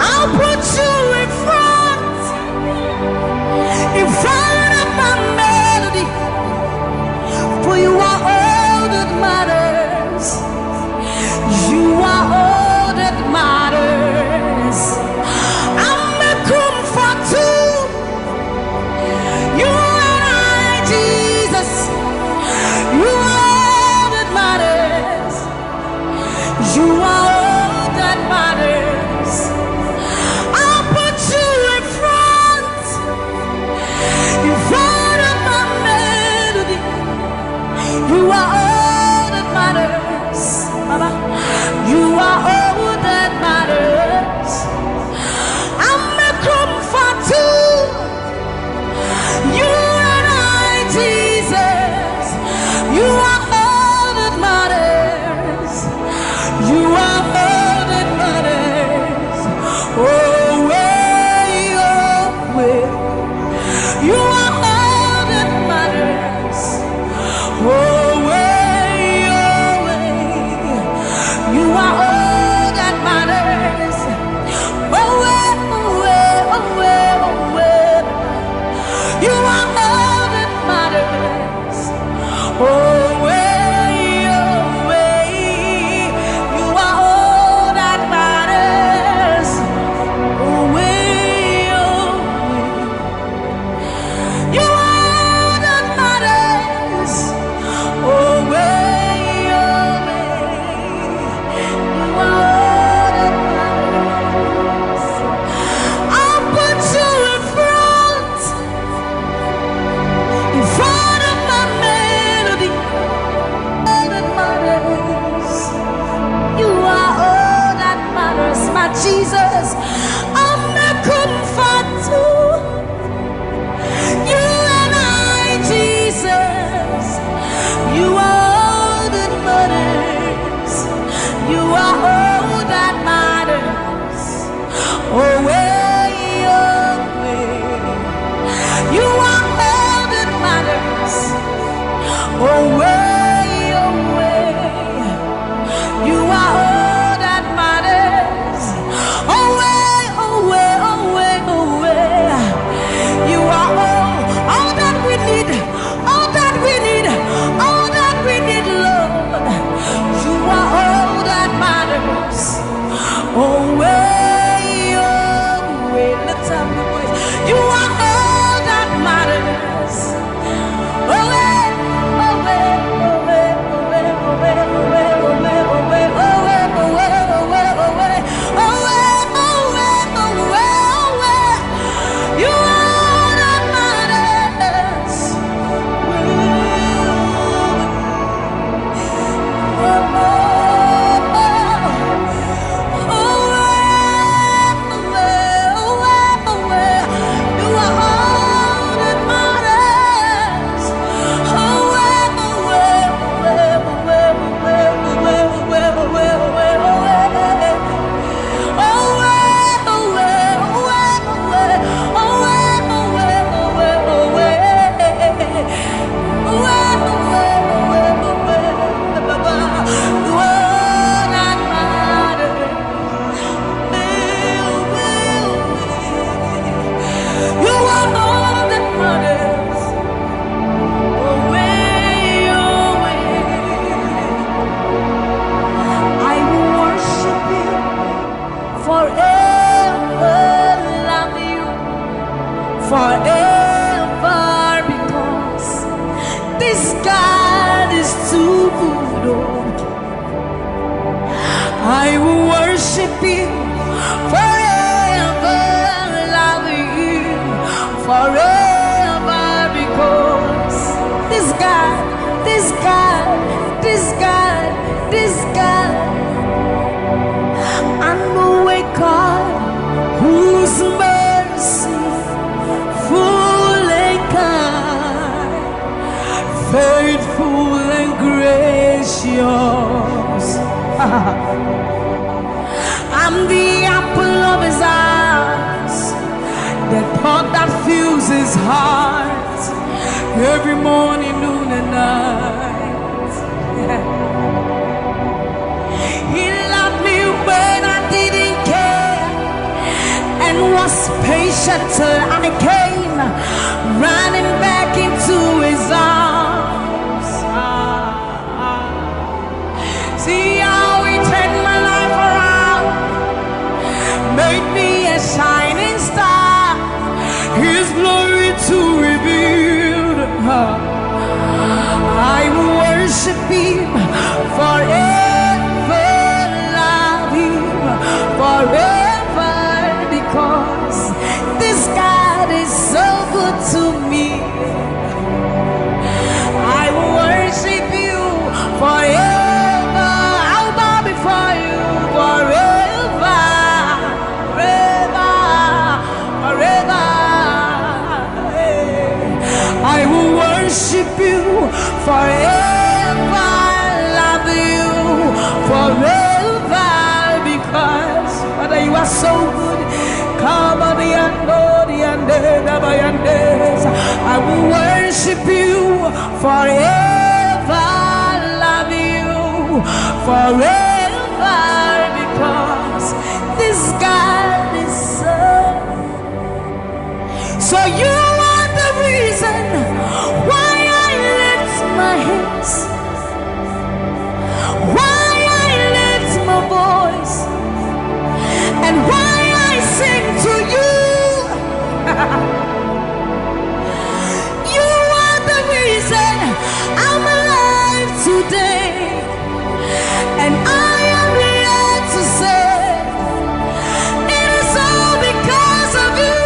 I'll put you in front of my melody, for you are all that matters. You are all that matters. I'm a comfort too. You and I, Jesus. You are all that matters. You are all that matters. I'll put you in front of my melody. You are all that matters, Baba. You are all that matters. I'm a comfort too. You and I, Jesus. You are all that matters. You are all that matters. Oh, way, oh, way. You are all that matters. Oh, way, oh, way. You are all that matters. Oh, way, oh, way, oh, way, oh, way. You are all that matters. Oh, way, oh, way. You are all that matters. Oh, way, oh, way. You are all that matters. Oh, way, oh, way. You are all that matters. I'll put you in front of my melody. All that matters. You are all that matters, my Jesus. I'm a comfort too. You and I, Jesus. You are all that matters. You are all that matters. Oh, way, oh, way. You are all that matters. Oh, way, oh, way. You are all that matters. Oh, way, oh, way, oh, way, oh, way. You are all that we need, all that we need, all that we need, Lord. You are all that matters. Oh, way, lift up your voice. You are all that matters. Oh, way, oh, way, oh, way, oh, way, oh, way, oh, way, oh, way, oh, way, oh, way, oh, way, oh, way, oh, way, oh, way, oh, way, oh, way, oh, way. You are all that matters. Forever, because this God is too good. I will worship you forever, love you forever, because this God, this God, this God, this God, I will wake up faithful and gracious. I'm the apple of his eyes, the thought that fills his heart every morning, noon and night. He loved me when I didn't care and was patient till I came running back into his arms. See how he turned my life around, made me a shining star, his glory to reveal. I will worship him forever, love him forever, because this God is so good to me. I will worship you forever. I'll bow before you forever, forever, forever. I will worship you forever, love you forever, because Father, you are so good. Come on, I will worship you forever, love you forever, because this God is so you are the reason why I lift my hands, why I lift my voice, and why I sing to you. You are the reason I'm alive today, and I am here to say it is all because of you.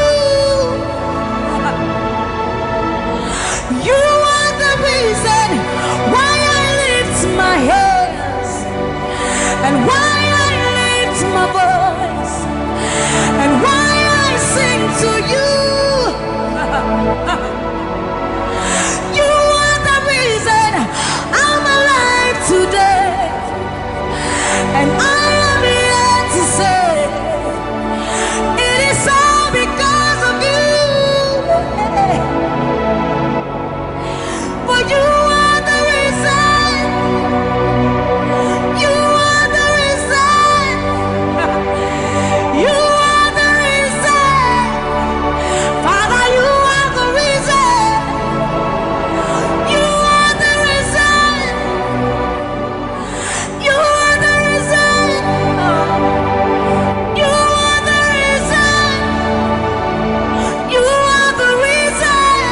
You are the reason why I lift my hands, and why I lift my voice, and why I sing to you. You are the reason I'm alive today, and I am here to say it is all because of you. For you are the reason. You are the reason. You are the reason. Father, you are the reason. You are the reason. You are the reason. You are the reason. You are the reason.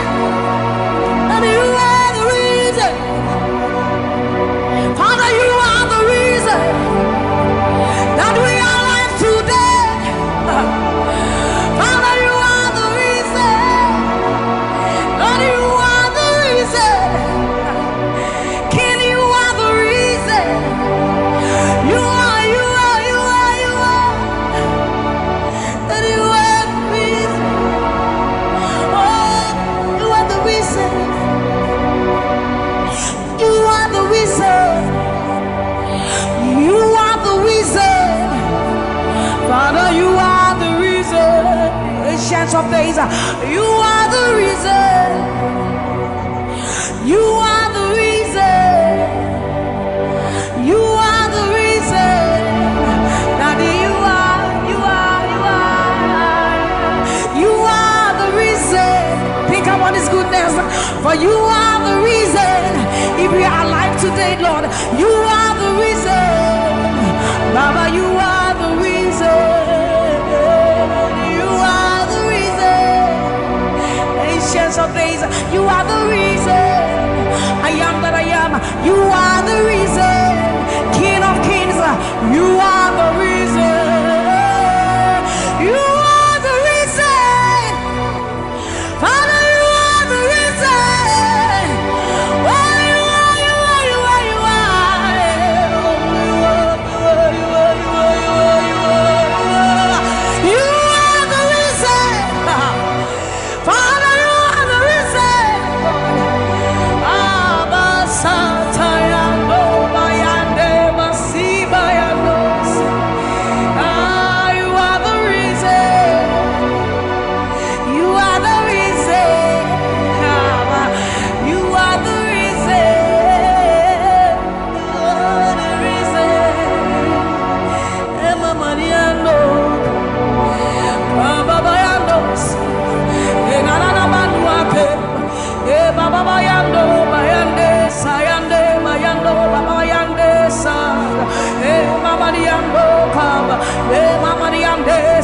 And you are the reason. Father, you are the reason that we are alive today. Father, you are the reason. Lord, you are the reason. King, you are the reason. You are, you are, you are, you are. That you are the reason. Oh, you are the reason. You are the reason. You are the reason. Father, you are the reason. Ancients of days, you are the reason. You are the reason. You are the reason. Daddy, you are, you are, you are. You are the reason. Think about his goodness. For you are the reason. If we are alive today, Lord, you are the reason. Baba, you are the reason. You are the reason. Ancients of days, you are the reason. I am that I am. You are the reason. King of kings, you are the reason. You are the reason. Father, you are the reason. Oh, you are, you are, you are, you are. You are the reason. Father, you are the reason. Ah,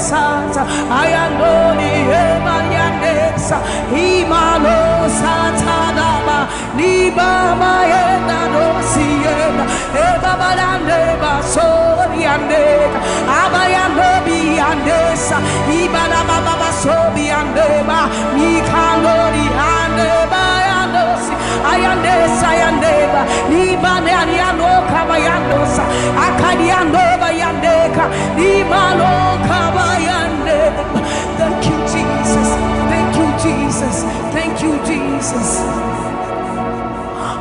Santa, Ayandoni, Emalianesa, Imalo Santanaba, Nibama Yena Nosiena, Ebabalandeba, Soriandeka, Abayanobi Andesa, Ibana Baba Sobi Andeba, Nikalori Andeba Yandosi, Ayandesa Yandeba, Nibane Aniano Kabayandosa, Akadianova Yandeka, Nimalo Kabayandeba. Thank you, Jesus. Thank you, Jesus. Thank you, Jesus.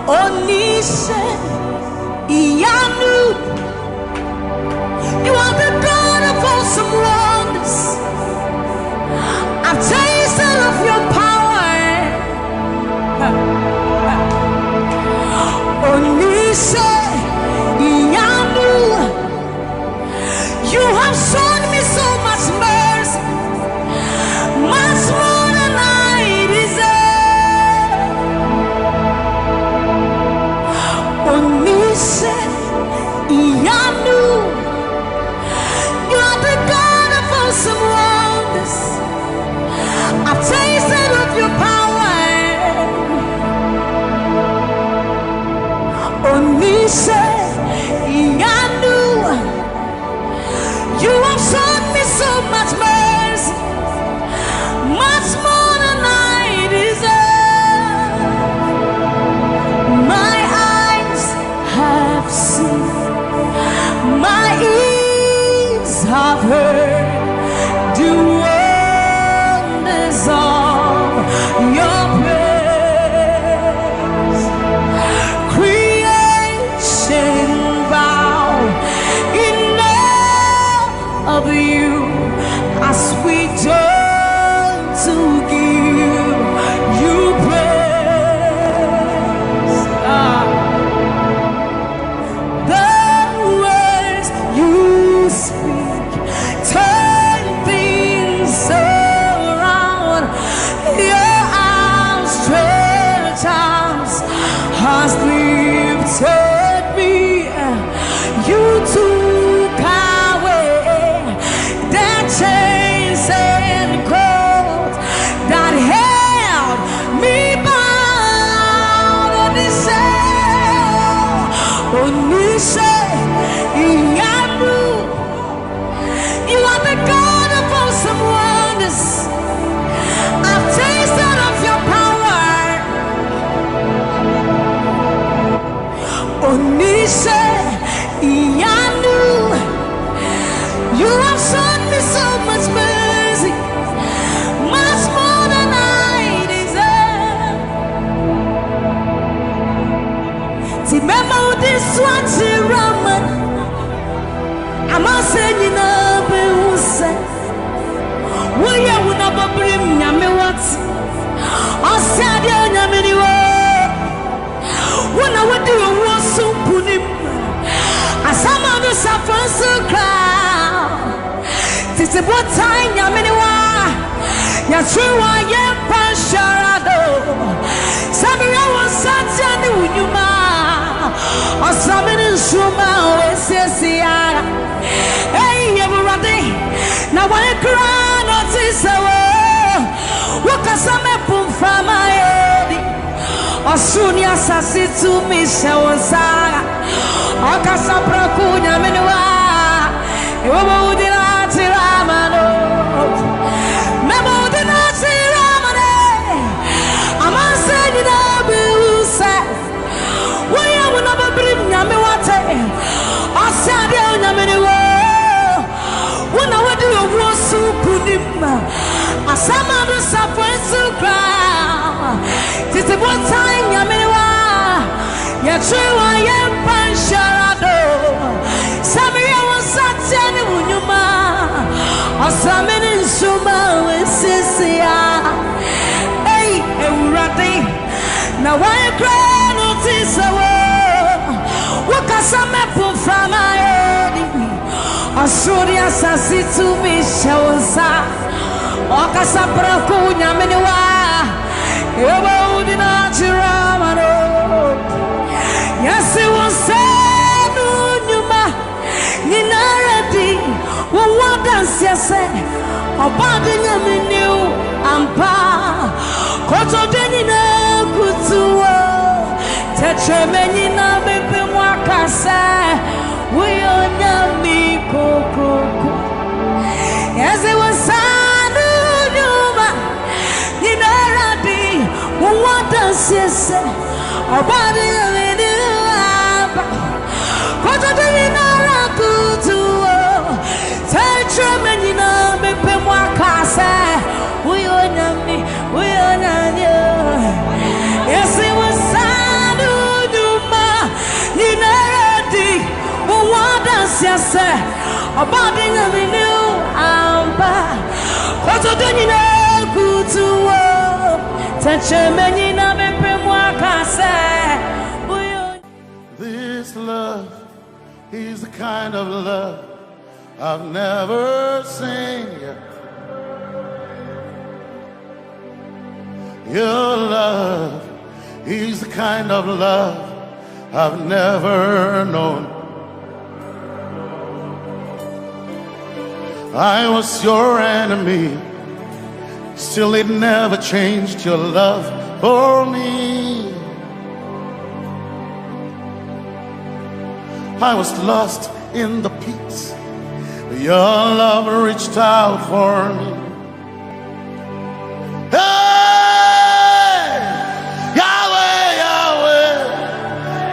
Onise Iyanu, you are the God of awesome wonders. I've tasted of your power. Onise Iyanu, you have shown me so much mercy, much more than I deserve. Onise Iyanu, you are the God of awesome wonders. I've tasted of your power. Onise Iyanu, you have shown me so much mercy, much more than I deserve. My eyes have seen, my ears have heard the wonders of your praise. Creation bow in awe of you as we turn to give you praise. The words you speak turn things around. Your outstretched arms has lifted me. You took away the chains and cords that held me bound. Onise Iyanu, you are the God of awesome wonders. I've tasted of your power. Onise Iyanu, you have shown me so much mercy, much more than I deserve. Remember this one, Raman. I'm not saying you know, but who said, will you never bring me what? I said, you when I would do a war so put him as some of the suffering so crowd. This is what time Yaminiwa. Yes, you are yet Pasharado. Samuel was such a new Yuma or something in Shuma. Hey, everybody. Now, when I cry, not this hour. What can some put from my head? Osunia sasi tu mishawaza Akasa prakunya menua Iwabo udina tiramano Memo udina tiramane Amase nina biuse Waya unaba brim nyame wate Asadi nyame niwo Una wadi uwosu kunima Asama nusa fwensu kra Titi what time Yaminiwa Yachiwa Yempan Sharado Sammie was such any Unyuma Osamini Suma Sisia Hey, Urati Now I cry notice Wakasame from my head Asuria Sasitu Mishawaza Wakasapra Kunya Miniwa Yes, it was said, Numa, Ninaradi, what dance, yes, Obadinya minu ampa koto denina kutuwa tetremeni na bepe mwakasa uyonya mikoko eze wasanu nyuma ninaradi uwada sese Obadinya minu ampa koto denina kutuwa tetremeni na bepe mwakasa uyonya mi uyonya yes it was sanu nyuma ninaradi uwada sese Obadinya minu ampa koto denina kutuwa tetremeni na bepe mwakasa uyonya. This love is the kind of love I've never seen yet. Your love is the kind of love I've never known. I was your enemy, still it never changed your love for me. I was lost in the pits, your love reached out for me. Hey! Yahweh, Yahweh,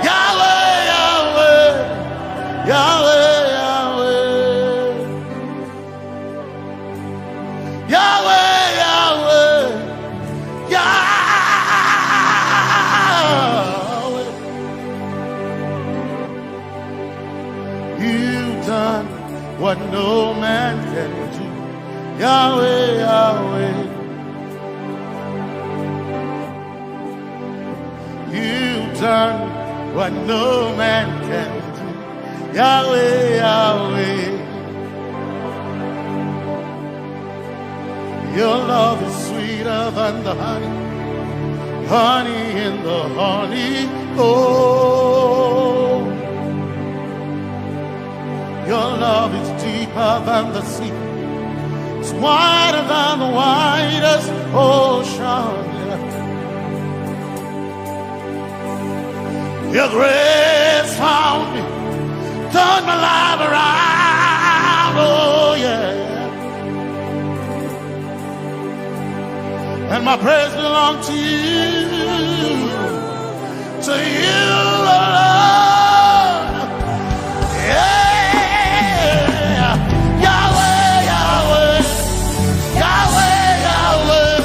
Yahweh, Yahweh, Yahweh, Yahweh, Yahweh, Yahweh, Yahweh. You've done what no man can do. Yahweh, Yahweh. You've done what no man can do. Yahweh, Yahweh. Your love is sweeter than the honey, honey in the honey. Oh, your love is deeper than the sea. It's wider than the widest ocean. Your grace found me, turned my life around. Oh yeah. And my praise belongs to you, Lord. Yeah. Yahweh, Yahweh, Yahweh, Yahweh,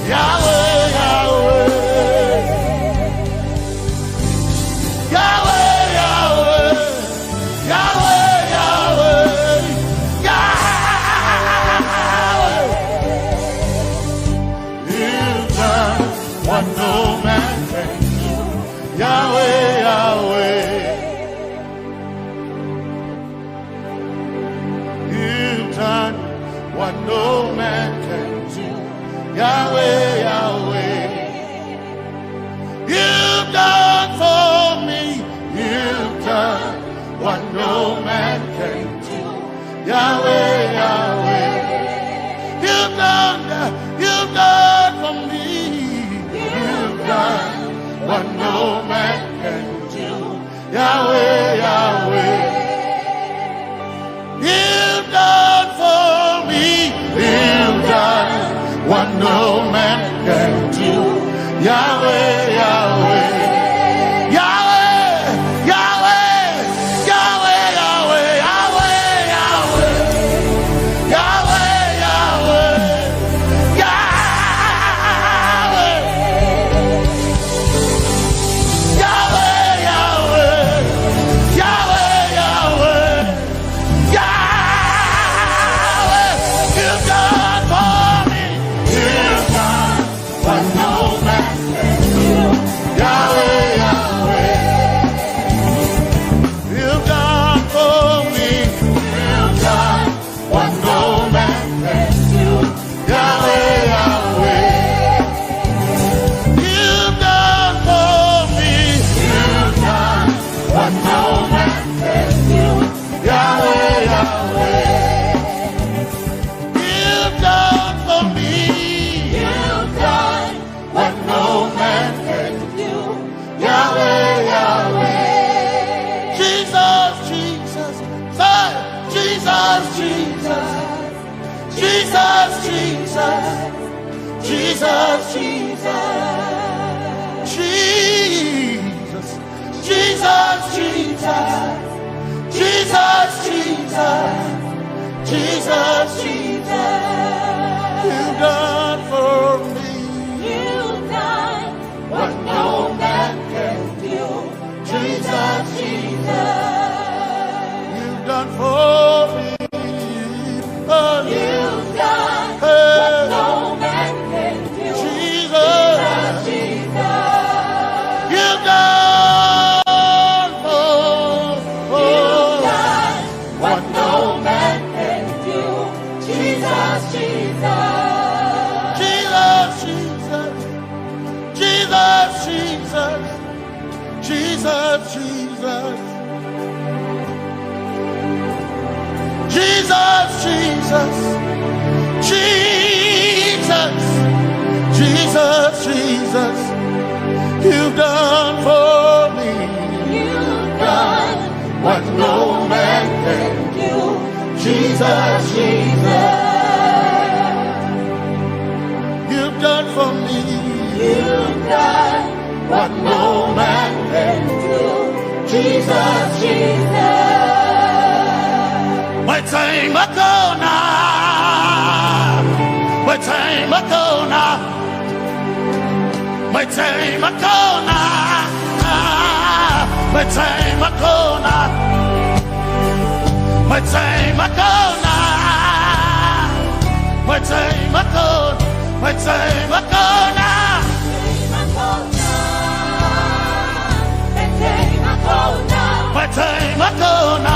Yahweh, Yahweh, Yahweh, Yahweh, Yahweh, Yahweh, Yahweh. You've done what no man can do. Yahweh, Yahweh. You've done what no man can do. Yahweh, Yahweh. You've done for me. You've done what no man can do. Yahweh, Yahweh. You've done for me. You've done what no man can do. Yahweh, Yahweh. You've done for me. You've done what no man can do. Yahweh, Yahweh. Yahweh, Yahweh, Yahweh, Yahweh, Yahweh, Yahweh, Yahweh, Yahweh, Yahweh, Yahweh, Yahweh, Yahweh, Yahweh. You've done for me. You've done what no man can do. Jesus, Jesus, Jesus, Jesus, Jesus, Jesus, you've done for me. You've done what no man can do. Jesus, Jesus, you've done for me. You've done what no man can do. Jesus, Jesus, you've done what no man can do. Jesus, Jesus, Jesus, Jesus, Jesus, Jesus, Jesus, Jesus, Jesus, Jesus, Jesus, Jesus, you've done for me. You've done what no man can do. Jesus, Jesus, you've done for me. You've done what no man can do. Jesus, Jesus. My time ago now, my time ago now, my time ago now, my time ago now, my time ago now, my time ago, my time ago now, my time ago now.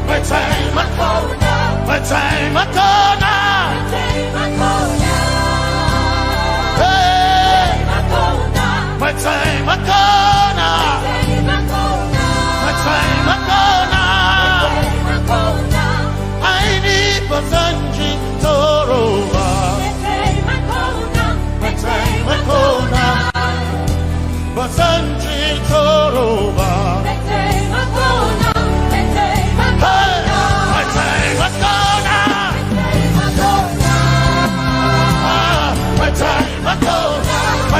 My time I go now. My time I go now. My time I go now. My time I go now. I need Basanji Torova. My time I go now. Basanji Torova. My time I go now. My time I go now. My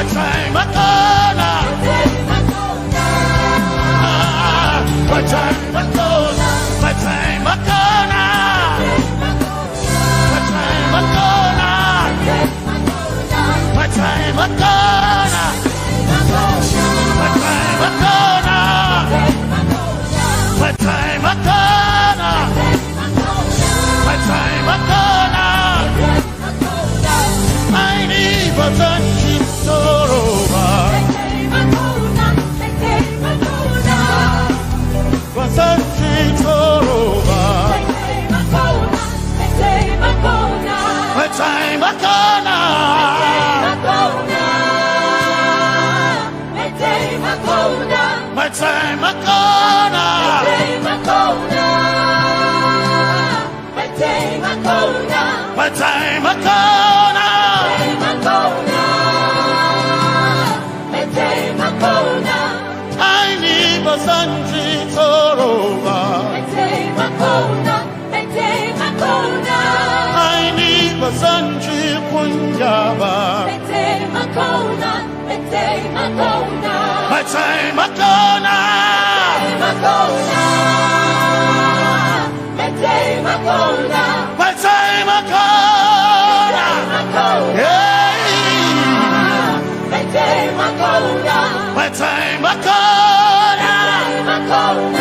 time I go now. My time I go now. My time I go now. My time I go now. My time I go now. My time I go now. I need Basanji Torova. Basanji Torova. My time I go now. My time I go now. My time I go now. My time I go now. My time I go now. I need Basanji Torova. I need Basanji Punjaba. My time I go now. My time I go now. My time I go now. Yeah. My time I go now. My time I go now.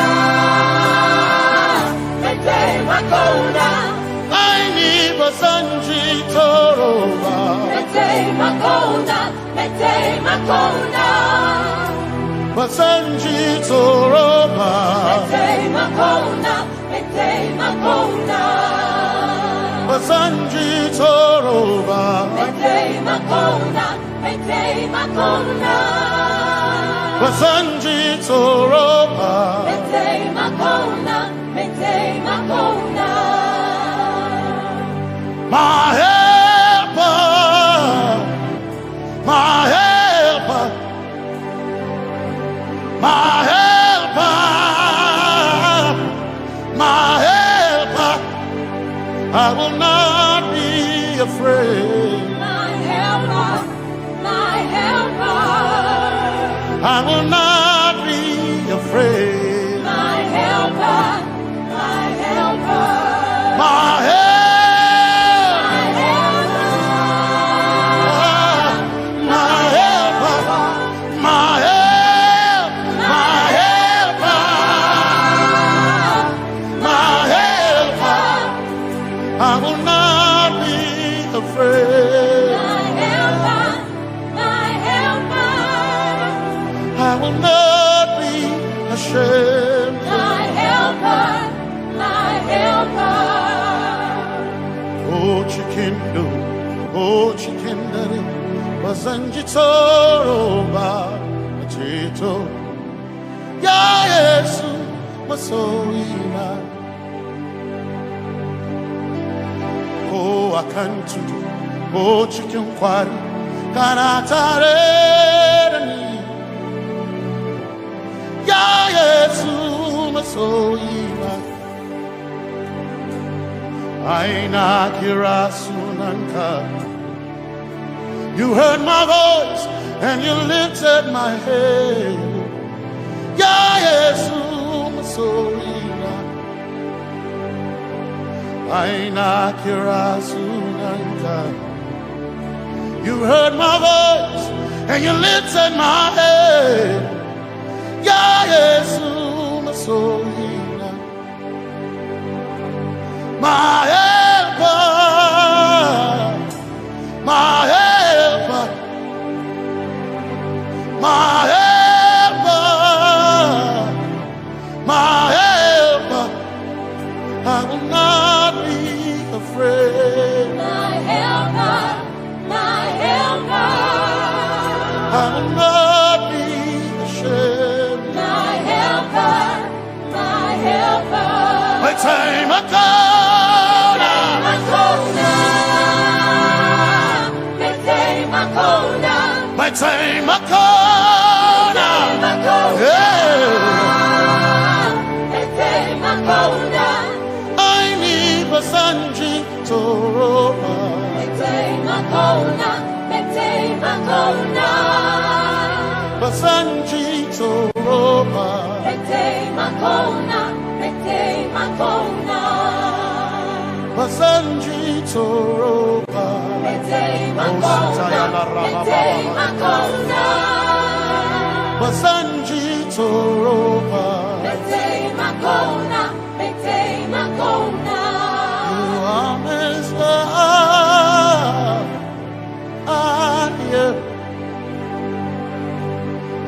My time I go now. I need Basanji Torova. My time I go now. My time I go now. Basanji Torova. My time I go now. My time I go now. Basanji Torova. My time I go now. My time I go now. Basanji Torova. My time I go now. My time I go now. My helper. My helper. My helper. My helper. afraid. My helper, my helper. I will not be afraid. My helper, my helper. My help. Oh, chikendari, wasanjitoro ba, chito. Ya Yesu, masoina. Oh, akantu, oh, chikenkwari, kanatare ni. Ya Yesu, masoina. Aina kirasunanka. You heard my voice and you lifted my head. Ya Yesu masoina. Aina kirasunanka. You heard my voice and you lifted my head. Ya Yesu masoina. My helper, my helper, my helper, my helper. I will not be afraid. My helper, my helper. I will not be ashamed. My helper, my helper. My time I come. My time I call I need Basanji Toroba. Basanji Toroba. Basanji Toroba. Basanji Toroba. You are Messiah.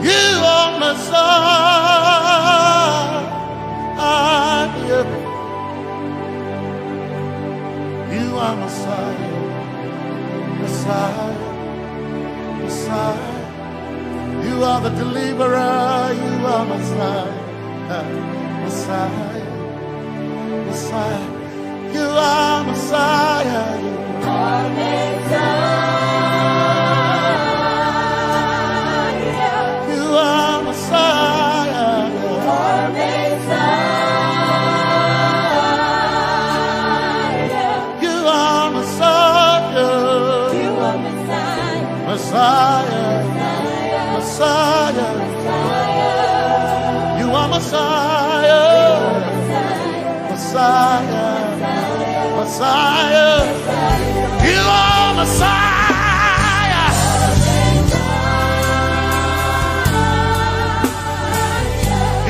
You are Messiah. You are Messiah. Messiah, Messiah, you are the deliverer, you are Messiah, Messiah, Messiah, you are Messiah, you are Messiah, you are Messiah, you are Messiah, you are Messiah. Messiah, Messiah, you are Messiah, Messiah, Messiah, you are Messiah,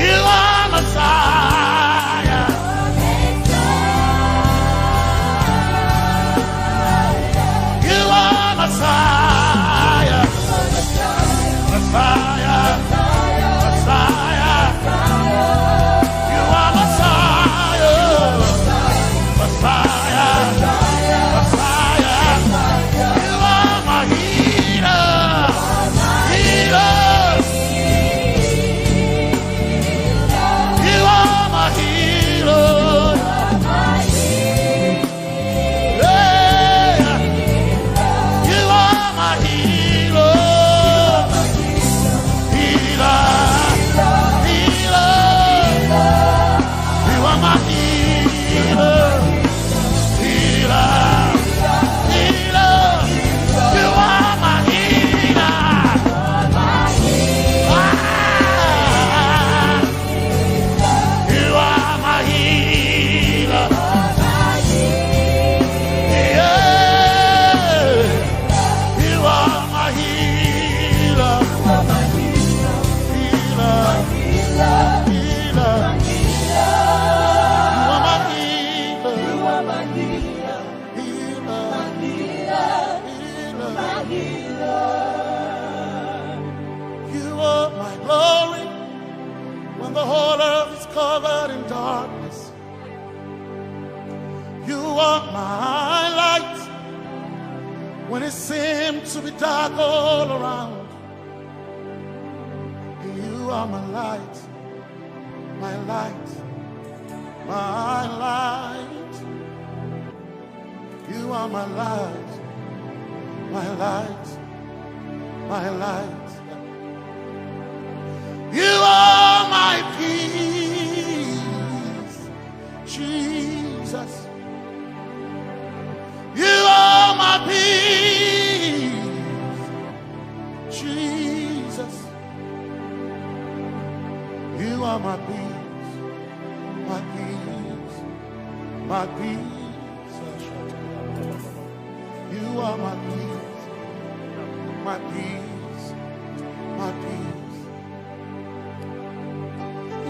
you are Messiah, you are Messiah. Messiah, Messiah, you are Messiah, Messiah, Messiah, you are my healer, healer, you are my healer, yeah, you are my healer. when the whole earth is covered in darkness. You are my light when it seems to be dark all around. You are my light, my light, my light. You are my light, my light, my light. You are my peace, Jesus. You are my peace, Jesus. You are my peace, my peace, my peace. You are my peace, my peace, my peace.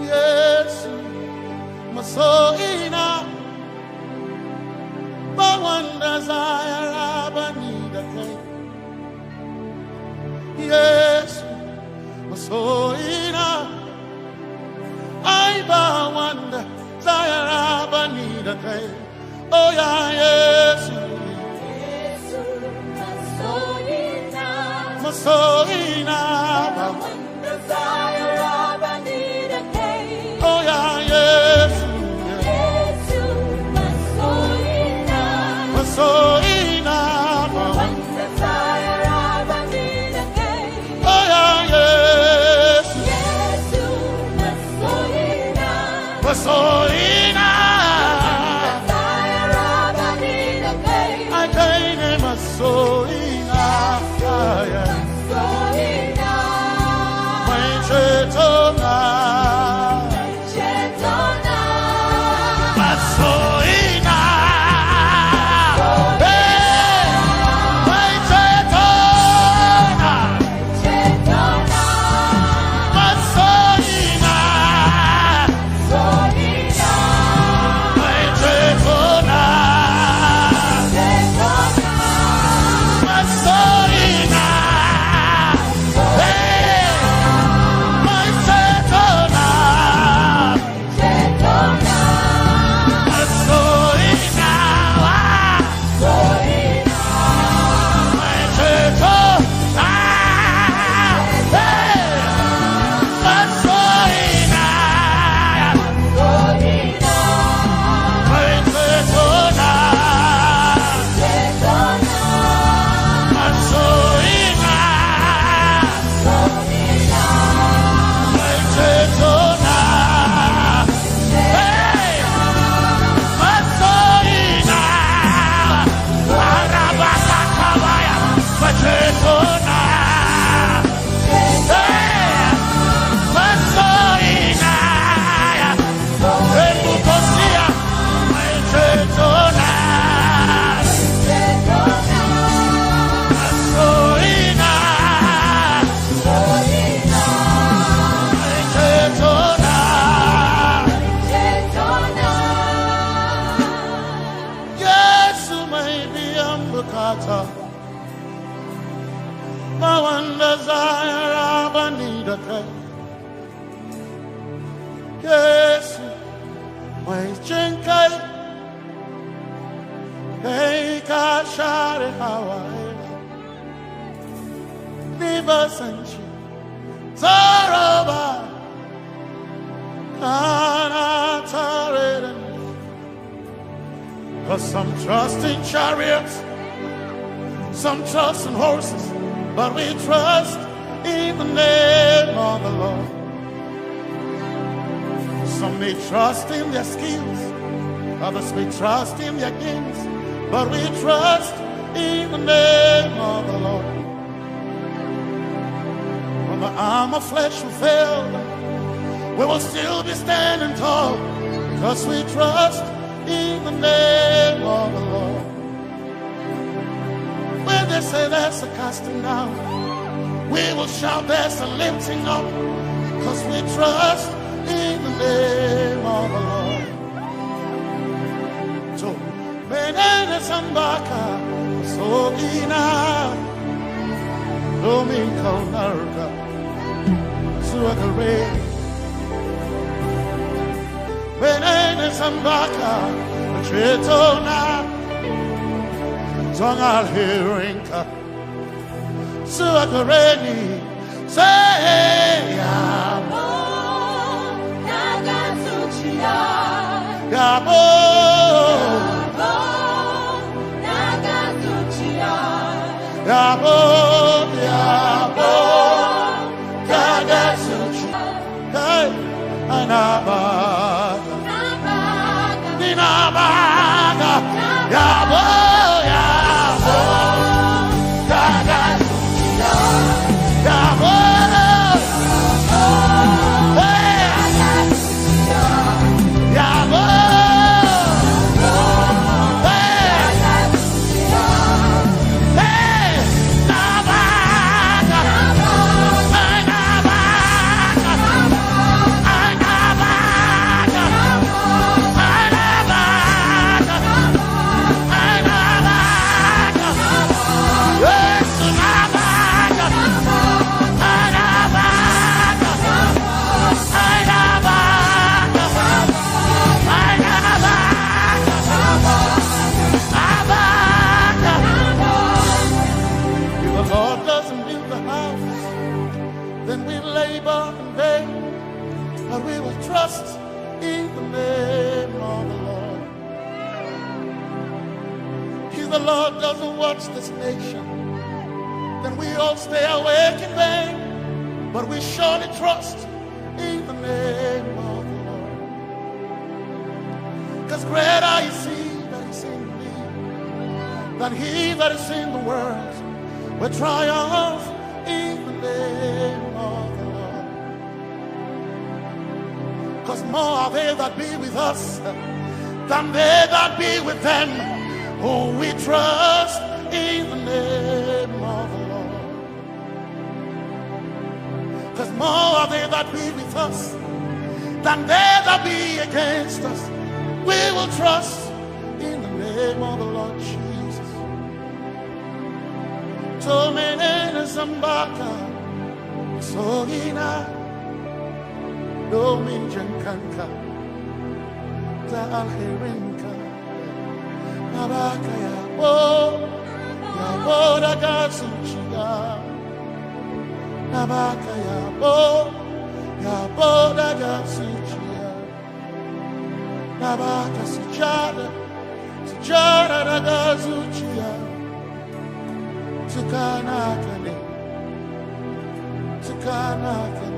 Yes, my soul in a but one desire I need a thing. Yes, my soul in a I but one desire I need a thing. Oh yeah, yes, my soul in a one desire I need a thing. Oh yeah, yes, so enough, one desire I need again. Oh yeah, yes, yes, so enough, desire I need again. I gain him a so enough, so enough, my Chetona, Some trust in chariots, some trust in horses, but we trust in the name of the Lord. Some may trust in their skills, others may trust in their gifts, but we trust in the name of the Lord. When the arm of flesh will fail, we will still be standing tall, because we trust in the name of the Lord. When they say there's a casting down, we will shout there's a lifting up, because we trust in the name of the Lord. So, Benene Sambaka, Sogina, Domingo Narga, Suagare, Sambaka, Chetona, Zongal Hirinka, Suakareni, say, Yabo, Nagatuchia, Yabo, Nagatuchia, Yabo, Yabo, Nagatuchia, hey, Anabaga, Ninabaga, Yabo, Yabo, Nagatuchia, Yabo, hey, Yabo, hey, Nabaga, trust in the name of the Lord. If the Lord doesn't watch this nation, then we all stay awake in vain. But we surely trust in the name of the Lord. Because greater is He that is in me than he that is in the world. We triumph in the name of the Lord. Because more are they that be with us than they that be with them. Oh, we trust in the name of the Lord. Because more are they that be with us than they that be against us. We will trust in the name of the Lord Jesus. Tomi Favored, Sogina, Domin Jankanka, Alherinka, Abakaya, oh, Yaboda Gatsuchiya, Abakaya, oh, Yaboda Gatsuchiya, Abaka Sujada, Sujada Gatsuchiya, Tukanakane, Tukanakane.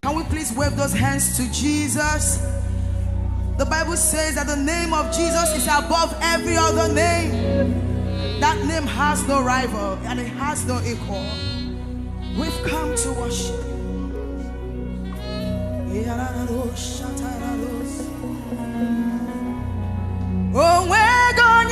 Can we please wave those hands to Jesus? The Bible says that the name of Jesus is above every other name. That name has no rival and it has no equal. We've come to worship. Oh, we're going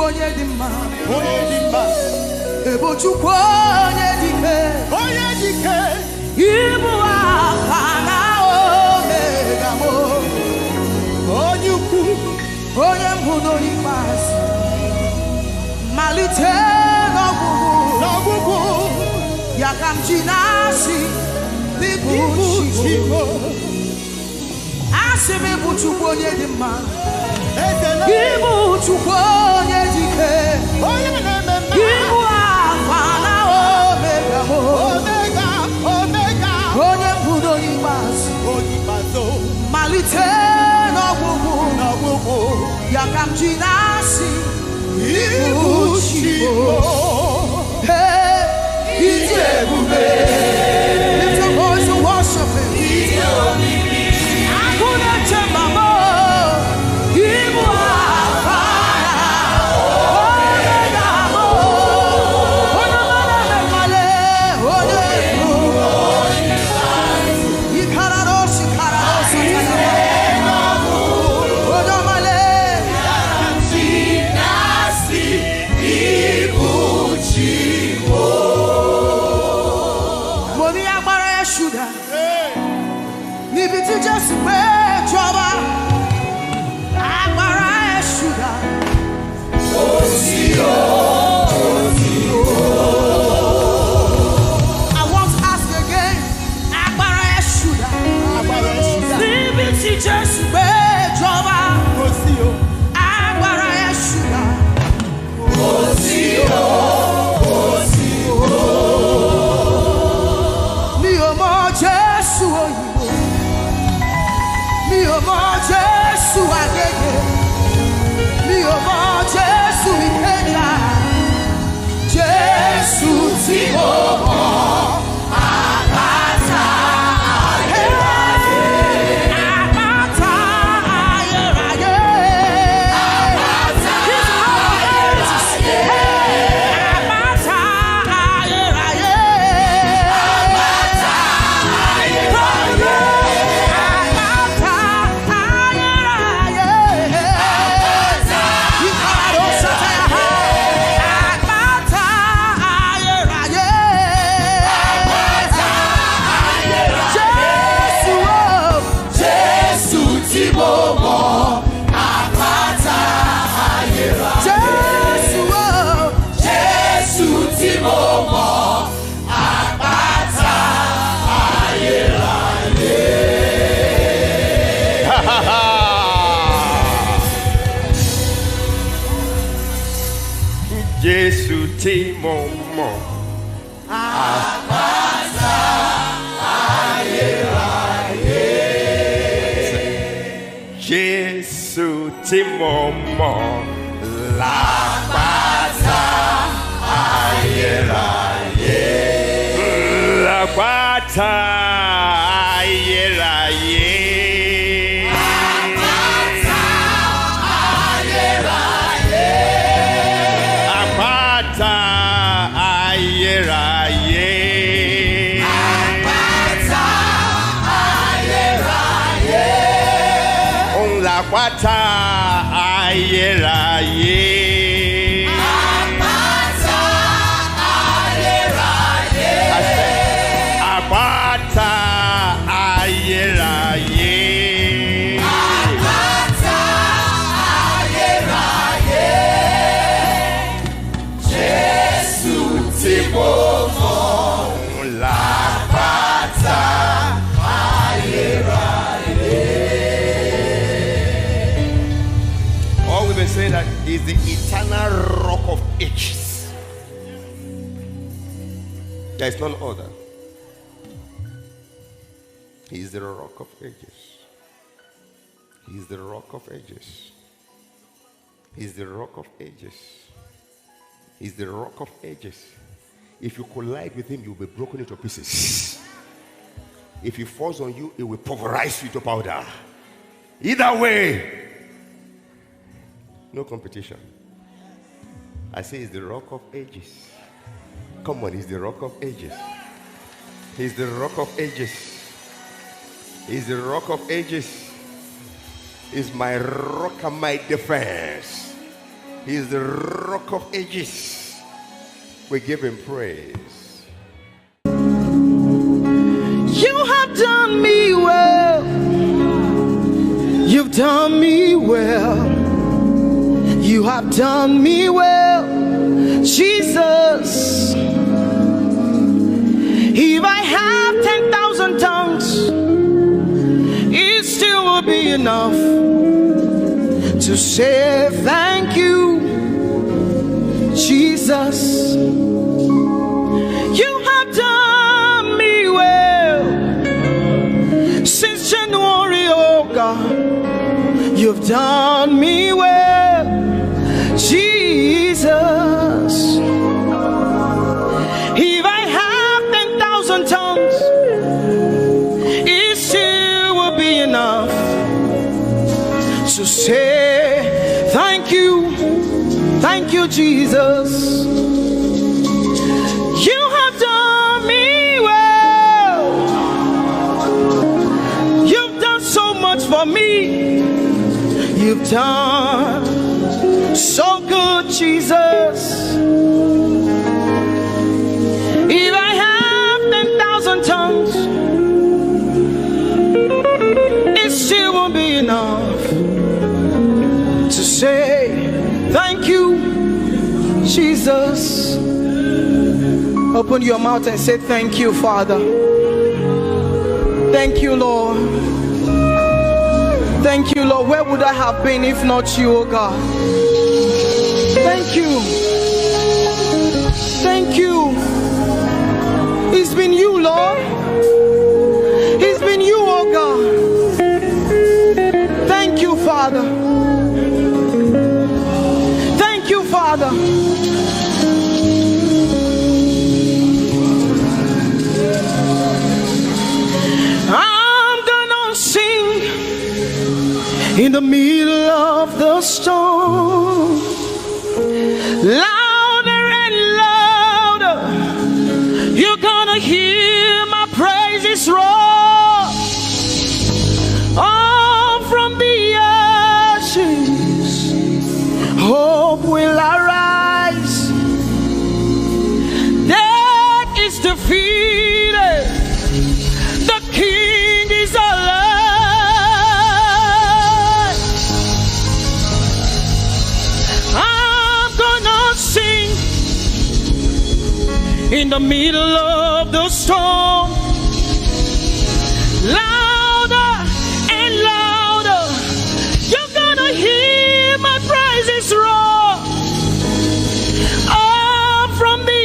onye dị mma, ebo Chukwu onye dike, ibu Alfa na Omega mo, onye ukwu, onye mbụ n'ikpeazụ, malite n'ọgwụgwụ. Yakam Jinasi, Bibuchimo. Asime Buchuponye di man. Bibuchuponye dike. Ibu afana omega omega omega. Onye budo ibazo. Malite no bubu. Yakam Jinasi, Bibuchimo. Hey, Ijeoma. Lift your voice and worship him. Just wait, trouble. I want to ask again. Just wait, trouble. Momo Apata ayeraye Jesu Timomo Lapata ayeraye Lapata ayeraye Apata ayeraye Apata ayeraye Apata ayeraye Apata ayeraye Jesu Timomo Lapata say that is the eternal rock of ages. There is none other. He is the rock of ages. He is the rock of ages. He is the rock of ages. He is the rock of ages. If you collide with him, you will be broken into pieces. If he falls on you, it will pulverize you to powder. Either way, no competition. I say he's the rock of ages. Come on, he's the rock of ages. He's the rock of ages. He's the rock of ages. He's my rock and my defense. He's the rock of ages. We give him praise. You have done me well. You've done me well. You have done me well, Jesus. If I have 10,000 tongues, it still will be enough to say thank you, Jesus. You have done me well since January, oh God. You've done me well, Jesus. If I have 10,000 tongues, it still will be enough to say thank you, Jesus. You have done me well. You've done so much for me. You've done so good, Jesus. If I have 10,000 tongues, it still won't be enough to say thank you, Jesus. Open your mouth and say thank you, Father. Thank you, Lord. Thank you, Lord. Where would I have been if not you, oh God? Thank you. Thank you. It's been you, Lord. It's been you, oh God. Thank you, Father. Thank you, Father. I'm gonna sing in the middle of the storm, louder and louder. You're gonna hear my praises roar. Oh, from the ashes, hope will arise. Death is defeated. The King is alive. I'm gonna sing in the middle of the storm, louder and louder. You're gonna hear my praises roar. Up from the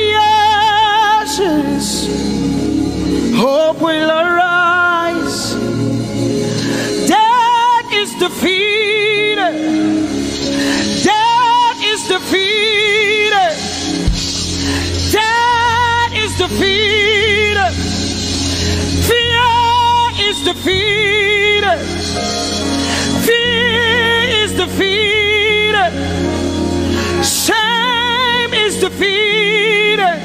ashes, hope will arise. Death is defeated. Death is defeated. Death is defeated. Fear is defeated. Fear is defeated. Shame is defeated.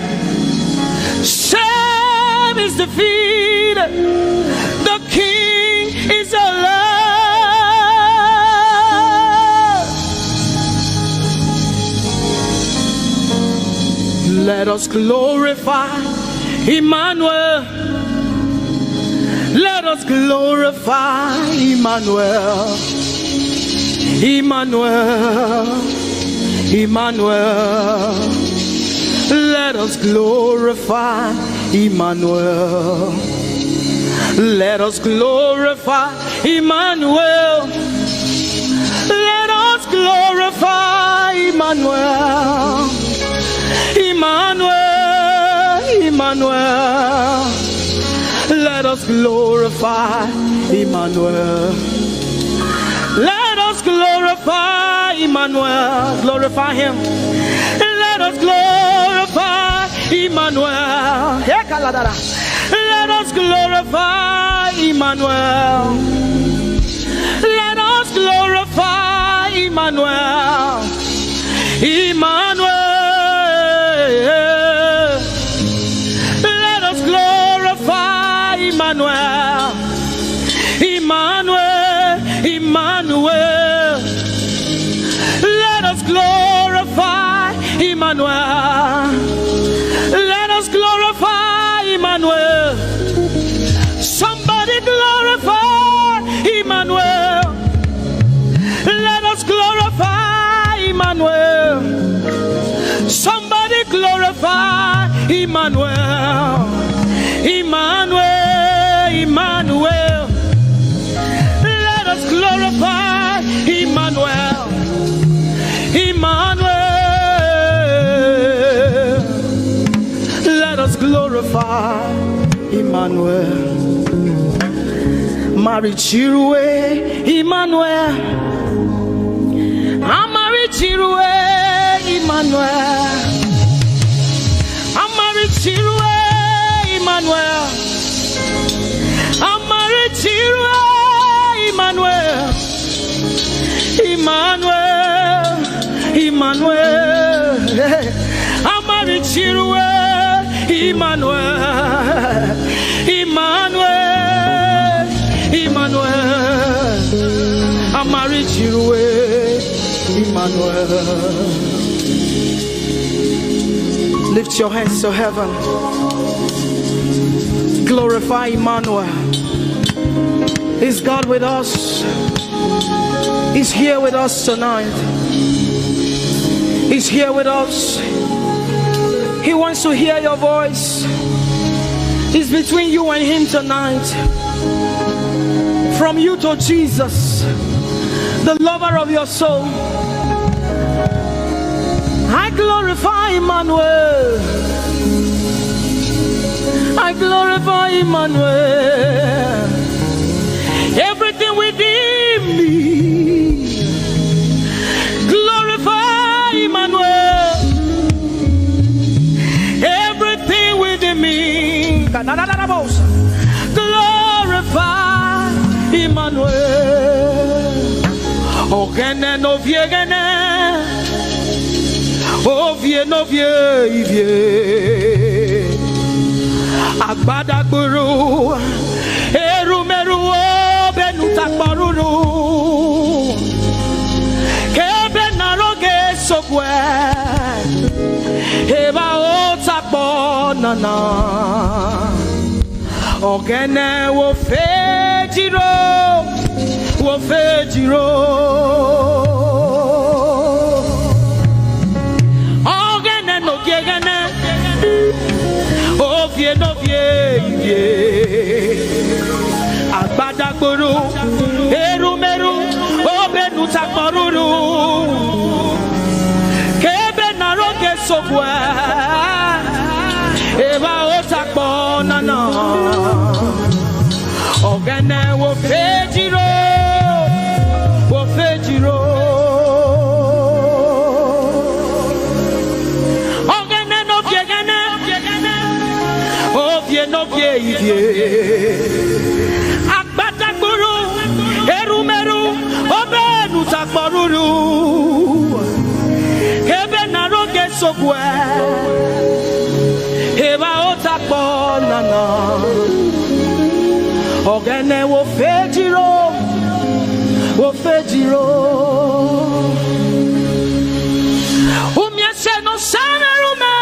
Shame is defeated. The King is alive. Let us glorify Emmanuel. Let us glorify Emmanuel. Emmanuel. Emmanuel. Let us glorify Emmanuel. Let us glorify Emmanuel. Let us glorify Emmanuel. Emmanuel, Emmanuel. Let us glorify Emmanuel. Let us glorify Emmanuel. Glorify him. Let us glorify Emmanuel. Let us glorify Emmanuel. Let us glorify Emmanuel. Emmanuel. Let us glorify Emmanuel. Emmanuel. Emmanuel. Let us glorify Emmanuel. Let us glorify Emmanuel. Somebody glorify Emmanuel. Let us glorify Emmanuel. Somebody glorify Emmanuel. glorify Emmanuel. Marichirwe Emmanuel. Amarichirwe Emmanuel. Amarichirwe Emmanuel. Amarichirwe Emmanuel. Emmanuel. Emmanuel. Amarichirwe Emmanuel. Emmanuel. Emmanuel. Amarichirwe Emmanuel. Lift your hands to heaven. Glorify Emmanuel. Is God with us? He's here with us tonight. He's here with us. He wants to hear your voice. It's between you and him tonight. From you to Jesus, the lover of your soul. I glorify Emmanuel. I glorify Emmanuel. Everything within me, glorify Emmanuel. Everything within me, glorify Emmanuel. Ogene no viegene, ovie no vie. Agbada gburu, erumeru benutakbaruru. Kebe naroge sokwe, eba otakbo nana. Ogene wo fejiro, wo fejiro. Ogene no viegene. Ovie no vie, agbadagboro, erumeru, obenu takmaruru, kebe naroge sokwe, eba otakbo nana, ogene wo fejiro, wo fejiro. No Agbadagburu, erumeru, obenu takbaruru. Kebe naroge sokwe, eba otakbo nana. Ogene wo fejiro, wo fejiro. Umyese no samerume.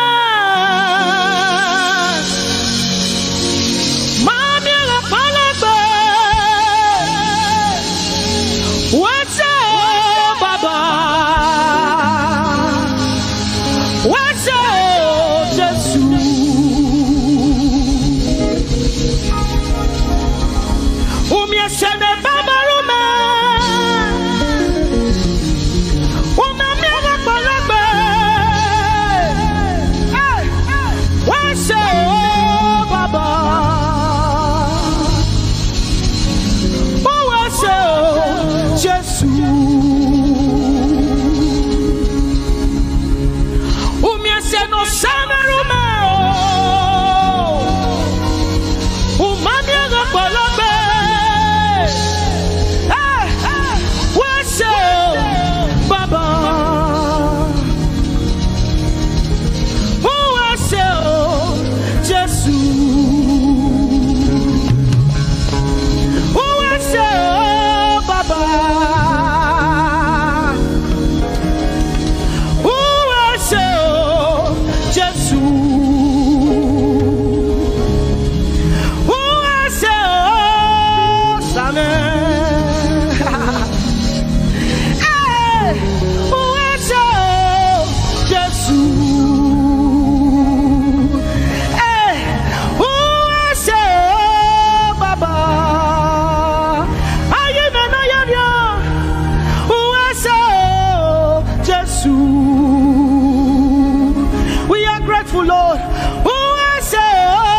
We are grateful, Lord. Who I say,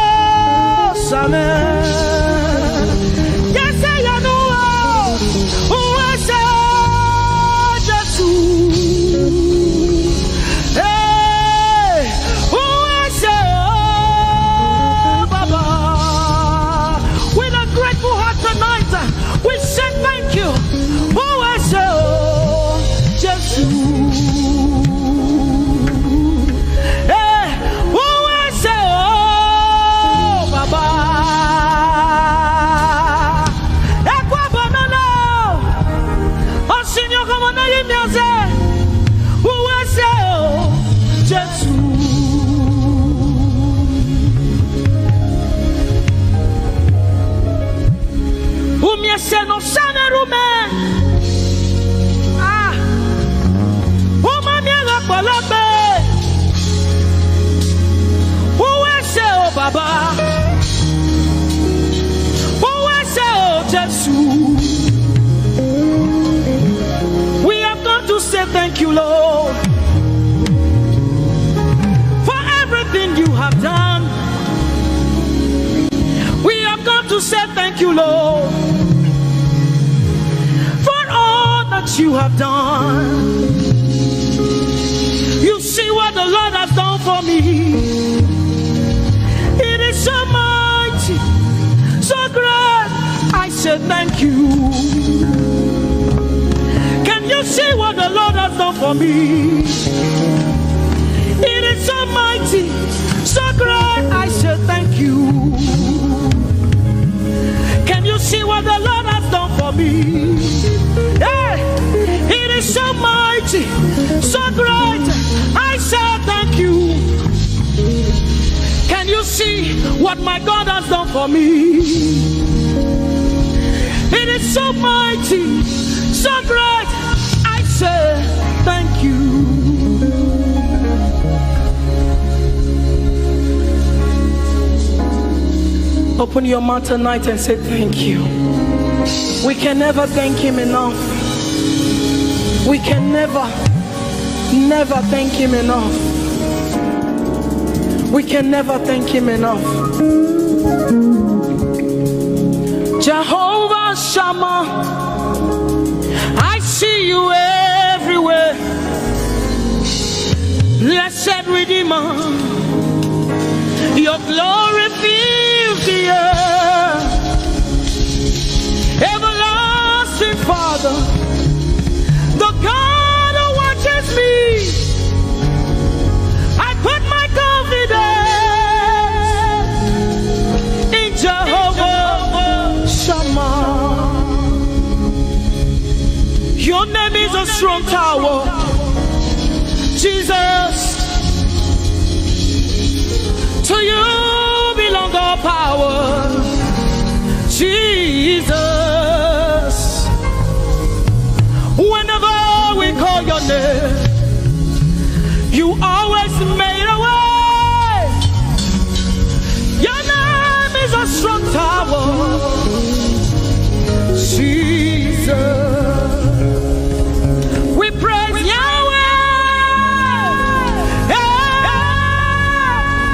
thank you, Lord, for everything you have done. We have got to say thank you, Lord, for all that you have done. You see what the Lord has done for me. It is so mighty, so great. I say thank you. Can you see what the Lord has done for me? It is so mighty, so great. I say thank you. Can you see what the Lord has done for me? Hey, it is so mighty, so great. I say thank you. Can you see what my God has done for me? It is so mighty, so great. I say thank you. Open your mouth tonight and say thank you. We can never thank him enough. We can never thank him enough. We can never thank him enough. Jehovah Shammah, I see you everywhere. Blessed Redeemer, your glory fills the earth. Everlasting Father, the God who watches me, I put my confidence in Jehovah Shammah. Your name is a strong tower, Jesus. To you belong all power, Jesus. Whenever we call your name, you always made a way. Your name is a strong tower, Jesus. We praise Yahweh.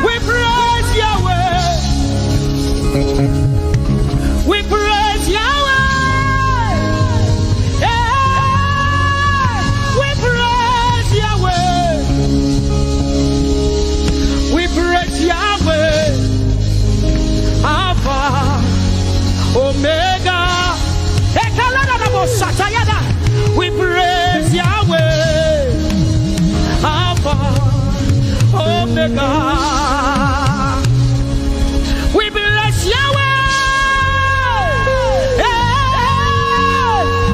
We praise Yahweh. We praise Yahweh. We praise Yahweh. We praise Yahweh. Alpha, Omega. We praise Yahweh. Alpha, Omega. We bless Yahweh.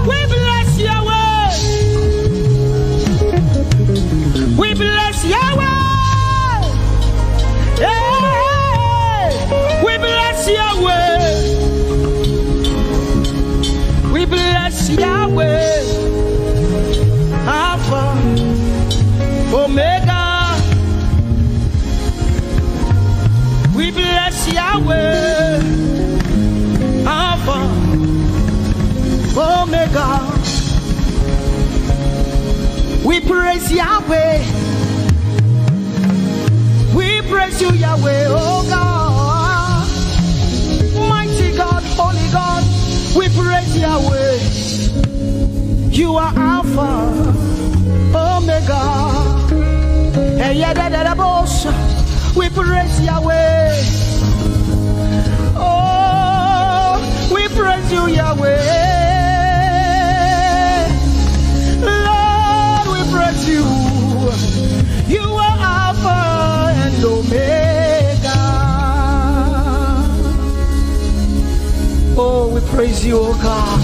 We bless Yahweh. We bless Yahweh. We bless Yahweh. We bless Yahweh. Alpha, Omega. We bless Yahweh, Alpha, Omega. We praise Yahweh. We praise you, Yahweh, oh God. Mighty God, holy God, we praise Yahweh. You are Alpha, Omega. We praise Yahweh. Oh, we praise you, Yahweh. Lord, we praise you. You are Alpha and Omega. Oh, we praise you, oh God.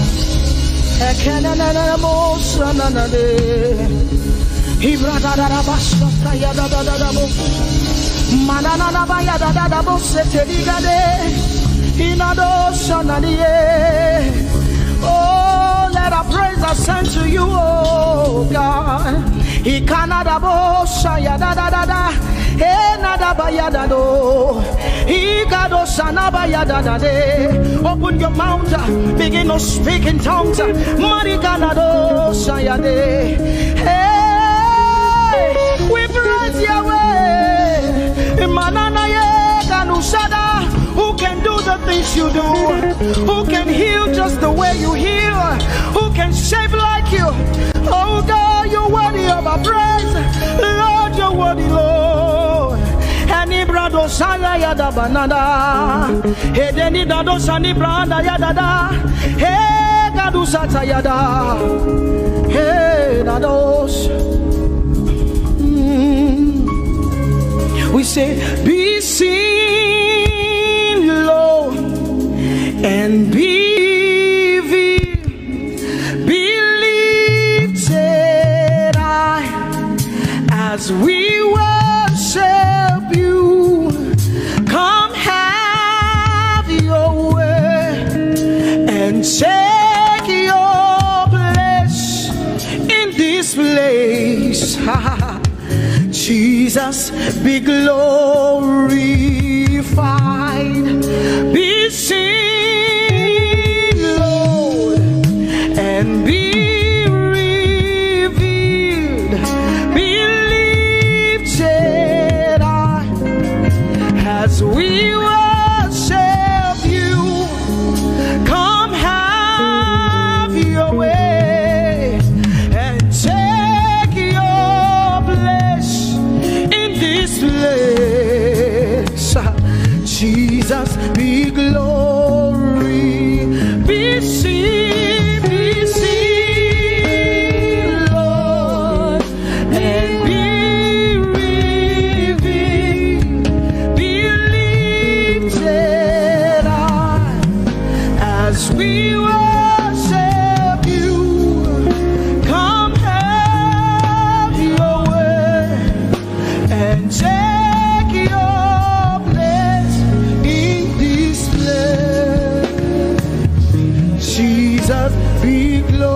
Oh, let our praise ascend to you, oh God. Open your mouth, begin to speak in tongues. Hey. things you do? Who can heal just the way you heal? Who can shape like you? Oh God, you're worthy of our praise. Lord, you're worthy, Lord. Any brado sanga yada banana. Hey, deni dado sani branda yada. Hey, gadu sata yada. Hey, dados. We say, be seen, Lord, and be lifted high as we worship you. Come have your way and take your place in this place. Jesus, be glorified, be seen, Lord, and be revealed, be lifted high as we worship you. Come have your way and take your place in this place. Jesus, be glory, be seen, Lord, and be revealed, be lifted high as we worship you. Come have your way and take your place in this place. Jesus, be glorified,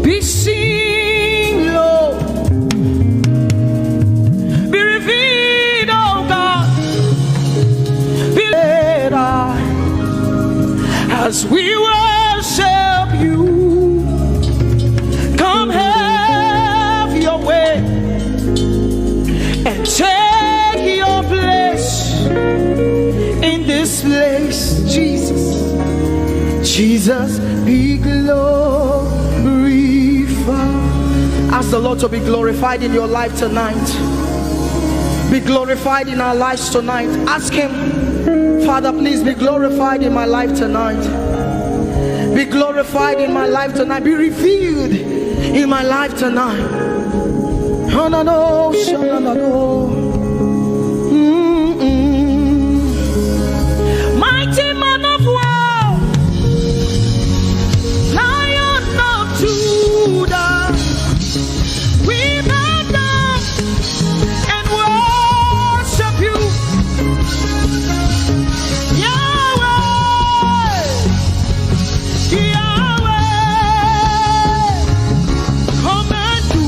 be seen, Lord, be revealed, oh God, be led high as we worship you. Come have your way and take your place in this place. Jesus, Jesus, be glorified. Ask the Lord to be glorified in your life tonight. Be glorified in our lives tonight. Ask Him, Father, please be glorified in my life tonight. Be glorified in my life tonight. Be revealed in my life tonight. Oh, no, no, no, no, no. Mighty man of war, Lion of Judah, we bow down and worship you. Yahweh, Yahweh, come and do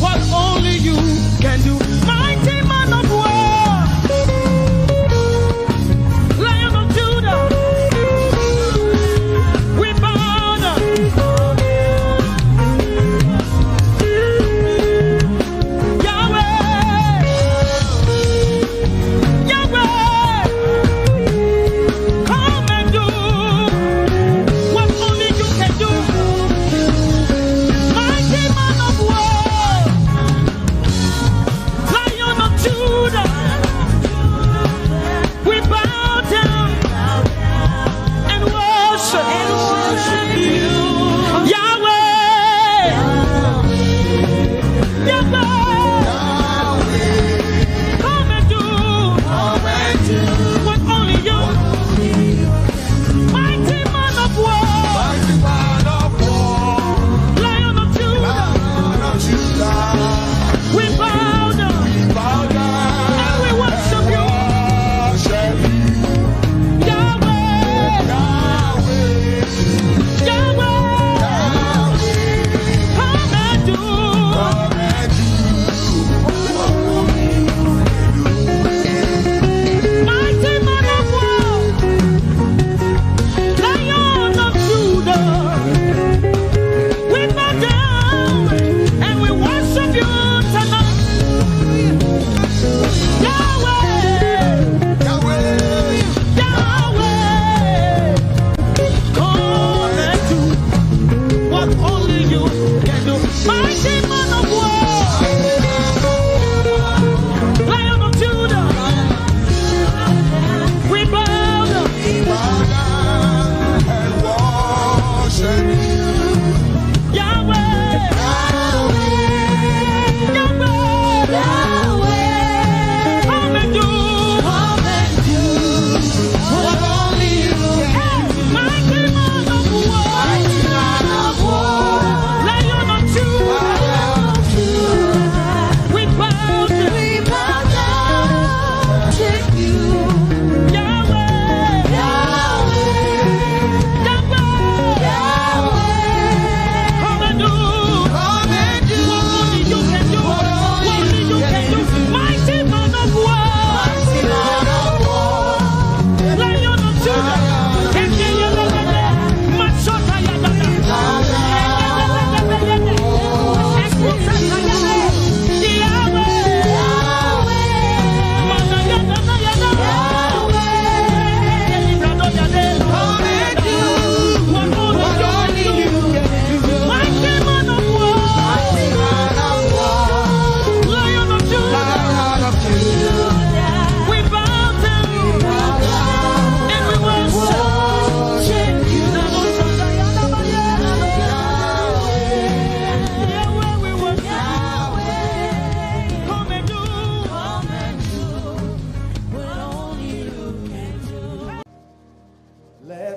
what only you can do.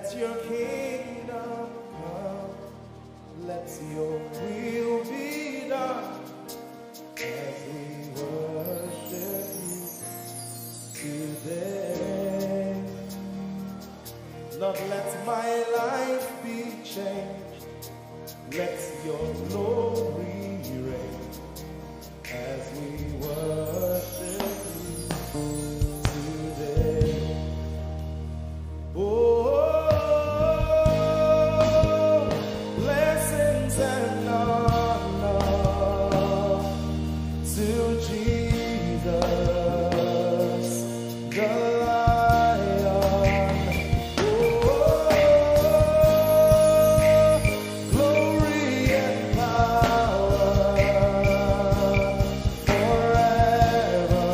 Let your kingdom come. Let your will be done as we worship you today. Lord, let my life be changed. Let your glory reign as we worship you today. Oh, blessings and honor to Jesus, the Lion. Glory and power forever.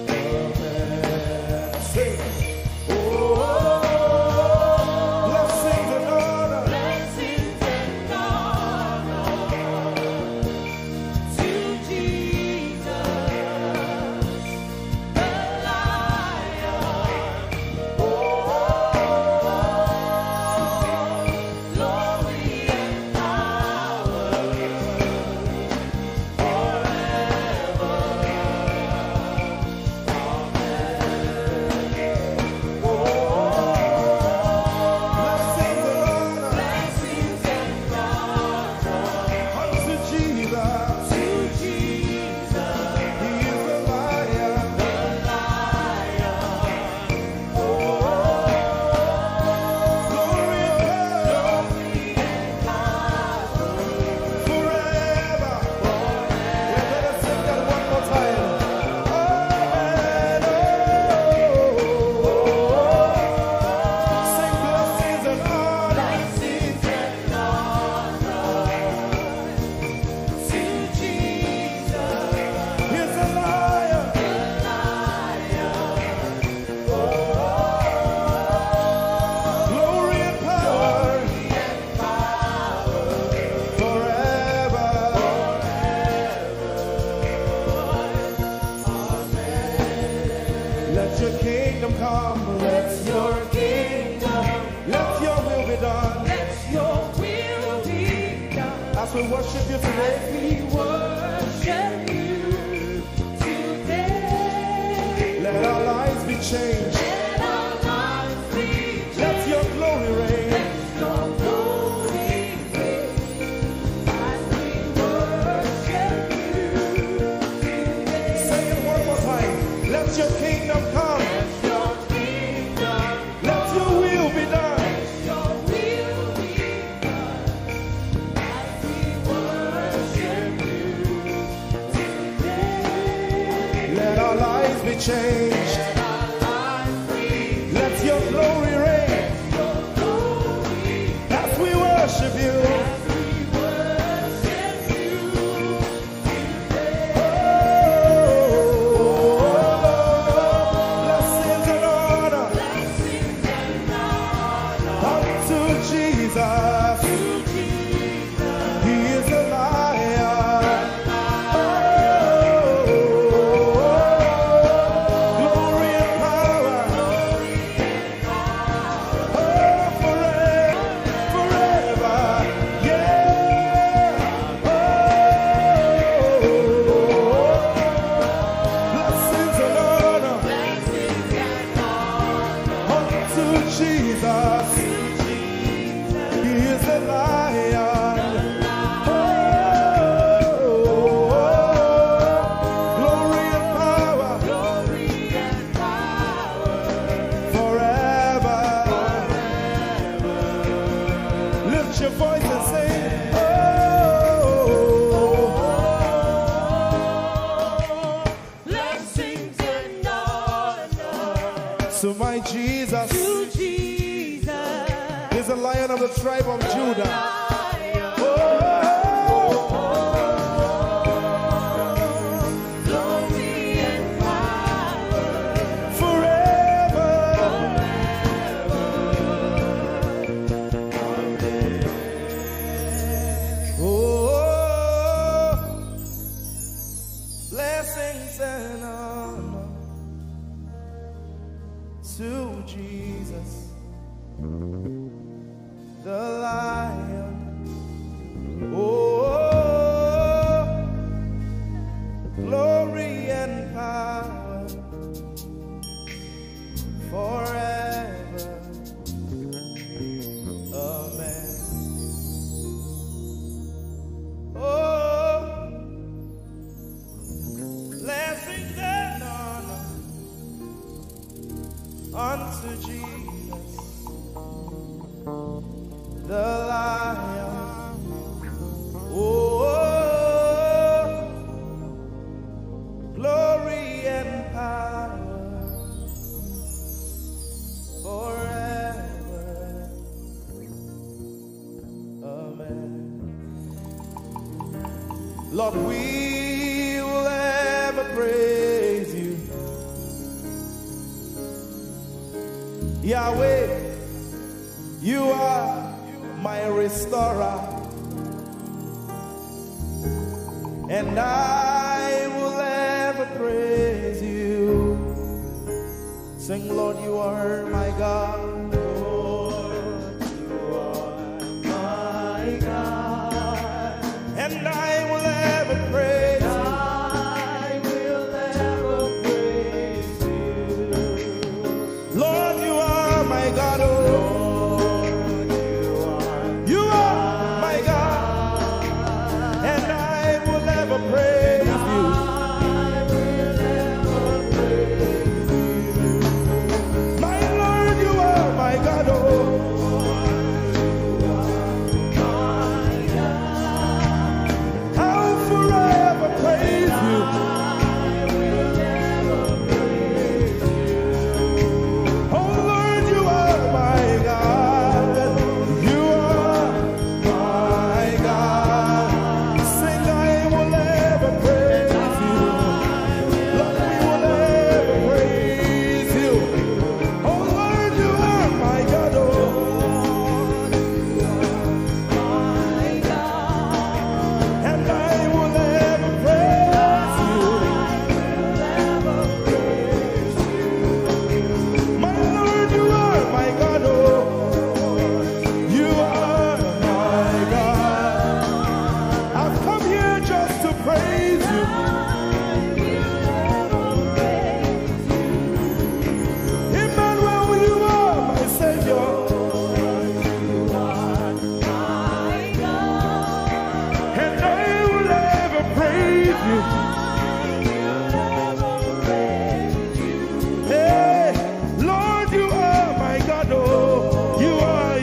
Amen. Sing. Blessings and honor. Blessings and honor to Jesus, the Lion. Glory and power Blessings and honor blessings and honor unto Jesus. to Jesus, He is the Lion. the Lion. Glory and power forever. Let us sing that one more time. Amen. Sing blessings and honor. Blessings and honor to Jesus, He is the Lion. the Lion. Glory and power forever. Let your kingdom come. Let your kingdom, Let your will be done. let your will be done. As we worship you today, We worship you today. let our lives be changed. Let our lives be Let your glory reign. your glory reign as we worship you today. Say it one more time. Let your kingdom come. Your kingdom, Let your will be done. your will be done as we worship you today. Let our lives be changed. Let our lives be Let your glory reign. your glory As we worship you. as we worship you today. Blessings and honor Blessings and honor unto Jesus. to Jesus, He is the Lion. Glory and power forever. Yeah. Blessings and honor blessings and honor unto Jesus. He is the Lion. Glory and power forever. Lift your voice and sing. blessings and honor To my Jesus to Jesus, is the Lion of the tribe of Judah. Lion. Oh, Glory and power forever. Oh, blessings and honor to Jesus, the Lion. Oh, glory and power forever. Amen. Oh, blessings and honor unto Jesus, the Lion. Oh, glory and power forever. Amen. Lord, we will ever praise you. Yahweh, you are my restorer, and I will ever praise you. Sing, Lord, you are my God. Lord, you are my God, and I will ever praise you. I will ever praise you. Lord, you are my God. Oh, praise you. I will ever praise you. My Lord, you are my God. Oh, you are my God. I'll forever praise you. I will ever praise you. Oh Lord, you are my God. You are my God. Sing, I will ever praise you. Lord, we will ever praise you. Oh Lord, you are my God. Oh, you are my God. And I will ever praise you. I will ever praise you. My Lord, you are my God. Oh, you are my God. I've come here just to praise you. Emmanuel, you are my Savior. And I will ever praise you. Hey, Lord, you are my God. Oh, you are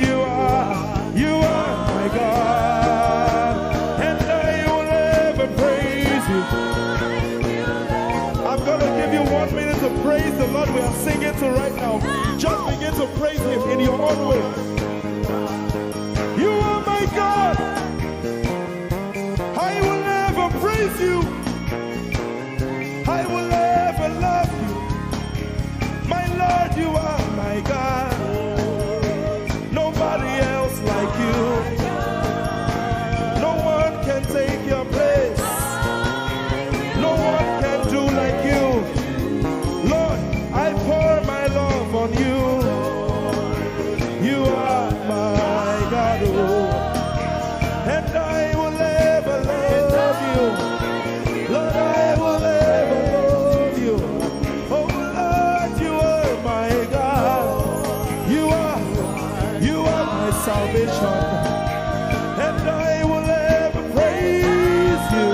my God. And I will ever praise you. I'm going to give you 1 minute to praise the Lord. We are singing to right now. Just begin to praise him in your own way. You are my God. I will ever praise you. I will ever love you. My Lord, you are my God. Nobody else like you. No one can take your place. No one can do like you. Lord, I pour my love on you. You are my God. Oh, and I will ever love you. Lord, I will ever love you. Oh Lord, you are my God. You are my salvation. And I will ever praise you.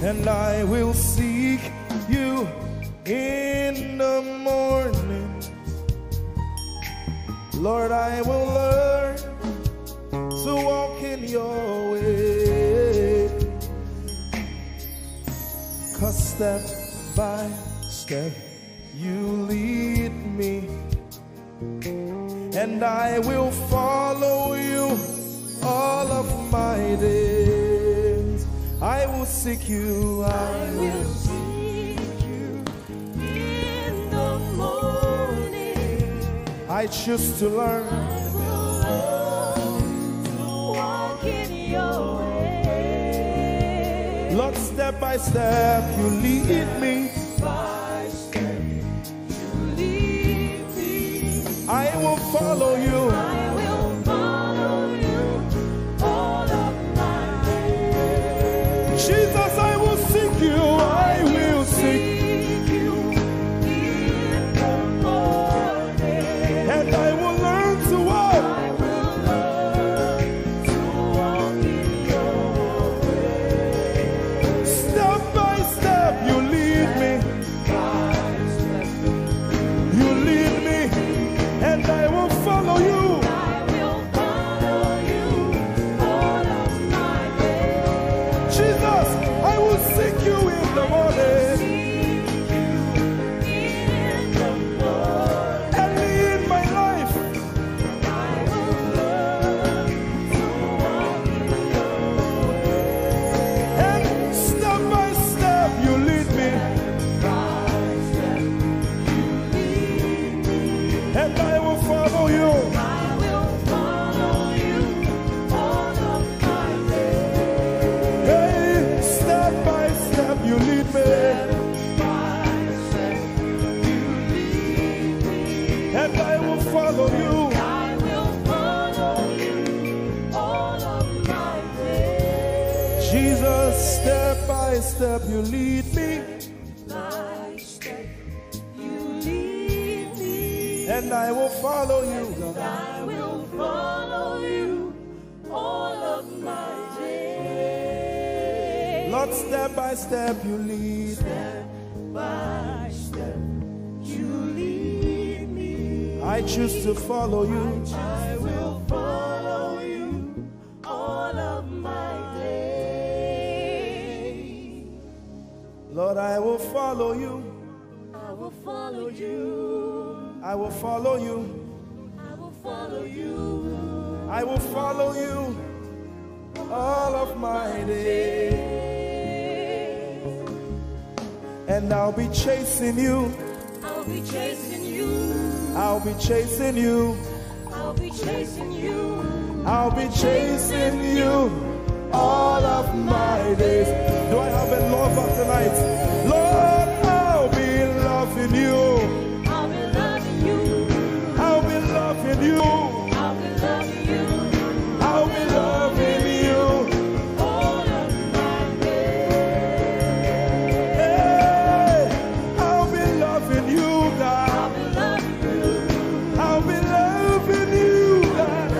And I will seek you in the morning. Lord, I will learn to walk in your way. 'Cause step by step you lead me, and I will follow you all of my days. I will seek you. I will seek you in the morning. I choose to learn. I will learn to walk in your way. Lord, step step by step you lead me. I will follow you. I will follow you all of my days. Jesus, I will seek you. I will seek you in the morning. and I will learn to walk. I will learn to walk in your way. Step by step you lead me. You lead me and I will follow you. I will follow you all of my days. Jesus, I will seek you in the morning. In the morning. Early in my life, I will learn to walk in your way. and step by step you lead me, and I will follow you. I will follow you all of my days. Hey, step by step you lead me, and I will follow you. I will follow you all of my days. Jesus, step by step you lead me, By step you lead me. and I will follow you. I will follow you all of my days. Lord, step by step you lead me. By step you lead me. I choose to follow you. I will follow you all of my days. Lord, I will follow you. I will follow you. I will follow you. I will follow you. I will follow you all of my days. And I'll be chasing you. I'll be chasing you. I'll be chasing you. I'll be chasing you. I'll be chasing you all of my days. Do I have a lover tonight? Lord, I'll be loving you. I'll be loving you. I'll be loving you. I'll be loving you I'll be loving you. all of my days. Hey, I'll be loving you, God. I'll be loving you. I'll be loving you, God.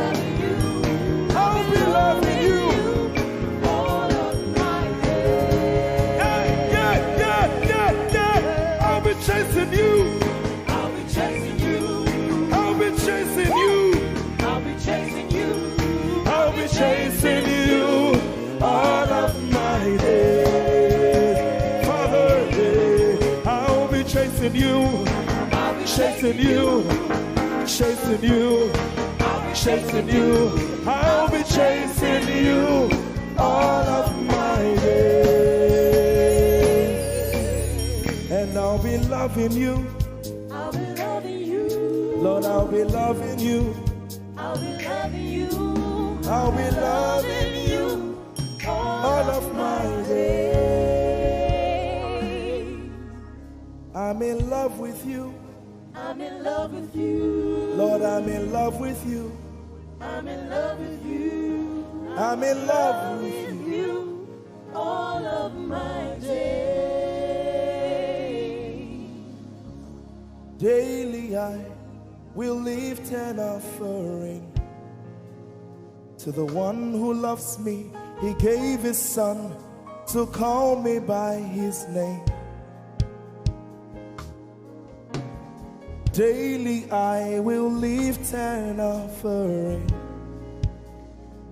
I'll be loving you. All of my days. Yeah. I'll be chasing you. I'll be chasing you. I'll be chasing you. I'll be chasing you. I'll be chasing you all of my days. Father, I'll be chasing you. I'll be Chasing you. Chasing you. Chasing you. I'll be chasing you all of my days. And I'll be loving you. I'll be loving you. Lord, I'll be loving you. I'll be loving you. I'll be loving you all of my days. I'm in love with you. I'm in love with you. Lord, I'm in love with you. I'm in love with you. I'm in love with you all of my days. Daily I will lift an offering to the one who loves me. He gave his son to call me by his name. Daily I will lift an offering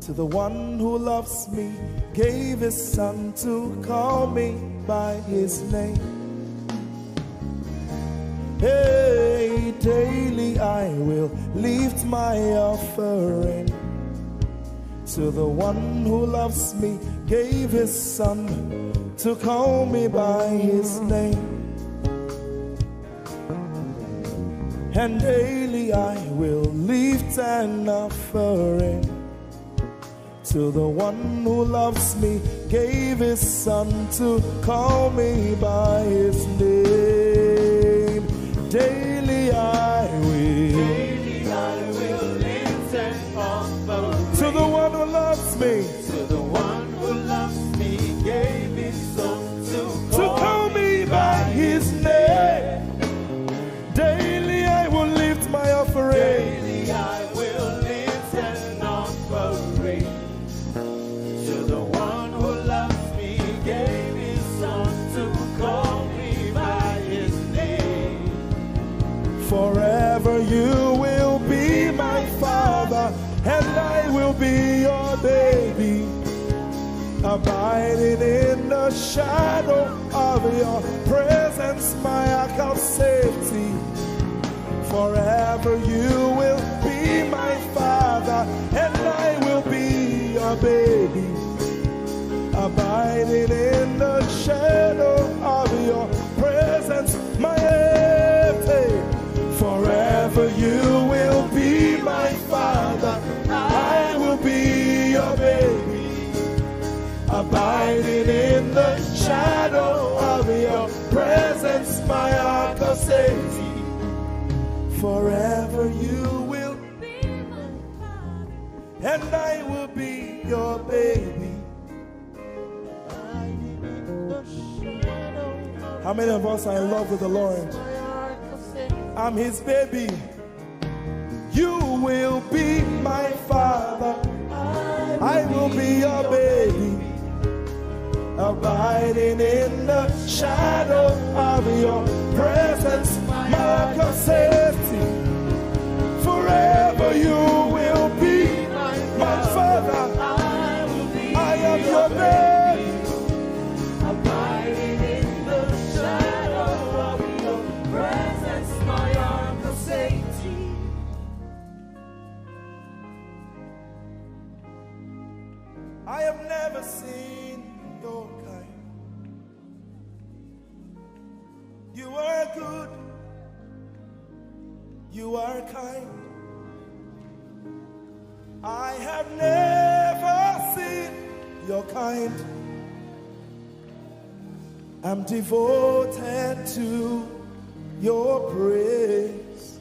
to the one who loves me, gave his son to call me by his name. Hey, daily I will lift my offering to the one who loves me, gave his son to call me by his name. And daily I will lift an offering to the one who loves me, gave his son to call me by his name. Daily I will lift and offer to the one who loves me, gave his son to call me by his name. Daily I will lift my offering. Daily I will lift an offering to the one who loves me, gave his son to call me by his name. Forever you will be my father, and I will be your baby, abiding in the shadow of your presence, my ark of safety. Forever you will be my father, and I will be your baby, abiding in the shadow of your presence, my safety. Forever you will be my father, I will be your baby, abiding in the shadow of your presence, my ark of safety. Forever you will be my father, and I will be your baby, abiding in the shadow. How many of us are in love with the Lord? I'm his baby. You will be my father, I will be your baby, abiding in the shadow of your presence, my ark of safety. Forever you will be my father, I am your baby, abiding in the shadow of your presence, my ark of safety. I have never seen your kind. You are good, you are kind. I have never seen your kind. I'm devoted to your praise,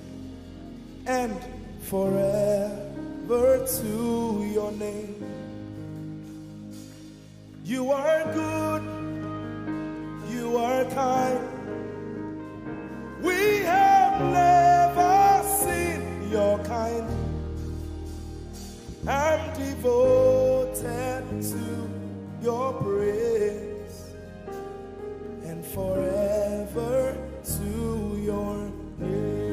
and forever to your name. You are good, you are kind. We have never seen your kind. I'm devoted to your praise, and forever to your name.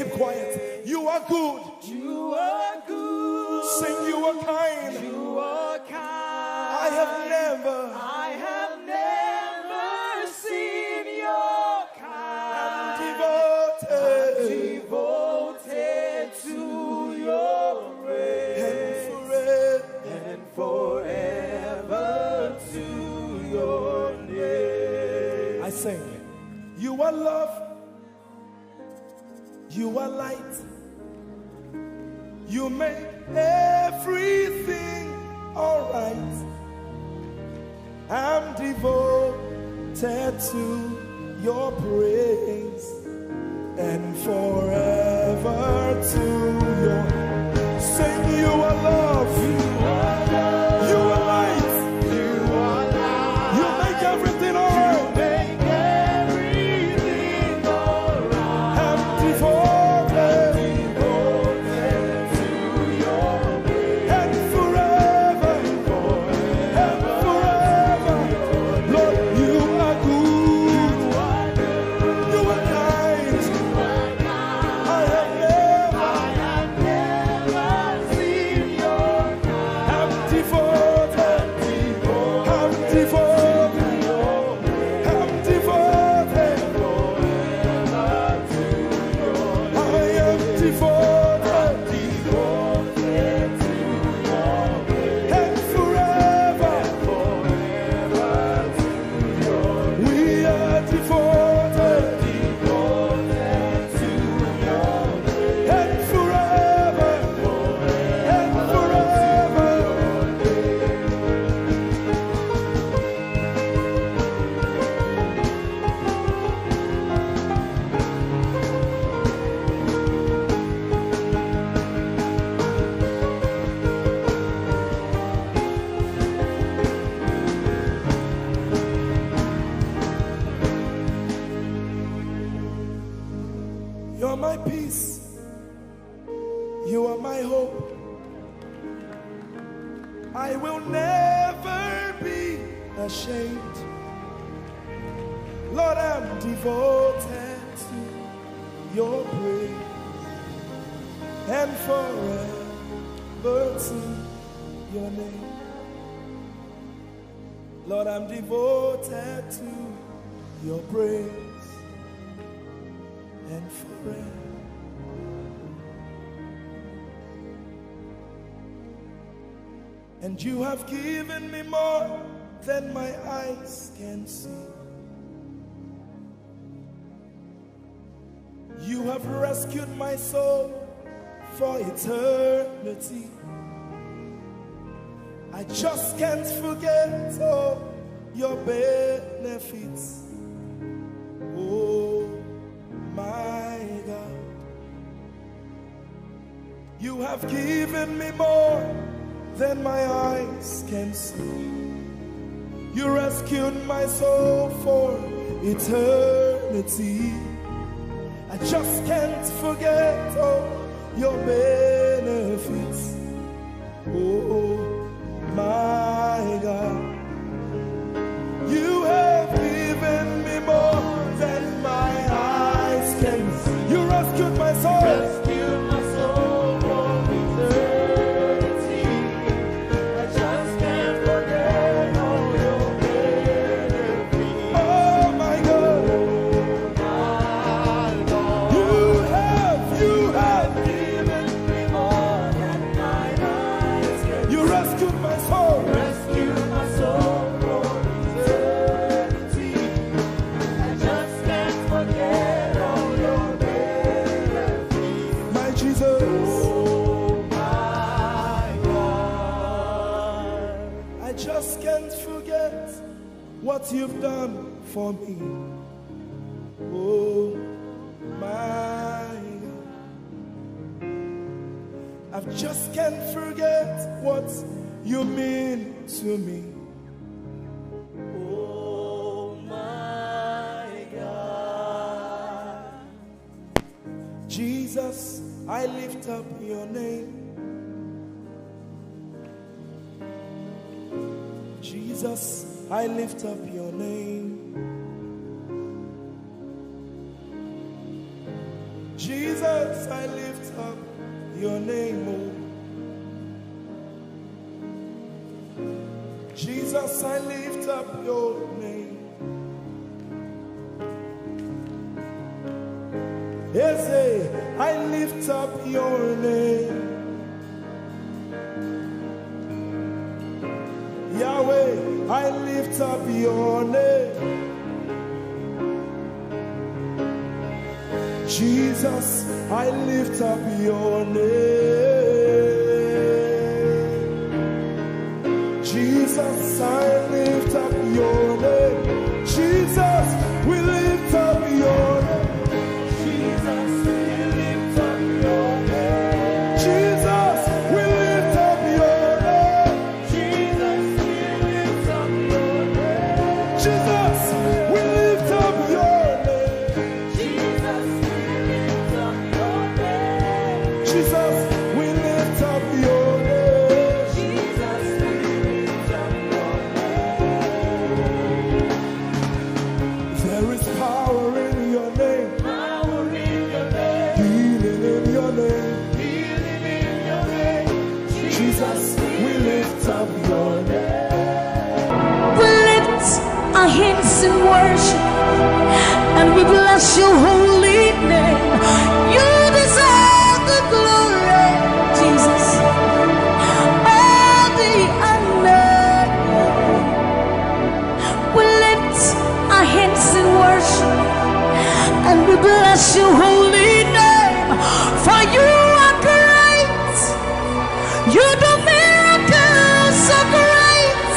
keep quiet. You are good. You are good. Sing, you are kind. You are kind. I have never seen your kind. Devoted to your praise. and Forever to your name. I sing. You are love. You are light. You make everything alright. I'm devoted to your praise and forever to your. Sing, you are love. You are love. You are light. You are light. You make everything alright. You're my peace. You are my hope. I will never be ashamed. Lord, I'm devoted to your praise and forever to your name. Lord, I'm devoted to your praise and forever. And you have given me more than my eyes can see. You have rescued my soul for eternity. I just can't forget all your benefits. Oh my God, you have given me more than my eyes can see. You rescued my soul for eternity. I just can't forget all your benefits. Oh my God, you have given me more than my eyes can see. You rescued my soul. Rescued my soul from eternity. I just can't forget all your benefits. Oh my God, you have given me more than my eyes can see. you rescued my soul. Rescued my soul from eternity. I just can't forget all your benefits. My Jesus, Oh my God. I just can't forget what you've done for me. Oh my God, I just can't forget what you mean to me. Oh my God. Jesus, I lift up your name. Jesus, I lift up your name. Jesus, Jesus, I lift up your name, oh. Jesus, I lift up your name. Ese, I lift up your name. Yahweh, I lift up your name. Jesus, I lift up your name. Jesus, I lift up your name. Jesus, we lift up your name. Jesus, we lift up your name. Jesus, we lift up your name. Jesus, we lift up your name. Jesus, we lift up your name. Jesus, we lift up your name. Jesus, we lift up your name. Jesus, we lift up your name. There is power in your name. Power in your name. Healing in your name. Healing in your name. Jesus, we lift up your name. We lift our hands in worship and we bless your holy name. You deserve the glory, Jesus. All the honor. We lift our hands in worship and we bless your holy name. For you are great. You do miracles so great.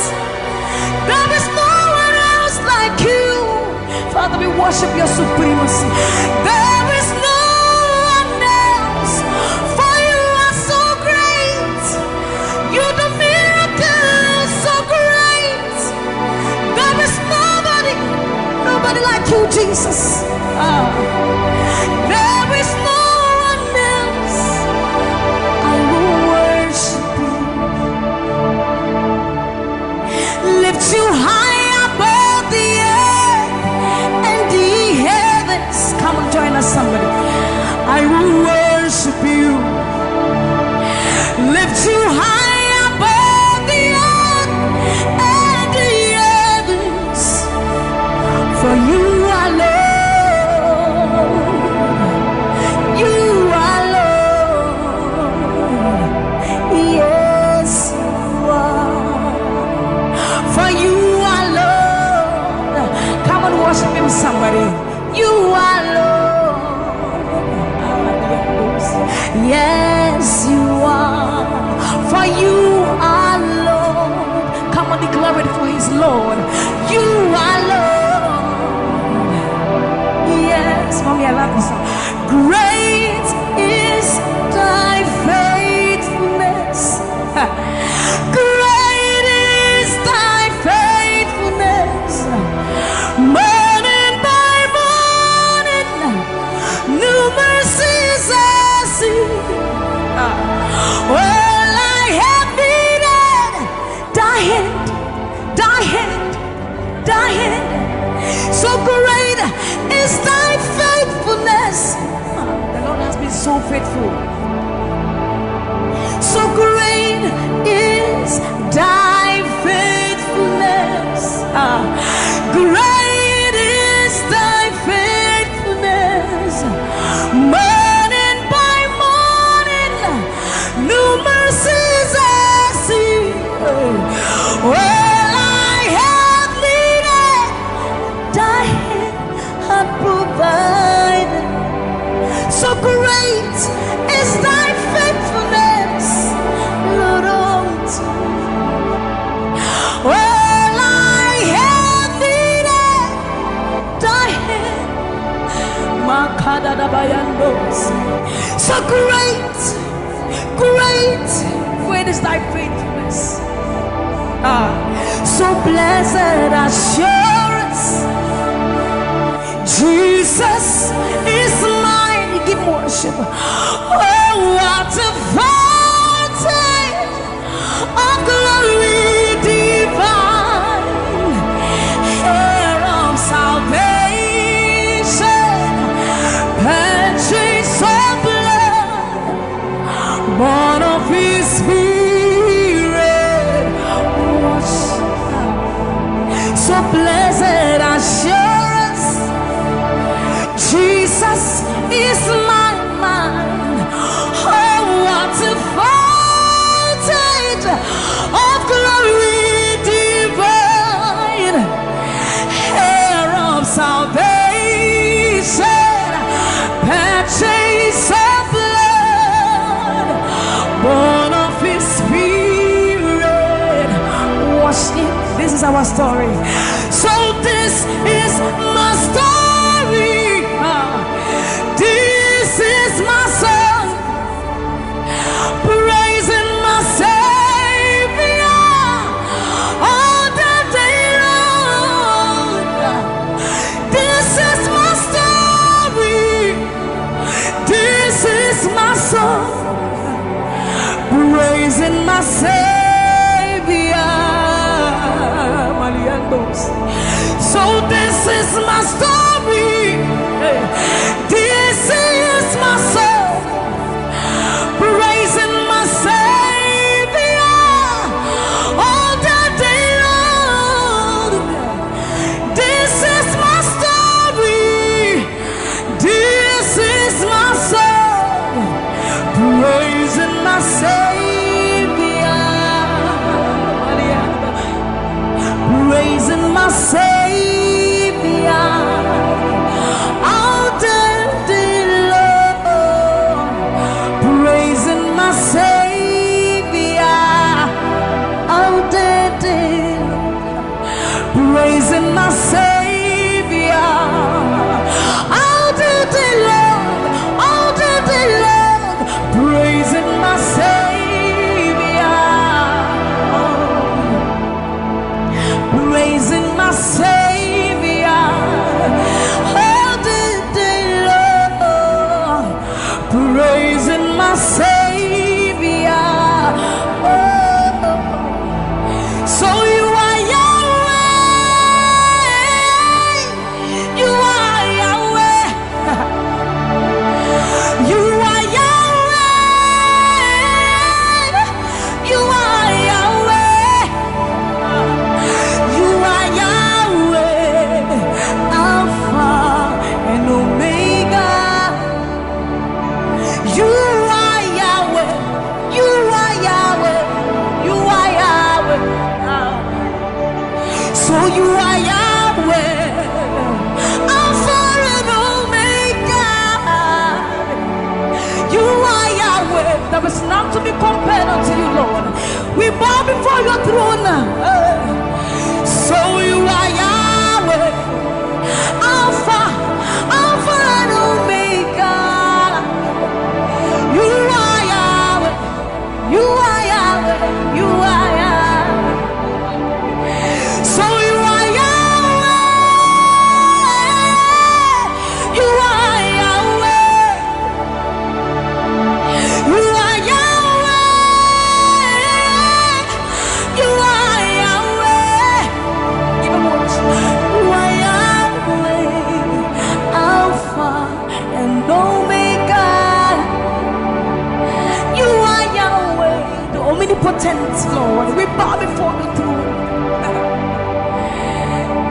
There is no one else like you. Father, we worship your supremacy. There is no one else. For you are so great. You do miracles so great. There is nobody like you, Jesus. There is no one else. I will worship you. Lift you high above the earth and the heavens. Come and join us, somebody. I will worship you. Lift you high above the earth and the heavens. For you are Lord. You are Lord. Yes, you are. For you are Lord. Come and worship him, somebody. You are Lord. Yes, you are. For you are Lord. Come on, declare it for his Lord. You are Lord. Yes, mommy, I love this song. Great is thy faithfulness. Great is thy faithfulness. Morning by morning, new mercies I see. All I have needed, thy hand, thy hand, thy hand. So great is thy faithfulness. The Lord has been so faithful. So great is thy faithfulness. Great is thy faithfulness. Morning by morning, new mercies I see. All I have needed, thy hand hath provided. So great is thy faithfulness, Lord, unto me. All I have needed, thy hand. So great, great, great is thy faithfulness. So blessed assurance, Jesus is mine. Give worship. Oh, what a fountain of glory divine, heir of salvation, purchase of blood. our story. So this is my story. This is my song, praising my Savior all the day long. This is my story. This is my song, praising my Savior. So this is my story. This is my song, praising my Savior all the day long. This is my story. This is my song, praising my Savior, praising my Savior all the day long, praising my Savior all the day long, praising my Savior all the day long, all the day long, praising my Savior, praising my Savior all the day long, praising my Savior. Oh. So you are Yahweh, you are Yahweh, you are Yahweh, you are Yahweh, you are Yahweh, Alpha and Omega. You are Yahweh, you are Yahweh, you are Yahweh. So you are Yahweh, Alpha and Omega. You are Yahweh. There is none to be compared unto you, Lord. We bow before your throne. So you are Yahweh, Alpha, Alpha and Omega. You are Yahweh, you are Yahweh, you are Yahweh. So you are Yahweh, you are Yahweh, you are Yahweh, you are Yahweh. Even more. You are Yahweh, Alpha and Omega. You are Yahweh, the omnipotent Lord. We bow before the throne.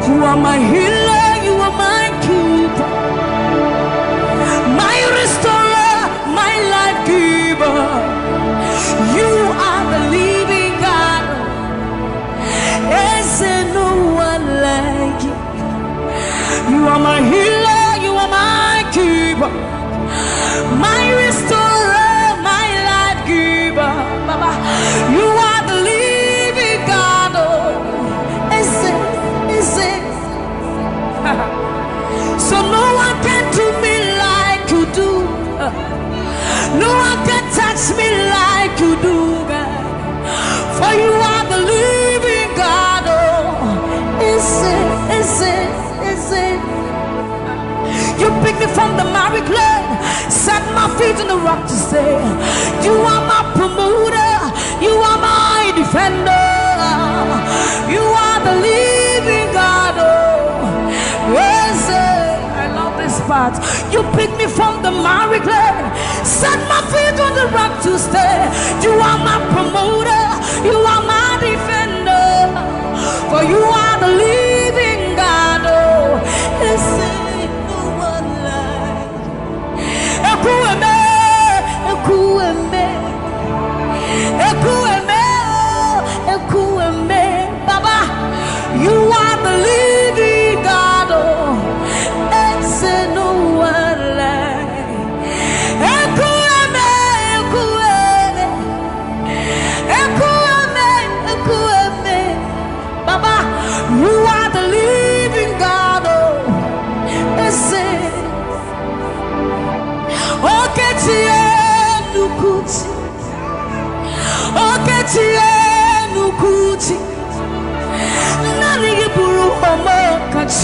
You are my healer, you are my keeper, my restorer, my life giver. You are the living God. Is there no one like you? You are my healer, you are my keeper, my restorer, my life giver. Baba, you are the living God. Oh, is it? So no one can do me like you do. No one can touch me like you do, God. For you are the living God. Oh, is it? You picked me from the miry clay, set my feet on the rock to stay. You are my promoter, you are my defender. You are the living God. Oh, yes, I love this part. You picked me from the miry clay, set my feet on the rock to stay. You are my promoter, you are my defender. For you are the living God. Oh, yes, no one like Ekueme, Ekueme, Ekueme, Ekueme. Baba, you are the living God. Oh, it's no one like Ekueme, Ekueme,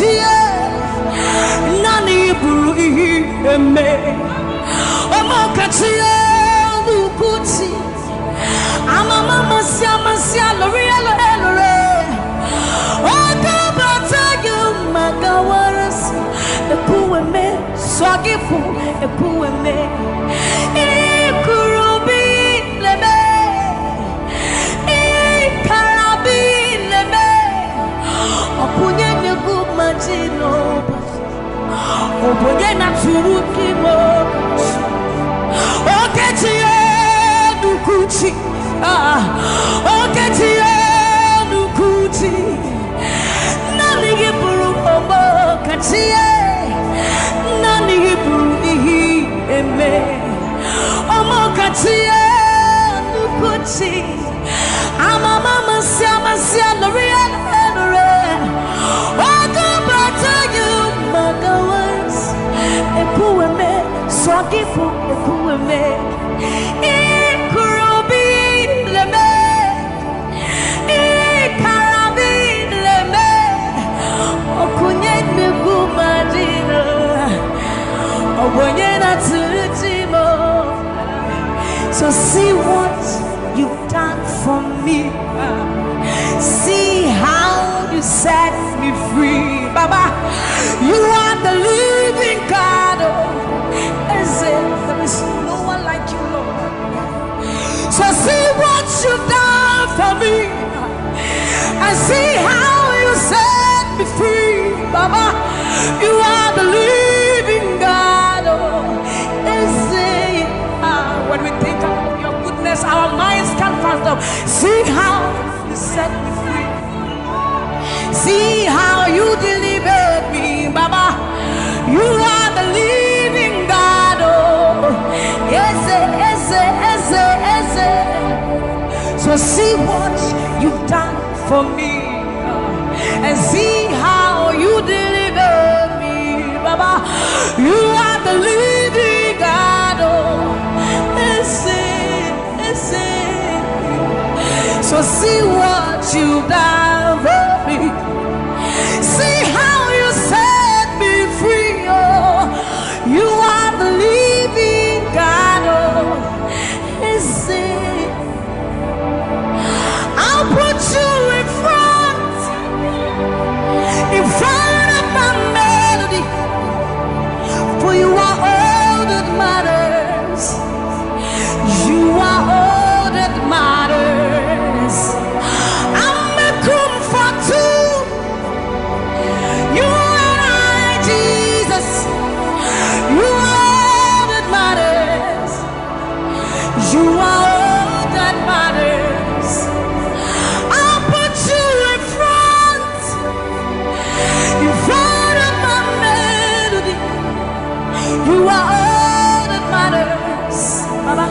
katie nani buru eme omo katie lukuti amama masia lori elore oga bata you magawaras ekueme swagifu ekueme ikurubi leme ikarabi leme opunye negu majino opunye na turuki mo oketie nukuchi oketie nukuchi nani buru omo katie nani buru ihi eme omo katie nukuchi amama masia lori elore ogo bata you magawas ekueme swagifu ekueme ikurubi leme ikarabi leme okunye negu madina obonye na tulutimo. So see what you've done for me. See how you set me free, Baba. You are the living God. There is no one like you, Lord. So see what you've done for me, and see how you set me free, Baba. You are the living God. When we think of your goodness, our minds can't fathom. See how you set me free. See how you delivered me, Baba. You are the living God. Ese. So see what you've done for me, and see how you delivered me, Baba. You are the living God. So see what you've done for me. See how you set me free. Oh, you are the living God. Oh, is it? I'll put you in front of my melody, for you are all that matters. You are all that matters. I'm a comfort to you and I, Jesus. You are all that matters. You are all that matters. I'll put you in front of my melody. You are all that matters, Baba.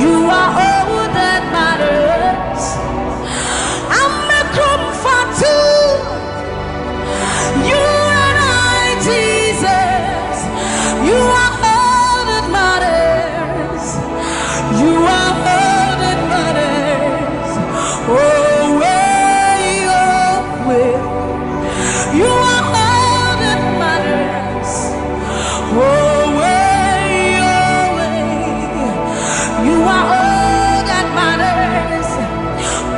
You are all that matters. I'm a comfort to you and I, Jesus. You are all that matters. You are all that matters. Oh, way, oh, way. You are all that matters. Oh, way, oh, way. You are all that matters.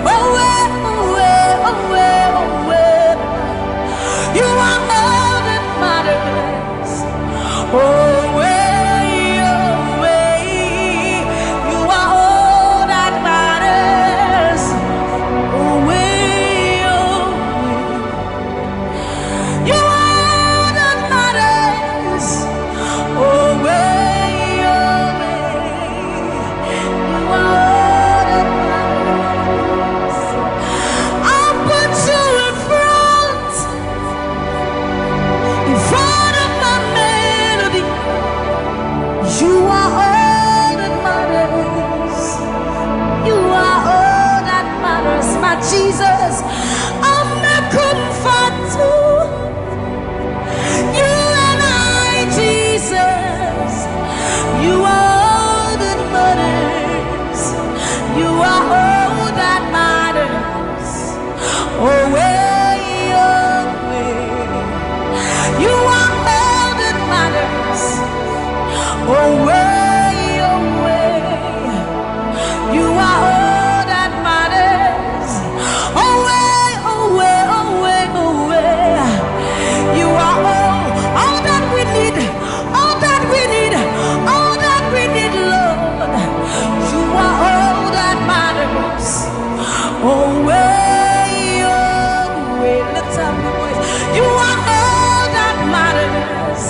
Oh, way, oh, way, oh, way, oh, way. You are all that matters. Oh, way, oh, way. You are all that matters. Oh, way, oh, way. You are all that matters. Oh, way, oh, way. You are all that matters. I'll put you in front of my melody. You are all that matters. You are all that matters, my Jesus. I'm a comfort to you and I, Jesus. You are all that matters. You are all that matters. Oh, way, oh, way. Lift up your voice. You are all that matters.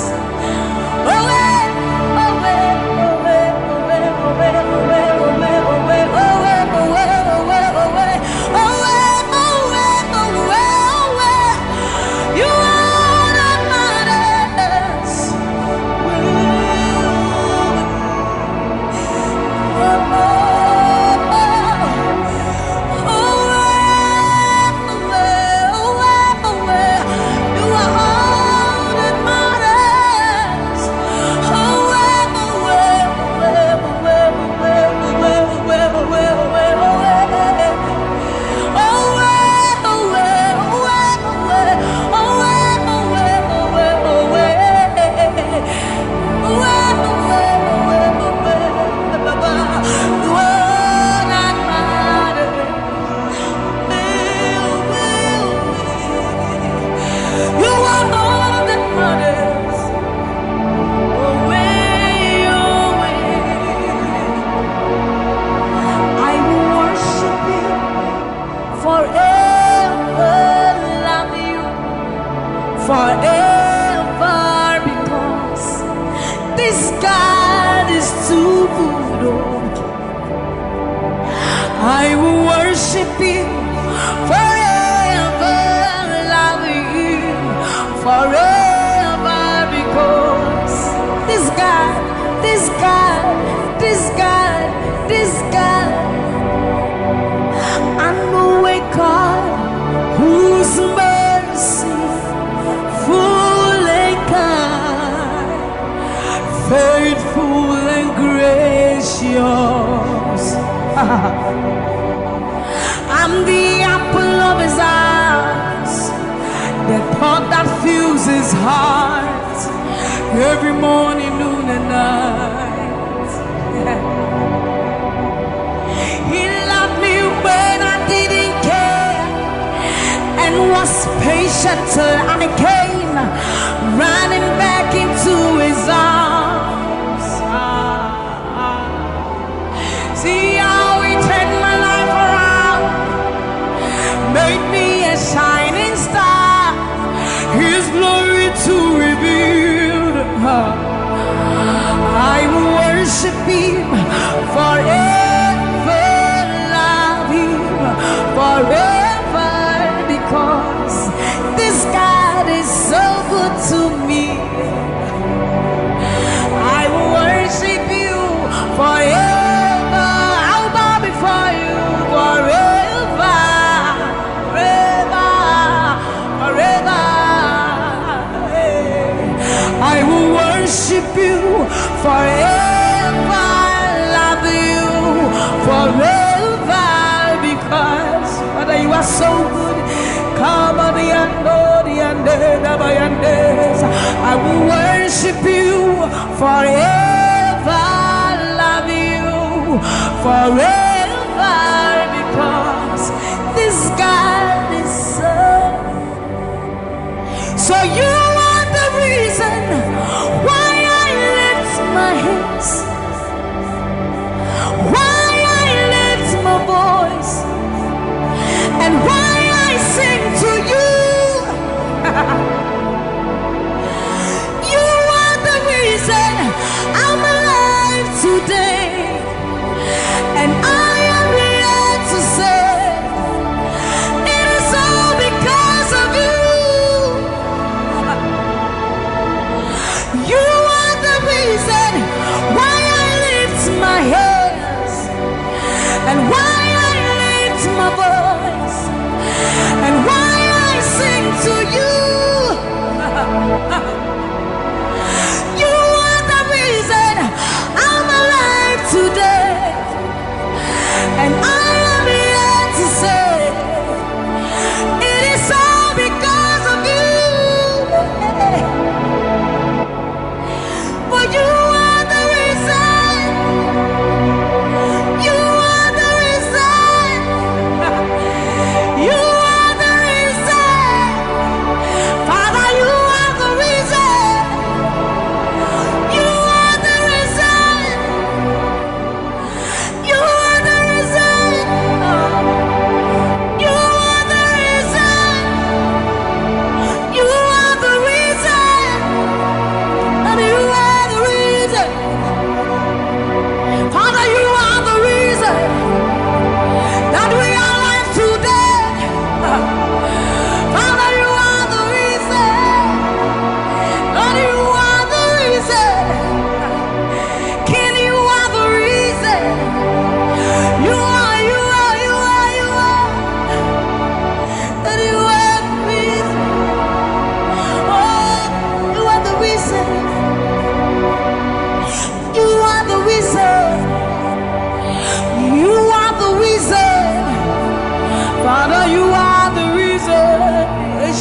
Forever, because this God is too good. I will worship you forever, love you forever, because this God, this God, this God, this God, I know a God whose mercy full and kind, faithful and gracious. I'm the apple of his eyes, the thought that fills his heart every morning, noon and night. He loved me when I didn't care and was patient till I came running back into his arms. See how he turned my life around, made me a shining star, his glory to reveal. I will worship him forever, love him forever, because this God is so good to me. I will worship you forever. I'll bow before you forever, forever, forever. I will worship you forever, love you forever, because Father, you are so good. Come on, I will worship you forever, love you forever, because this God is so you are the reason why I lift my hands, why I lift my voice, and why I sing to you. You are the reason I'm alive today, and I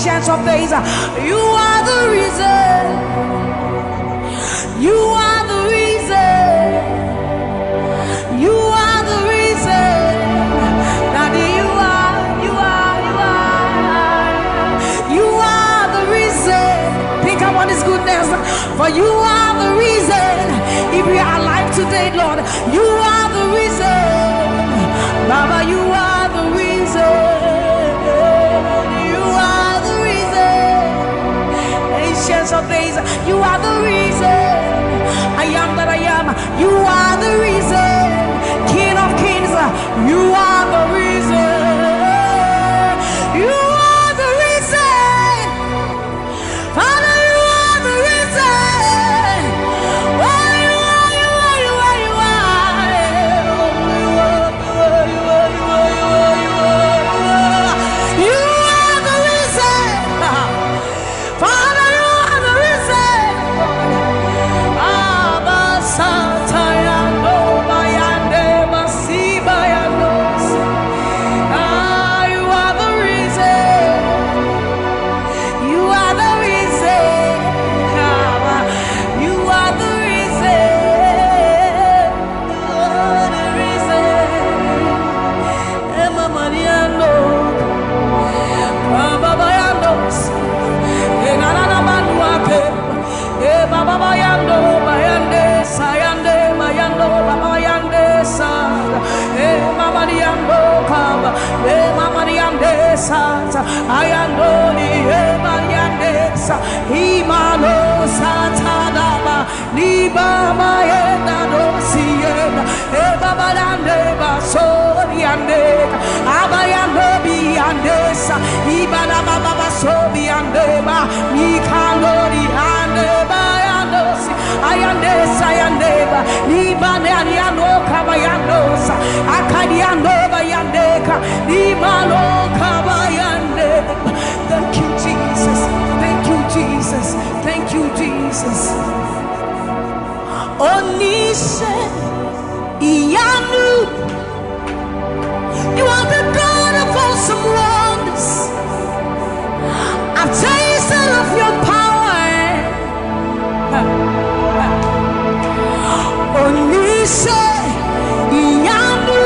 Ancients of days, you are the reason. You are the reason. You are the reason. Daddy, you are the reason. Think about His goodness, for you are the reason. If we are alive today, Lord, you are the reason. Baba, you are the reason. You are the reason. Ancients of days, you are the reason. I am that I am. You are the reason. King of kings, you are the reason. You are the reason. Father, you are the reason. Oh, you are, you are, you are, you are. You are the reason. Father, you are the reason. Abba, Satayano, Bayande, Masibayanos. You are the reason. You are the reason. You are the reason. You are the reason. Emma Mariano, Baba Bayanos, Enana Manuake, Baba Bayando, Bayande, Sayande, Mayando, Baba Bayande, Sa, Mama Diando, Kaba, Mama Diande, Sa, Ayando, Mariande, Sa, Imano, Satadaba, Liba, Mayenda, Dosienda, Baba Dande, Basoriande, Abayando, Biandesa, Ibana Baba Sobiandeba, Mikandori, Andeba, Yandosi, Ayandesa, Yandeba, Libane, Ariano, Kabayandosa, Akadiano, Bayandeka, Limano, Kabayandeba. Thank you, Jesus. Thank you, Jesus. Thank you, Jesus. Onise, Iyanu. You are the God of awesome wonders. I've tasted of your power. Onise, Iyanu.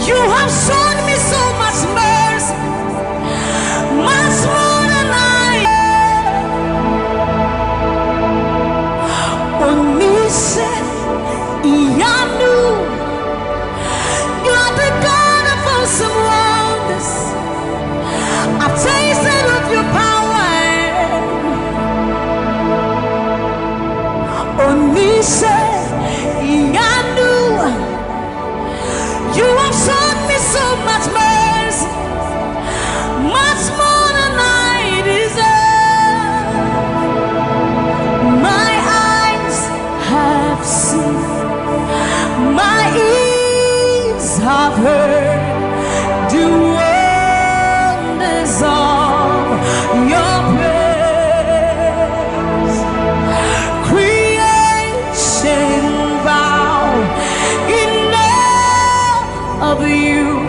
You have shown me so much mercy, much more than I. Onise, Iyanu. You are the God of awesome wonders. I've tasted of your power. Onise, Iyanu. You have shown me so much mercy, much more than I deserve. My eyes have seen, my ears have heard the wonders of your praise. Creation bow in awe of you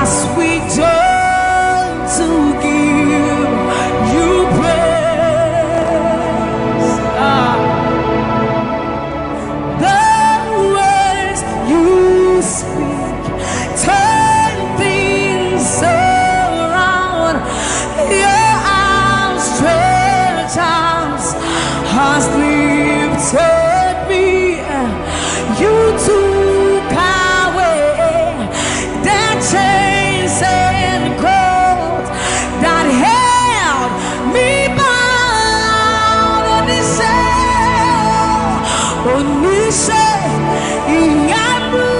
as we turn to give you praise. The words you speak turn things around. Your outstretched arms has lifted me. You took away the chains and cords that held me bound. Onise, Iyanu.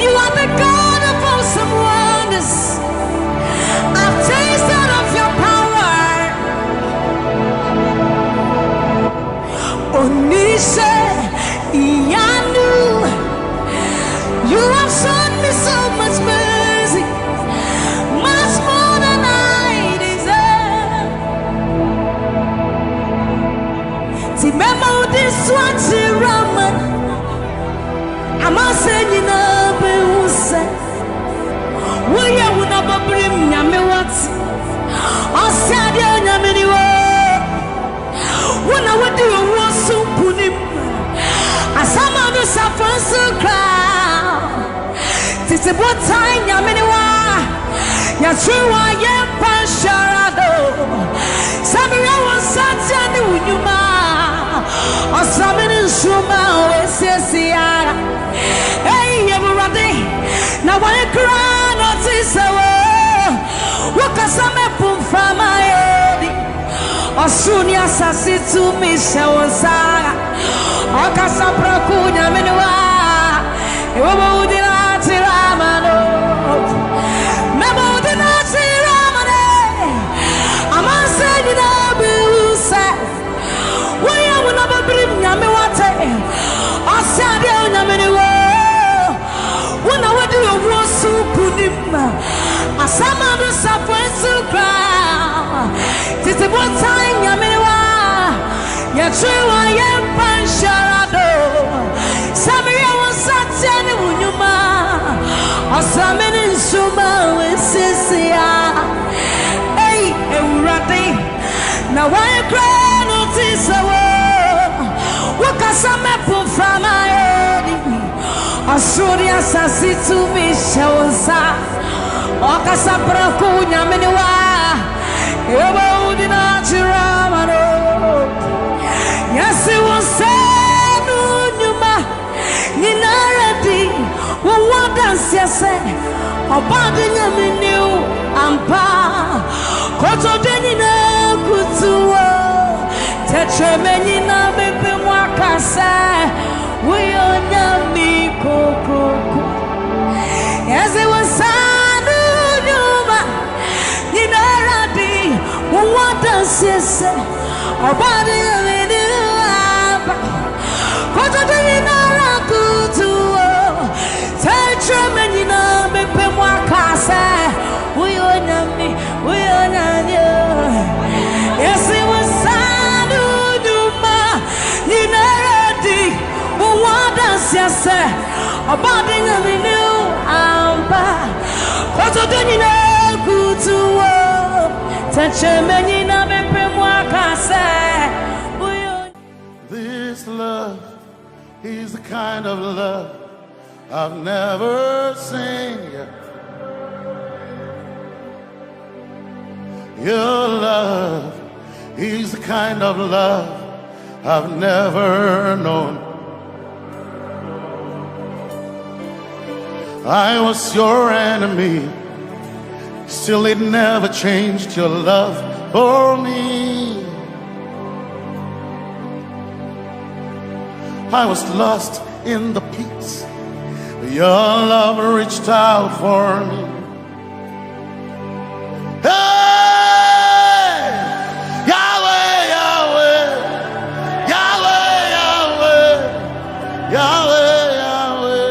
You are the God of awesome wonders. I've tasted of your power. Onise, Iyanu. You have shown me so much mercy, much more than I deserve. Remember this one, Raman. I'm saying, you know, we are not bring Yamewa. Titi Botai Yaminiwa Yachua Yempa Sharado Samira was Satan Unyuma or Samini Shuma Ese Hey Yaburade now I cry not is Wakasame Pumfama Osunia Sasitu Misha Wasara Okasapra Kunya Menua Udinati Ramano Memodinati Ramane Amasa Dinabusa We will never bring Yamewate Osadia Yamenua When I went to a Rosu Punima Asamadu Sapuesu Crown Titi Botai Yamenua Yachua Yempan Sharado Samia was Satan Unyuma Osamin Suma Sisia Hey Urati Now I cry notice Wakasame Pufama Asuria Sasitu Mishawaza Okasapra Kunya Miniwa Eba Udina Chiramano Yes, it was said Unyuma Ninaradi Wadas Yase Obadi Yaminu Ampa Koto Denina Kutuo Tetramenina Bebe Mwakasa We on Yami Koko Yes, it was sad Unyuma Ninaradi Wadas Yase Obadi Yaminu Ampa Koto Denina Kutuo Tetramenina Bebe Mwakasa We on Yami Yes, it was sad Unyuma Ninaradi Wadas Yase Obadi Yaminu Ampa Koto Denina Kutuo Tetramenina Bebe Mwakasa This love is the kind of love I've never seen yet. Your love is the kind of love I've never known. I was your enemy, still it never changed your love for me. I was lost in the pits, but your love reached out for me. Hey, Yahweh, Yahweh, Yahweh, Yahweh, Yahweh, Yahweh,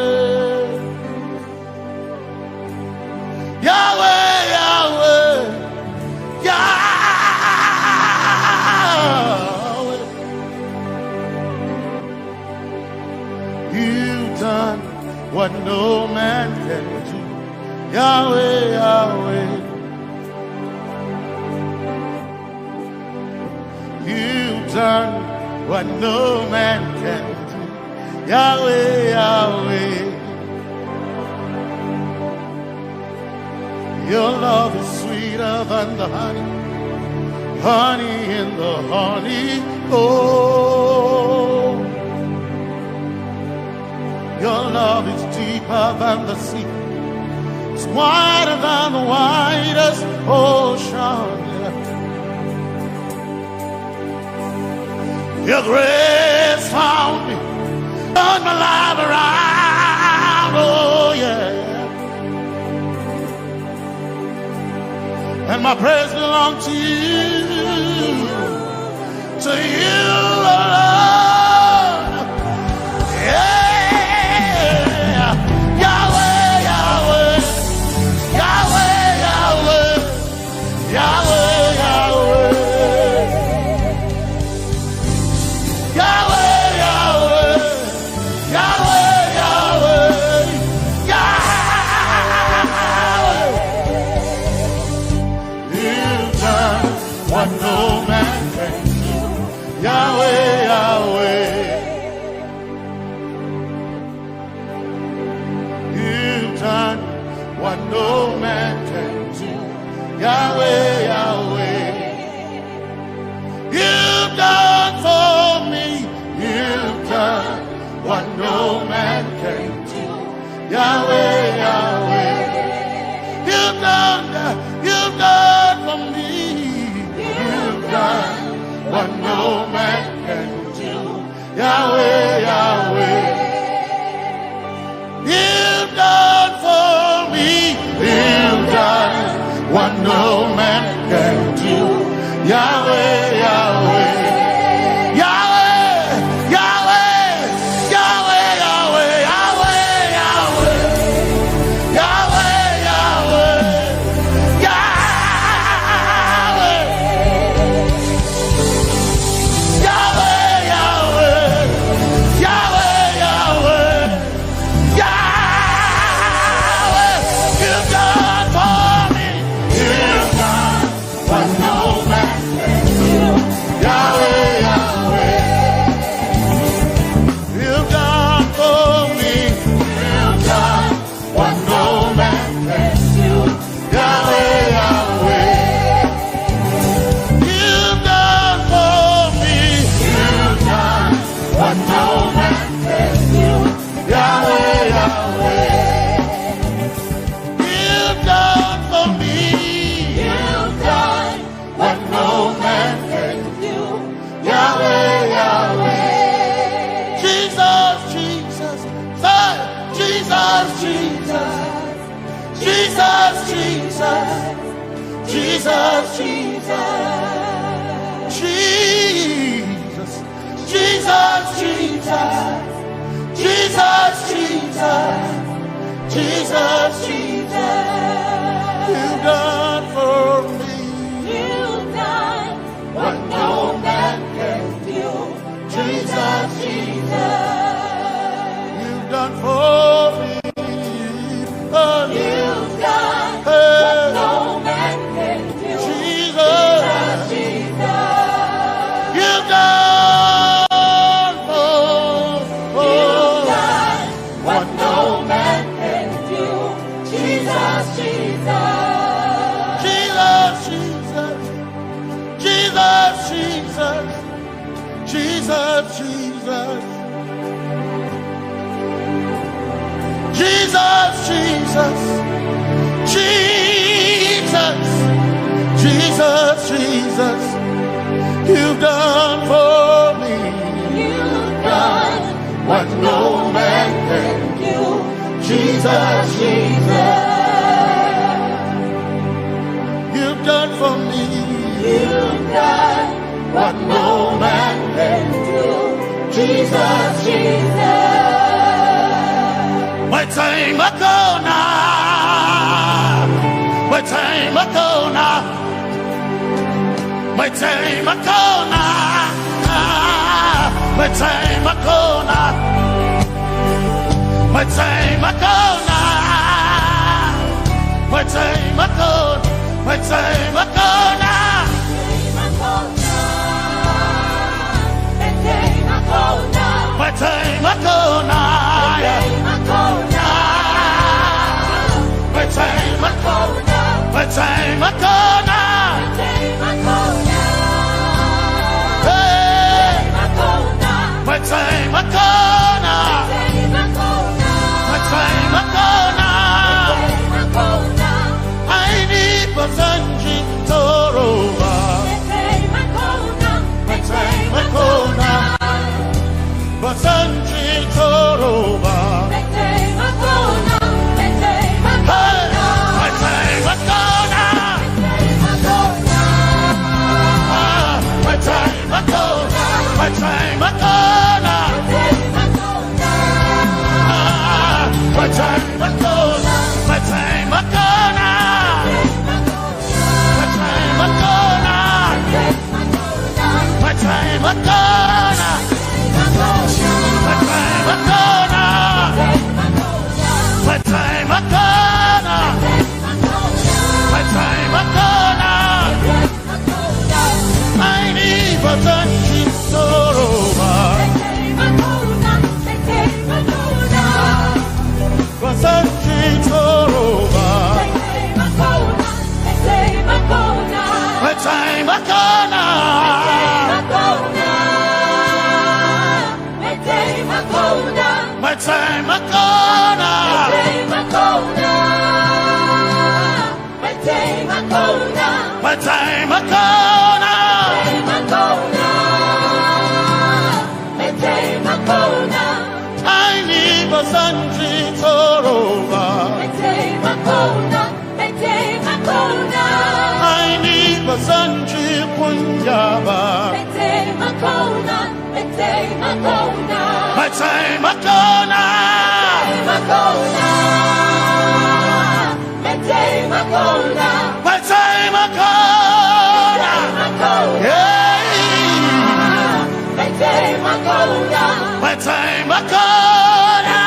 Yahweh, Yahweh, Yahweh. You've done what no man can do, Yahweh, Yahweh. You've done what no man can do, Yahweh, Yahweh. Your love is sweeter than the honey, honey in the honey. Oh, your love is deeper than the sea, it's wider than the widest ocean. Your grace found me, turned my life around, oh yeah. And my praise belongs to you alone. Yeah, Yahweh, Yahweh, Yahweh, Yahweh, Yahweh, Yahweh. Yahweh, Yahweh, Yahweh, Yahweh, Yahweh. You've done what no man can do, Yahweh, Yahweh. what no man can do. Yahweh, Yahweh, you've done for me, you've done what no man can do. Yahweh, Yahweh, you've done for me, you've done what no man can do. Yahweh, Yahweh, you've done for me, you've done what no man can do. Yahweh, Yahweh, Yahweh, Yahweh, Yahweh, Yahweh, Yahweh, Yahweh, Yahweh, Yahweh, Yahweh, Yahweh, Yahweh, Yahweh, you've done for me, you've done what no man can do. Yahweh, Yahweh, you've done for me, you've done what no man can do. Yahweh, Yahweh, you've done for me, you've done what no man can do. Yahweh, Yahweh, you've done for me, you've done what no man can do. Yahweh, Yahweh, Jesus, Jesus, say, Jesus, Jesus, Jesus, Jesus, Jesus, Jesus, Jesus, Jesus, Jesus, Jesus, Jesus, Jesus, you've done for me, you've done what no man can do. Jesus, Jesus, you've done for me, oh, you've done what no man can do. Jesus, Jesus, you've done what no man can do. Jesus, Jesus, Jesus, Jesus, Jesus, Jesus, Jesus, Jesus, Jesus, Jesus, Jesus, Jesus, you've done for me, you've done what no man can do. Jesus, Jesus, you've done for me, you've done what no man can do. Jesus, Jesus, my time ago now, my time ago now, my time ago now, my time ago now, my time ago now, my time ago, my time ago now, my time ago now, my time ago now, my time ago now, my time ago now, my time ago. Makona. My time Makona. My time Makona. I need a Sanji Toroba. I need a Sanji Punjaba. My time Makona. My time Makona. Yeah. My time Makona.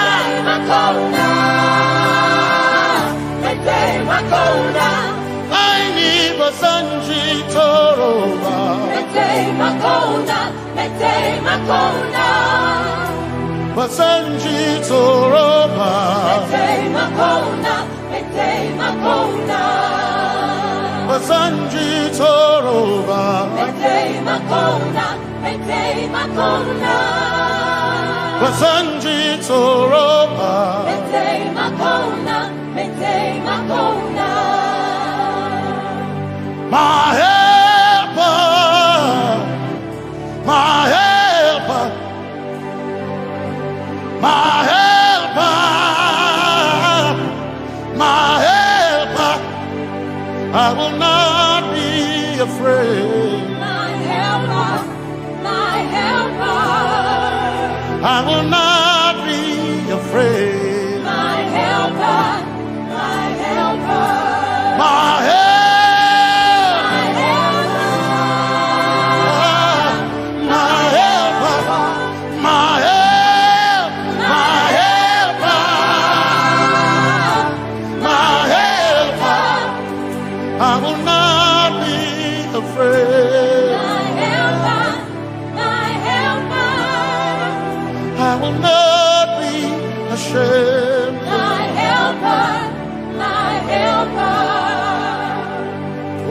I need a Sanji Toroba. Basanji Toroba. Basanji Toroba. Basanji Toroba. My helper, my helper, my helper, my helper. I will not be afraid. My helper, my helper. I will not be afraid. My helper, my helper, my helper. My helper, my helper.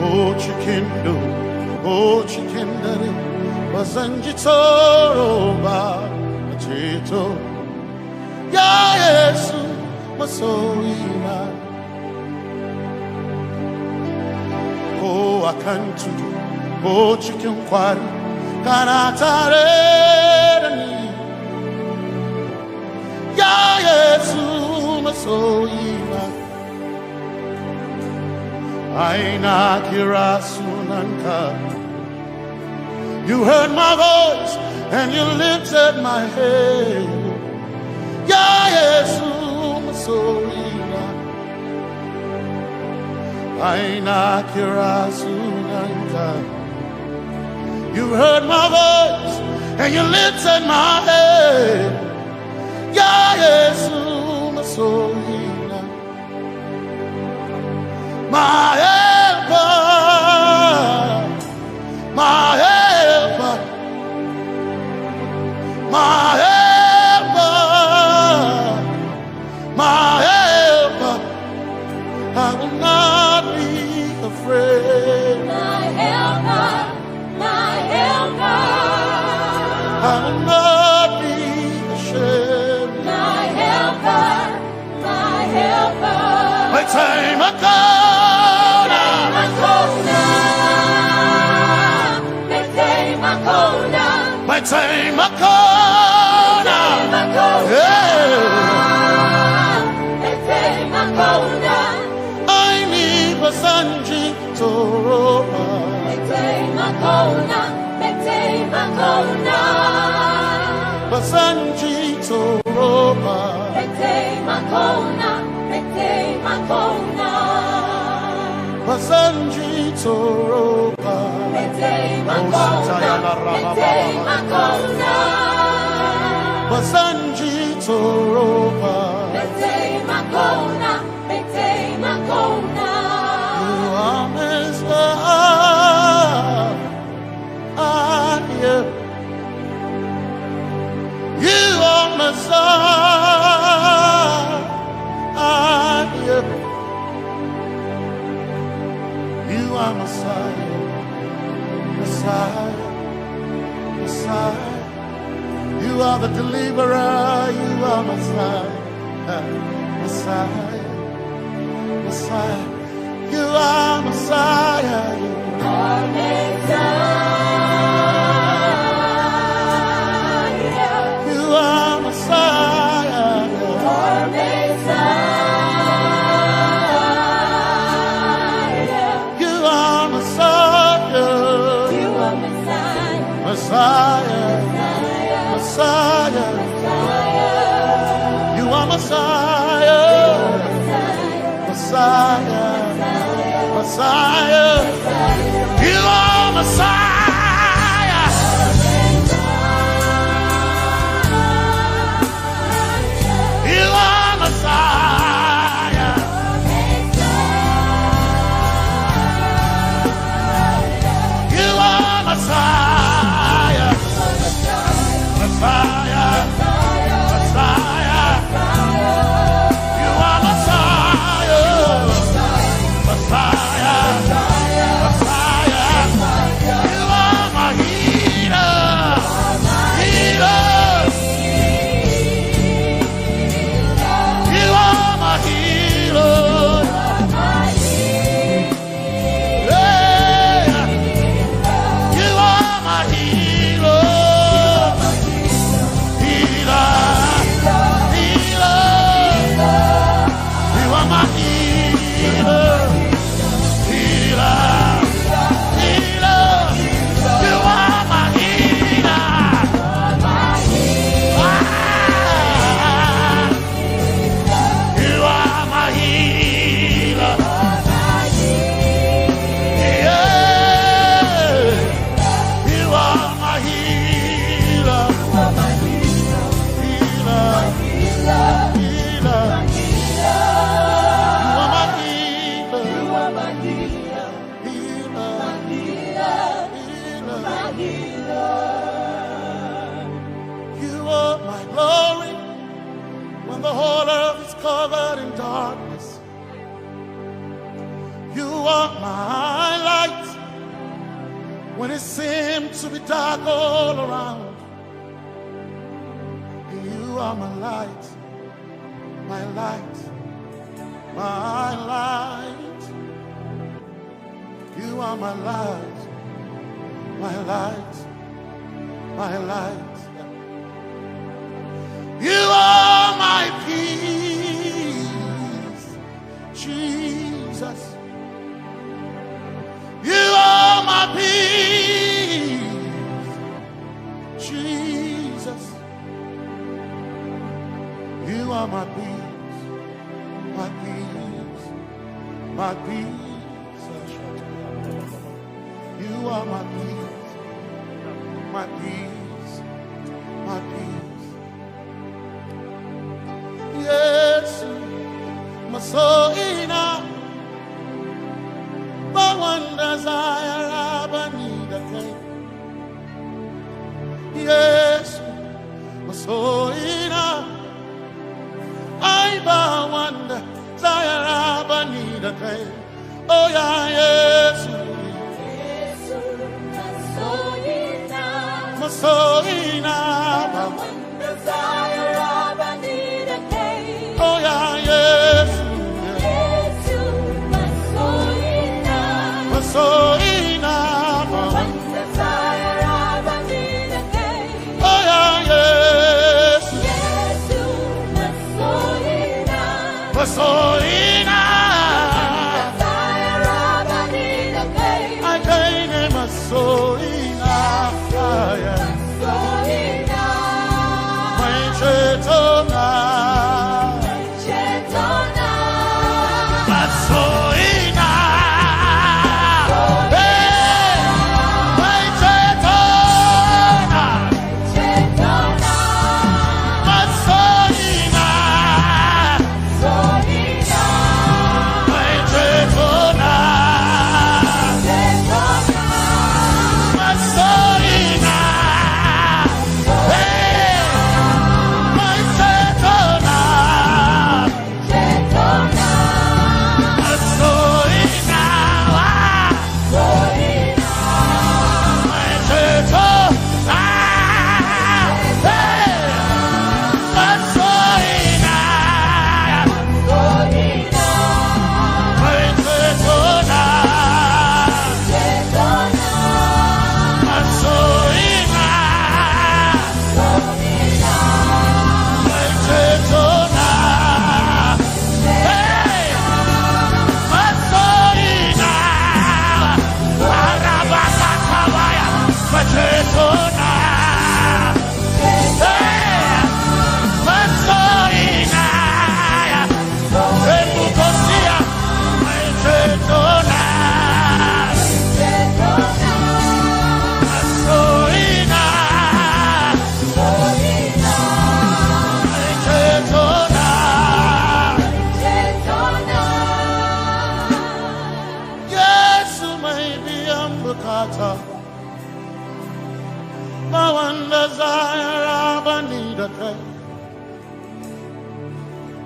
Oh, chikindo, oh, chikindari, wasanjitoroba, chito. Ya Yesu, masoima. Oh, akantu, oh, chikinkwari, kanatare. Ya Yesu masoima aina kirasunanka. You heard my voice and you lifted my head. Ya Yesu masoima aina kirasunanka. You heard my voice and you lifted my head. Ya Yesu masohina, my helper, my helper, my helper, my helper. I will not be afraid. My helper, my helper. I will not be ashamed. My helper, my helper. My time Makona. My time Makona. My time Makona. Yeah. My time Makona. I need a Sanji Toroba. My time Makona. My time Makona. Basanji Toroba. Basanji Toroba. Basanji Toroba. You are Messiah. You are Messiah. You are Messiah. Messiah, Messiah. You are the deliverer, you are Messiah, Messiah, Messiah. You are Messiah, you are Messiah. You are Messiah, you are Messiah. You are Messiah, you are Messiah, Messiah. Messiah, you are Messiah, Messiah, Messiah, you are Messiah, you are Messiah, you are Messiah. Messiah, Messiah, you are Messiah, Messiah, Messiah, you are my healer, healer, you are my healer, yeah, you are my healer. Covered in darkness, you are my light when it seems to be dark all around. You are my light, my light, my light. You are my light, my light, my light. You are my peace, Jesus. You are my peace, Jesus. You are my peace, my peace, my peace. You are my peace, my peace, my peace. Yes, my soul in a but one desire I need a thing. Yes, my soul in a I but one desire I need a thing. Oh yeah, yes, my soul in a but one desire I need a thing. Oh yeah, yes, yes, my soul in a one desire I need a thing. Oh yeah, yes, yes, my soul in a desire I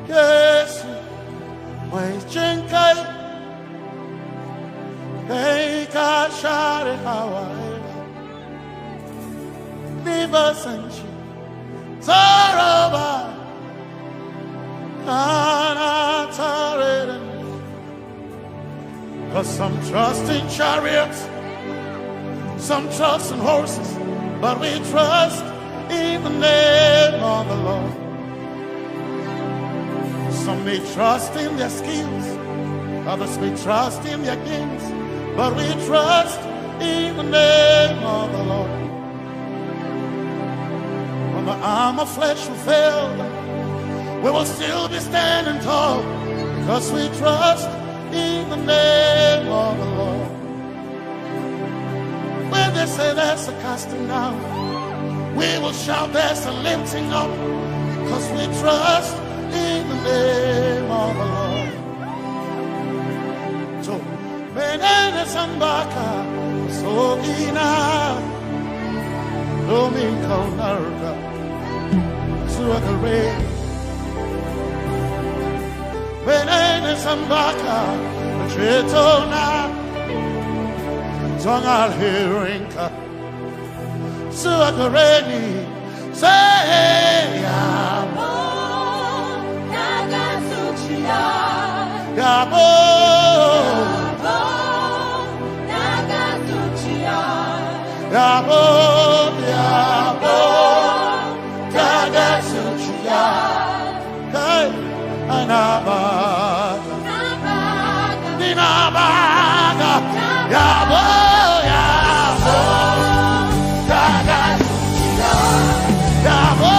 Yes, why chenkai? Hey, kashare Hawaii. Never sanchi. Zaraba. Anatare. Cause some trust in chariots, some trust in horses, but we trust in the name of the Lord. Some may trust in their skills, others may trust in their gains, but we trust in the name of the Lord. When the arm of flesh will fail, we will still be standing tall, because we trust in the name of the Lord. When they say there's a casting down, we will shout there's a lifting up, because we trust in the name of the Lord. So, Benene Sambaka, Sogina, Domingo Narga, Suakare, Benene Sambaka, Chetona, Zongal Hirinka, Suakareni, say, Yabo, Yabo, Yabo, Kagasuchiya, Hey, Anabaga, Ninabaga, Yabo, Yabo, Kagasuchiya, Yabo.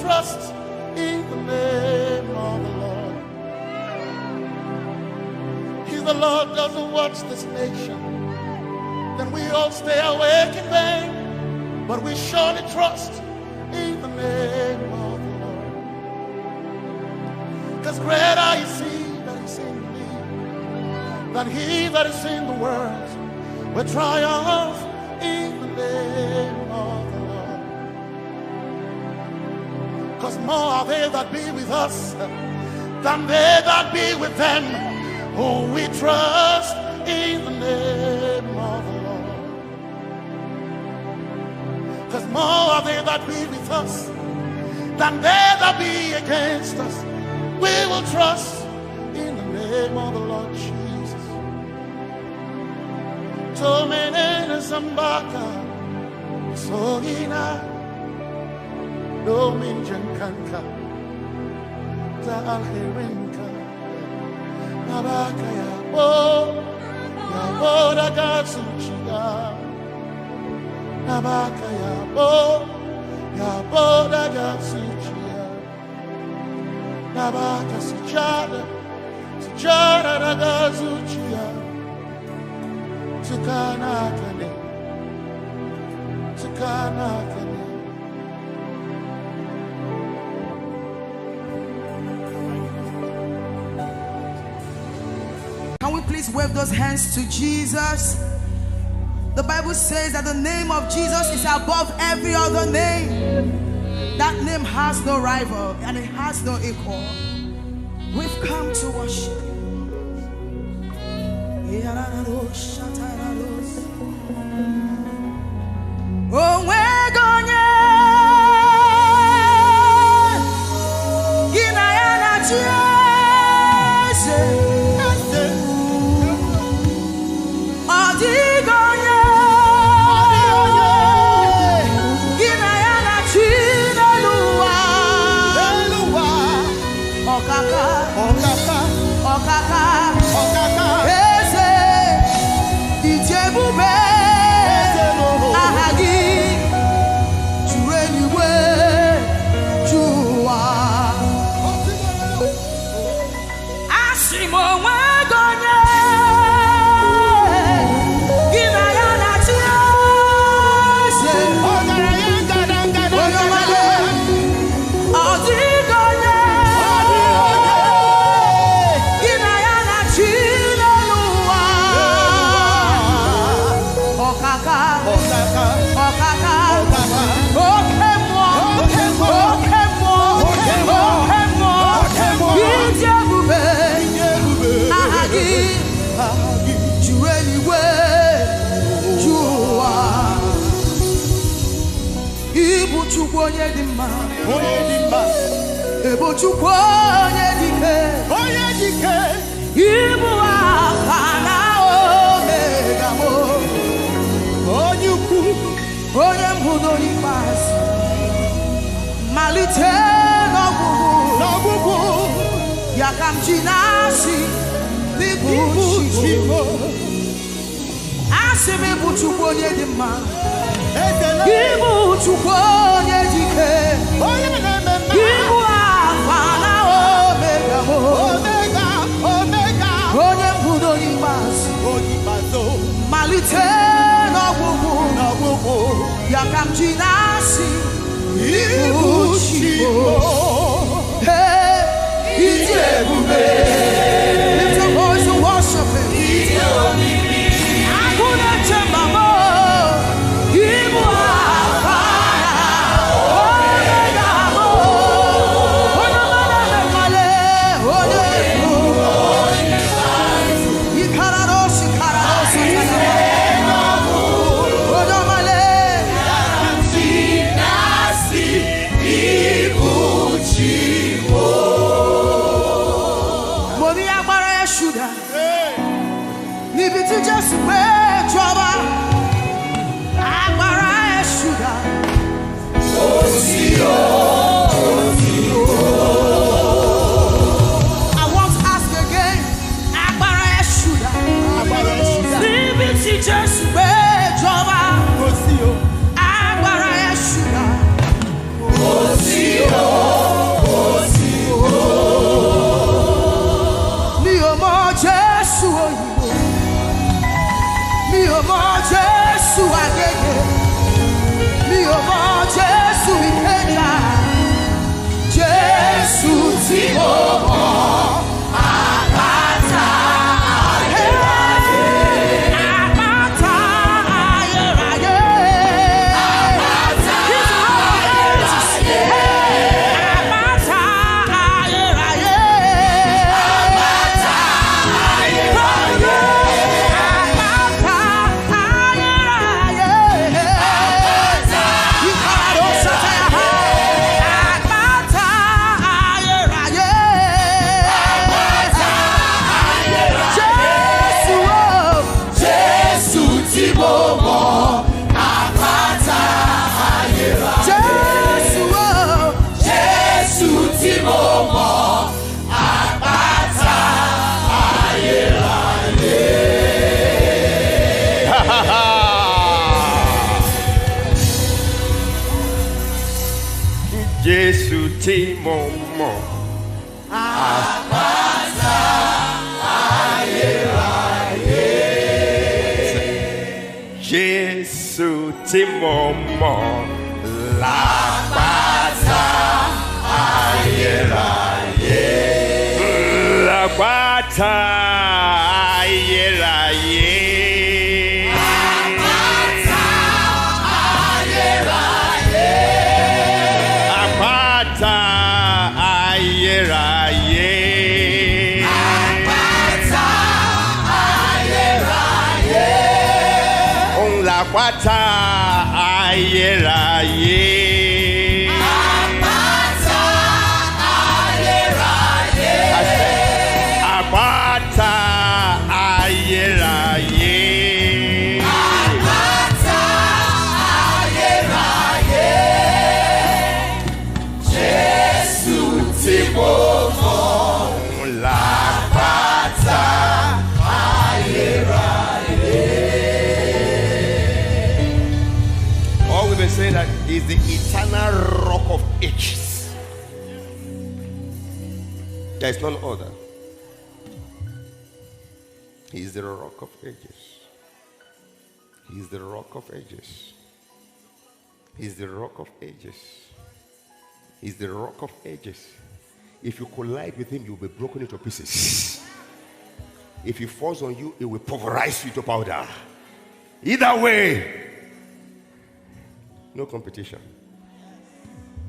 Trust in the name of the Lord. If the Lord doesn't watch this nation, then we all stay awake in vain. But we surely trust in the name of the Lord. Because greater is He that is in me than he that is in the world. We triumph in the name of the Lord. Because more are they that be with us than they that be with them. Oh, we trust in the name of the Lord. Because more are they that be with us than they that be against us. We will trust in the name of the Lord Jesus. Tomene Zambaka, Sogina. Dominjan kanka, ta alherinka, nabaka yabo, yabo dagasuchiya, nabaka yabo, yabo dagasuchiya, nabaka sujada, sujada dagasuchiya, tukana kane, tukana kane. Can we please wave those hands to Jesus? The Bible says that the name of Jesus is above every other name. That name has no rival and it has no equal. We've come to worship you. Oh, we're going to Eze, Ijeoma, Ahagi, Jueniwe, Jua. Asimo Wagonya, Ginayana Chiase, Oyelade, Ozigonya, Ginayana Chileluwa, Okaka, Ijeoma, Ahagi, Jueniwe, Jua. Ibu Chukwu onye dị mma, Ebo Chukwu onye dike, Ibu Alfa na Omega mo, onye ukwu, onye mbụ na onye ikpeazụ, malite n'ọgwụgwụ, ya ka m ji na-asị n'ịbụ Chukwu. Asị m ịbụ Chukwu onye dị mma, ịbụ Chukwu onye dike, ịbụ Alfa na Omega mo, onye mbụ na onye ikpeazụ, malite n'ọgwụgwụ, ya ka m ji na-asị ịbụ Chukwu. Hey, Ijeoma, lift your voice and worship Him. Hakuna chemba mo, Ibu Alfa na Omega mo, onye male, ikararosi, onye male, Moni agbára ya ṣúdà, níbi tí Jésù gbé jọba, agbára ya ṣúdà. I want to ask again, agbára ya ṣúdà, níbi tí Jésù gbé jọba, agbára ya ṣúdà. Mi ò mọ Jésù òyìnbó, mi ò mọ Jésù Agége, mi ò mọ Jésù Ìkẹjà, Jésù tí mo mọ̀, àpáta ayérayé, àpáta ayérayé, àpáta ayérayé, àpáta ayérayé. Jésù tí mo mọ̀, Àpáta ayérayé. Jésù tí mo mọ̀, Àpáta ayérayé. Àpáta ayérayé. Àpáta ayérayé. Àpáta ayérayé. Àpáta ayérayé. Òun làpáta ayérayé. Àpáta ayérayé. Àpáta ayérayé. Àpáta ayérayé. Jésù tí mo mọ̀. He is the eternal rock of ages. There is none other. He is the rock of ages. He is the rock of ages. He is the rock of ages. He is the rock of ages. If you collide with him, you will be broken into pieces. If he falls on you, it will pulverize you to powder. Either way, no competition.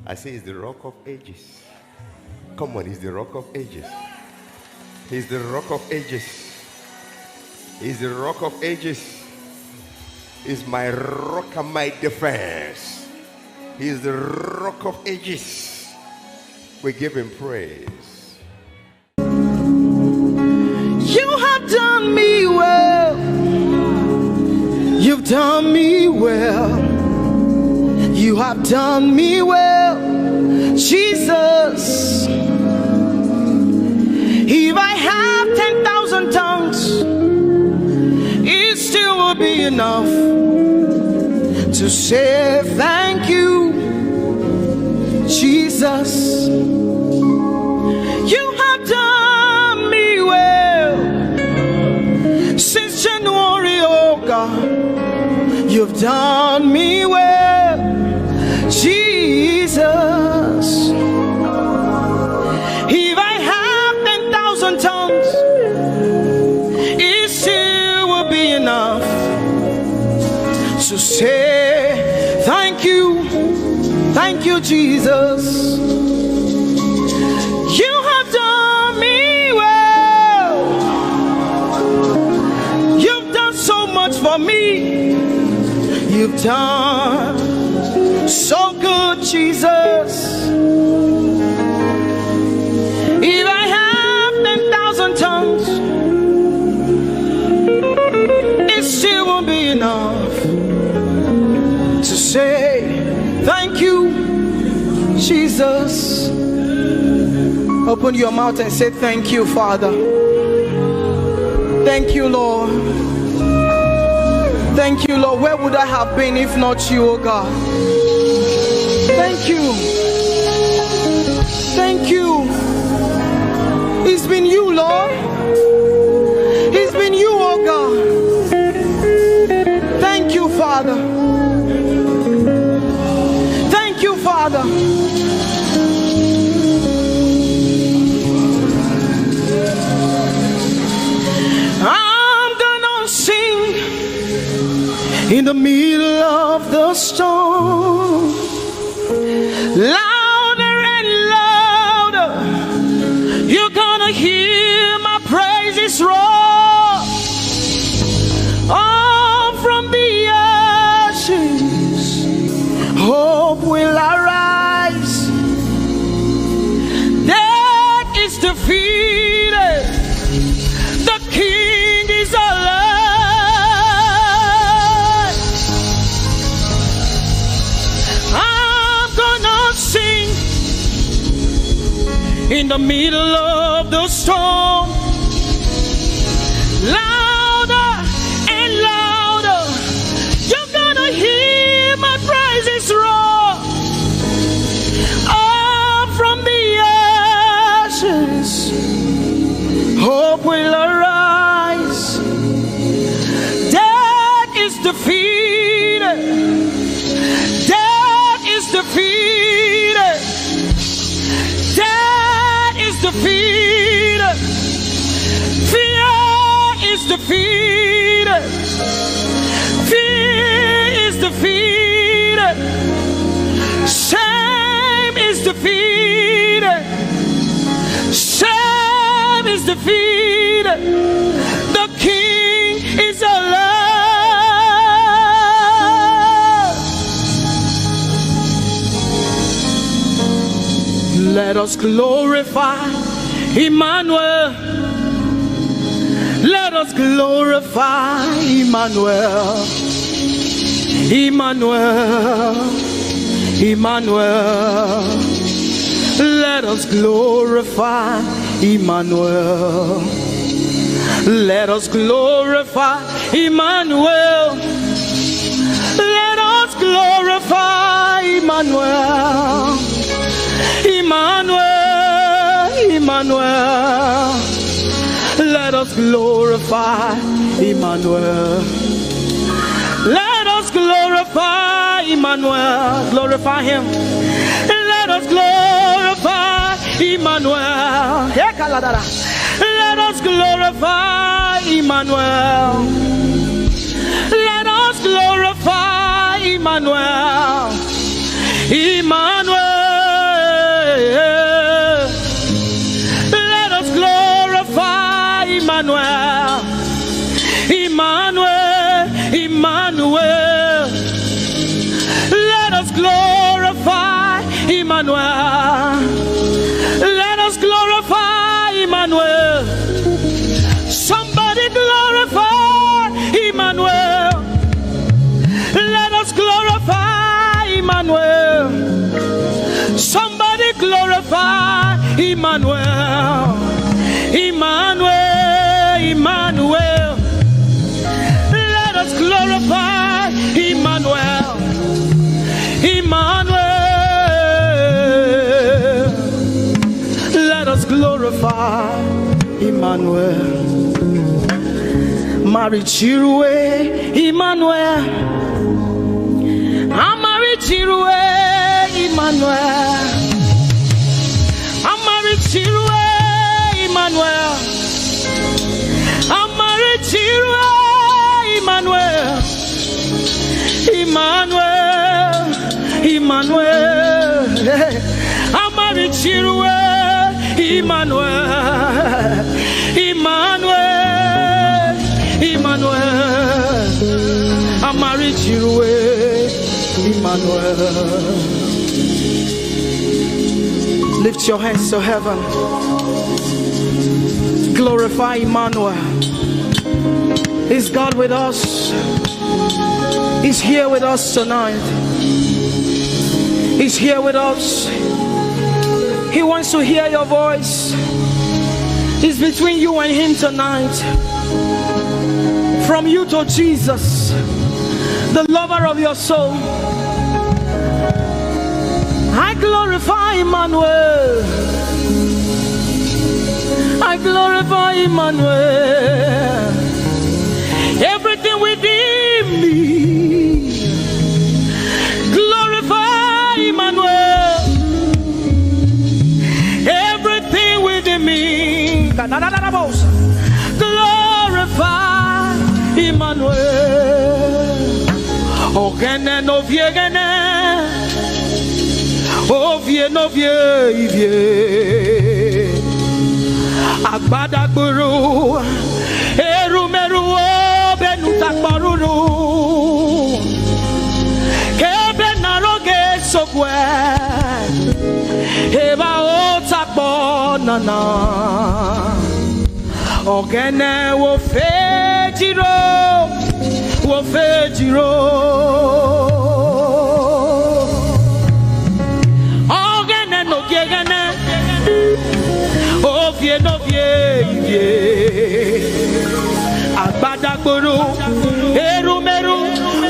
I say he's the rock of ages. Come on, he's the rock of ages. He's the rock of ages. He's the rock of ages. He's my rock and my defense. He's the rock of ages. We give him praise. You have done me well. You've done me well. You have done me well, Jesus. If I have 10,000 tongues, it still will be enough to say thank you, Jesus. You have done me well since January, oh God. You've done me well, Jesus. If I have 10,000 tongues, it still will be enough to say thank you, Jesus. You have done me well. You've done so much for me. You've done so good, Jesus. If I have 10,000 tongues, it still won't be enough to say thank you, Jesus. Open your mouth and say thank you, Father. Thank you, Lord. Thank you, Lord. Where would I have been if not you, oh God? Thank you. Thank you. It's been you, Lord. It's been you, oh God. Thank you, Father. Thank you, Father. I'm gonna sing in the middle of the storm, louder and louder. You're gonna hear my praises roar. Oh, from the ashes, hope will arise. Death is defeated. The King is alive. I'm gonna sing in the middle of the storm, louder and louder. You're gonna hear my praises roar. Up from the ashes, hope will arise. Death is defeated. Death is defeated. Death is defeated. Fear is defeated. Fear is defeated. Shame is defeated. Shame is defeated. The King is alive. Let us glorify Emmanuel. Let us glorify Emmanuel. Emmanuel. Emmanuel. Let us glorify Emmanuel. Let us glorify Emmanuel. Let us glorify Emmanuel, Emmanuel, Emmanuel. Let us glorify Emmanuel. Let us glorify Emmanuel. Glorify him. Let us glorify Emmanuel. Let us glorify Emmanuel. Let us glorify Emmanuel. Emmanuel. Let us glorify Emmanuel. Emmanuel. Emmanuel. Let us glorify Emmanuel. Let us glorify Emmanuel. Somebody glorify Emmanuel. Let us glorify Emmanuel. Somebody glorify Emmanuel. Emmanuel, Emmanuel. Let us glorify Emmanuel. Emmanuel. Let us glorify Emmanuel. Mari Chirwe, Emmanuel. Amari Chirwe, Emmanuel. Amari Chirwe, Emmanuel. Amari Chirwe, Emmanuel. Emmanuel, Emmanuel. Amari Chirwe, Emmanuel. Emmanuel, Emmanuel. Amari Chirwe, Emmanuel. Lift your hands to heaven. Glorify Emmanuel. Is God with us? He's here with us tonight. He's here with us. He wants to hear your voice. It's between you and him tonight. From you to Jesus, the lover of your soul. I glorify Emmanuel. I glorify Emmanuel. Everything within me, glorify Emmanuel. Everything within me, glorify Emmanuel. Ogene no viegene, ovie no vie. Agbada guru, erumeru benuta paruru. Kebe naroge sokwe, eba otakbo nana. Ogene wo fejiro, wo fejiro. Ogene no gegene. Ovie no vie, agbada guru, erumeru,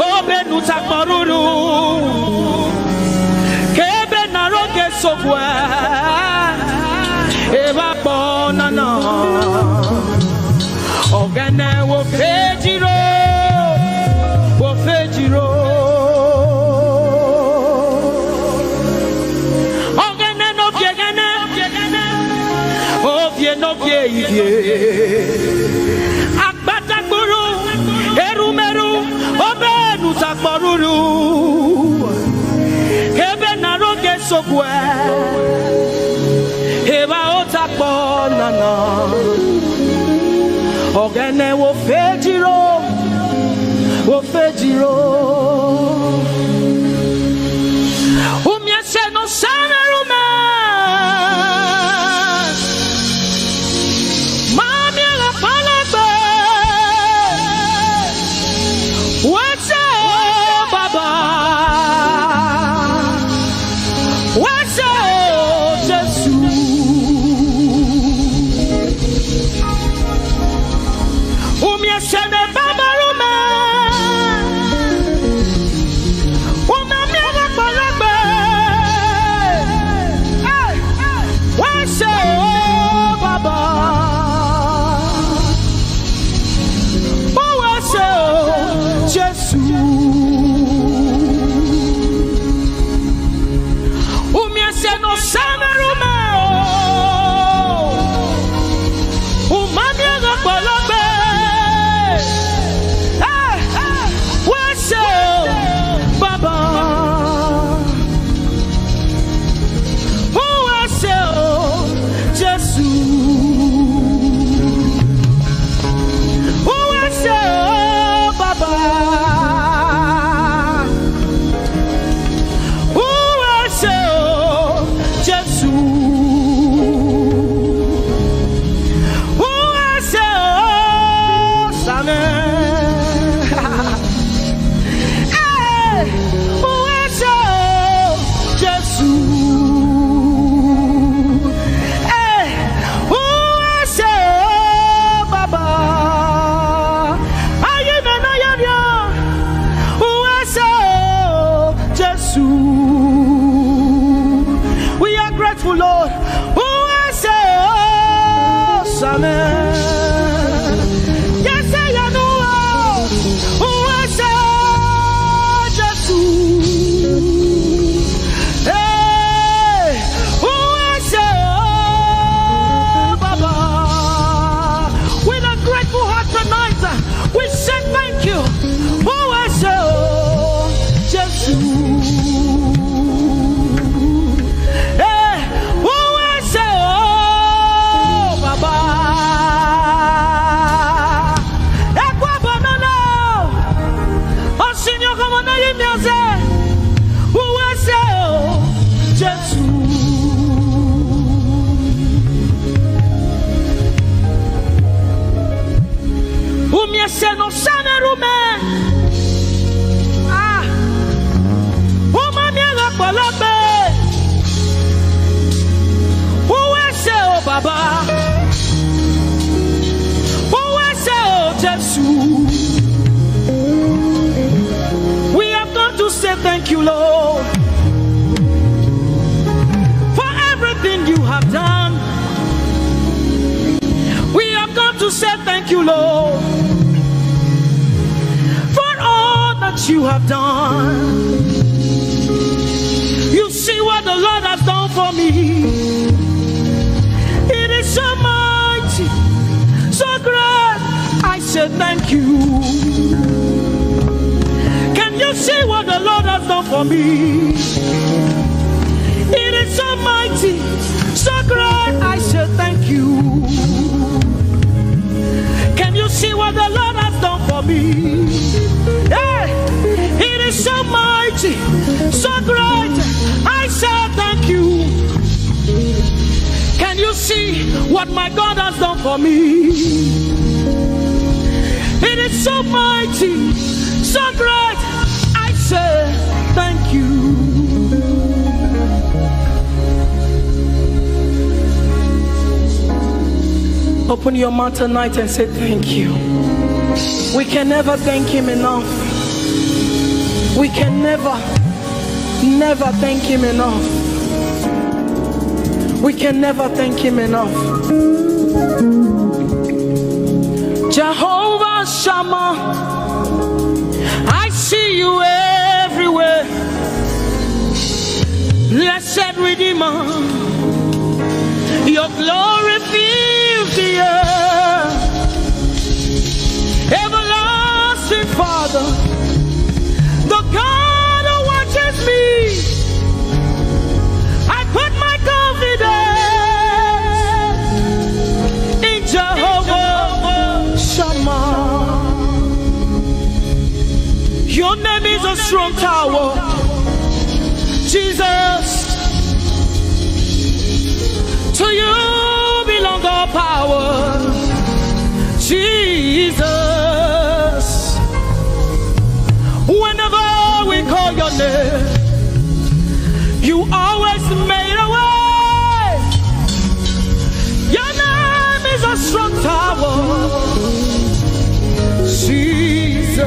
obenu takmaruru, kebe naroge sokwe, eba bonana, ogene wo fejiro, wo fejiro. No Agbata guru, erumeru, obenu takmaruru, kebe naroge sokwe, eba otakbo nana, ogene wo fejiro, wo fejiro. Umyese no sana rume. We have come to say thank you, Lord, for everything you have done. We have come to say thank you, Lord, for all that you have done. You see what the Lord has done for me. It is so mighty, so great. I say thank you. Can you see what the Lord has done for me? It is so mighty, so great. I say thank you. Can you see what the Lord has done for me? Hey, it is so mighty, so great. I say thank you. Can you see what my God has done for me? It is so mighty, so great. I say thank you. Open your mouth tonight and say thank you. We can never thank him enough. We can never thank him enough. We can never thank him enough. Jehovah Shammah, I see you everywhere. Blessed Redeemer, your glory fills the earth. Everlasting Father, the God who watches me, I put my confidence in Jehovah Shammah. Your name is a strong tower, Jesus. To you belong all power, Jesus. Whenever we call your name, you always made a way. Your name is a strong tower, Jesus.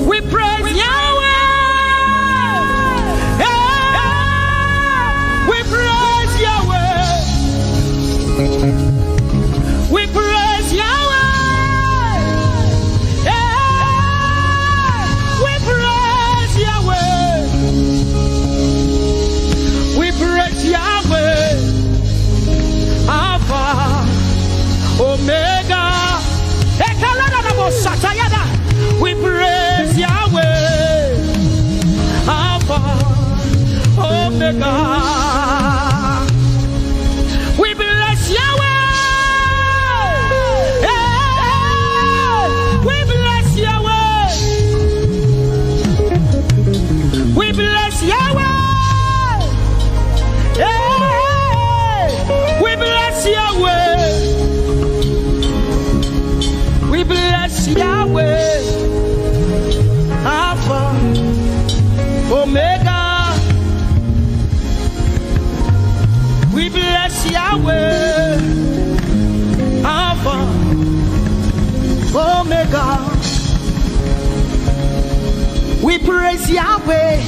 We praise Yahweh. We praise Yahweh. We praise Yahweh. We praise Yahweh. We praise Yahweh. Alpha, Omega. We praise Yahweh. Alpha, Omega. Yahweh. We bless Yahweh. Alpha, Omega. We bless Yahweh. Alpha, Omega. We praise Yahweh.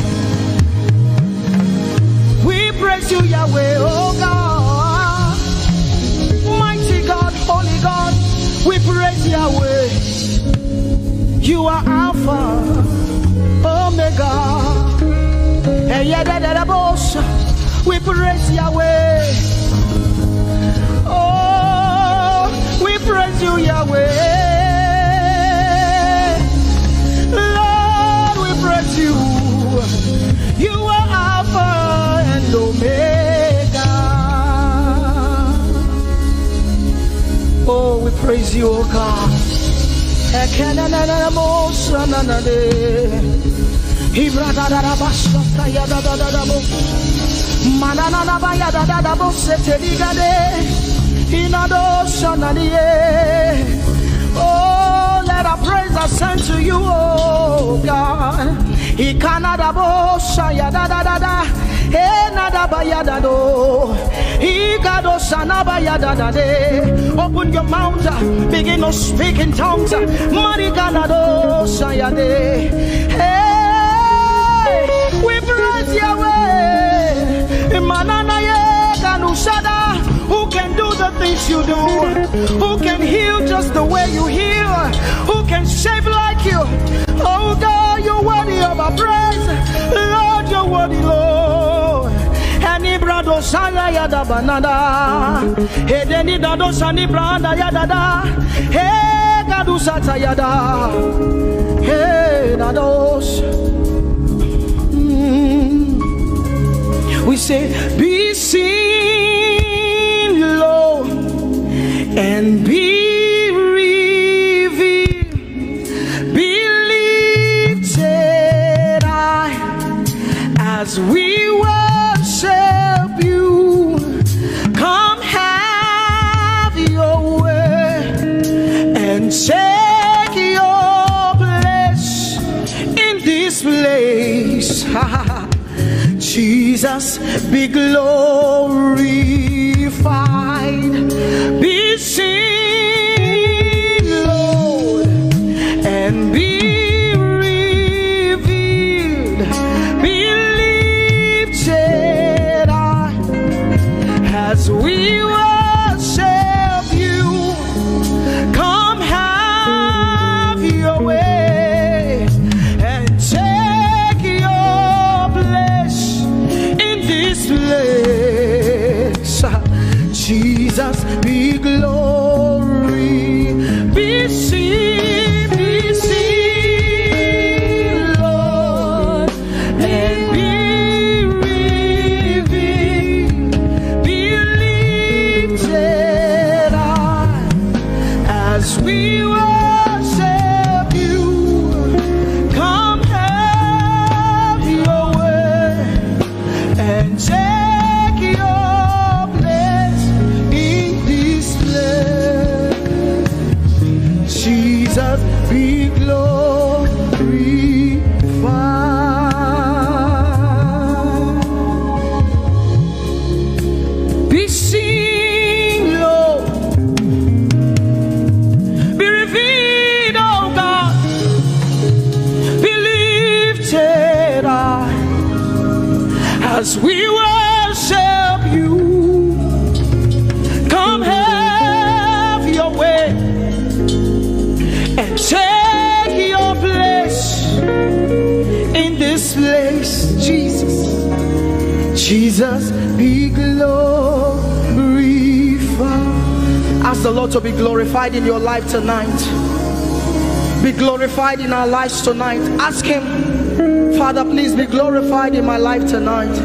We praise you, Yahweh, oh God. Mighty God, holy God, we praise Yahweh. You are Alpha, Omega. We praise Yahweh. Oh, we praise you, Yahweh. Lord, we praise you. You are Alpha and Omega. Oh, we praise you, oh God. Oh, let our praise ascend to you, oh God. Open your mouth, begin to speak in tongues. Hey, we praise Yahweh. Who can do the things you do? Who can heal just the way you heal? Who can shape like you? Oh God, you're worthy of our praise. Lord, you're worthy, Lord. Any brado sanga yada banana. Hey, deni dado sani branda yada. Hey, gadu sata yada. Hey, dados. We say, be seen, Lord, and be revealed, be lifted high as we worship you. Come have your way and take your place in this place. Jesus, be glorified, be seen, Lord, and be revealed, be lifted high as we worship you. Come have your way and take your place in this place. Jesus, be glory, be seen, Lord, and be revealed, be lifted high as we worship you. Come have your way and take your place in this place. Jesus, be glorified, be seen, Lord, be revealed, oh God, be lifted high as we worship you. Come have your way and take your place in this place. Jesus, Jesus, be glorified. Ask the Lord to be glorified in your life tonight. Be glorified in our lives tonight. Ask Him, Father, please be glorified in my life tonight.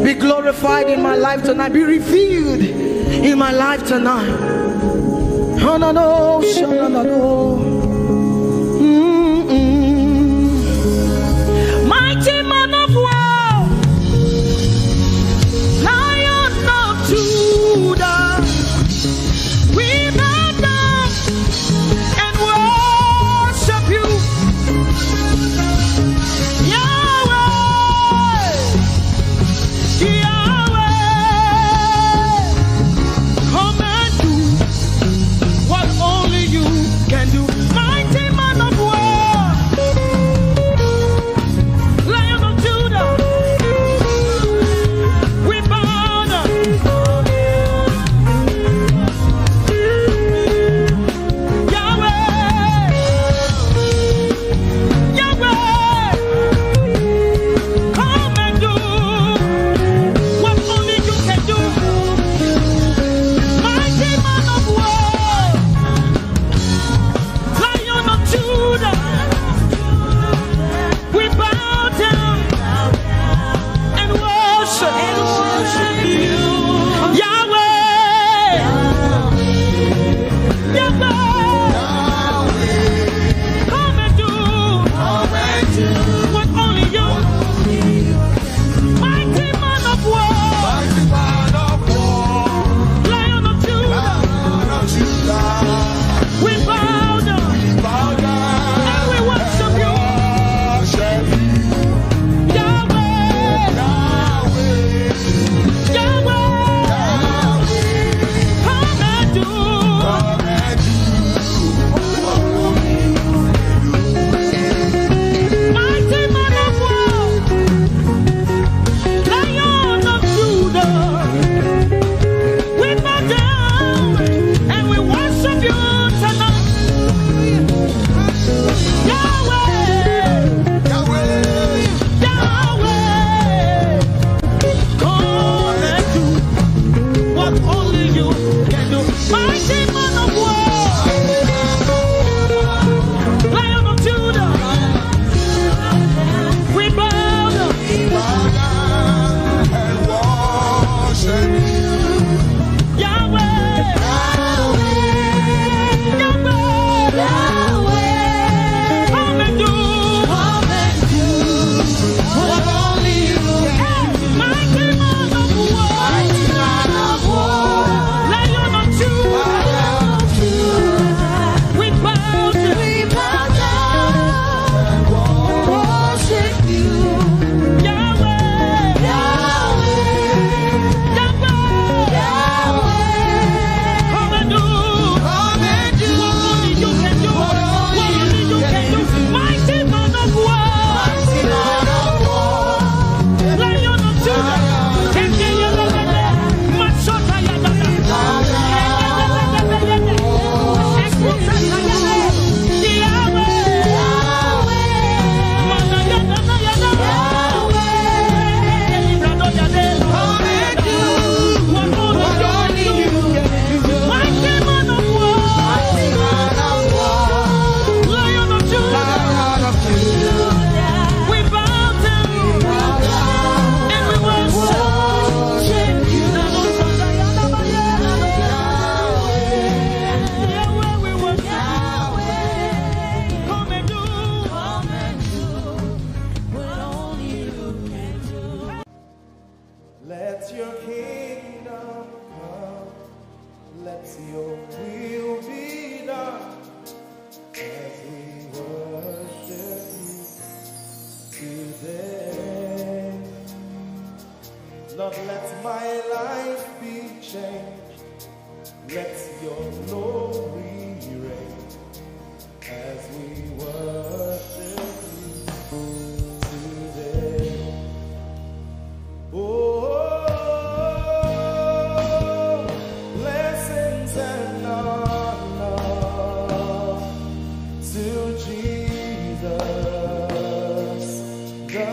Be glorified in my life tonight. Be revealed in my life tonight. Oh, no, no, no, no, no. Mighty man of war, Lion of Judah. Let your will be done as we worship you today. Lord, let my life be changed. Let your glory reign as we worship you today. Oh, blessings and honor to Jesus, the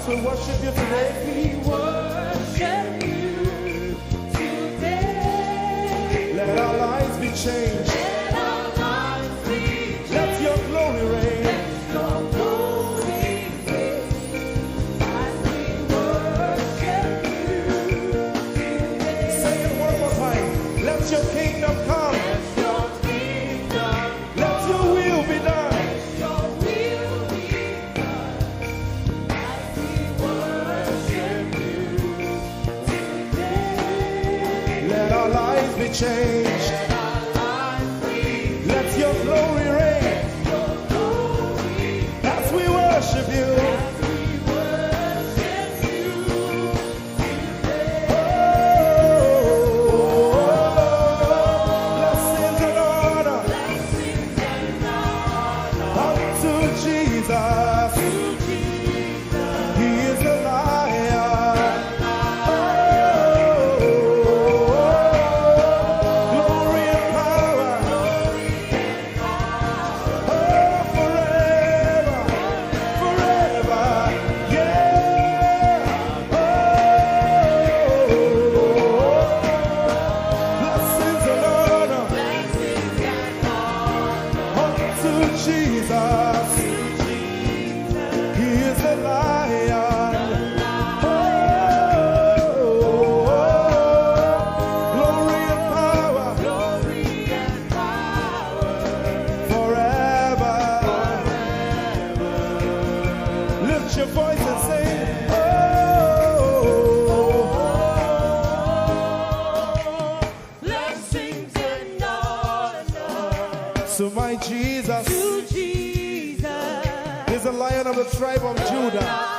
we worship you today. We worship you today. Let our lives be changed. Let our lives be changed. Let your glory reign. Let your glory reign. As we worship you today. Say it one more time. Let your kingdom come. Let your kingdom. Let your will be done. Change. Let your glory reign as we worship you. Blessings and honor unto Jesus. He is the lion. Of the tribe of Judah.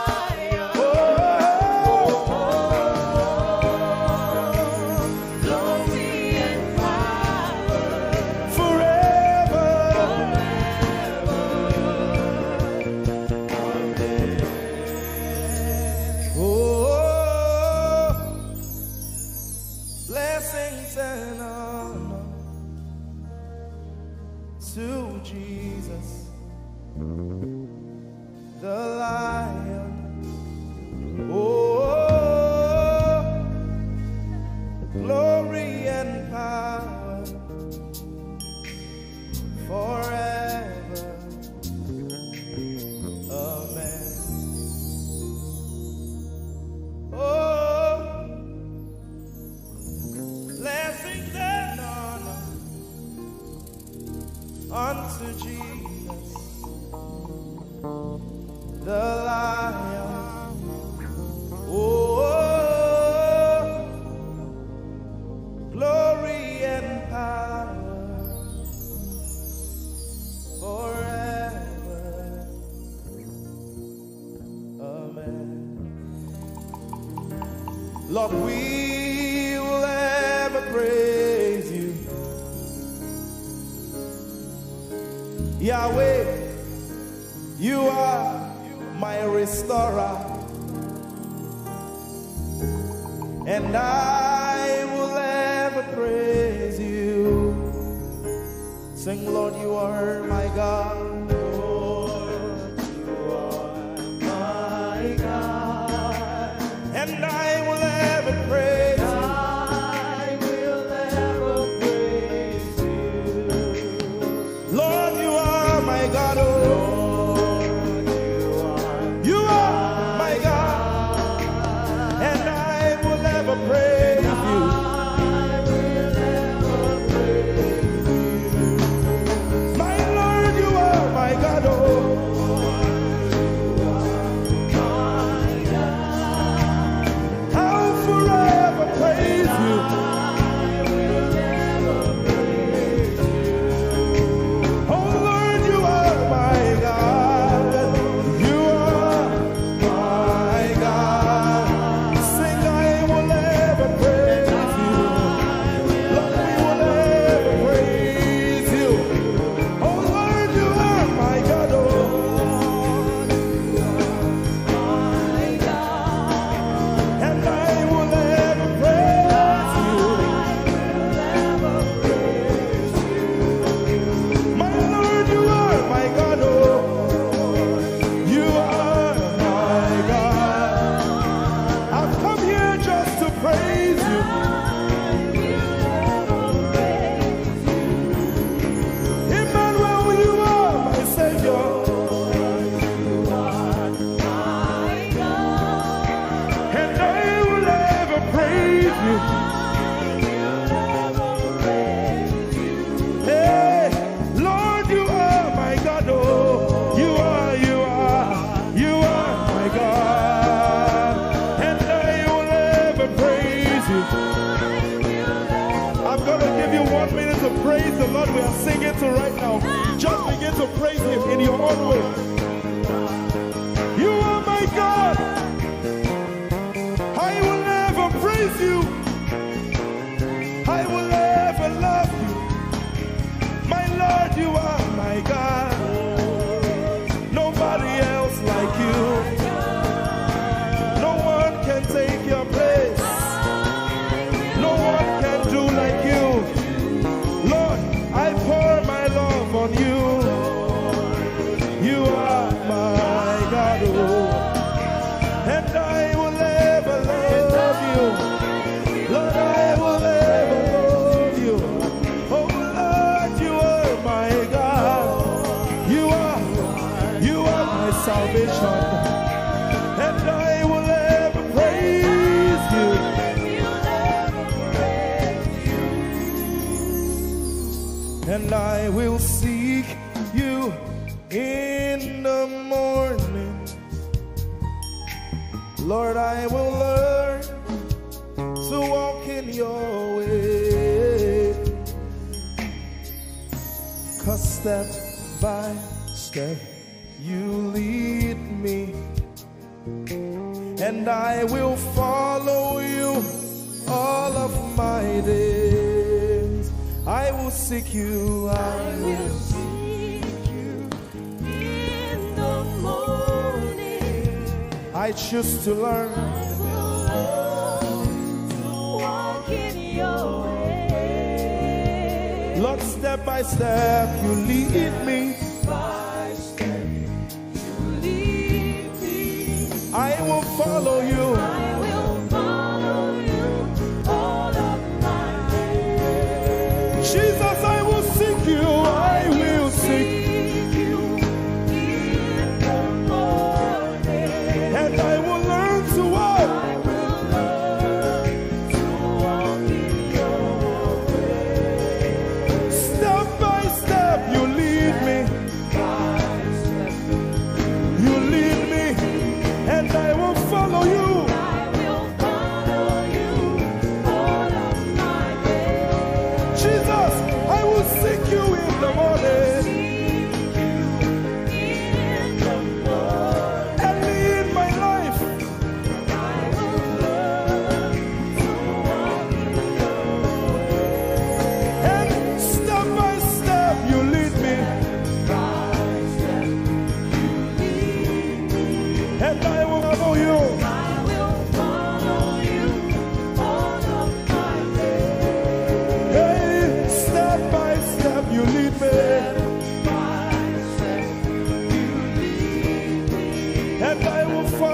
Glory and power forever. Oh, blessings and honor to Jesus, the the Lion. Oh, glory and power forever. Amen. Lord, we will ever praise you. Yahweh, you are my restorer, and I will ever praise you. Sing, Lord, you are my God. Lord, you are my God, and I will ever praise you. I will ever praise you. Lord, you are my God. Oh, praise you. I will ever praise you. My Lord, you are my God. Oh, you are my God. I'll forever praise you. I will ever praise you. Oh Lord, you are my God. You are my God. Sing, I will ever praise you. Lord, we will ever praise you. Oh Lord, you are my God. Oh, you are my God. And I will ever praise you. I will ever praise you. My Lord, you are my God. Oh, you are my God. I've come here just to praise you. Emmanuel, you are my Savior. And I will ever praise you. Hey, Lord, you are my God. Oh, you are my God. And I will ever praise you. I'm going to give you 1 minute to praise the Lord. We are singing to right now. Just begin to praise him in your own way. You are my God. I will never praise you. I will ever love you. My Lord, you are my God. Nobody else like you. No one can take your place. No one can do like you. Lord, I pour my love on you. You are my God. Oh. And I will ever love you. Lord, I will ever love you. Oh Lord, you are my God. You are my salvation. And I will ever praise you. And I will seek you in the morning. Lord, I will learn to walk in your way. 'Cause step by step you lead me, and I will follow you all of my days. I will seek you. I will seek you in the morning. I choose to learn. I will learn to walk in your way. Lord, step by step you lead me. By step you lead me. I will follow you. I will follow you all of my days. Jesus, I will seek you. I will seek you in the morning. And I will learn to walk. I will learn to walk in your way. Step by step you lead me. By step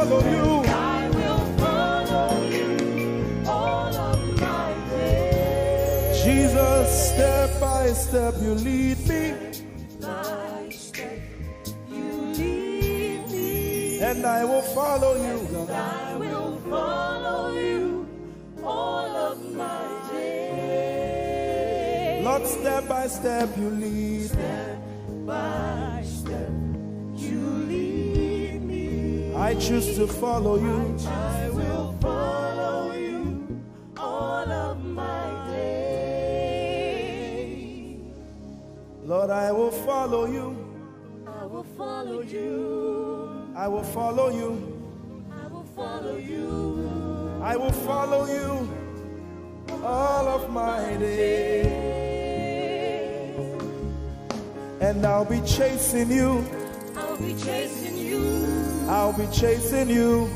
follow you. I will follow you all of my days. Jesus, step by step you lead me, By step you lead me, and I will follow you, God. I will follow you all of my days. Lord, step by step you lead. Step by step you lead me. I choose to follow you. I will follow you all of my days. Lord, I will follow you. I will follow you. I will follow you. I will follow you. I will follow you all of my days. And I'll be chasing you. I'll be chasing you. I'll be chasing you.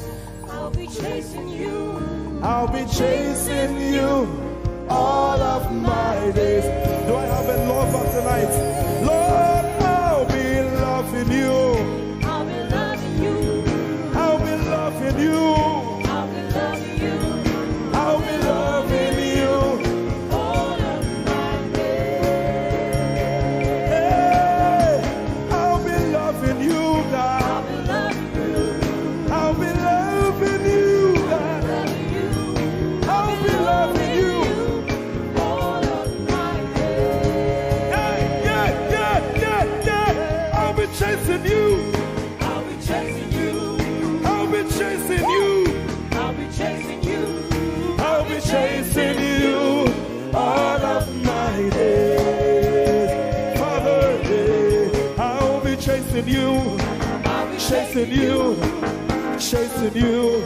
I'll be chasing you. I'll be chasing you all of my days. Do I have a lover tonight? Lord, I'll be loving you. I'll be loving you. I'll be loving you. I'll be loving you I'll be loving you. all of my days. Hey, I'll be loving you, God. I'll be loving you. I'll be loving you, God. Loving you. I'll be loving you. All of my days. Yeah. I'll be chasing you. I'll be chasing you. I'll be chasing you. I'll be chasing you. I'll be chasing you all of my days. Father, I'll be chasing you. I'll be Chasing you. Chasing you.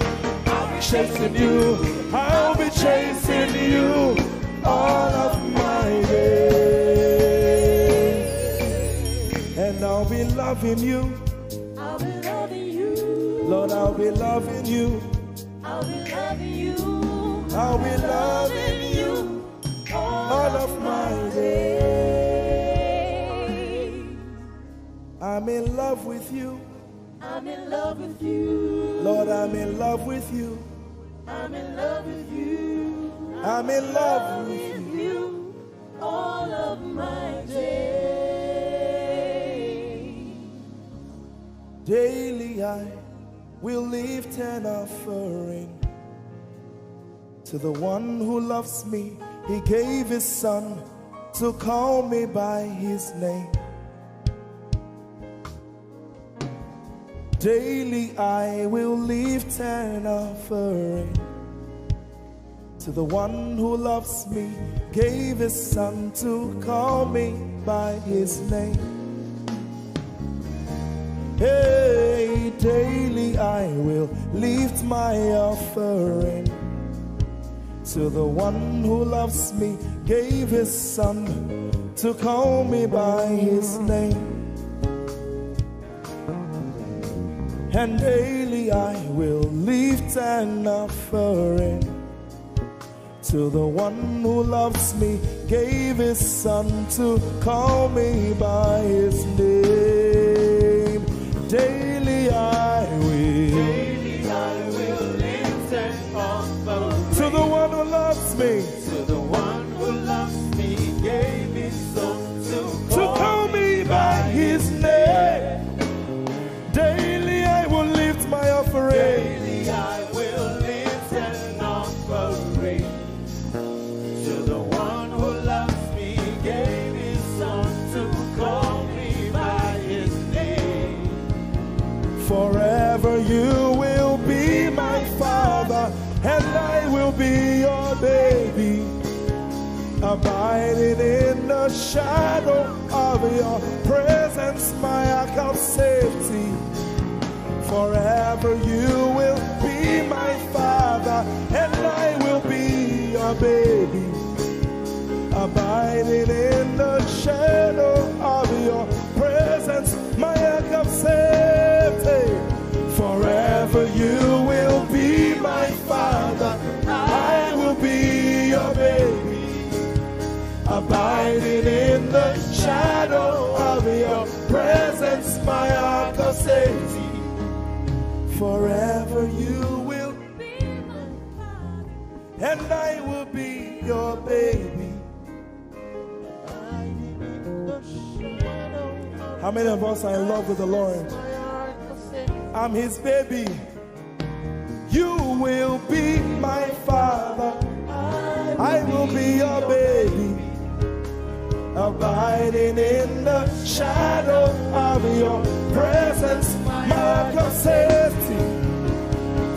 Chasing you. I'll be chasing you all of my days. And I'll be loving you. I'll be loving you. Lord, I'll be loving you. I'll be loving you. I'll be loving you all of my days. I'm in love with you. I'm in love with you. Lord, I'm in love with you. I'm in love with you. I'm in love with you. You all of my days. Daily I will lift an offering to the one who loves me. He gave his son to call me by his name. Daily I will lift an offering to the one who loves me, gave his son to call me by his name. Hey, daily I will lift my offering to the one who loves me, gave his son to call me by his name. And daily I will lift an offering to the one who loves me, gave his son to call me by his name. Daily I will lift an offering to the one who loves me, to the one who loves me, gave his son to call me by his name. Daily I will lift my offering. Daily I will lift an offering to the one who loves me, gave his son to call me by his name. Forever you will be my father, and I will be your baby, abiding in the shadow of your presence, my ark of safety. Forever you will be my father, and I will be your baby, abiding in the shadow of your presence, my ark of safety. Forever you will be my father, I will be your baby, abiding in the shadow of your presence, my ark of safety. forever you will, be my father. and I will be your baby. How many of us are in love with the Lord? I'm his baby. You will be my father. I will be your baby. Abiding in the shadow of your presence, mark of safety.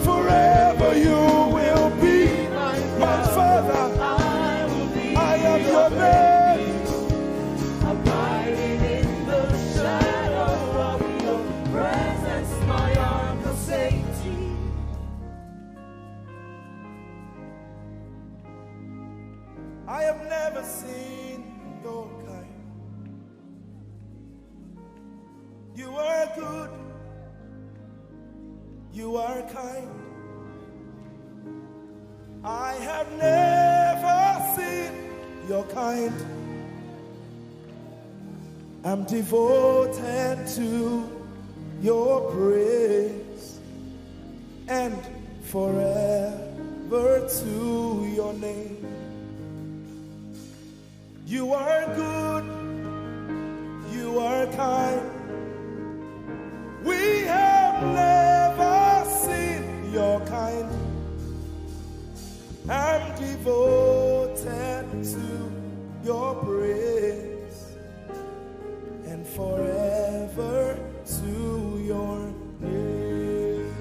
Forever you will be my father. I am your baby. Abiding in the shadow of your presence, my arms of safety. I have never seen your kind. You are good. You are kind. I have never seen your kind. I'm devoted to your praise and forever to your name. You are good, you are kind. We have never seen your kind. I'm devoted to your praise and forever to your name.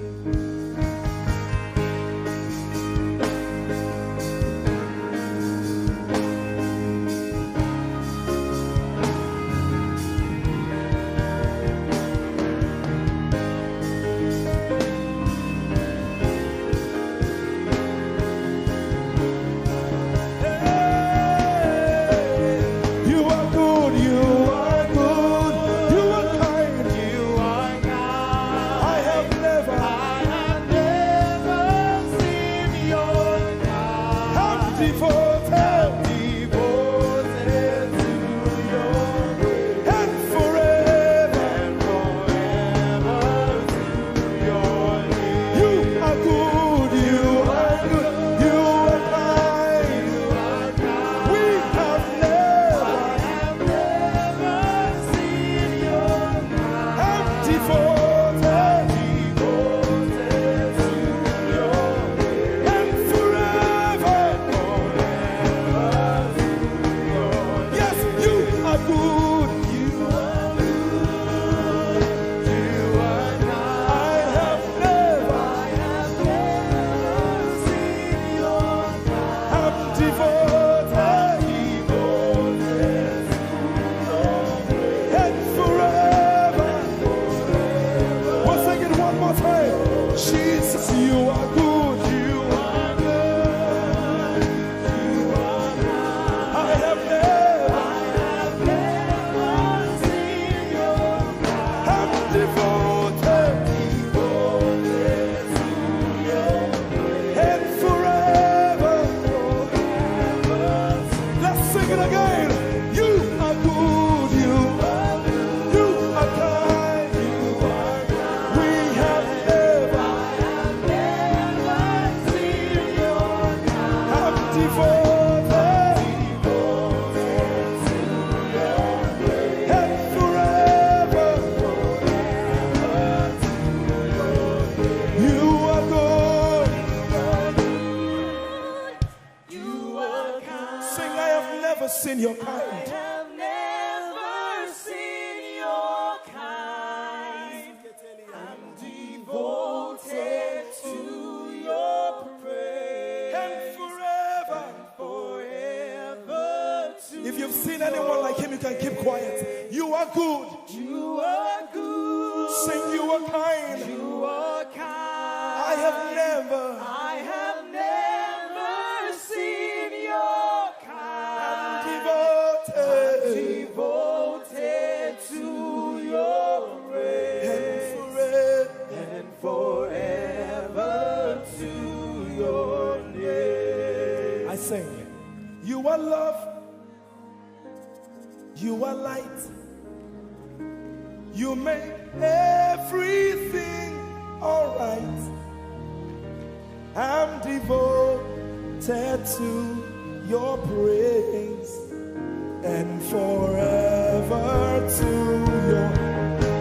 Seen your kind. I have never seen your kind. I'm devoted to your praise And forever to if you've seen anyone like him, you can keep quiet. You are good. you are good. Sing, you are kind. You are kind. I have never seen your kind. Devoted to your praise and forever to your name. I sing, you are love, you are light, you make everything alright. to your praise, and forever to your.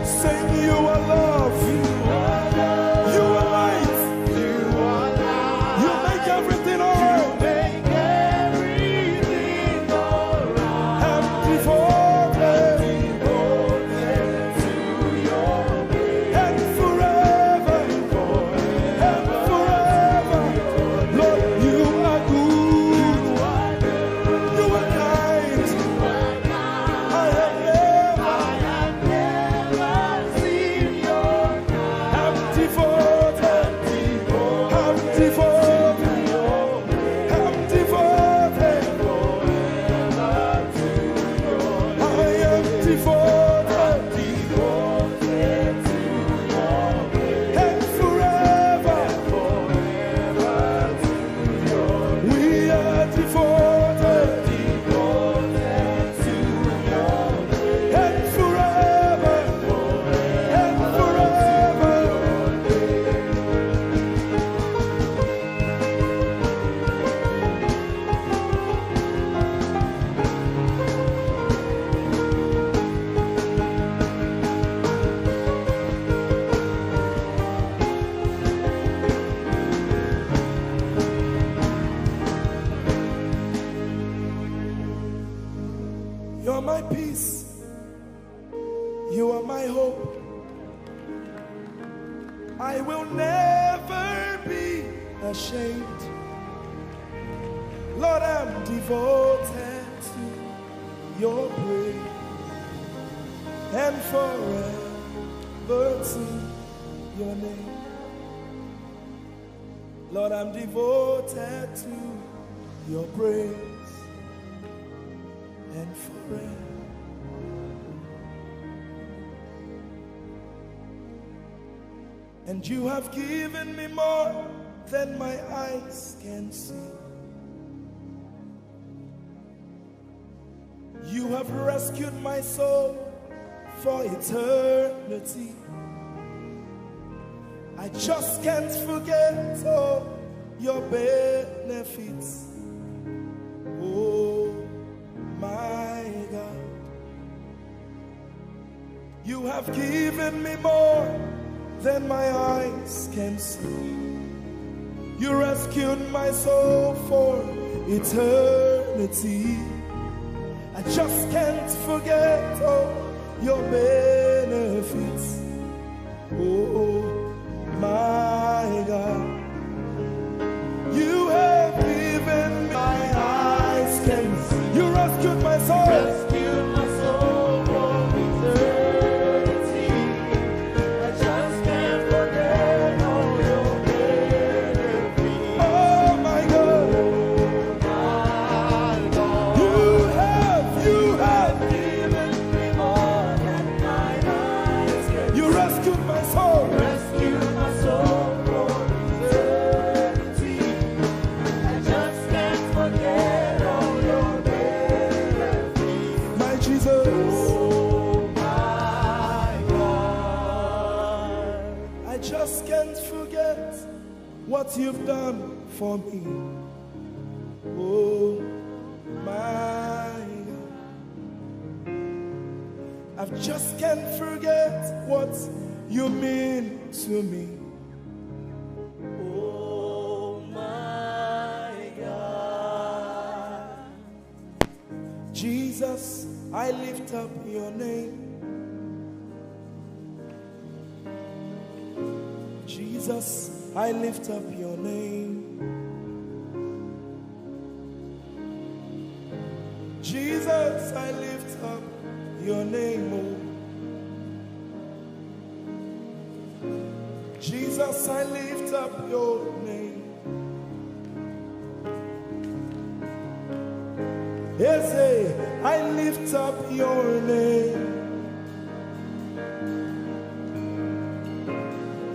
Sing, you are love, you are love, you are light, you are light, you make everything alright, you make everything alright. I'm devoted to your praise, and forever, and forever. Lord, you are good, you are kind, I have never seen your kind. I'm devoted, I'm devoted, I'm devoted, I am devoted, and forever, we are devoted, and forever, and forever. You're my peace, you are my hope. I will never be ashamed. Lord, I'm devoted to your praise, and forever to your name. Lord, I'm devoted to your praise, and forever. And you have given me more than my eyes can see. You have rescued my soul for eternity. I just can't forget all your benefits. Oh my God, you have given me more than my eyes can see. You rescued my soul for eternity. I just can't forget all your benefits. Oh my God, you have given me my eyes can see. You rescued my soul. Rescued my soul for eternity. I just can't forget all your benefits. Oh my God, you have given me more than my eyes can see. You rescued my soul. Rescued my soul for eternity. I just can't forget all your benefits. My Jesus. Oh my God. I just can't forget what you've done for me. Oh my God. I just can't forget what you mean to me. Oh my God. Jesus, I lift up your name. Jesus, I lift up your name. Jesus, I lift up your name. Oh. Jesus, I lift up your name. Ese, I lift up your name.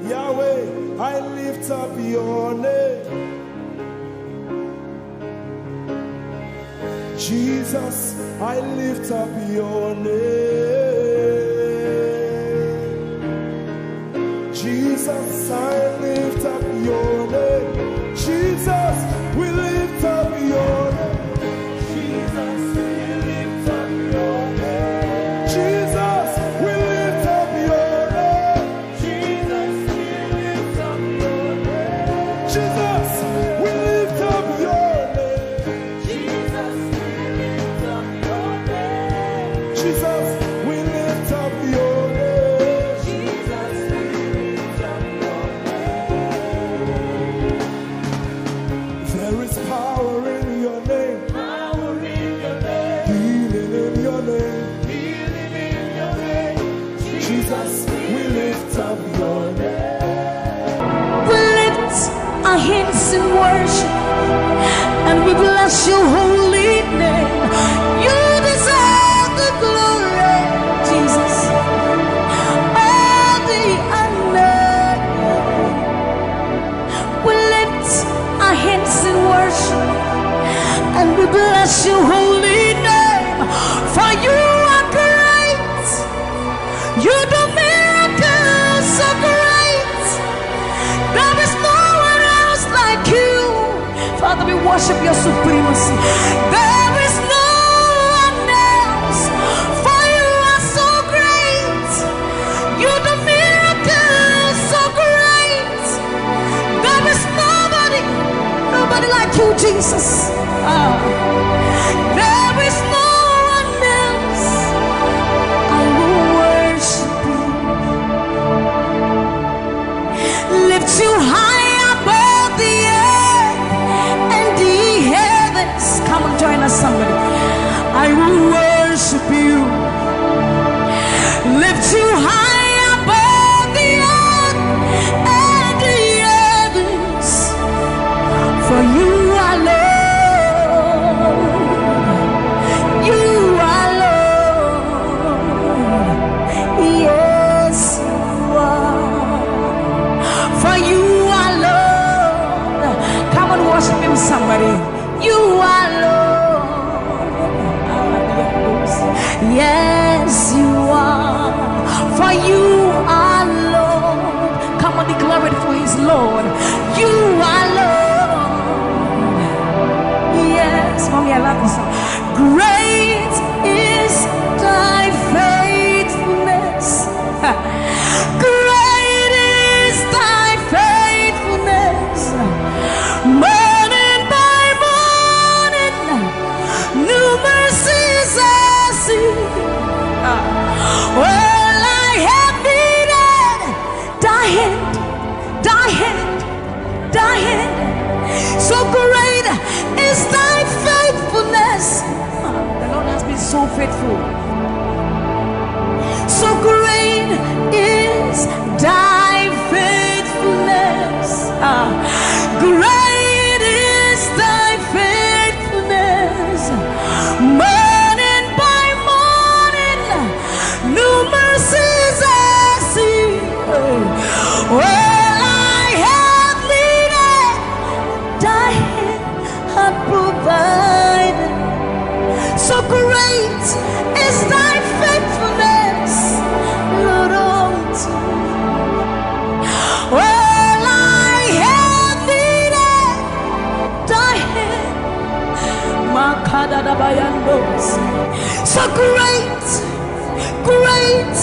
Yahweh, I lift up your name. Jesus, I lift up your name. Jesus, I lift up your name. Jesus, we lift up your name. Jesus, we lift up your name. Jesus, we lift up your name. Jesus, we lift up your name. Jesus, we lift up your name. Jesus, we lift up your name. Jesus, we lift up your name. Jesus, we lift up your name. There is power in your name. Power in your name. Healing in your name. Healing in your name. Jesus, we lift up your name. We lift our hands in worship and we bless your holy name. You deserve the glory, Jesus. All the honor. We lift our hands in worship and we bless your holy name. For you are great. You do miracles so great. There is no one else like you. Father, we worship your supremacy. There is no one else. For you are so great. You do miracles so great. There is nobody like you, Jesus. There is no one else. I will worship you. Lift you high above the earth and the heavens. Come and join us, somebody. I will worship you. Lift you high above the earth and the heavens. For you are Lord. You are Lord. Yes, you are. For you are Lord. Come and worship him, somebody. You are Lord. Yes, you are. For you are Lord. Come on, declare it for his Lord. You are Lord. Yes, mommy, I love this song. Great is thy faithfulness. Great is thy faithfulness. Morning by morning, new mercies I see. Well, I have needed thy hand, thy hand, thy hand. So great is thy faithfulness. The Lord has been so faithful. So great is thy faithfulness. Great is thy faithfulness. Morning by morning, new mercies I see. Well, I have needed thy hand had provided. So great is thy faithfulness, Lord, unto me. Well, I have needed thy hand. So great, great,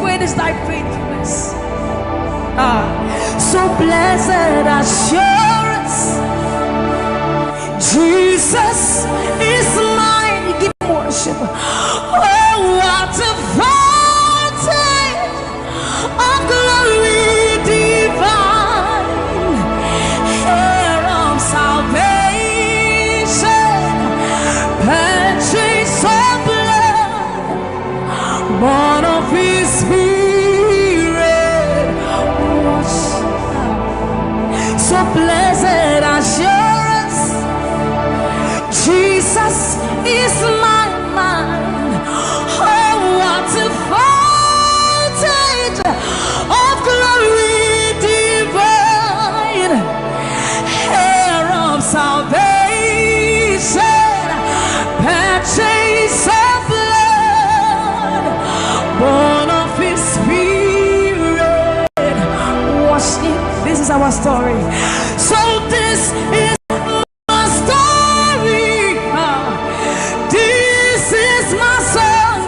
great is thy faithfulness. So blessed assurance, Jesus is mine. Give him worship. Oh, what a fountain of glory divine, hair of salvation, purchase of blood, born of his spirit. So blessed assurance, Jesus trust Him. This is our story. So this is my story. This is my song,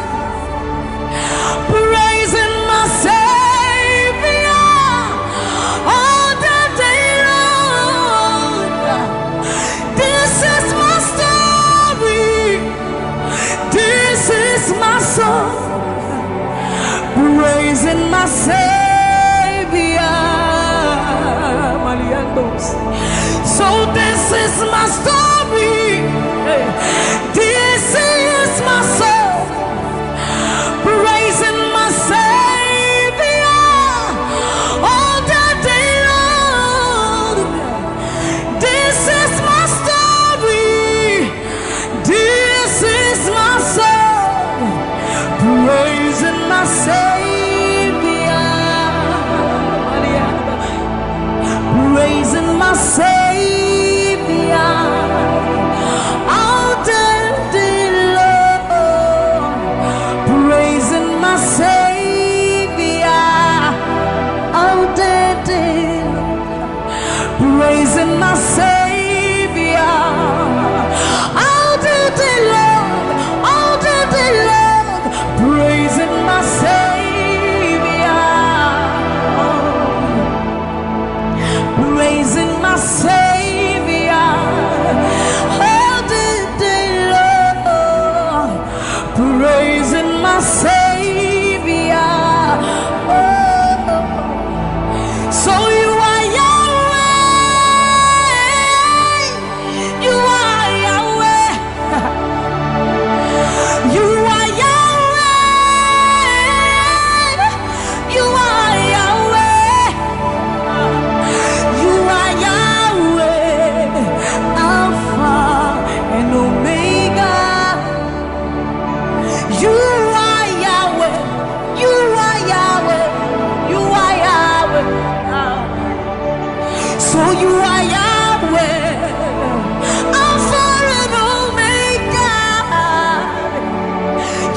praising my Savior all the day long. This is my story. This is my song, praising my Savior. So this is my story. This is my song, praising my Savior all the day long. This is my story. This is my song, praising my Savior, praising my Savior all the day long, praising my Savior all the day long, praising my Savior all the day long, all the day long, praising my Savior, praising my Savior all the day long, praising my Savior. Oh, so you are Yahweh, you are Yahweh, you are Yahweh, you are Yahweh, you are Yahweh, Alpha and Omega. You are Yahweh, you are Yahweh, you are Yahweh. So you are Yahweh, Alpha and Omega.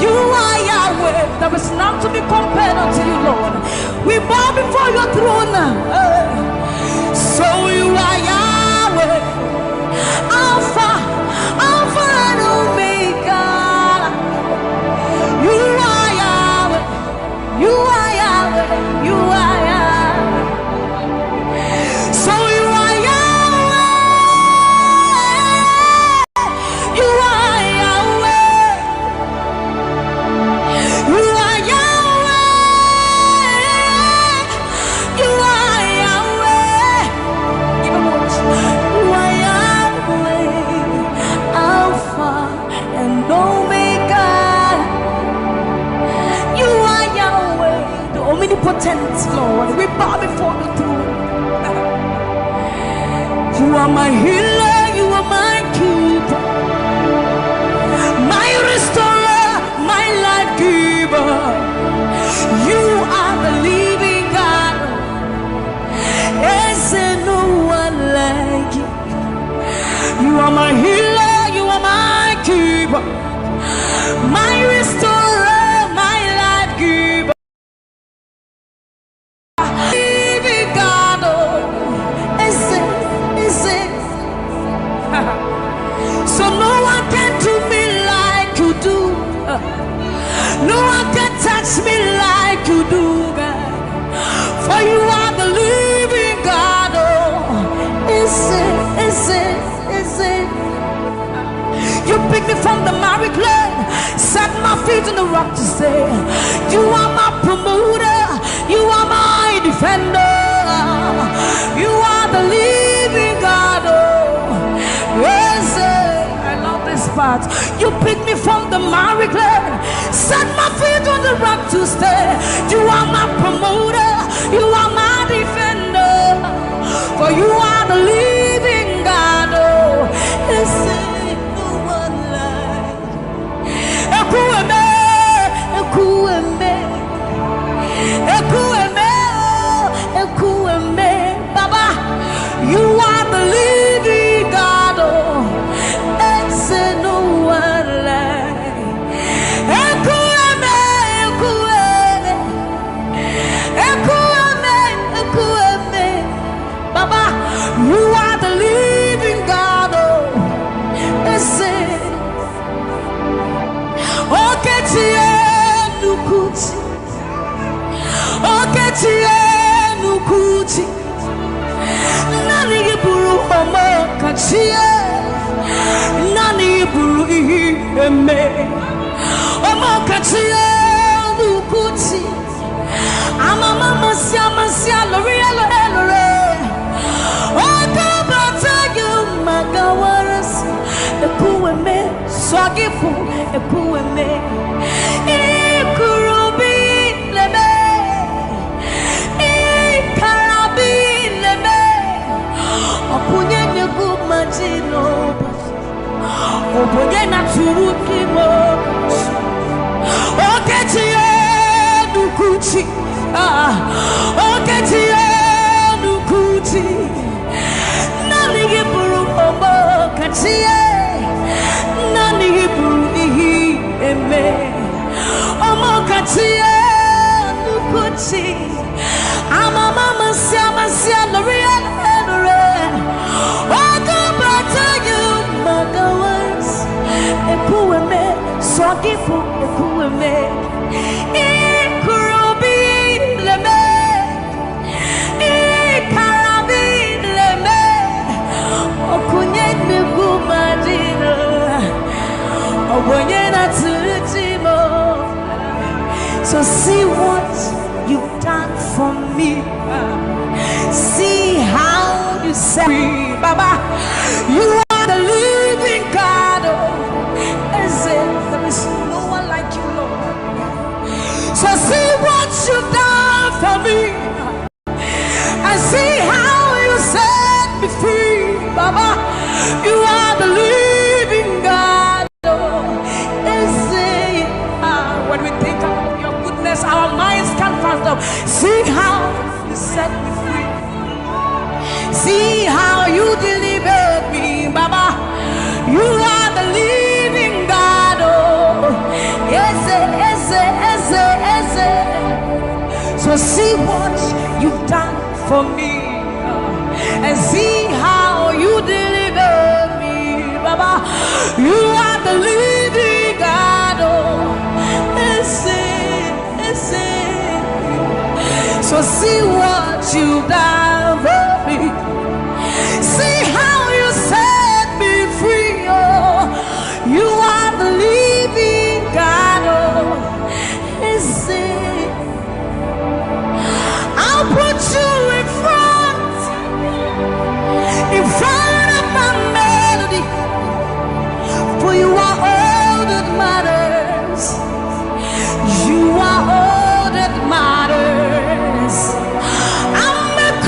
You are Yahweh. There is none to be compared unto you, Lord. We bow before your throne. So you are Yahweh, Alpha, Alpha and Omega. You are Yahweh, you are Yahweh, you are Yahweh. So you are Yahweh, you are Yahweh, you are Yahweh, you are Yahweh. Even more. You are Yahweh, Alpha and Omega. You are Yahweh, the omnipotent Lord. We bow before the throne. You are my healer, you are my keeper, my restorer, my life giver. You are the living God. Is there no one like you? You are my healer, you are my keeper, my restorer, my life giver. Living God, oh, is it? So no one can do me like you do. No one can touch me like you do, God. For you are the living God, oh, is it? You picked me from the miry clay, set my feet on the rock to stay. You are my promoter, you are my defender. You are the living God, oh, yes, I love this part. You picked me from the miry clay, set my feet on the rock to stay. You are my promoter, you are my defender. For you are the living God, oh, yes, no one like Ekueme, Ekueme, Ekueme, Ekueme, Baba. You are the living God, oh, it's no one like Ekueme, Ekueme, Ekueme, Ekueme. Omokatia Lukuti Amama Sia Loria Lore Okabata you Magawaras Epueme Swagifu Epueme Ikurubi Leme Ikarabi Leme Opunye Negumajino Opunye Naturukimo Oketie Nukuchi Oketie Nukuchi Nani Giburu Omo Katie Nani Giburu Ihi Eme Omo Katie Nukuchi Amama Sia Loria Epueme, Swagifu, Epueme, Ikurubi Leme, Ikarabi Leme, Okunye Nigumadino, Obonyena Tulutimo. So see what you've done for me. See how you set me, Baba. You are the living God. There is no one like you, Lord. So see what you've done for me, and see how you set me free, Baba. You are the living God. When we think of your goodness, our minds can't fathom. See how you set me free. See how you delivered me, Baba. You are the living God. Oh, Ese. So see what you've done for me, and see how you deliver me, Baba. You are the living God. Oh, Ese. So see what you've done for me. See how you set me free. Oh, you are the living God. Oh, I'll put you in front of my melody, for you are all that matters. You are all that matters. I'll make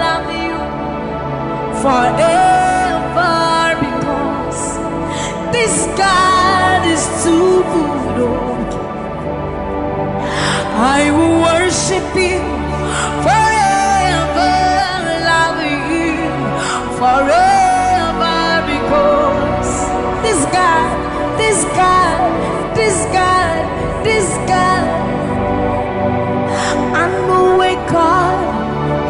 love you forever, because this God is too good. I will worship you forever, love you forever, because this God, this God, this God, this God, I know a God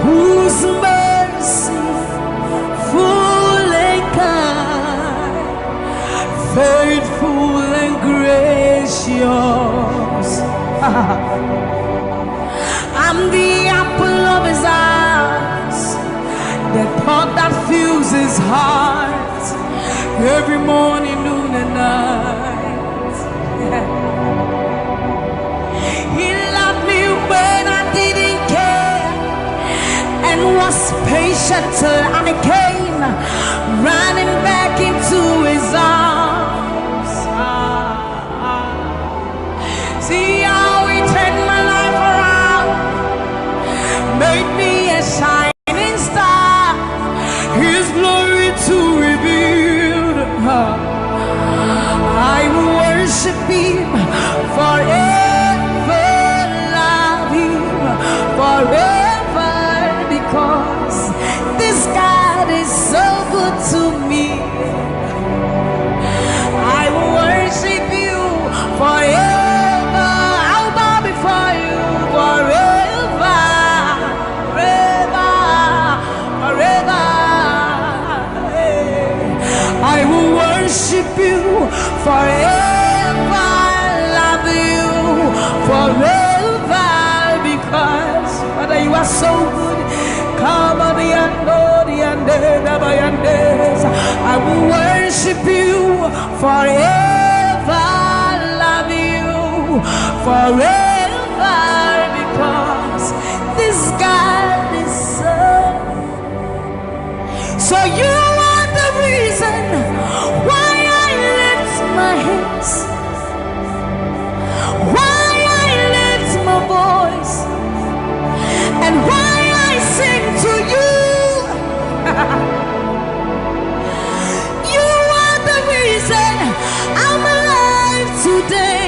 whose mercy full and kind, faithful and gracious. I'm the apple of his eyes, the thought that fills his heart every morning, noon and night. He loved me when I didn't care, and was patient till I came running back into his arms. See how he turned my life around, made me a shining star, his glory to reveal. I will worship him forever, love him forever, because this God is so good to me. I will worship you forever. I'll bow before you forever, forever, forever. I will worship you forever, love you forever, because Father, you are so good. Come on, I will worship you forever, love you forever, because this God is so you are the reason why I lift my hands, why I lift my voice, and why I sing to you. You are the reason I'm alive today,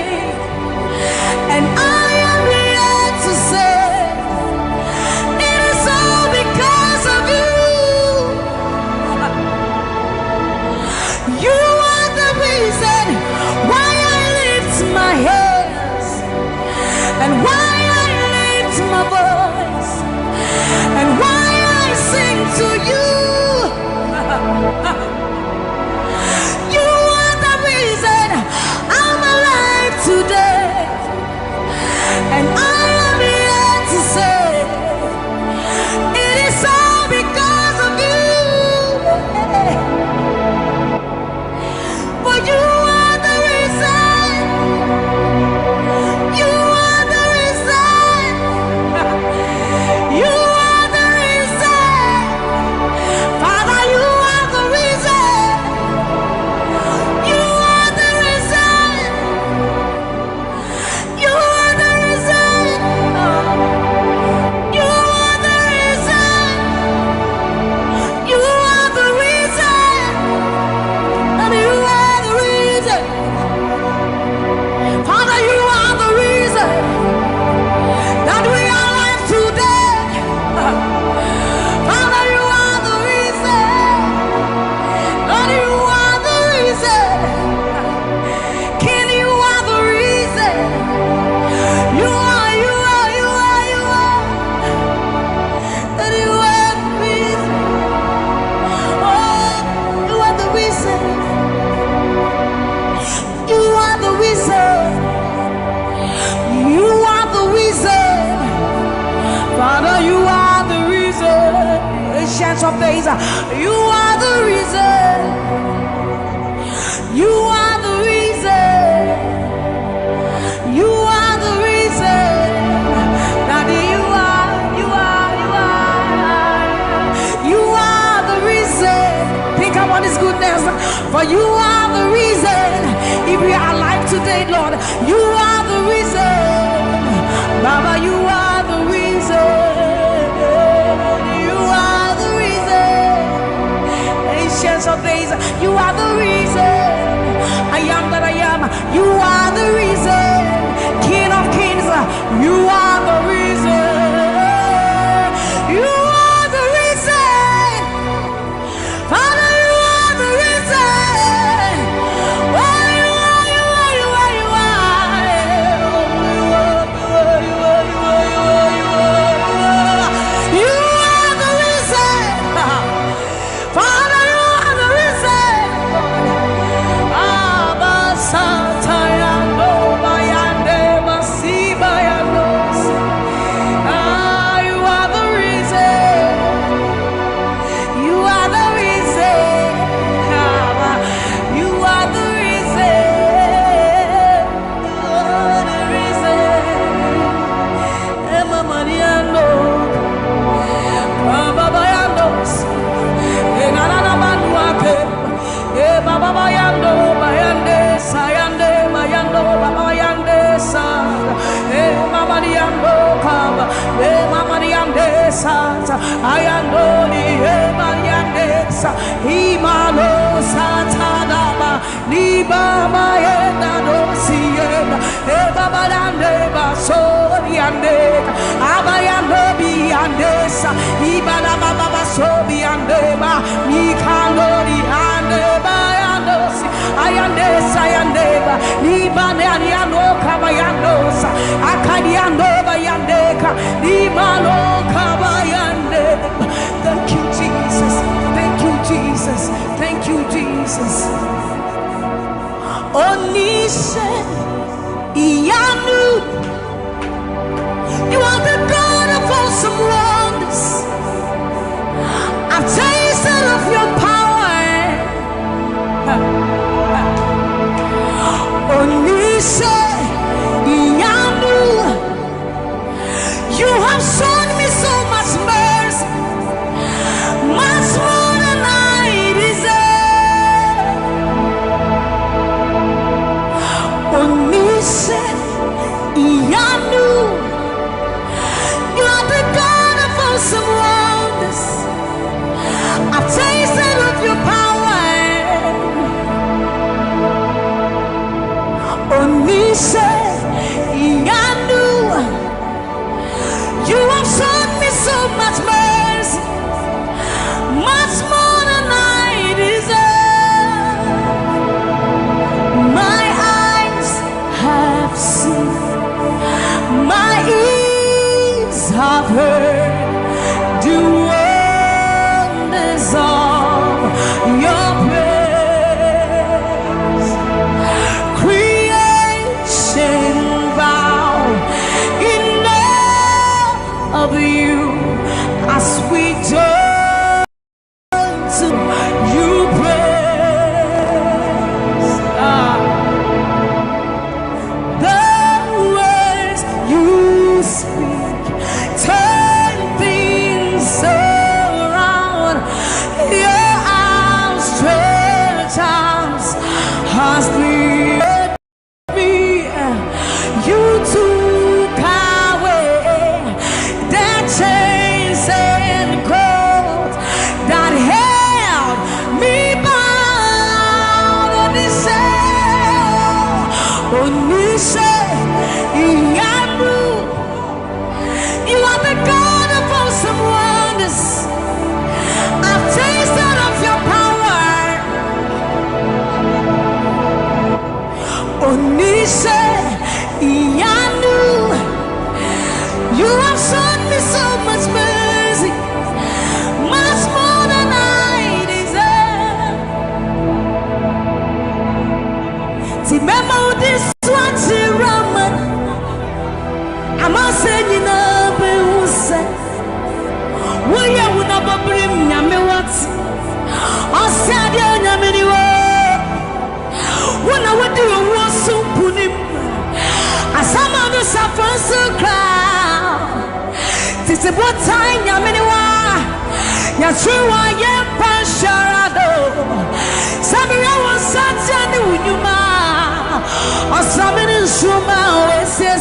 and I am here to say it is all because of you. You are the reason why I lift my hands, and why I lift my voice, and why I sing to you. You are the reason I'm alive today, and I am here to say it is all because of you. For you are the reason. You are the reason. You are the reason. Father, you are the reason. You are the reason. You are the reason. You are the reason. You are the reason. And you are the reason. Father, you are the reason that we are alive today. Father, you are the reason. Lord, you are the reason. King, you are the reason. You are, you are, you are, you are. That you are the reason. Oh, you are the reason. You are the reason. You are the reason. Father, you are the reason. Ancients of days, you are the reason. You are the reason. You are the reason. Daddy, you are, you are, you are. You are the reason. Think about his goodness. For you are the reason. If we are alive today, Lord, you are the reason. Baba, you are the reason. sata ayandoli emayandesa imalo sata daba libama yenda dosienda ebaba lande basori andeka abayando biandesa ibana baba basobi andeba mikandoli andeba yandosi ayandesa yandeba libane aniano kabayandosa akadiando bayandeka libano kabayandeba. Thank you, Jesus. Thank you, Jesus. Thank you, Jesus. Onise Iyanu, you are the God of awesome wonders. I've tasted of your power. Onise Iyanu, you have shown me so much mercy, much more than I deserve. Onise Iyanu, you are the God of awesome wonders. I've tasted of your power. Onise Iyanu, you have shown me so much mercy, much more than I deserve. My eyes have seen, my ears have heard the wonders of your praise. Creation bow in awe of you as we turn to you praise. The words you speak turn things around. Your outstretched arms has led me. You took away the chains and cords that held me bound. Onise Iyanu, you are the God of awesome wonders. I've tasted of your power. Onise Iyanu, you have shown me so much mercy, much more than I deserve. Remember this one, Raman. I'm not saying you know, but who said, will you never bring me what? I said, you know, when I would do a war so put him. As some of us suffer so crowd. This is what time Yaminiwa. Yashua Yempasharado. Samuel was such a new Yuma. Or something in Shuma, Ese.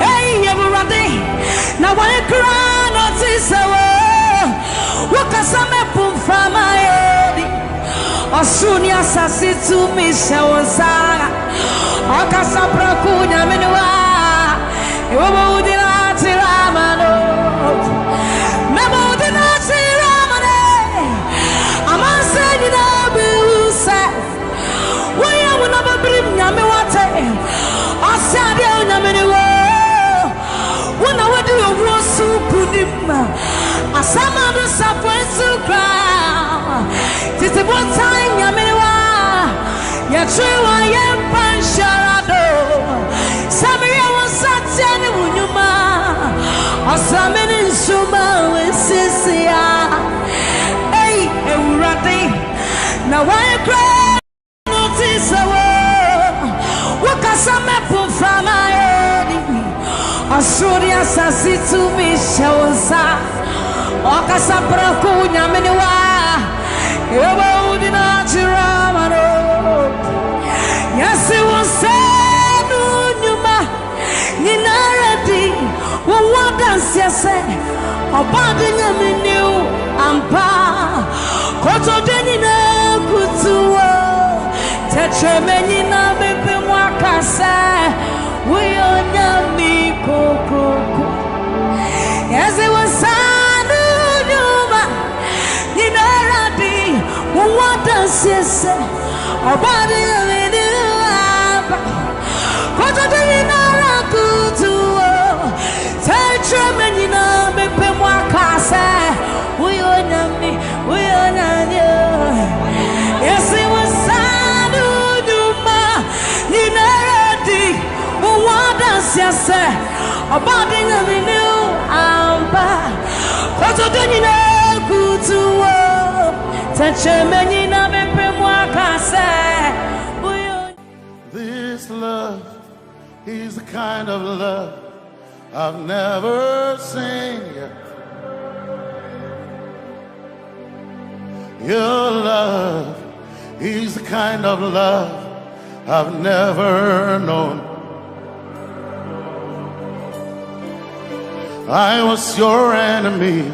Hey, everybody. Now, when I cry, notice a word. What can some put from my head? Osunia Sasitu Mishawasaga. Okasapra kunya menua Ewo udinati ramano Memo udinati ramane Amanse na busa Waya unaba brim nyame wate Asade unyamenewo Wuna wadi uwosu kunima Asama nusa fwensu kra Titi bota nyamenewa Yachua Yempasharado. Samuel was such an unyuma. Asamen in Suma with Sisia. Hey, Eurati. Now I cry notice a word. What can some put from my head? Asuria Sasitu Mishawaza. Okasapra Kunya Miniwa. Ewo udinati ramano. Yes, it was said, Numa, Ninaradi, what was siase obadi nyami new ampa koto deni na kutuwo tetremeni na bebe mwakasa uyo nyami kokoko as it was sanu nyuma ninaradi uwada siase obadi nyami new ampa koto deni na kutuwo tetremeni na bebe mwakasa uyo nyami yes it was sanu nyuma ninaradi uwada siase obadi nyami new amba koto deni na kutuwo tetremeni na bebe mwakasa uyo. This love is the kind of love I've never seen yet. Your love is the kind of love I've never known. I was your enemy,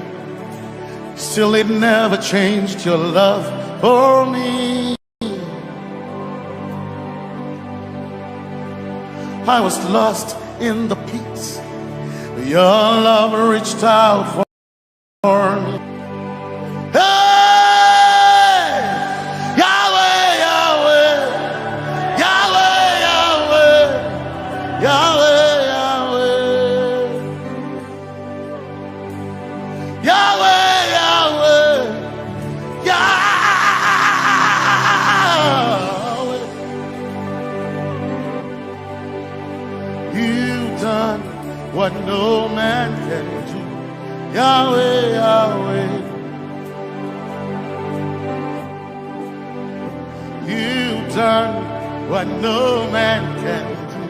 still it never changed your love for me. I was lost in the pits, but your love reached out for me. Hey! Yahweh, Yahweh, Yahweh, Yahweh, Yahweh, Yahweh, Yahweh, Yahweh, Yahweh. You've done what no man can do. Yahweh, Yahweh. You've done what no man can do.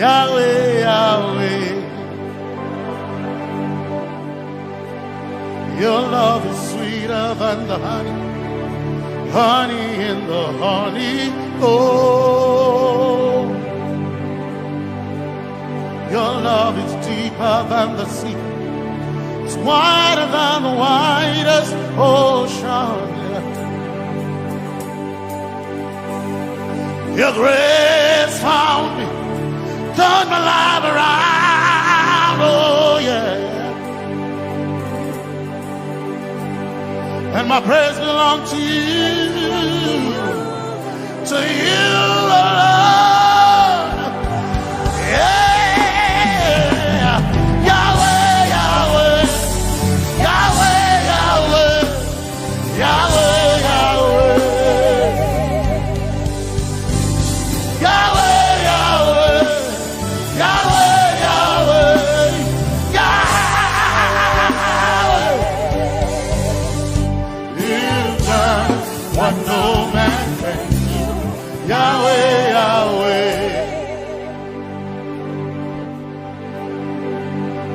Yahweh, Yahweh. Your love is sweeter than the honey, honey in the honey. Oh, your love is deeper than the sea. It's wider than the widest ocean. Your grace found me, turned my life around. Oh yeah. And my praise belongs to you, Lord. Yeah. Yahweh, Yahweh, Yahweh, Yahweh, Yahweh, Yahweh, Yahweh, Yahweh, Yahweh, Yahweh, Yahweh. You've done what no man can do. Yahweh, Yahweh.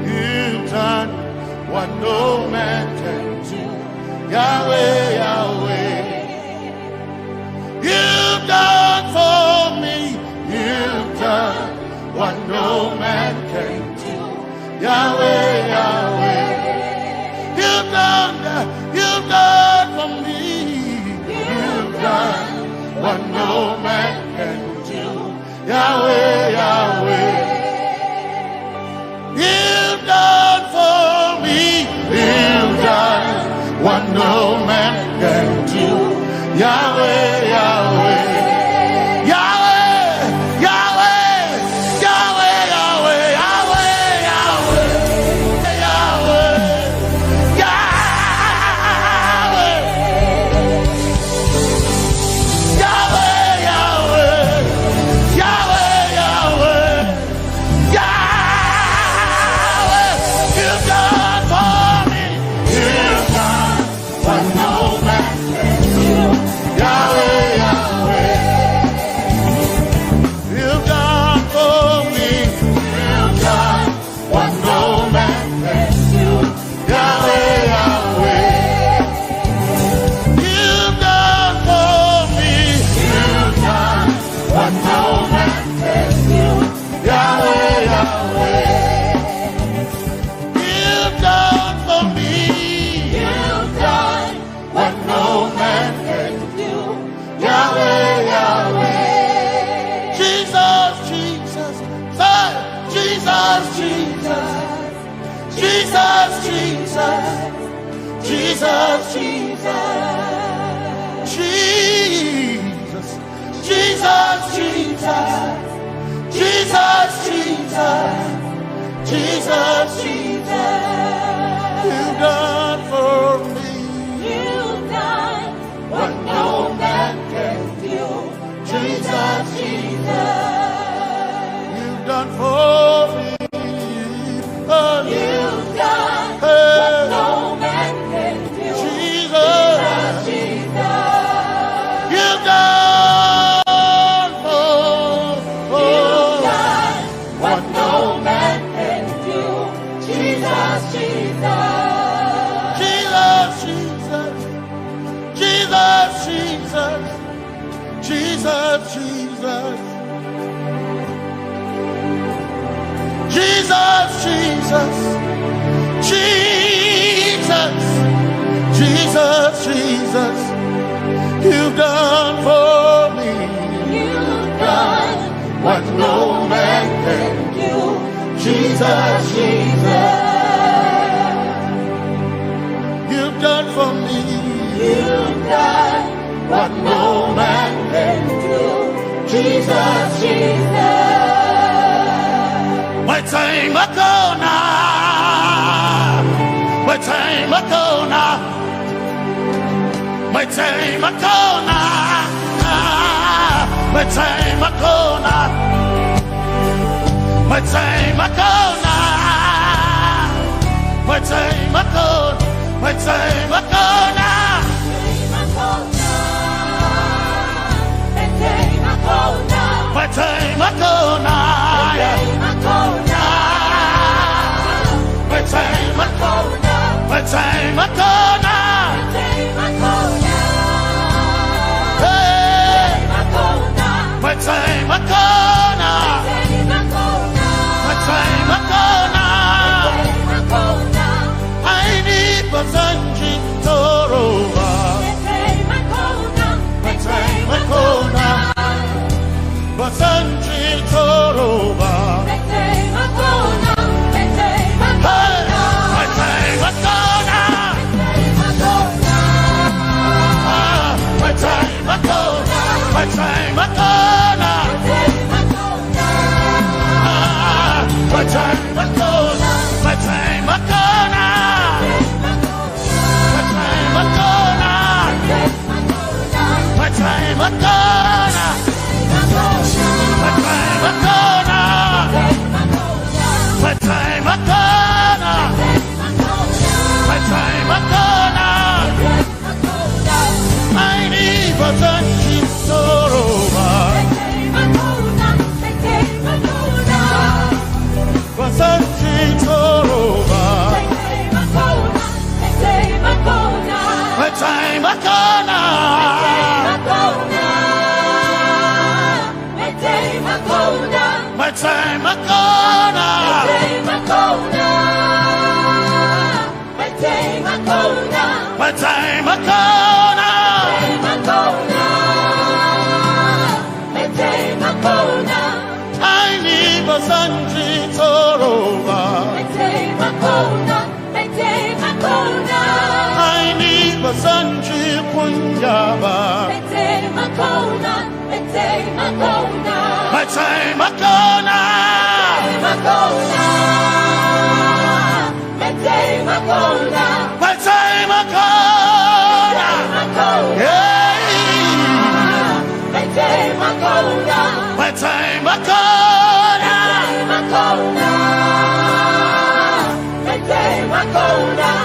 You've done what no man can do. Yahweh, Yahweh. You've done for me. You've done what no man can do. Yahweh, Yahweh. You've done for me. You've done what no man can do. Yahweh, Yahweh. You've done for me. You've done what no man can do. Yahweh, Yahweh. Yahweh, Yahweh, Yahweh, Yahweh, Yahweh, Yahweh, Yahweh, Yahweh, Yahweh, Yahweh, Yahweh, Yahweh, Yahweh. You've done for me. You've done what no man can do. Yahweh. You've done for me. You've done what no man can do. Jesus, Jesus. You've done for me. Oh, you've done what no man can do. Jesus, Jesus. You've done what no man can do. Jesus, Jesus. Jesus, Jesus. Jesus, Jesus. Jesus, Jesus. Jesus, Jesus. Jesus. Jesus, Jesus. You've done for me. You've done what no man can do. Jesus, Jesus. You've done for me. You've done what no man can do. Jesus, Jesus. My time ago now. My time ago now. My time ago now. My time ago now. My time ago now. My time ago. My time ago now. My time ago now. My time ago now. My time ago now. My time ago now. My time ago now. I need Basanji Toroba. My time ago now. Basanji Toroba. My time ago now. My time ago now. My time ago now. My time ago now. My time ago now. My time ago now. My time ago now. My time ago now. My time ago now. My time ago now. My time ago now. I need Basanji Toroba. Basanji Toroba. My time ago now. My time ago now. My time ago now. My time ago now. My time ago now. I need Basanji Toroba. I need Basanji Punjaba. My time ago now. My time ago now. My time ago now. My time ago now. Yeah. My time ago now. My time ago now. My time ago now.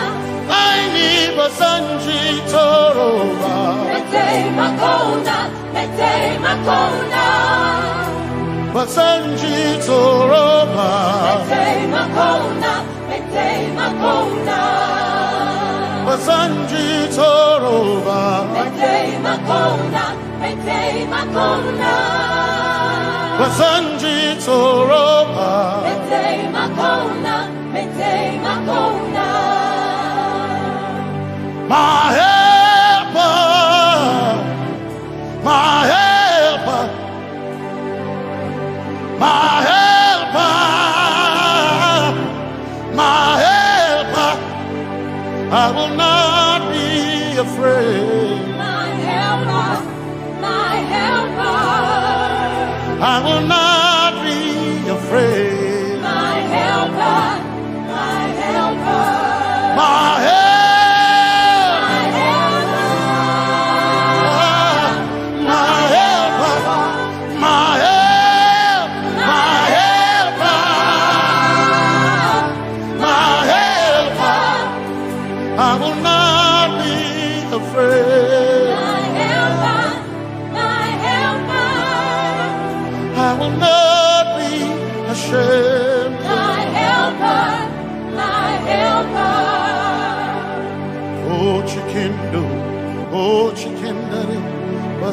I need Basanji Toroba. My time ago now. My time ago now. Basanji Toroba. My time ago now. My time ago now. Basanji Toroba. My time ago now. My time ago now. Basanji Toroba. My time ago now. My time ago now. My helper. My helper. My helper. My helper. I I will not be afraid. My helper, my helper. I will not be afraid. My helper, my helper. My help.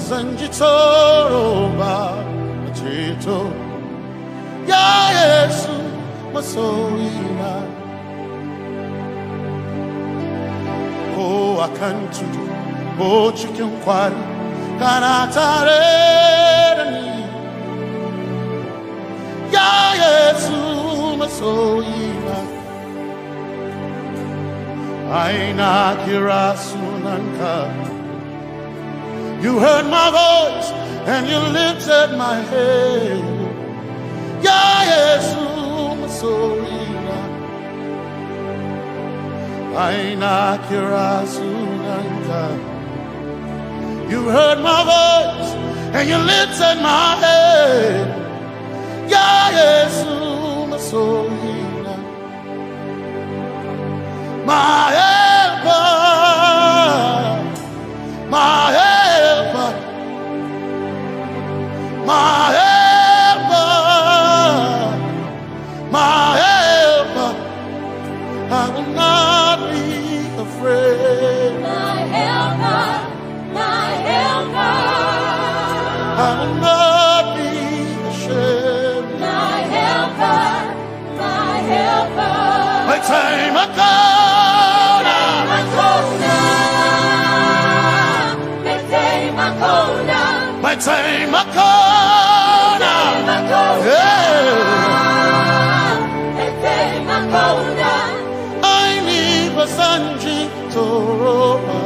Sanjitoroba Chito Ya Yesu Masoina Oh Akantudu Oh Chicken Kwari Kanatareni Ya Yesu Masoina Aina Kirasunanka. You heard my voice and you lifted my head. Ya Yesu Masorina Aina Kirasunanka. You heard my voice and you lifted my head. Ya Yesu Masorina my helper, my helper, my helper, my helper. I will not be afraid. My helper, my helper. I will not be ashamed. My helper, my helper. My time I go. My time I need a Sanji Toroba.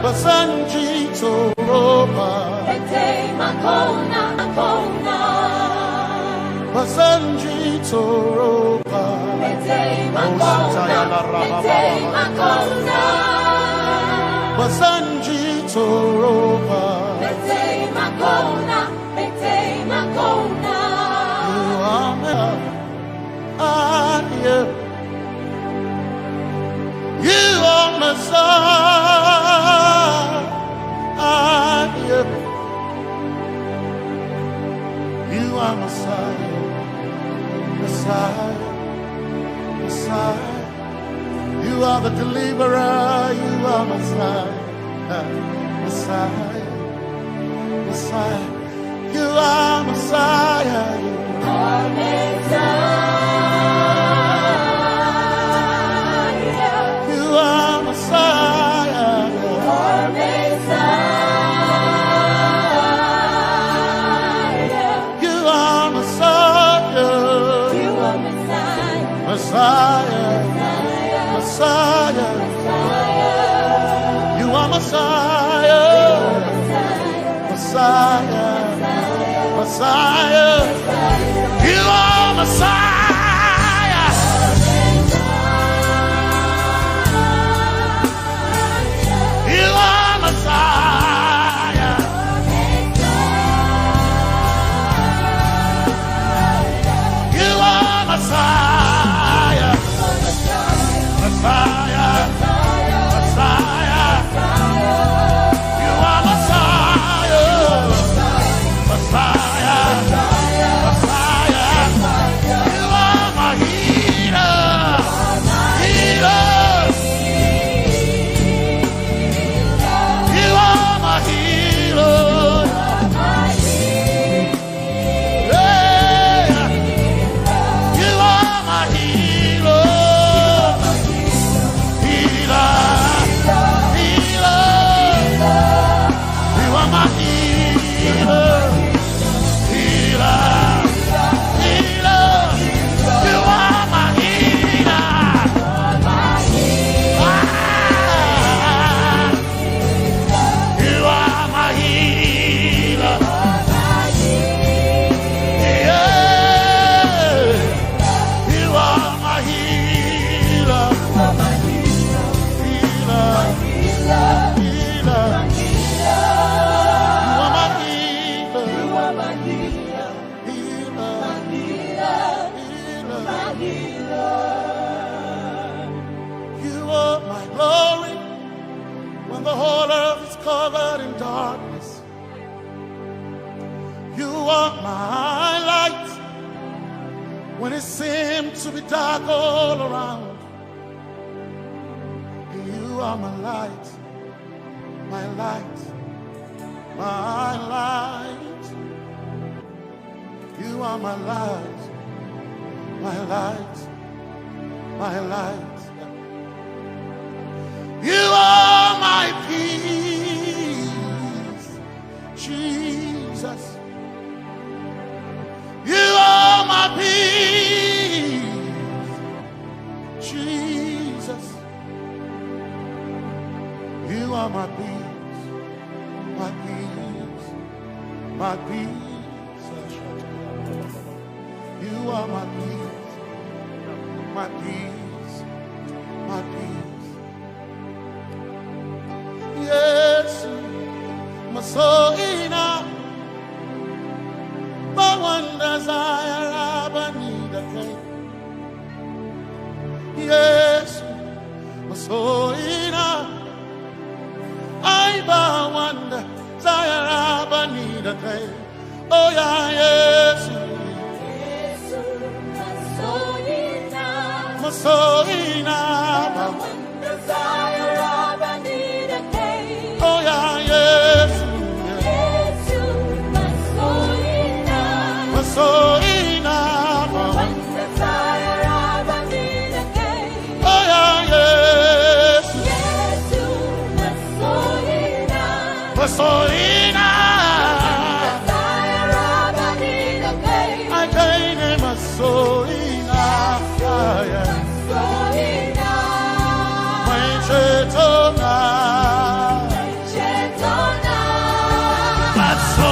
Basanji Toroba. Basanji Toroba. Basanji Toroba. You are Messiah. You are Messiah. Messiah. Messiah. You are the deliverer. You are Messiah. Messiah. Messiah. You are Messiah. You are Messiah. You are Messiah. You are Messiah. You are Messiah. You are Messiah. Messiah. Messiah. You are Messiah. Messiah. Messiah. You are Messiah. You are Messiah. You are Messiah. Messiah. Messiah. You are Messiah. Messiah. Messiah. You seems to be dark all around, you are my light, my light, my light. You are my light, my light, my light. You are my peace, Jesus. You are my peace, Jesus. You are my peace, my peace, my peace. You are my peace, my peace, my peace. Yes, my soul enough. But one desire I need a king. Yes, my soul enough. I but one desire I need a king. Oh yeah, yes. My soul enough. But one desire I need a king. Oh yeah, yes. So enough. One desire I need a king. Oh yeah, yes. Yes, you so enough. So enough. Desire I need a king. I can't name a so enough. Yeah. So enough. My chetona. But so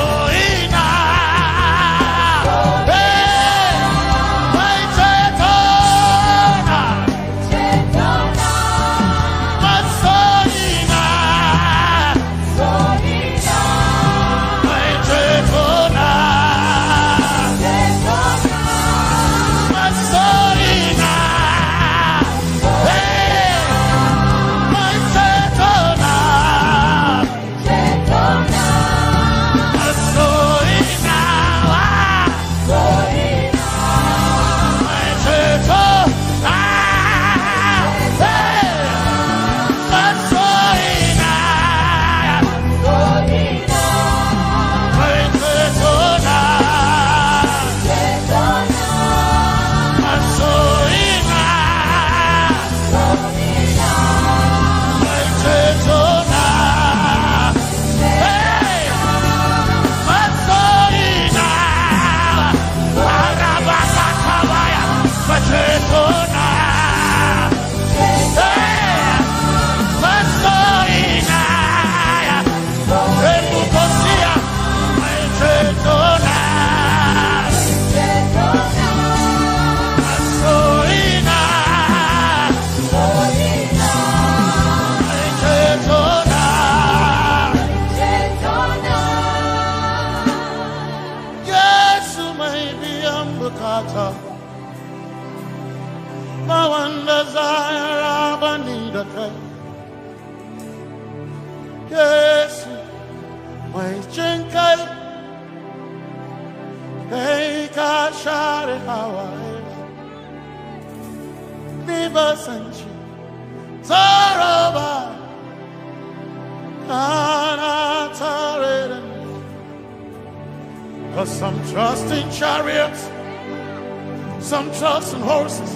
yes, my chinkai, they can share Hawaii, Never Sanchi, Zaraba, Anataren. Cause some trust in chariots, some trust in horses,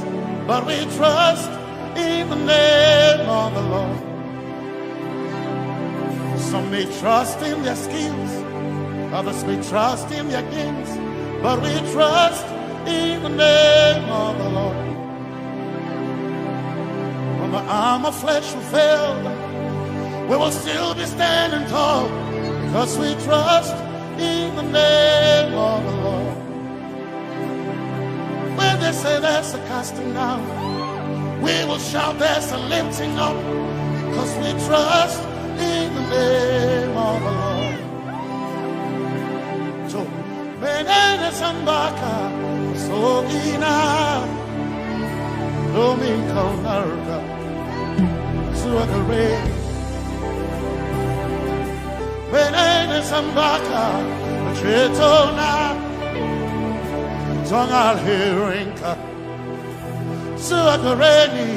but we trust in the name of the Lord. Some may trust in their skills, others may trust in their gains, but we trust in the name of the Lord. When the arm of flesh will fail, we will still be standing tall, because we trust in the name of the Lord. When they say there's a casting down, we will shout there's a lifting up, because we trust in the name of the Lord. So, Benene Sambaka, so ina, Domingo Narga, Suakare, Benene Sambaka, Chetona, Tongal Hirinka, Suakareni,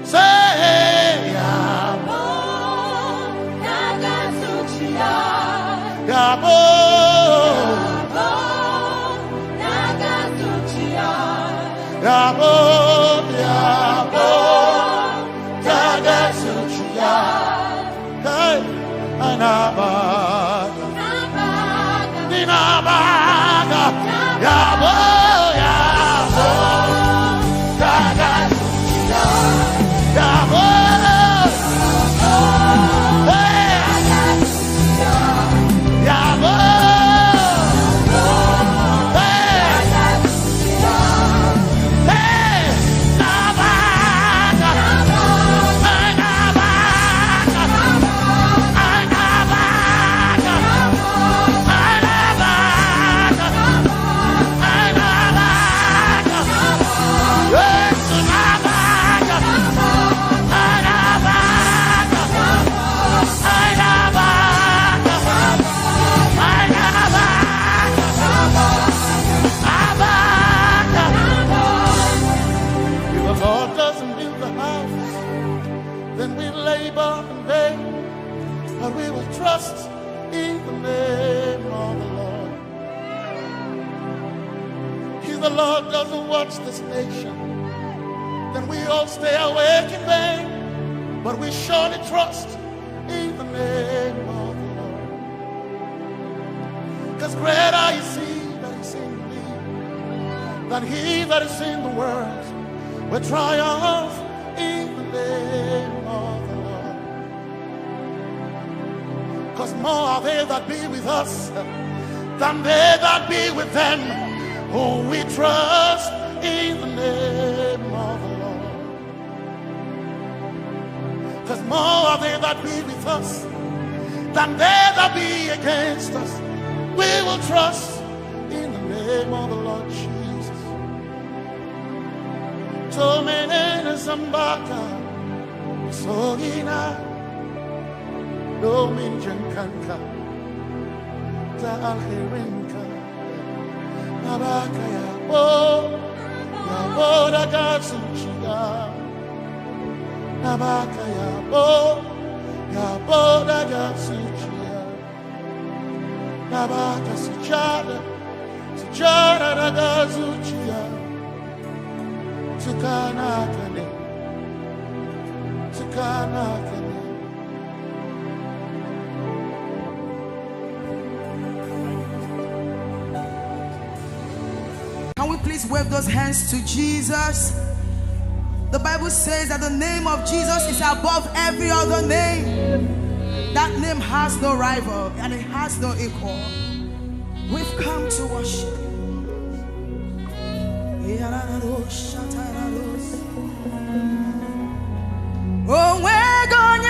say Yabo, Nagasuchia. Yabo, Nagasuchia. Yabo, Yabo, Nagasuchia. Hey, Anabaga, Ninabaga, Yabo, Yabo, Nagasuchia. Yabo, hey, Yabo, hey, hey, Nabaga, Anabaga, Anabaga, Anabaga, Anabaga, yes, Nabaga, Anabaga, If the Lord doesn't build the house, then we labor in vain, but we will trust in the name of the Lord. If the Lord doesn't watch this nation, then we all stay awake in vain, but we surely trust in the name of the Lord. Because greater is He that is in me than he that is in the world. We triumph in the name of the Lord. Because more are they that be with us than they that be with them. Oh, we trust in the name of the Lord. Because more are they that be with us than they that be against us. We will trust in the name of the Lord Jesus. Tomenene Zambaka, Sogina, Domin Jankanka, Alherinka, Nabakaya, oh, Yaboda Gatsuchiya, Nabakaya, oh, Yaboda Gatsuchiya, Nabaka Sujada, Sujada Gatsuchiya. Tukanakane, Tukanakane. Can we please wave those hands to Jesus? The Bible says that the name of Jesus is above every other name. That name has no rival and it has no equal. We've come to worship. Oh, we're going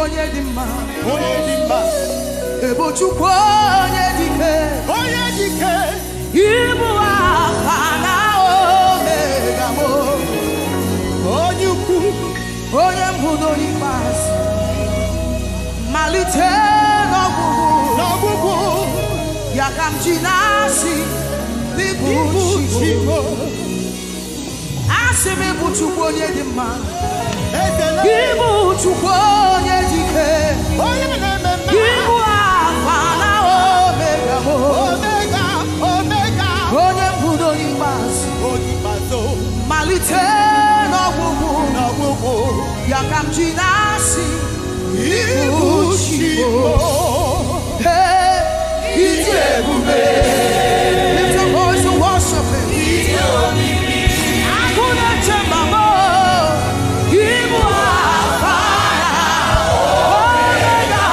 onye dị mma, ebo Chukwu onye dike, ibu Alfa na Omega mo, onye ukwu, onye mbụ n'ikpeazụ, malite n'ọgwụgwụ, ya ka m ji na-asị n'ịbụ Chukwu. asimi buchukwu onye dị mma. Ibu chukwu onye dike. Ibu Alpha na Omega. Onye mbudo ikpeazụ. Malite n'ọgwụgwụ. Ya ka m ji na-asị. Ibu Chimo. Lift your voice and worship him. I couldn't tell my mom. Ibu Alpha, Omega,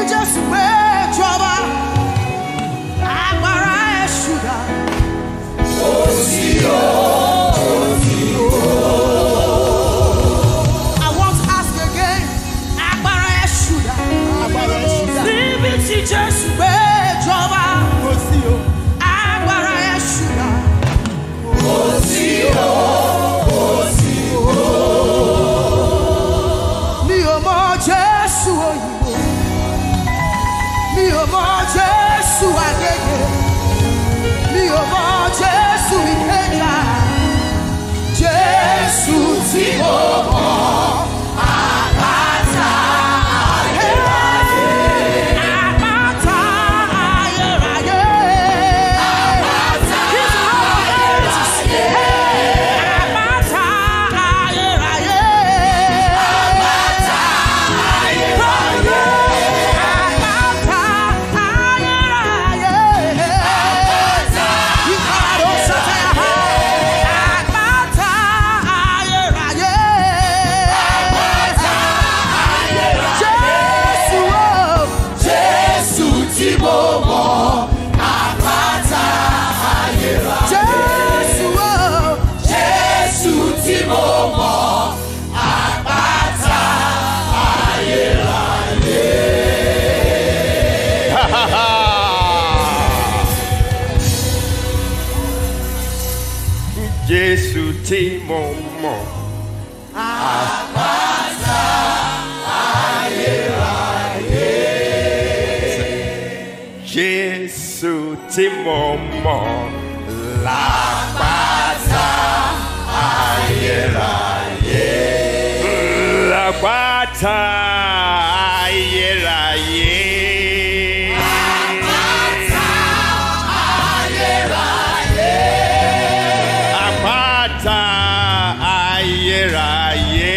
just wait, trouble. Agbára sugar. I want to ask again. Agbára sugar. Leave it to just wait, trouble. Agbára sugar. Mi ò mọ̀ Jésù òyìnbó. Mi ò mọ̀ Jésù Agége. Mi ò mọ̀ Jésù Ìkẹjà. Jésù tí mo mọ̀. Àpáta ayérayé. Àpáta ayérayé. Àpáta ayérayé. Àpáta ayérayé. Àpáta Jésù tí mo mọ̀. Àpáta ayérayé. Jésù tí mo mọ̀. L'àpáta ayérayé. L'àpáta ayérayé. Àpáta ayérayé.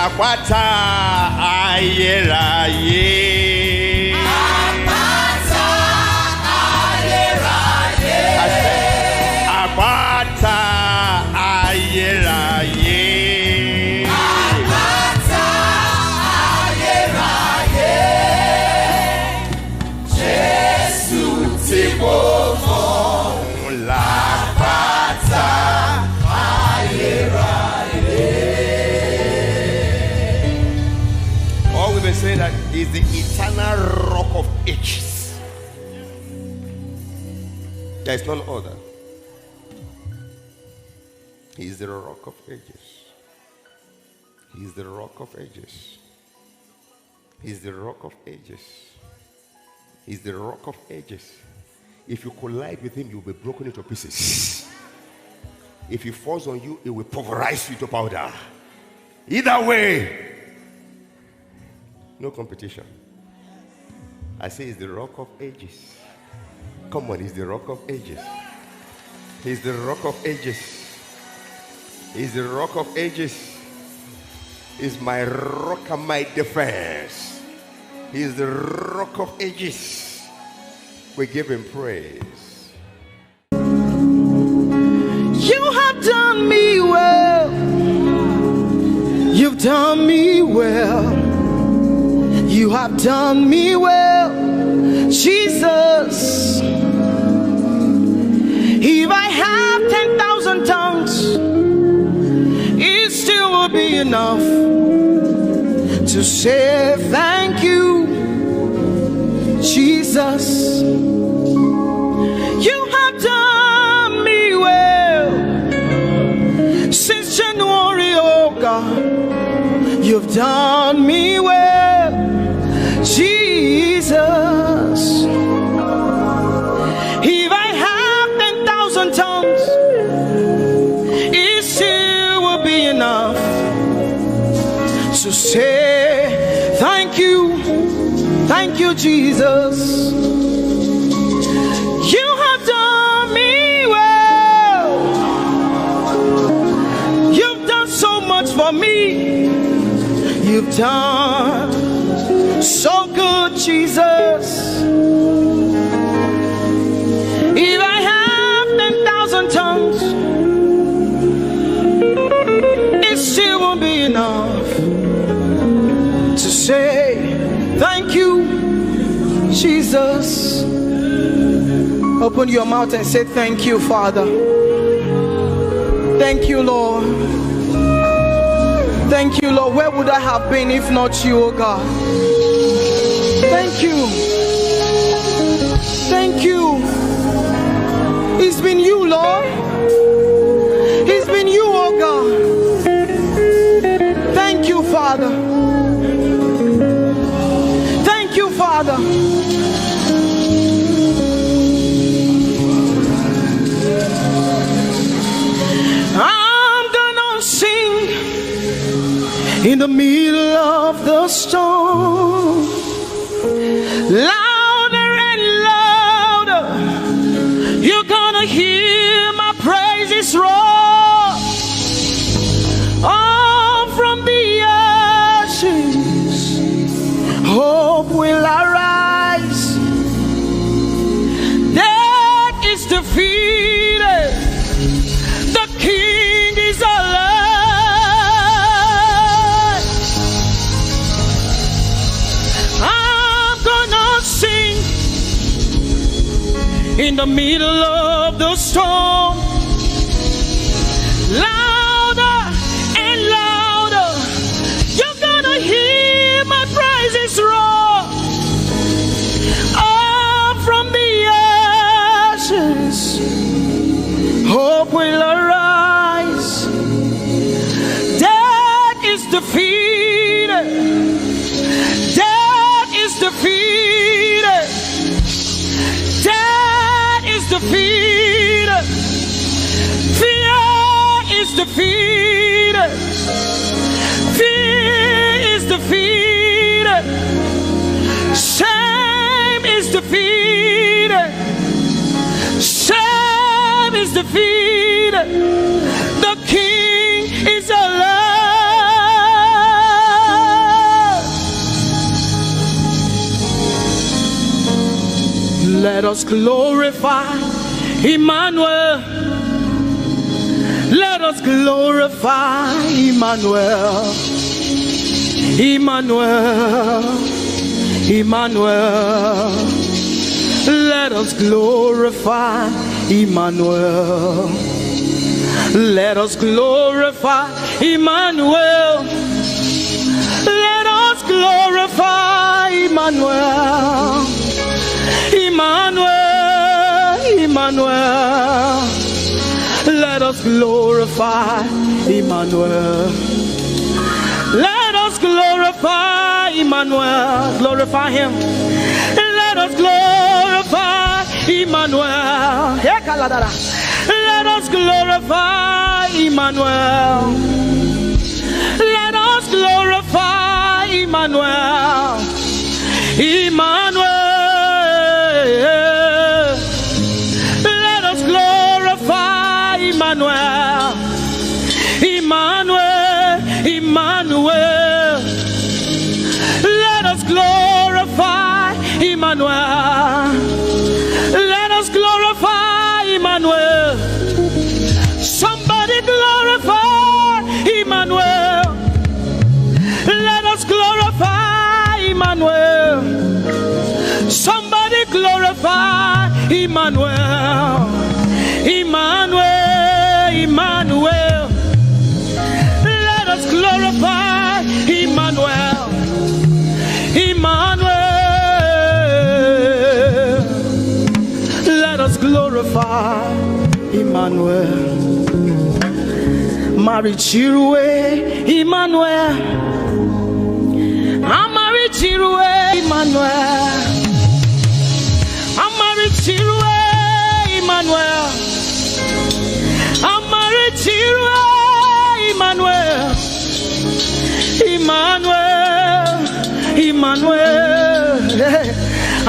Àpáta ayérayé. Àpáta ayérayé. Àpáta ayérayé. Jésù tí mo mọ̀. L'àpáta ayérayé. Say that is the eternal rock of ages. There is none other. He is the rock of ages. He is the rock of ages. He is the rock of ages. He is the rock of ages. If you collide with him, you will be broken into pieces. If he falls on you, it will pulverize you to powder. Either way, no competition. I say he's the rock of ages. Come on, he's the rock of ages. He's the rock of ages. He's the rock of ages. He's my rock and my defense. He's the rock of ages. We give him praise. You have done me well. You've done me well. You have done me well, Jesus. If I have 10,000 tongues, it still will be enough to say thank you, Jesus. You have done me well since January, oh God. You've done me well, Jesus. If I have 10,000 tongues, it still will be enough to say thank you, Jesus. You have done me well. You've done so much for me. You've done so good, Jesus. If I have 10,000 tongues, it still won't be enough to say thank you, Jesus. Open your mouth and say thank you, Father. Thank you, Lord. Thank you, Lord. Where would I have been if not you, oh God? Thank you. Thank you. It's been you, Lord. It's been you, oh God. Thank you, Father. Thank you, Father. I'm gonna sing in the middle of the storm, louder and louder. You're gonna hear my praises roar. Oh, from the ashes, hope will arise. Death is defeated. The King is alive. In the middle of the storm, louder and louder, you're gonna hear my praises roar. Up from the ashes, hope will arise. Death is defeated. Death is defeated. Death is defeated. Fear is defeated. Fear is defeated. Shame is defeated. Shame is defeated. The King is alive. Let us glorify Emmanuel. Let us glorify Emmanuel. Emmanuel. Emmanuel. Let us glorify Emmanuel. Let us glorify Emmanuel. Let us glorify Emmanuel. Emmanuel, Emmanuel, let us glorify Emmanuel. Let us glorify Emmanuel. Glorify him. Let us glorify Emmanuel. Let us glorify Emmanuel. Let us glorify Emmanuel. Emmanuel. Let us glorify Emmanuel. Emmanuel, Emmanuel. Let us glorify Emmanuel. Let us glorify Emmanuel. Somebody glorify Emmanuel. Let us glorify Emmanuel. Somebody glorify Emmanuel. Emmanuel, Emmanuel. Let us glorify glorify Emmanuel. Marichirwe Emmanuel. Amarichirwe Emmanuel. Amarichirwe Emmanuel. Amarichirwe Emmanuel. Emmanuel. Emmanuel.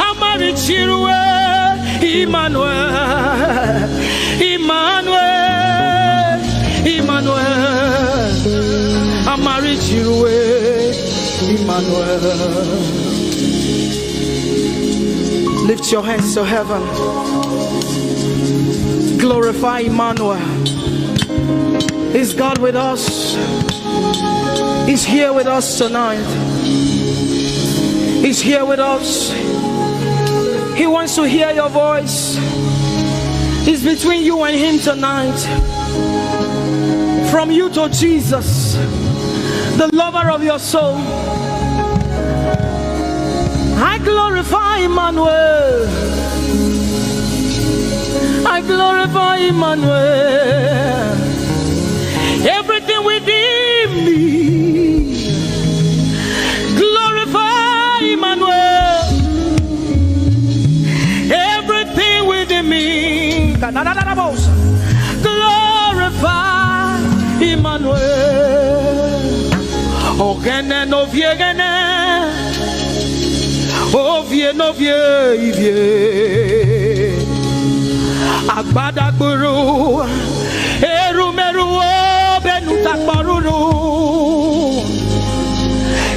Amarichirwe Emmanuel. Emmanuel. Emmanuel. Amarichirwe Emmanuel. Lift your hands to heaven. Glorify Emmanuel. Is God with us? He's here with us tonight. He's here with us. He wants to hear your voice. It's between you and him tonight. From you to Jesus, the lover of your soul. I glorify Emmanuel. I glorify Emmanuel. Everything within me, glorify Emmanuel. Everything within me, glorify Emmanuel. Ogene no viegene, ovie no vie. Agbada guru, erumeru benuta paruru,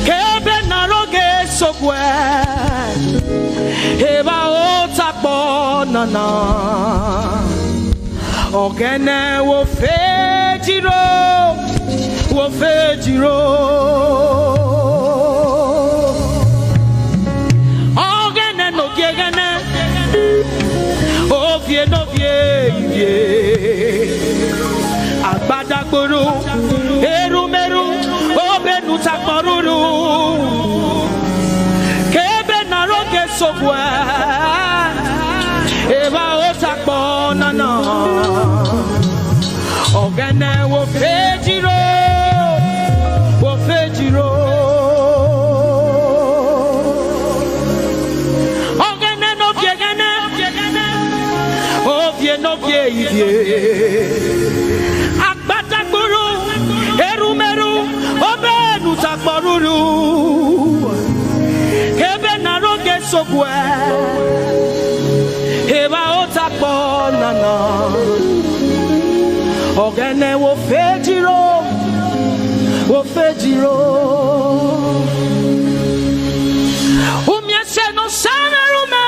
kebe naroge sokwe, eba otakbo nana, ogene wo fejiro, wo fejiro, ogene no gegene. Ovie no vie, agbadagboro, erumeru, obenu takporuru, kebe naroge sokwe, eba otakpo nana, ogene wo fejiro, wo fejiro. No Agbadagburu, erumeru, obenu takporuru, kebe naroge sokwe, eba otakpo nana, ogene wo fejiro, wo fejiro. Umyese no sana rume.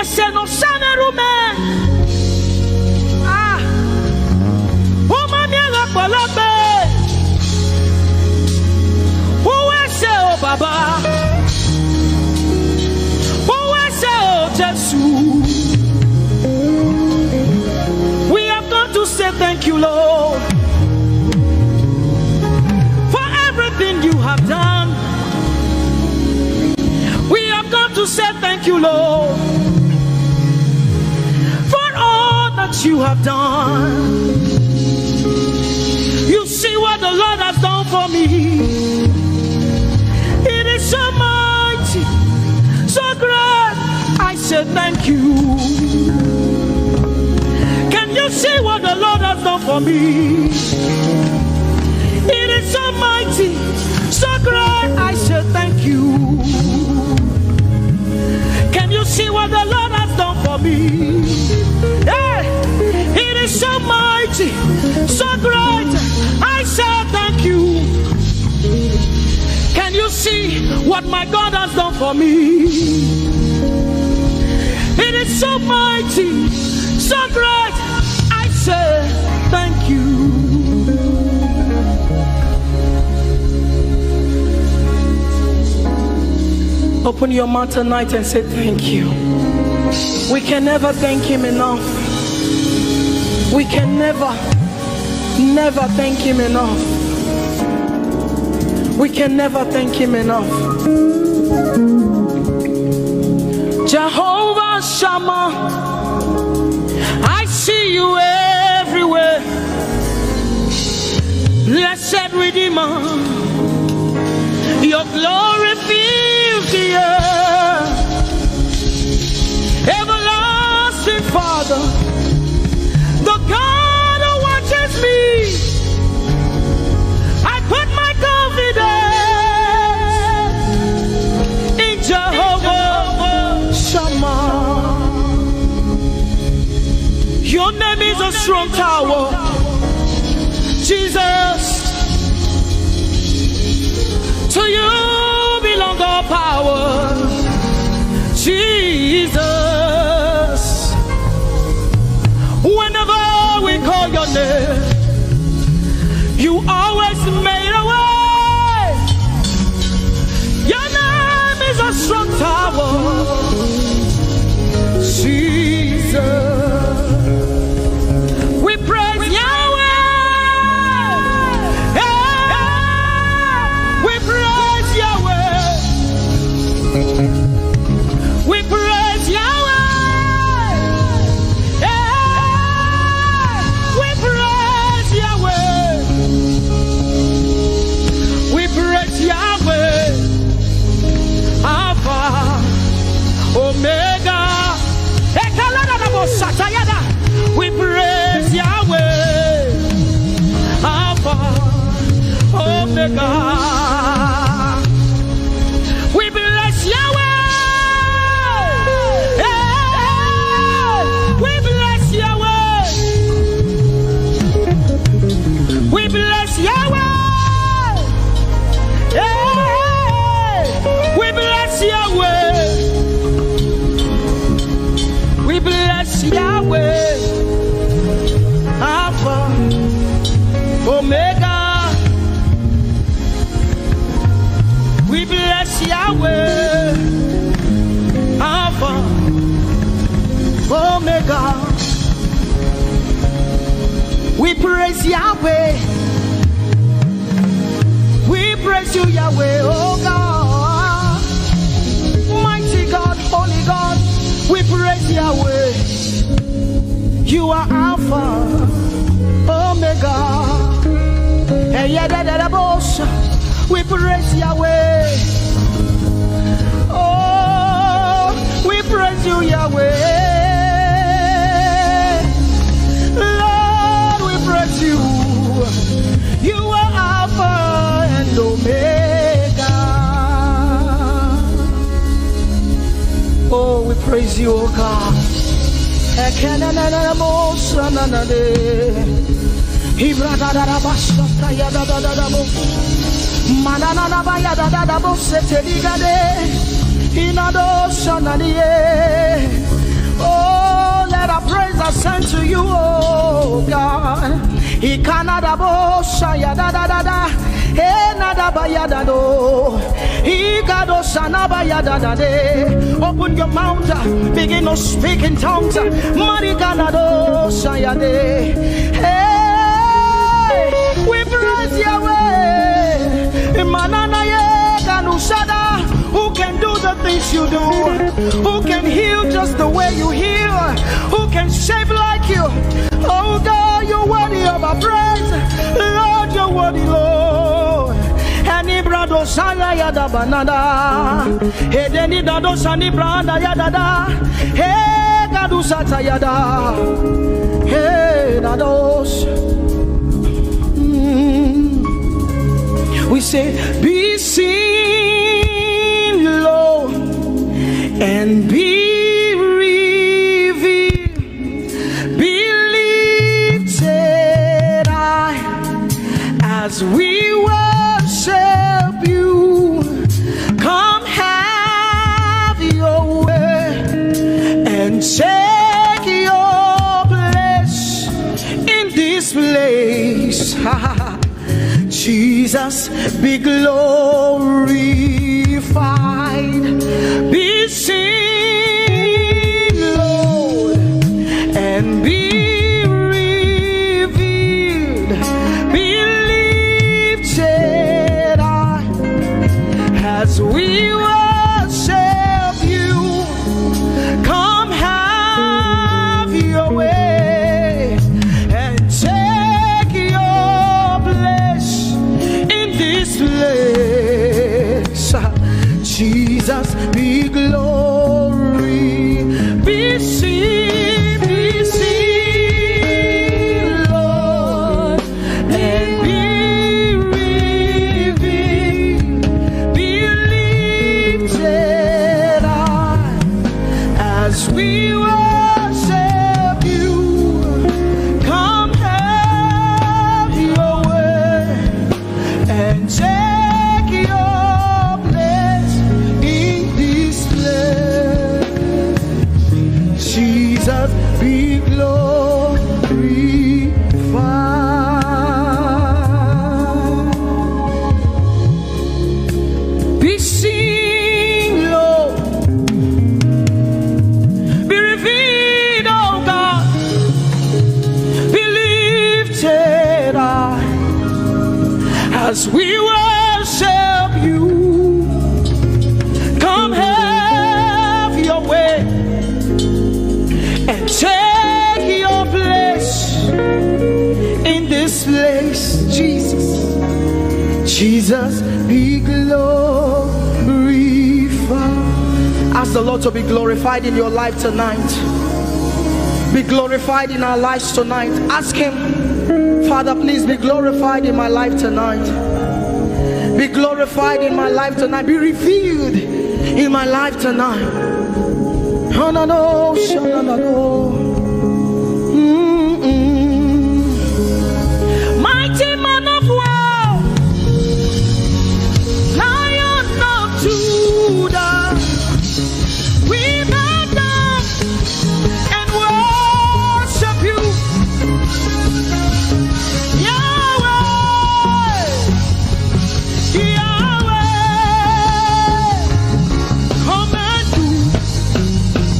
Ese no sanerume. Ah. Umamiela palabe. Uwese o Baba. Uwese o Jesu. We have come to say thank you, Lord, for everything you have done. We have come to say thank you, Lord, for all that you have done. You see what the Lord has done for me. It is so mighty, so great. I say thank you. Can you see what the Lord has done for me? It is so mighty, so great. I say thank you. Can you see what the Lord has done for me? Hey, it is so mighty, so great. I say thank you. Can you see what my God has done for me? It is so mighty, so great. I say thank you. Open your mouth tonight and say thank you. We can never thank him enough. We can never thank him enough. We can never thank him enough. Jehovah Shammah, I see you everywhere. Blessed Redeemer, your glory fills the earth. Everlasting Father, the God who watches me, I put my confidence in Jehovah Shammah. Your name is a strong tower, Jesus. To you belong all power, Jesus. Whenever we call your name, you always made a way. Your name is a strong tower, Jesus. We praise Yahweh. We praise Yahweh. We praise Yahweh. We praise Yahweh. We praise Yahweh. Alpha, Omega. We praise Yahweh. Alpha, Omega. We bless Yahweh. We bless Yahweh. We bless Yahweh. We bless Yahweh. We bless Yahweh. Alpha, Omega. We bless Yahweh, Alpha, Omega. We praise Yahweh. We praise you, Yahweh, oh God. Mighty God, holy God, we praise Yahweh. You are Alpha, Omega. We praise Yahweh. Oh, we praise you, Yahweh. Lord, we praise you. You are Alpha and Omega. Oh, we praise you, oh God. Manana baya da da da bo se te ligade inado shonanie Oh, let our praise ascend to you, oh God. Ikanadabo shaya da da da da. Enadaba ya da do. Ikado sanaba ya da da de. Open your mouth, begin to speak in tongues. Marikanado shaya de. Hey, we praise Yahweh. Manana ye kanusada. Who can do the things you do? Who can heal just the way you heal? Who can shape like you? Oh God, you're worthy of our praise. Lord, you're worthy, Lord. Any brado sanya yada banana. Hey, deni dado sani branda yada da. Hey, gadu sata yada. Hey, dados. We say, be seen low and be revealed, be lifted high as we worship you. Come have your way and take your place in this place. Jesus, be glorified, be seen, Lord, and be revealed, be lifted high as we worship you. Come have your way and take your place in this place. Jesus, be glory, be seen, Lord, and be revealed, be lifted high as we worship you. Come have your way and take your place in this place. Jesus, be glorified, be seen, Lord, be revealed, oh God, be lifted high as we worship you. Come have your way and take your place in this place. Jesus, Jesus, be glorified. Ask the Lord to be glorified in your life tonight. Be glorified in our lives tonight. Ask Him, Father, please be glorified in my life tonight. Be glorified in my life tonight. Be revealed in my life tonight. Oh, no, no, no, no, no. Mighty man of war, Lion of Judah, we bow down and worship you. Yahweh, come and do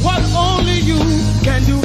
what only you can do.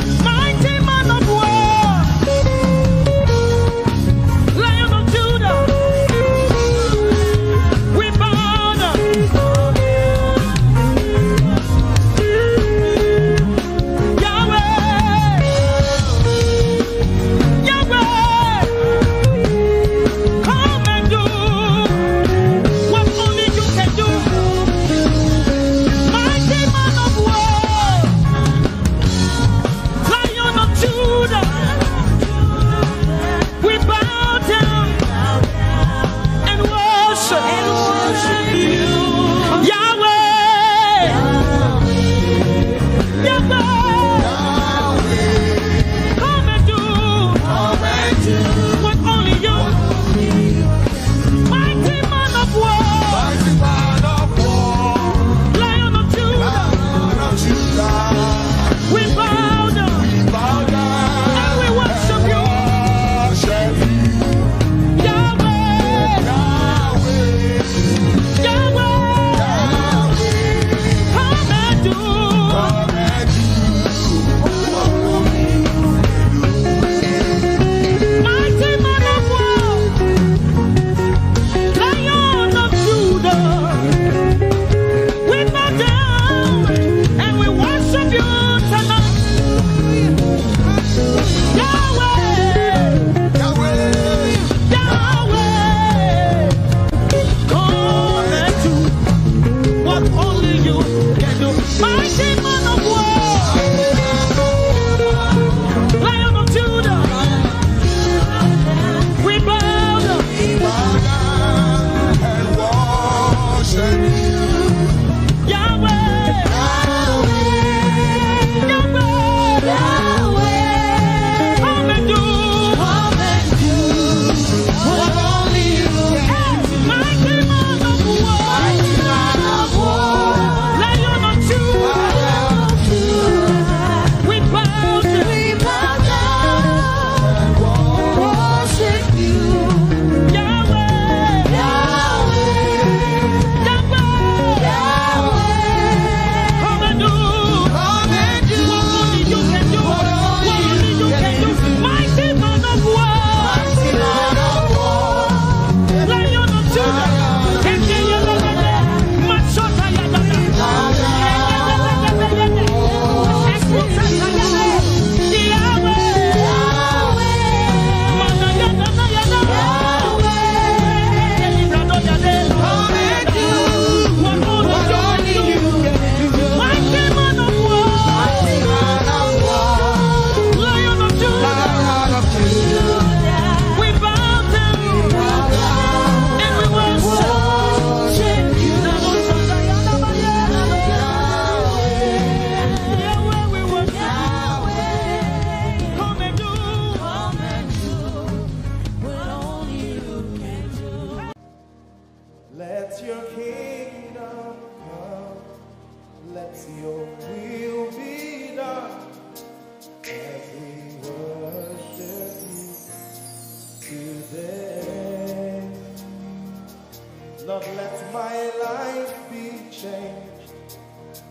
Lord, let my life be changed.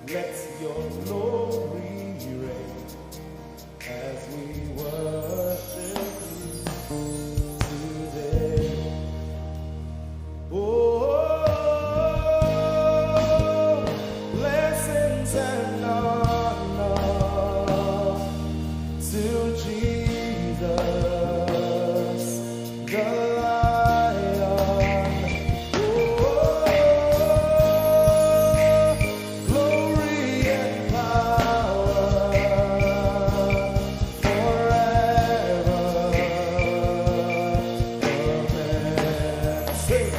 Let your glory reign as we worship you today. Oh, blessings and honor to Jesus, the Lion. Oh, glory and power forever. Amen. Sing.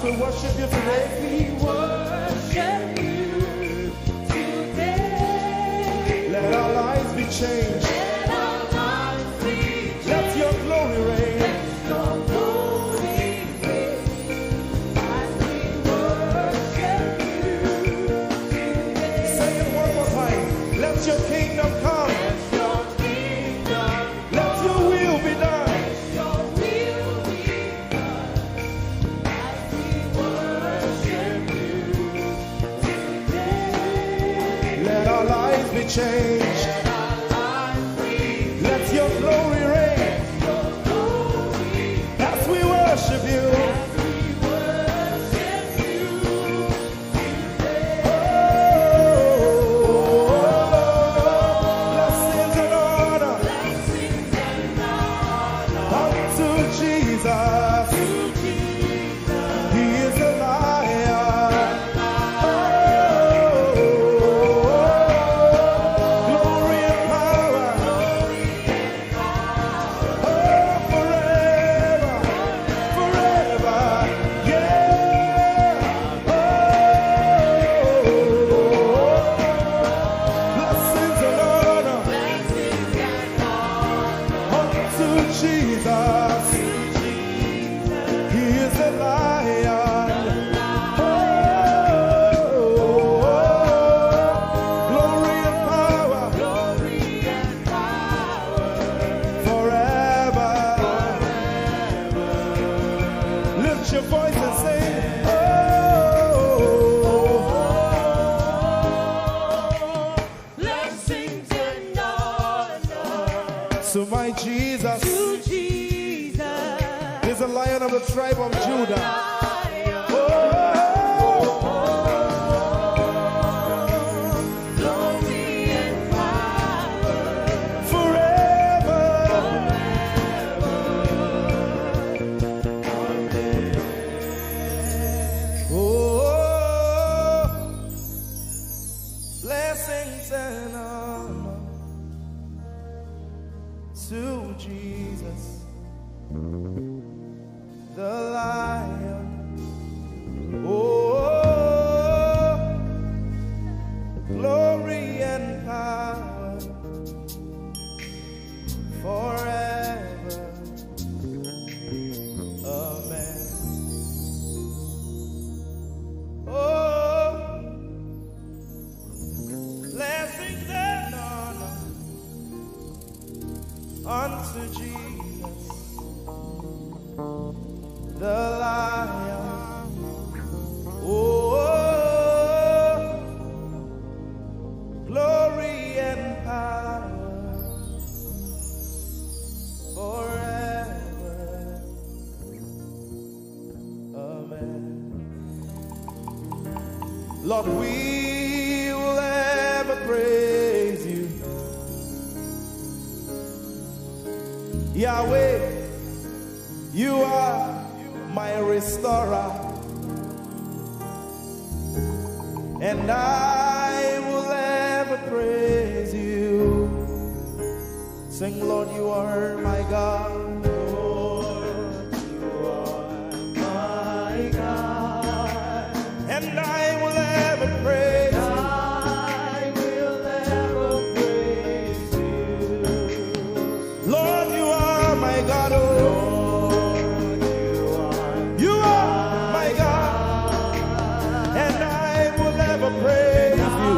We worship you today. We worship you today. Let our lives be changed. Let our lives be changed. Let your glory reign. Let your glory reign. As we worship you today. Say it one more time. Let your kingdom come. Let your kingdom. Let your will be done. Change. Let your glory reign as we worship you. Blessings and honor unto Jesus. He is a lion. Of the tribe of Judah. Glory and power forever. Oh, blessings and honor to Jesus, the Lion. Oh, glory and power forever. unto Jesus, the Lion. Oh, glory and power forever. Amen. Lord, we will ever praise you. Yahweh, you are my restorer, and I will ever praise you. Sing, Lord, you are my God. Lord, you are my God, and I will ever praise you. I will ever praise you. Lord, you are my God. Oh, Lord, you are my God, and I will ever praise you.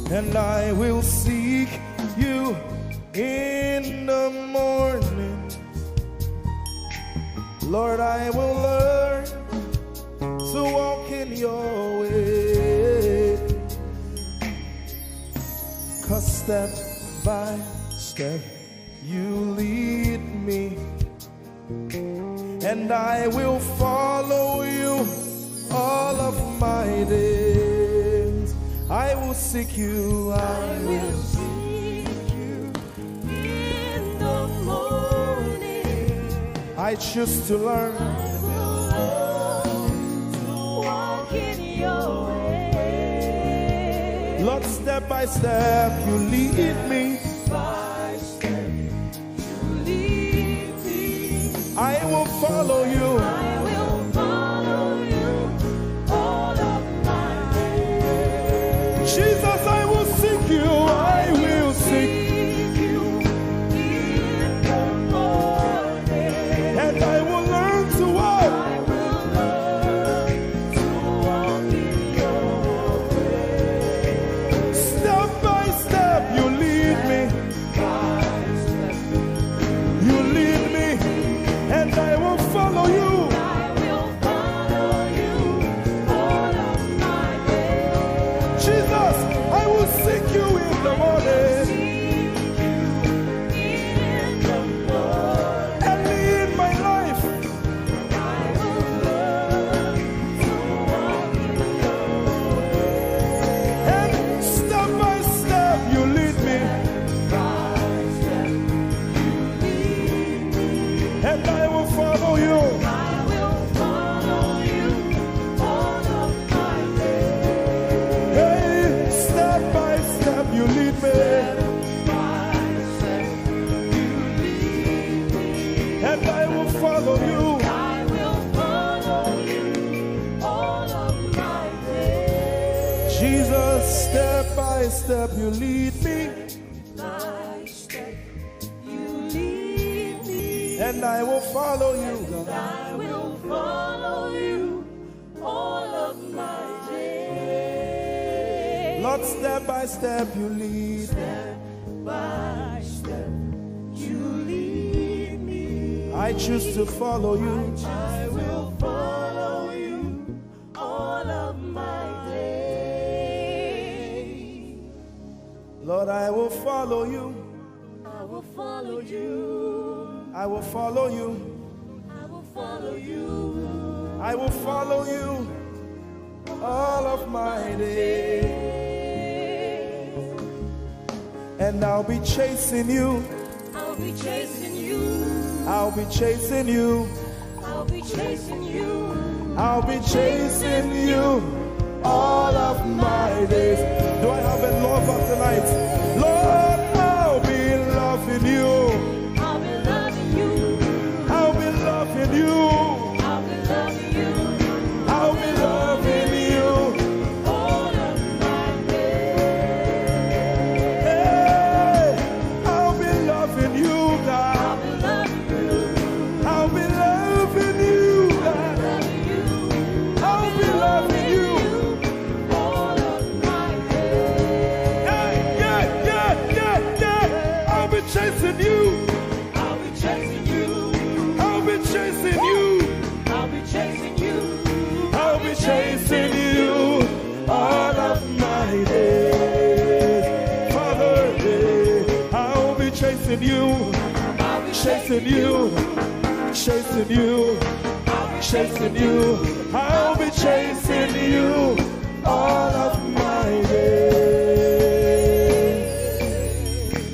And I will seek you in the morning. Lord, I will learn to walk in your way. 'Cause step by step you lead me, and I will follow you all of my days. I will seek you, I will seek you in the morning. I choose to learn, I will learn to walk in your way. Lord, step by step you lead me. By step you lead me. I will follow you. I will follow you all of my days. Jesus, I will seek you. I will seek you in the morning. And I will learn to walk. I will learn to walk in your way. Step by step you lead. Jesus, step by step you lead me, and I will follow you, God. I will follow you all of my days. Lord, step by step you lead me. Step by step you lead me. I choose to follow you. I will follow you all of my days. Lord, I will follow you. I will follow you. I will follow you. I will follow you. I will follow you all of my days. And I'll be chasing you. I'll be chasing you. I'll be chasing you. I'll be chasing you. I'll be chasing you all of my days. Do I have a lover tonight? Lord, I'll be loving you. I'll be loving you. I'll be loving you. I'll be loving you. I'll be loving you. All of my days. Hey, I'll be loving you, God. I'll be loving you. I'll be loving you, God. I'll be loving you. All of my days. Yeah. I'll be chasing you. I'll be chasing you. I'll be chasing you. I'll be chasing you. I'll be chasing you all of my days. Father, I'll be chasing you. I'll be Chasing you. Chasing you. Chasing you. I'll be chasing you all of my days.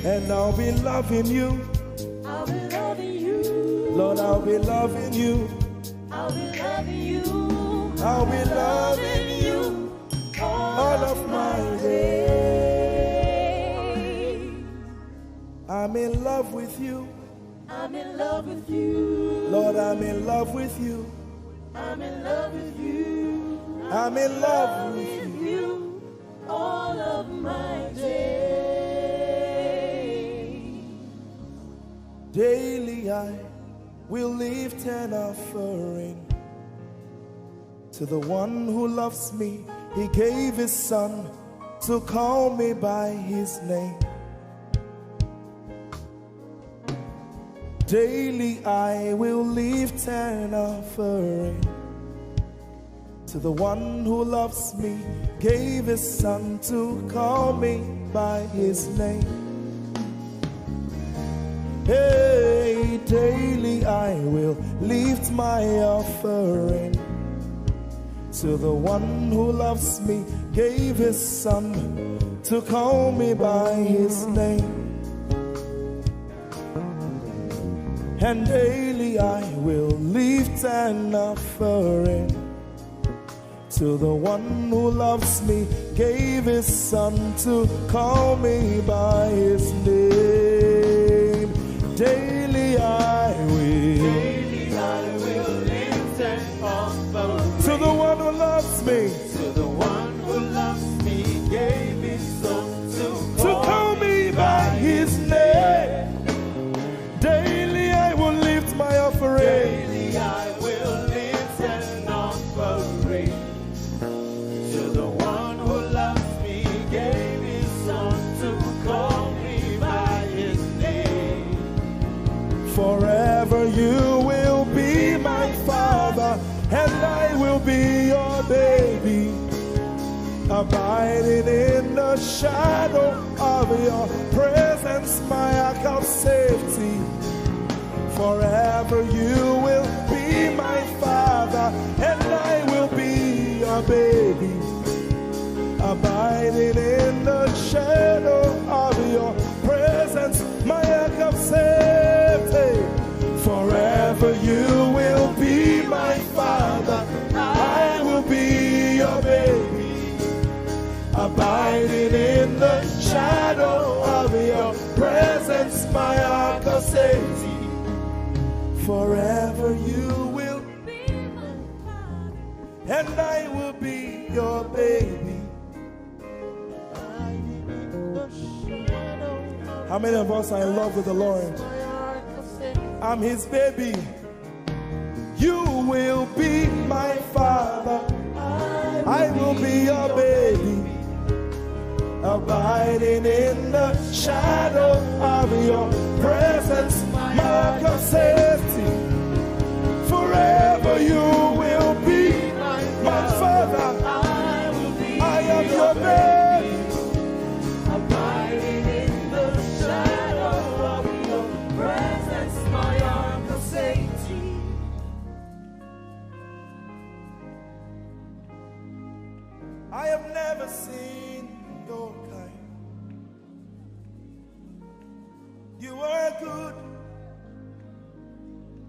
And I'll be loving you. I'll be loving you. Lord, I'll be loving you. I'll be loving you. I'll be loving you all of my days. I'm in love with you. I'm in love with you. Lord, I'm in love with you. I'm in love with you. I'm in love with you all of my days. Daily I will lift an offering to the one who loves me. He gave his son to call me by his name. Daily I will lift an offering to the one who loves me, gave his son to call me by his name. Hey, daily I will lift my offering to the one who loves me, gave his son to call me by his name. And daily I will lift an offering to the one who loves me, gave his son to call me by his name. Daily I will lift an offering to the one who loves me, to the one who loves me, gave his son to call me by his name. Daily I will lift my offering. Daily I will lift an offering to the one who loves me, gave his son to call me by his name. Forever you will be my father, and I will be your baby, abiding in the shadow of your presence, my ark of safety. Forever you will be my father, and I will be your baby, abiding in the shadow of your presence, my ark of safety. Forever you will be my father, I will be your baby, abiding in the shadow of your presence, my ark of safety. Forever you will be my father, and I will be your baby, How many of us are in love with the Lord? I'm his baby. You will be my father. I will be your baby. Abiding in the shadow of your presence, mark of safety. Forever you will be my father. I am your baby. Abiding in the shadow of your presence, my arms of safety. I have never seen your kind. You are good.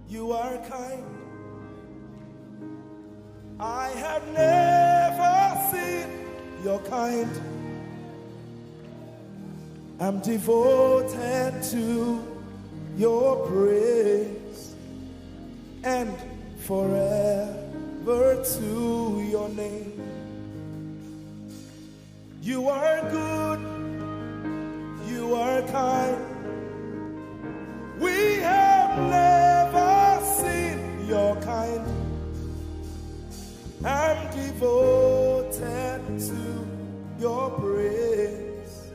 You are kind. I have never seen your kind. I'm devoted to your praise and forever to your name. You are good, you are kind. We have never seen your kind. I'm devoted to your praise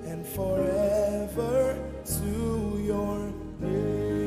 and forever to your name.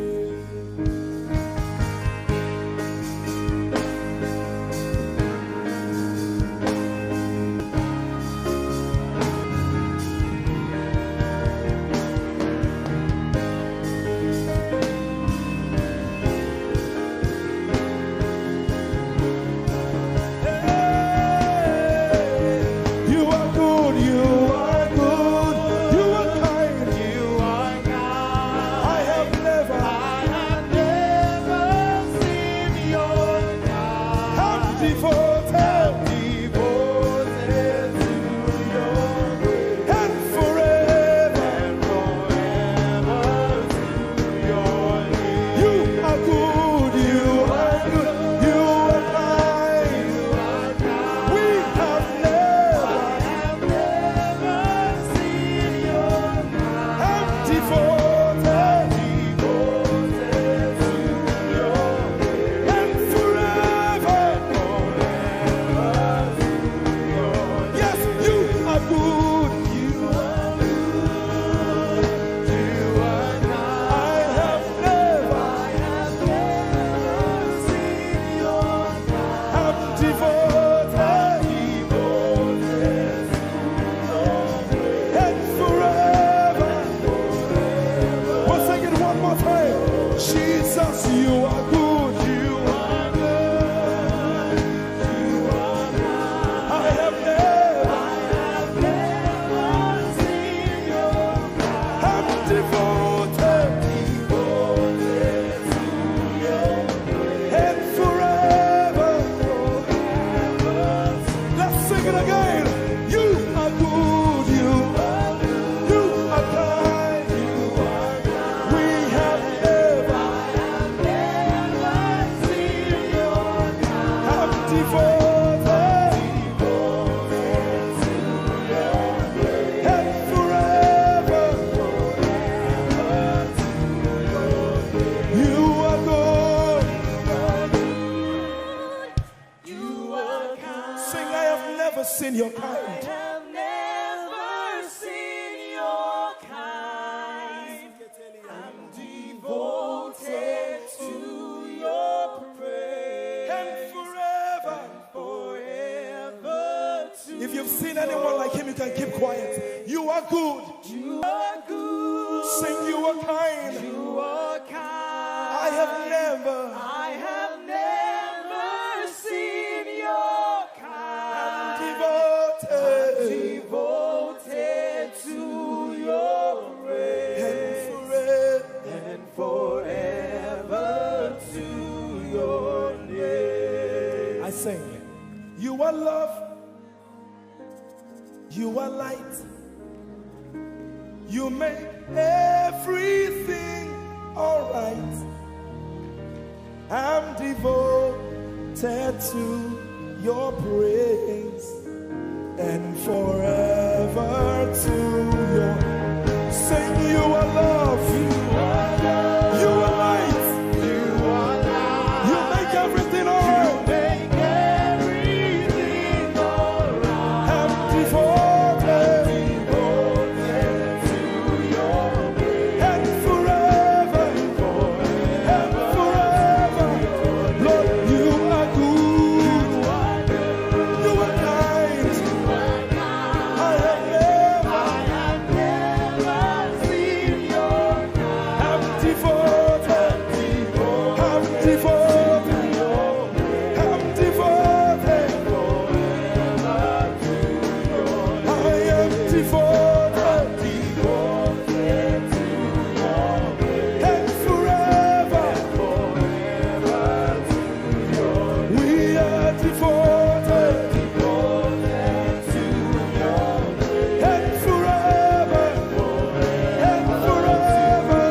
Seen your kind. I have never seen your kind. I'm devoted to your praise And forever. to If you've seen anyone like him, you can keep quiet. You are good. you are good. Sing, you are kind. You are kind. I have never seen your kind. Devoted to your praise and forever to your name. I sing. You are love. You are light. You make everything alright. I'm devoted to your praise and forever to your. sing you are love. You are light. You make everything alright. I'm devoted. And forever. Lord, you are good. You are kind. I have never seen your kind. I'm devoted. I'm devoted. I'm devoted. I am devoted. And forever. We are devoted. And forever. And forever.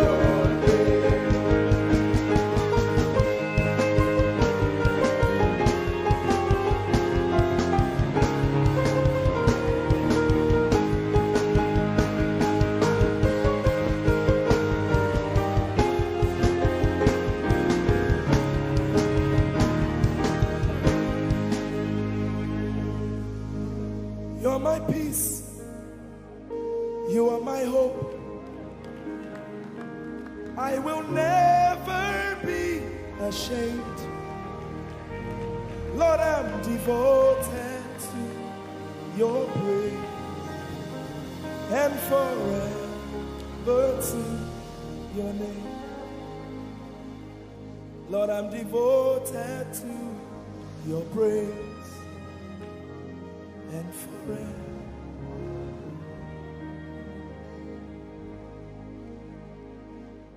You're my peace. You are my hope. I will never be ashamed. Lord, I'm devoted to your praise and forever to your name. Lord, I'm devoted to your praise and forever.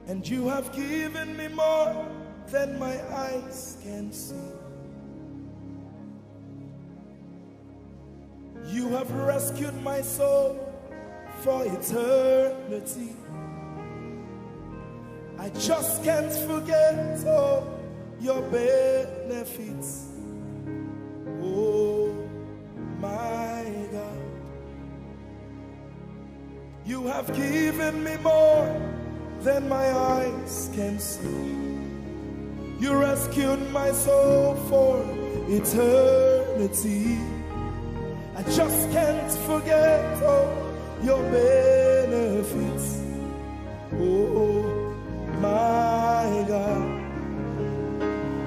And you have given me more than my eyes can see. You have rescued my soul for eternity. I just can't forget all your benefits. Oh my God, you have given me more than my eyes can see. You rescued my soul for eternity. I just can't forget all your benefits. Oh my God,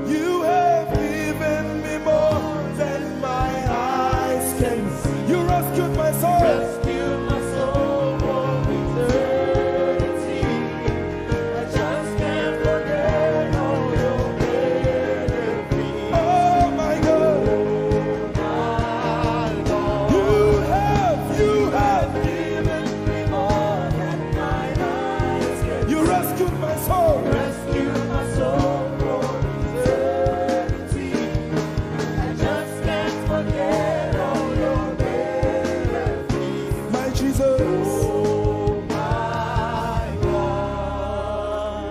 you have given me more than my eyes can see. You rescued my soul. Rescued my soul for eternity. I just can't forget all your benefits. Oh my God, you have given me more than my eyes can see. You rescued my soul. Rescued my soul for eternity. I just can't forget all your benefits. My Jesus. Oh my God.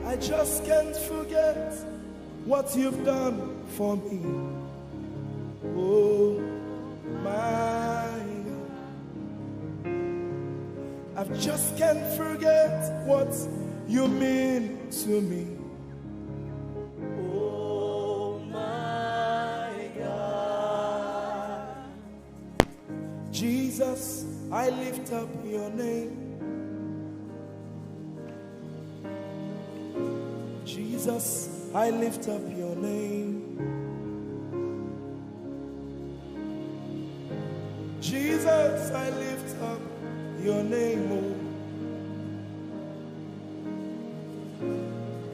I just can't forget what you've done for me. Oh my God. I just can't forget what you mean to me. Oh my God. Jesus, I lift up your name. Jesus, I lift up your name. Jesus, I lift up your name. Oh.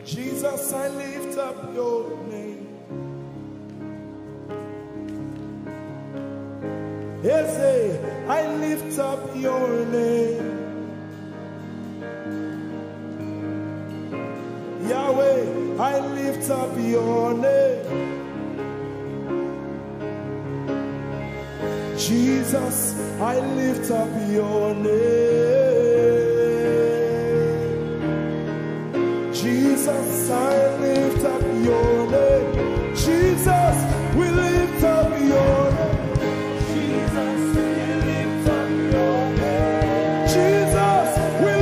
Jesus, I lift up your name. Ese, I lift up your name. Yahweh, I lift up your name. Jesus, I lift up your name. Jesus, I lift up your name. Jesus, we lift up your name. Jesus, we lift up your name. Jesus, we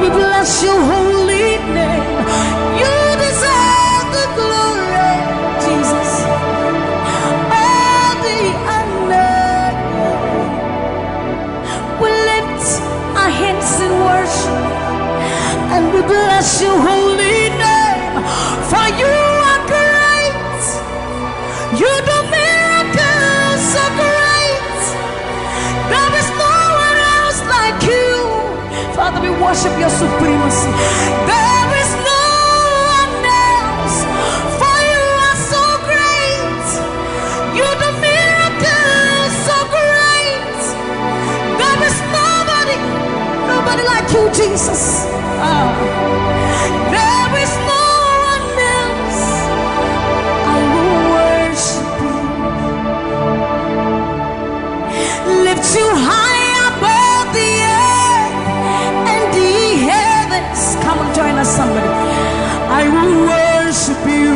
we bless your holy name. You deserve the glory, Jesus. All the honor. We lift our hands in worship and we bless your holy name. For you are great. You do miracles so great. There is no one else like you. Father, we worship your supremacy. There is no one else. For you are so great. You do miracles so great. There is nobody like you, Jesus. There is no one else. I will worship you. Lift you high above the earth and the heavens. Come on, join us, somebody. I will worship you.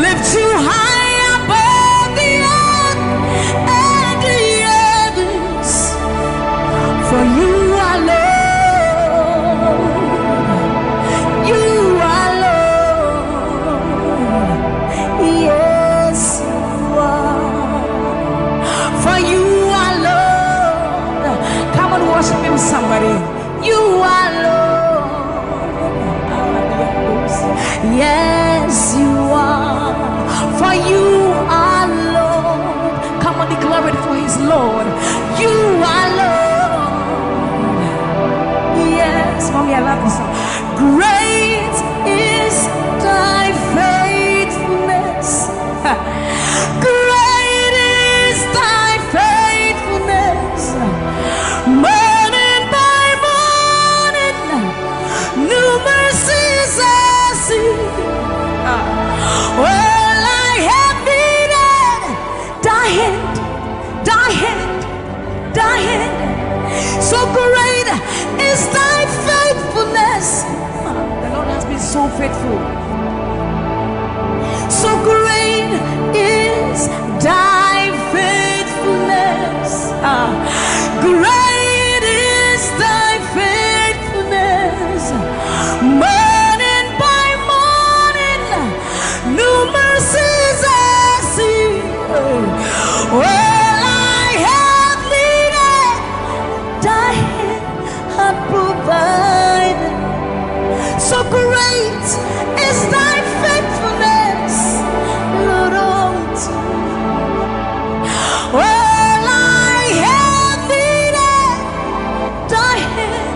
Lift you high above the earth and the heavens. For you are Lord. You are Lord. Yes, you are. For you are Lord. Come on, worship him, somebody. You are Lord. Yes, you are. For you are Lord. Come on, declare it for his Lord. You are Lord. Yes, mommy, I love this song. Great is thy faithfulness. Great is thy faithfulness. Morning by morning, new mercies I see. All I have needed, thy hand, thy hand, thy hand. So great is thy faithfulness. The Lord has been so faithful. So great is thy faithfulness. Great is thy faithfulness. Morning by morning, new mercies I see. All I have needed, thy hand hath provided. So great is thy faithfulness, Lord, unto me. All I have needed, thy hand.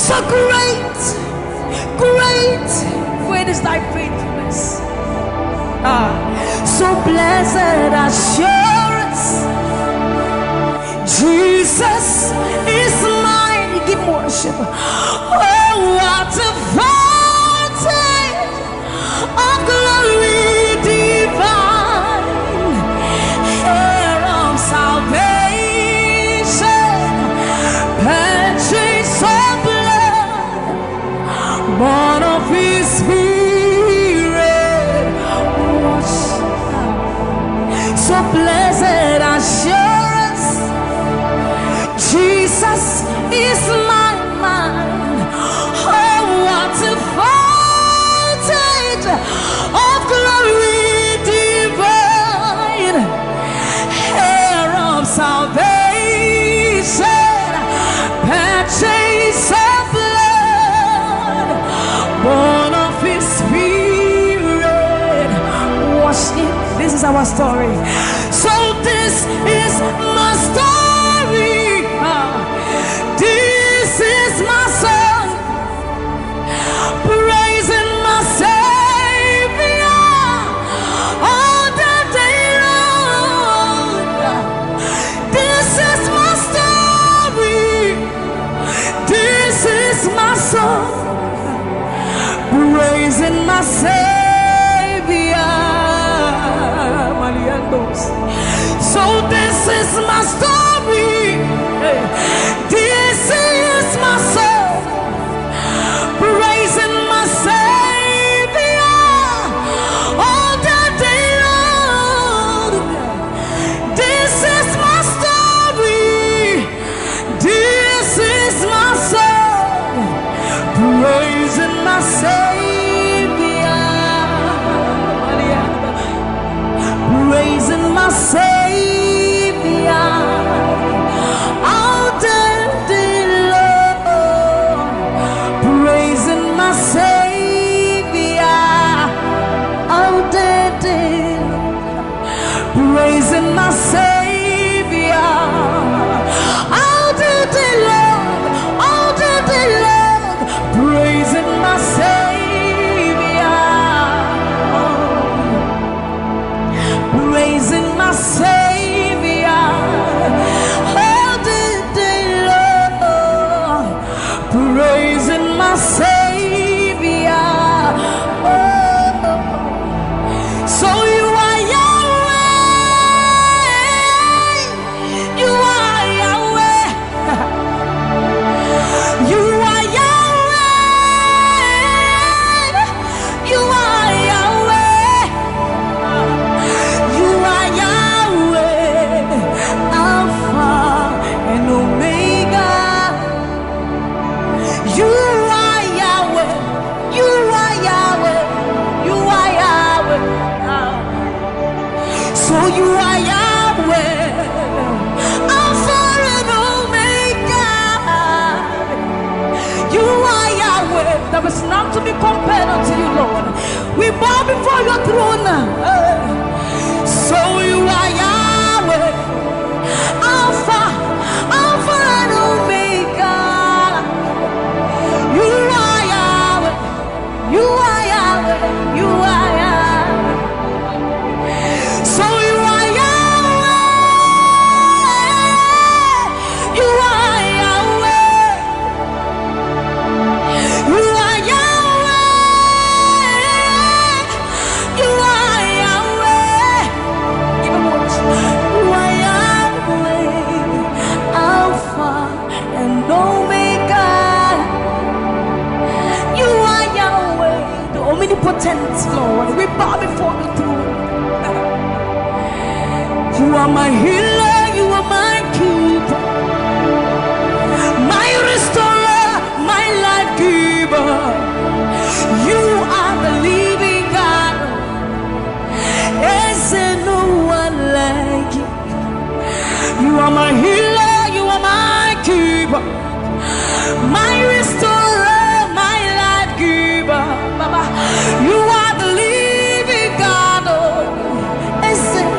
So great, great, great is thy faithfulness. So blessed assurance, Jesus is mine. Give worship. Oh, what a fountain of glory divine, hair of salvation, purchase of blood, born of his spirit. So blessed assurance, Jesus is my mind. Oh, what a fountain of glory divine, hair of salvation, purchase of blood, born of his spirit. Wash it. This is our story. So this is my story. This is my song, praising my Savior all the day long. This is my story. This is my song, praising my Savior. So this is my story. This is my song, praising my Savior all the day long. This is my story. throne. So you are Yahweh, Alpha and Omega. You are Yahweh, you are Yahweh, you are Yahweh. So you are Yahweh, you are Yahweh, you are Yahweh, you are Yahweh. Even more. You are Yahweh, Alpha and Omega. You are Yahweh, the omnipotent Lord. We bow before the throne. You are my healer, you are my keeper, my restorer, my life giver. You are the living God. Is there no one like you? You are my healer, you are my keeper, my restorer, my life giver. Baba, you are the living God. Is it?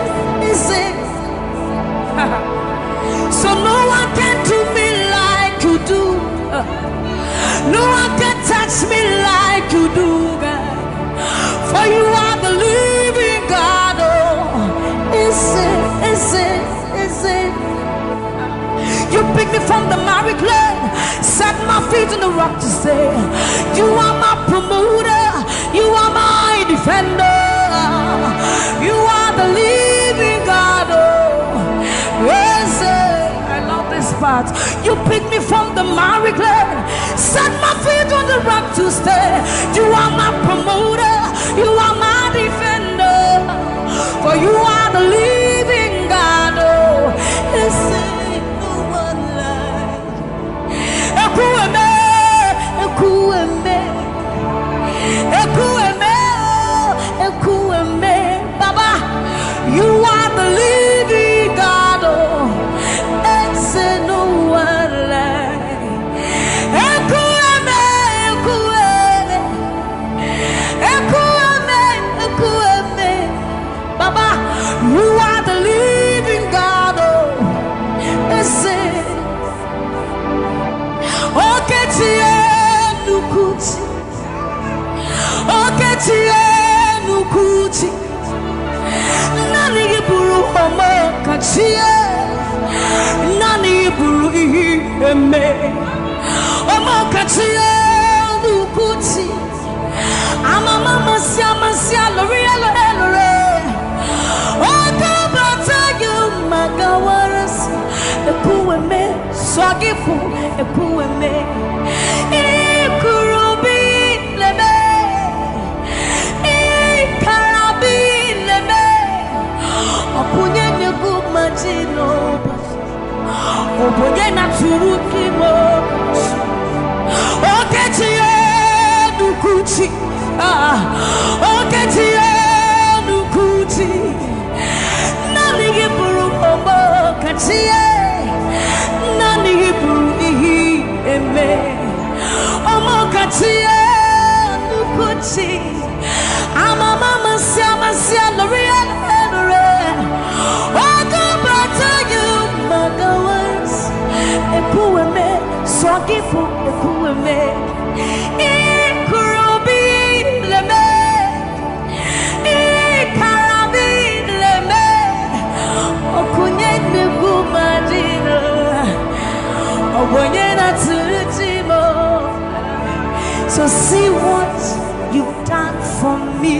So no one can do me like you do. No one can touch me like you do, God. For you are the living God. Is it? You pick me from the miry clay, set my feet on the rock to stay. You are my promoter, you are my defender. You are the living God. Yes, I love this part. You pick me from the miry clay, set my feet on the rock to stay. You are my promoter, you are my defender. For you are the living God. Yes, no one like Ekueme, Baba. You are the living God. It's no one like Ekueme. Baba, you are the living God. It's Nukuchi. Nani buru homo kachie, nani buru iheme. Homo kachie nukuchi. Mama sia loria lore. Oka bata you magawaras. Ekueme swagifu ekueme. Ikurubi lebe. Opunye ne gumajino, opunye na turukimo. Oketiye nukuchi, oketiye nukuchi. Nani giburu omo katiye, nani giburu ihi eme. Omo katiye nukuchi. Mama sia loria. Ekueme, swagifu ekueme. Ikurubi leme, ikarabi leme. Okunye negumajino, obonye na tulutimo. So see what you've done for me.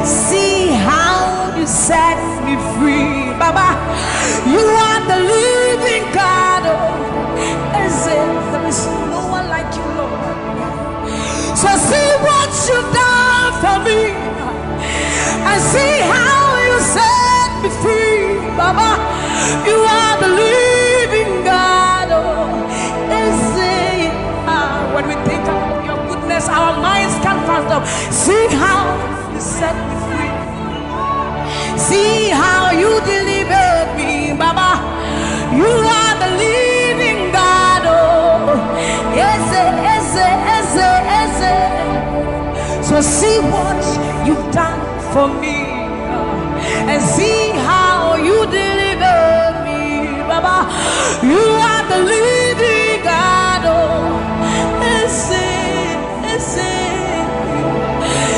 See how you set me free, Baba. You are the living God. There is no one like you, Lord. So see what you've done for me, and see how you set me free, Baba. You are the living God. When we think about your goodness, our minds can't fathom. See how you set me free. See how you delivered me, Baba. You are the living God. Yes. So see what you've done for me, and see how you deliver me, Baba. You are the living God. Oh,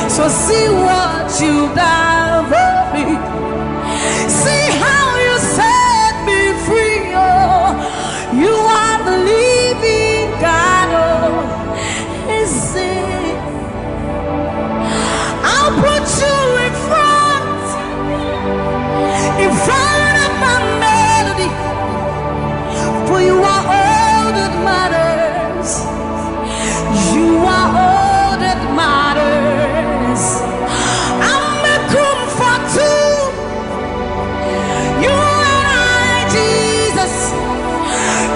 so see what you've done for me. See how you set me free. Oh, you are the living God. Oh, I'll put you in front of my melody, for you are all that matters. You are all that matters. I'm a comfort too. You and I, Jesus.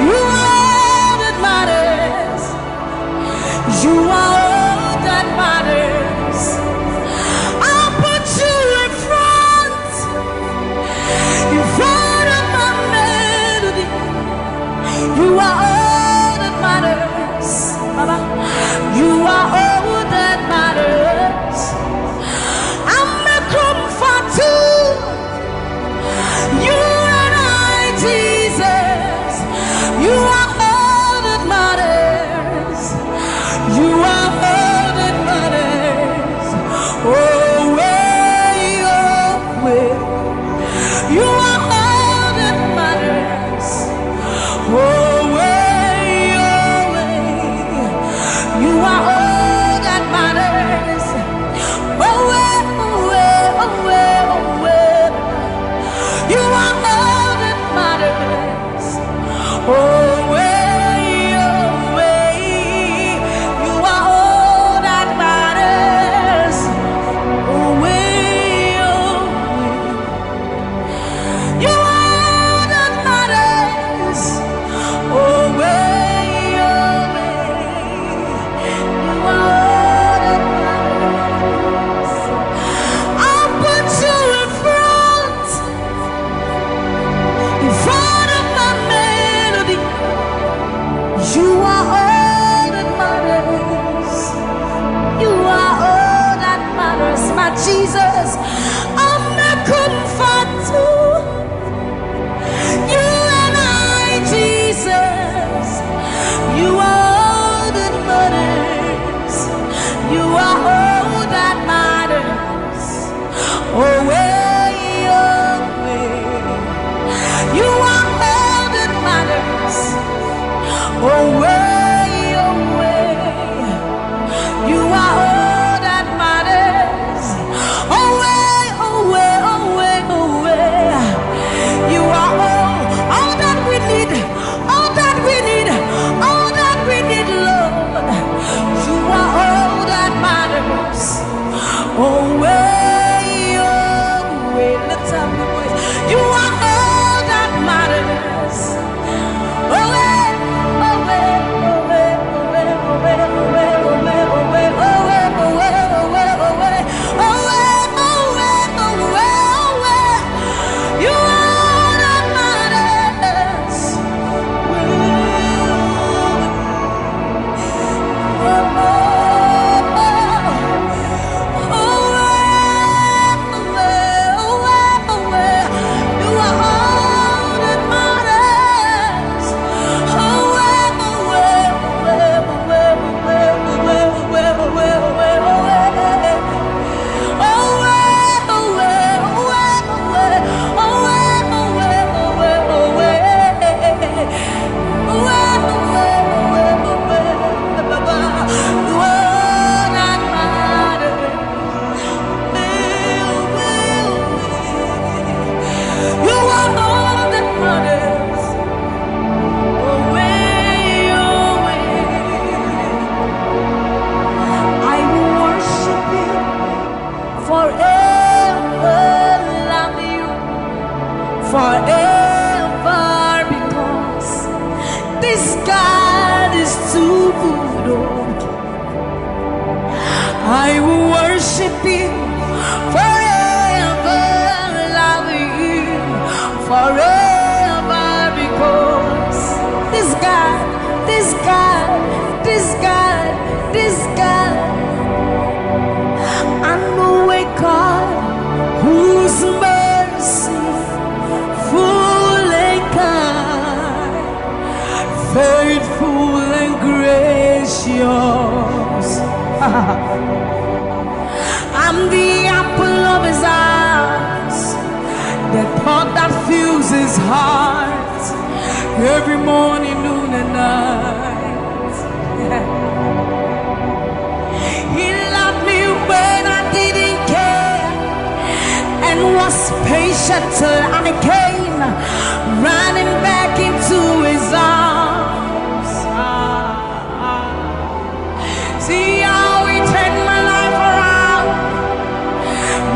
You are all that matters. You are all that matters. I'll put you in front of my melody. You are all that matters, Baba. You are all that matters. I'm a comfort too. You and I, Jesus. You are all that matters. You are all that matters. Oh, way, oh, way. You are all that matters. Oh, way, oh, way. You are all that matters. Oh, way, oh, way, oh, way, oh, way. You are all that matters. Oh, way, oh, way. You are all that matters. Oh, way, oh, way. You are all that matters. Oh, way, oh, way. You are all that matters. I'll put you in front of my melody. You are all that matters. You are all that matters, my Jesus. I'm a comfort too. You and I, Jesus. You are all that matters. You are all that matters. Oh, way, oh, way. You are all that matters. Oh, way, oh, way. You are all that matters. Oh, way, oh, way, oh, way, oh, way. You are all that we need. All that we need. All that we need, Lord. You are all that matters. Oh, way, oh, way. Lift up your voice. You are all that matters. Oh, way, oh, way, oh, way, oh, way, oh, way, oh, way, oh, way, oh, way, oh, way, oh, way, oh, way, oh, way, oh, way, oh, way, oh, way, oh, way. You are all that matters. I will worship you forever, love you forever, because this God, this God, this God, this God, I know a faithful and gracious. I'm the apple of his eyes, the thought that fills his heart every morning, noon and night. He loved me when I didn't care and was patient till I came running back into his arms. See how he turned my life around,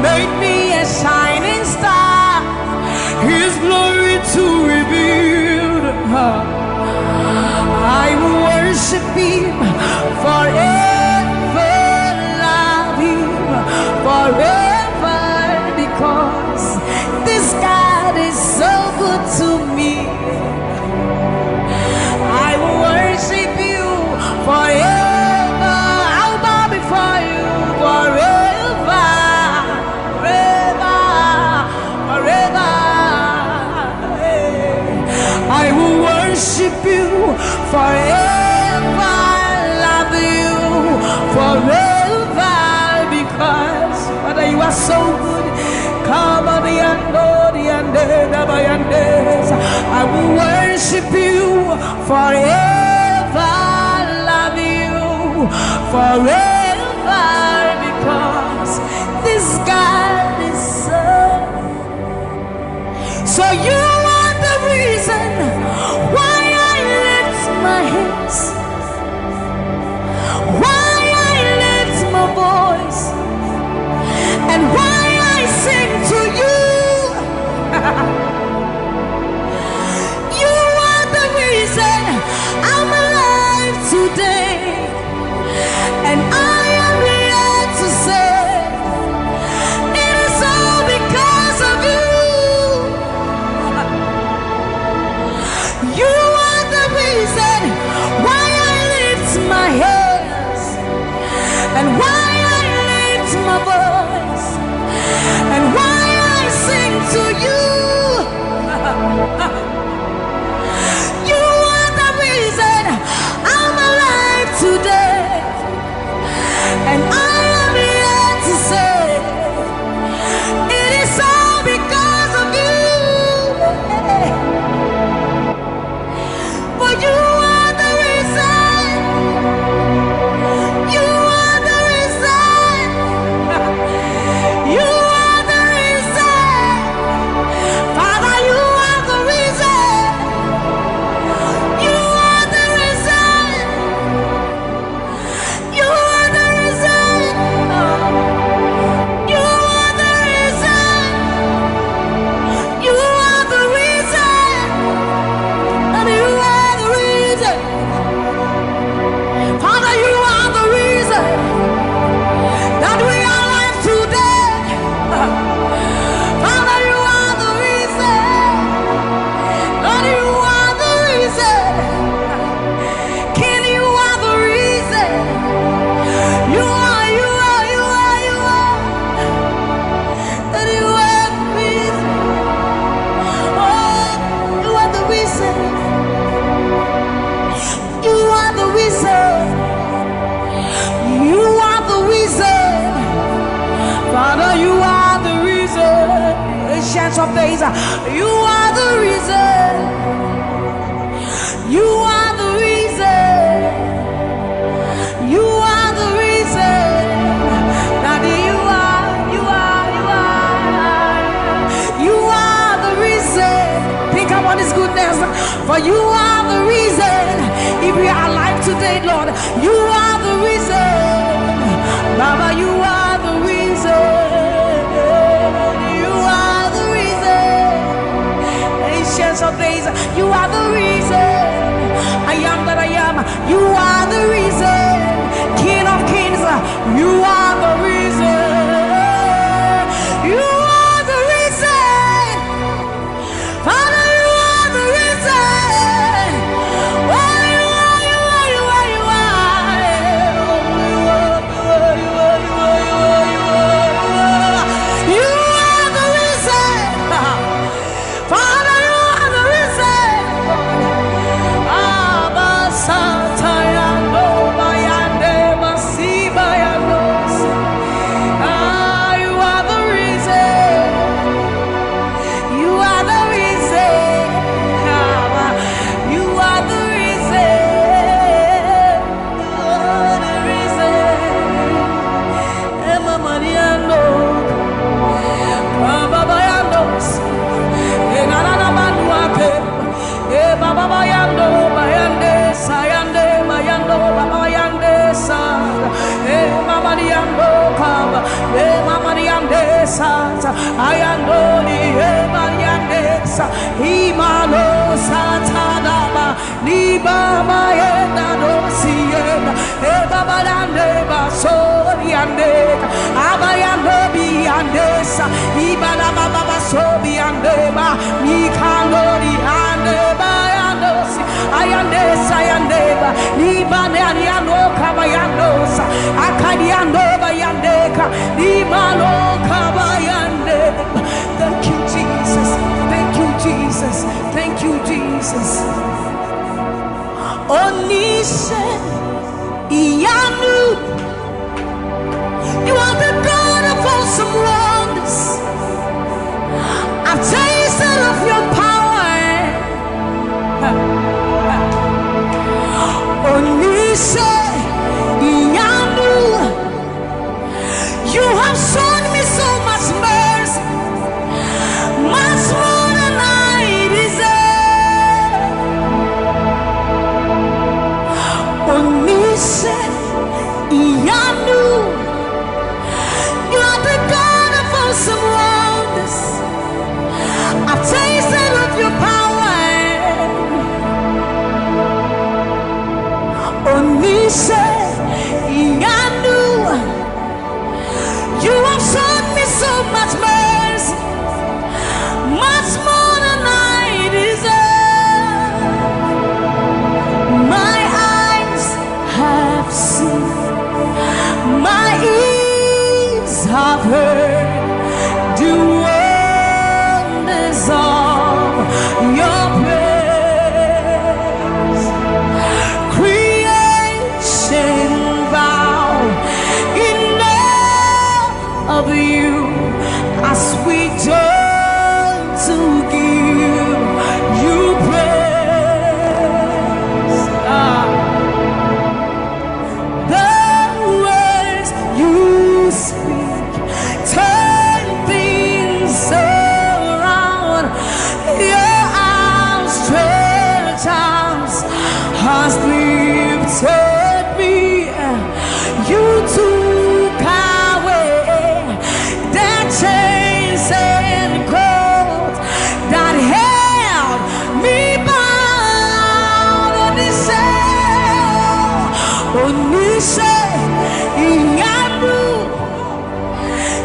made me a shining star, his glory to reveal. I will worship him forever, love him forever, because this God is so good to me. I will worship you forever. I'll bow before you forever, forever, forever. I will worship you forever, love you forever, because Father, you are so good. Come on, I will worship you forever, love you forever, because this God is so you are the reason why I lift my hands, why I lift my voice, and why I sing to you. You are the reason I'm alive today, and I am here to say it is all because of you. You are the reason why I lift my hands, and why I lift my voice, and why I sing to you. You are the reason I'm alive today, and I am here to say it is all because of you. For you are the reason. You are the reason. You are the reason. Father, you are the reason. You are the reason. You are the reason. You are the reason. You are the reason. And you are the reason. Father, you are the reason that we are alive today. Father, you are the reason. Lord, you are the reason. King, you are the reason. You are, you are, you are, you are. That you are the reason. Oh, you are the reason. You are the reason. You are the reason. Father, you are the reason. Ancients of days, you are the reason. You are the reason. You are the reason. Daddy, you are, you are, you are. You are the reason. Think about his goodness. For you are the reason. If we are alive today, Lord, you are the reason. Baba, you are the reason. You are the reason. Ancients of days, you are the reason. I am that I am. You are the reason. King of kings, you are the reason. You are the reason. Father, you are the reason. Oh, you are, you are, you are, you are. You are the reason. Father, you are the reason. Mariando Kaba, Mariandesa, Ayandoni, Mariandesa, Himalo Satadaba, Niba Maeda Dosiena, Eba Balande Basoriande, Abayando Biandesa, Ibana Baba Sobi Andeba, Mikandori Andeba Yandosi, Ayandesa Yandeba, Nibane Ariano Kabayandosa, Akadiando Bayandeka, Nimalo Kabayandeba. Thank you, Jesus. Thank you, Jesus. Thank you, Jesus. Onise Iyanu, you are the God of awesome wonders. I've tasted of your power. Onise Iyanu, you have shown me so much mercy, much more than I deserve. Onise Iyanu, you are the God of awesome wonders. I've tasted of your power. Onise Iyanu, you have shown me so much mercy, much more than I deserve. My eyes have seen, my ears have heard the wonders of your praise. Creation bow in awe of you as we join to give you praise. The words you speak turn things around. Your outstretched arms has lifted me. You took away the chains and cords that held me bound. Onise Iyanu,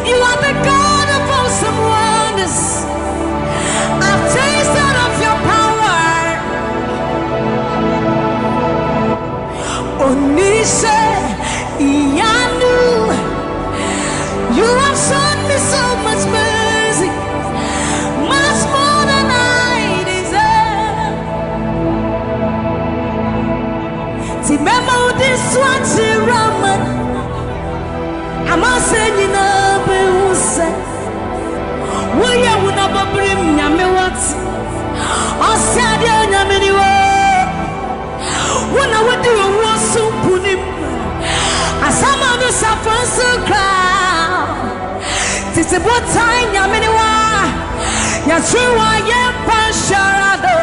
you are the God of awesome wonders. I've tasted of your power. Onise Iyanu, you have shown me so much mercy, much more than I deserve. Remember this one, Raman. I'm not saying you know, but who said, will you never bring me what? I said, you when I would do a war so put him. As some of us are first so crowd. It's about time, Yaminiwa. Yachua, Yempasharado.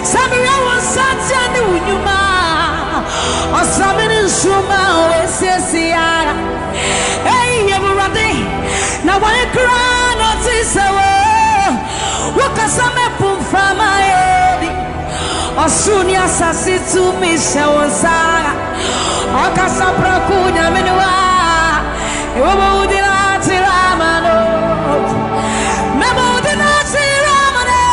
Samuel was such a new Yuma. Or something in Shuma, Ese. Hey, everybody. Now, when you cry, not this away. What can some put from my head? Osunia sasi tu mishawansa Okasa prokunya menua Ewa udina tiramano Memo udina tiramane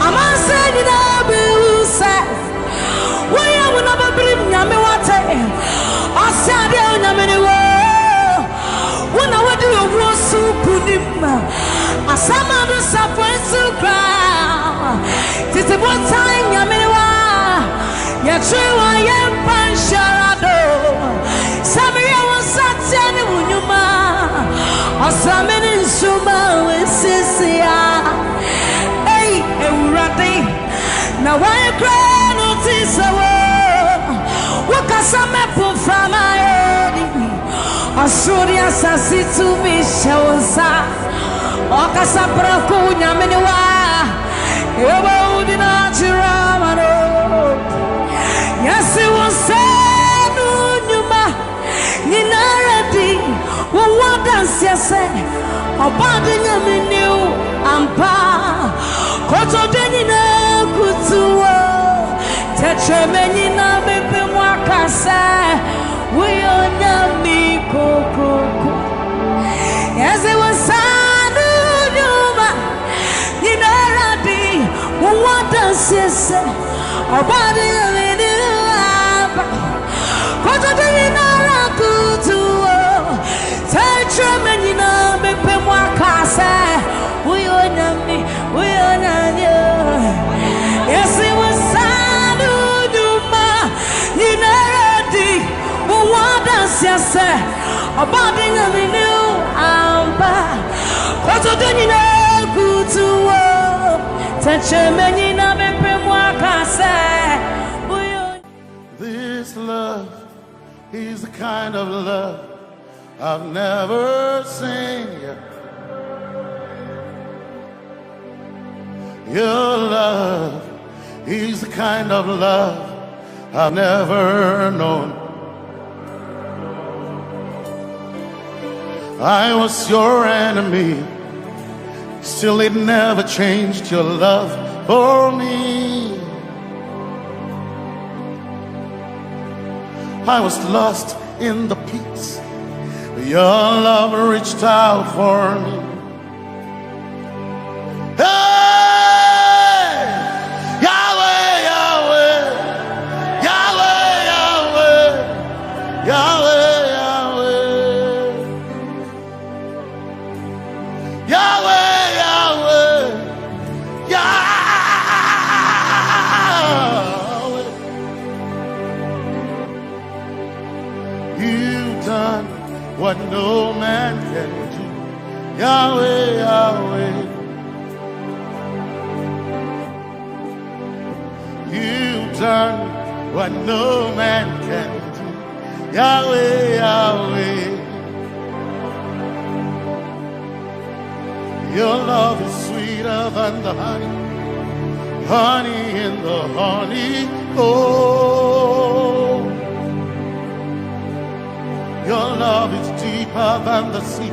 Amanse nina biuse Waya unababrim nyame wate Osade unyamenewa Wana wadi uwosu kunima Asama nusa fwensu kra Titi bota nyamenewa Yachua yempansharado Sammie wansateni unyuma Osameni nsuma wesisia Hey, ewurade Na waye kra notisa wo Wakasame pufama edi Osuri asasi tumishawansa Okasa proku nyamenewa Ewa udina chiramano Yasi wonsenu nyuma Nina Obadinya minu ampa koto denina kutuwa tetremeni na bebe mwakasa wiona mikoko Eze wasanu nyuma Ninaradi Wawada sese Obadinya minu ampa koto denina kutuwa tetremeni na bebe mwakasa wiona mi wiona you Yes it was sanu nyuma Ninaradi Wawada sese Obadinya minu amba koto denina kutuwa tetremeni na bebe mwakasa This love is the kind of love I've never seen yet. Your love is the kind of love I've never known. I was your enemy, still it never changed your love for me. I was lost in the pits, but your love reached out for me. Hey! Yahweh, Yahweh, Yahweh, Yahweh, Yahweh, Yahweh, Yahweh, Yahweh, Yahweh. You've done what no man can do. Yahweh, Yahweh. You've done what no man can do. Yahweh, Yahweh. Your love is sweeter than the honey, honey in the honey. Oh, your love is deeper than the sea.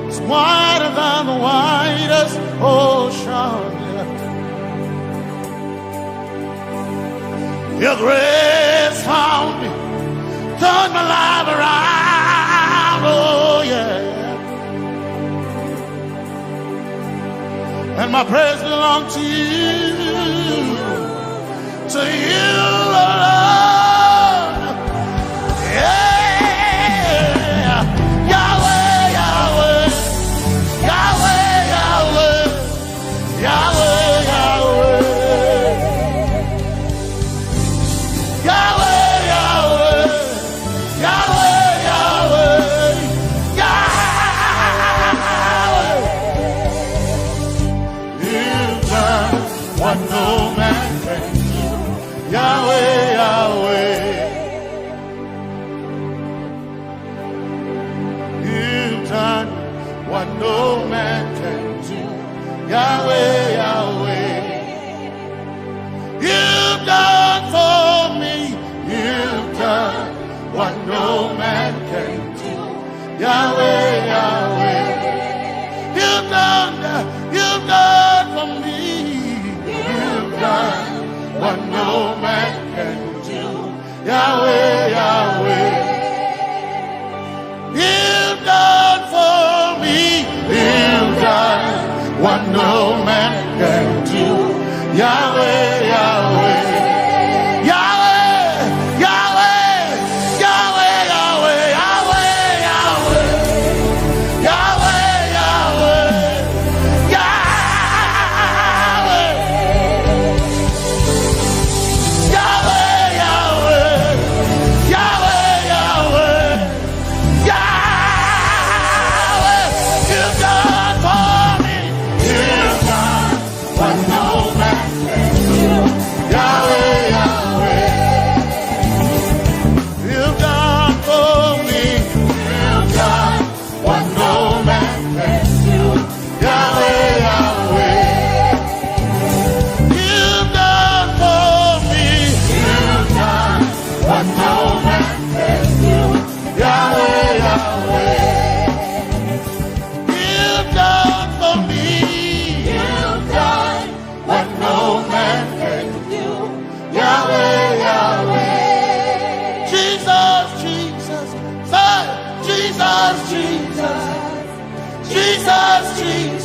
It's wider than the widest ocean. Your grace found me, turned my life around. Oh yeah. And my praise belongs to you alone. Yeah, Yahweh, Yahweh, Yahweh, Yahweh, Yahweh, Yahweh, Yahweh, Yahweh, Yahweh, what no man can do. Yahweh, Yahweh. You've done what no man can do. Yahweh, Yahweh. You've done for me. You've done what no man can do. Yahweh, Yahweh. You've done for me. Done what no man can do. Yahweh, Yahweh. You've done for me. You've done what no man can do. Yahweh, Yahweh. Yahweh, Yahweh, Yahweh, Yahweh, Yahweh, Yahweh, Yahweh, Yahweh.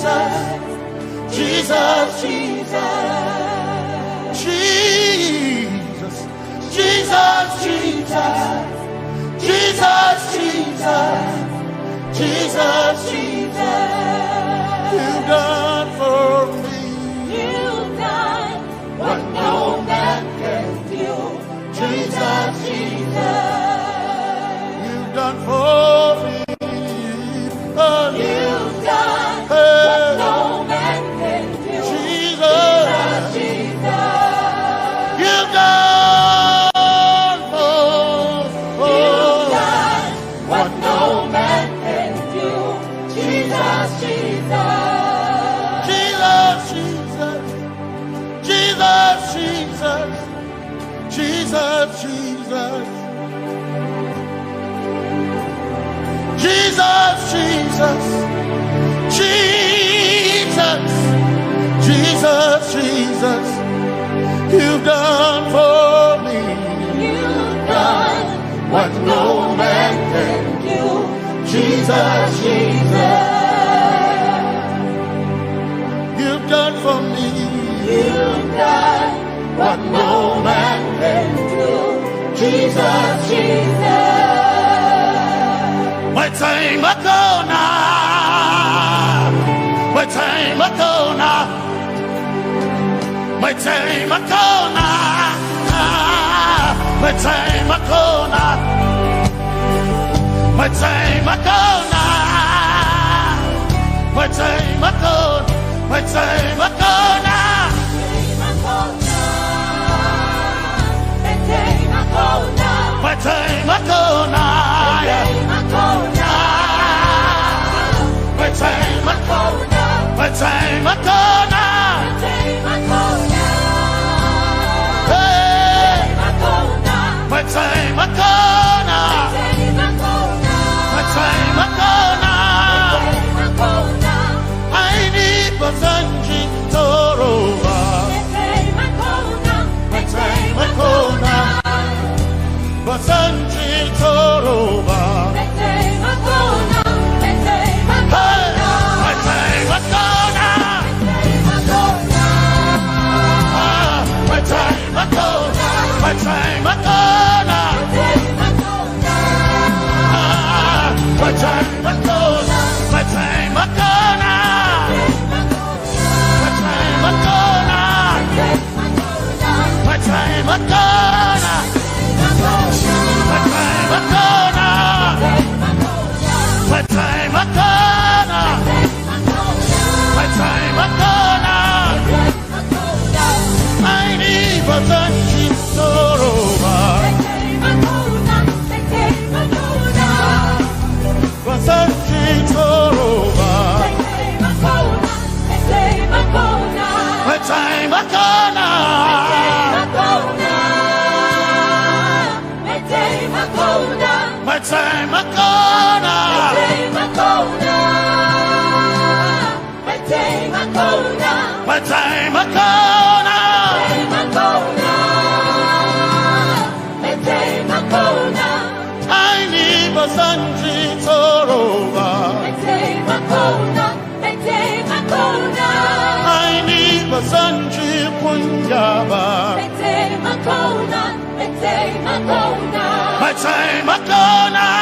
Jesus, Jesus, Jesus, Jesus, Jesus, Jesus, Jesus, Jesus, Jesus, you've done for me. You've done what no man can do. Jesus, Jesus, You've done for me. Oh, you've done what no man can do. Jesus, Jesus, you've done for you've done what no man can do. Jesus, Jesus, Jesus, Jesus, Jesus, Jesus, Jesus. Jesus, Jesus, Jesus, Jesus, Jesus, you've done for me. you've done what no man can do. Jesus, Jesus, You've done for me. you've done what no man can do. Jesus, Jesus, My time ago now, my time ago now, my time ago now, my time ago now, my time ago now, my time ago, my time ago now. My time ago now, my time ago, my time ago now, hey, my time ago now, my time ago now, I need Basanji Toroba, my time ago now, Basanji Toroba. My time ago now, my time ago, my time ago now, my time ago now, my time ago now, my time ago now, my time ago now, my time ago now, I need but Toroba, Basanji Toroba, my time ago now, my time ago now, my time ago I need Basanji Toroba. I need Basanji Punjaba. My time ago now.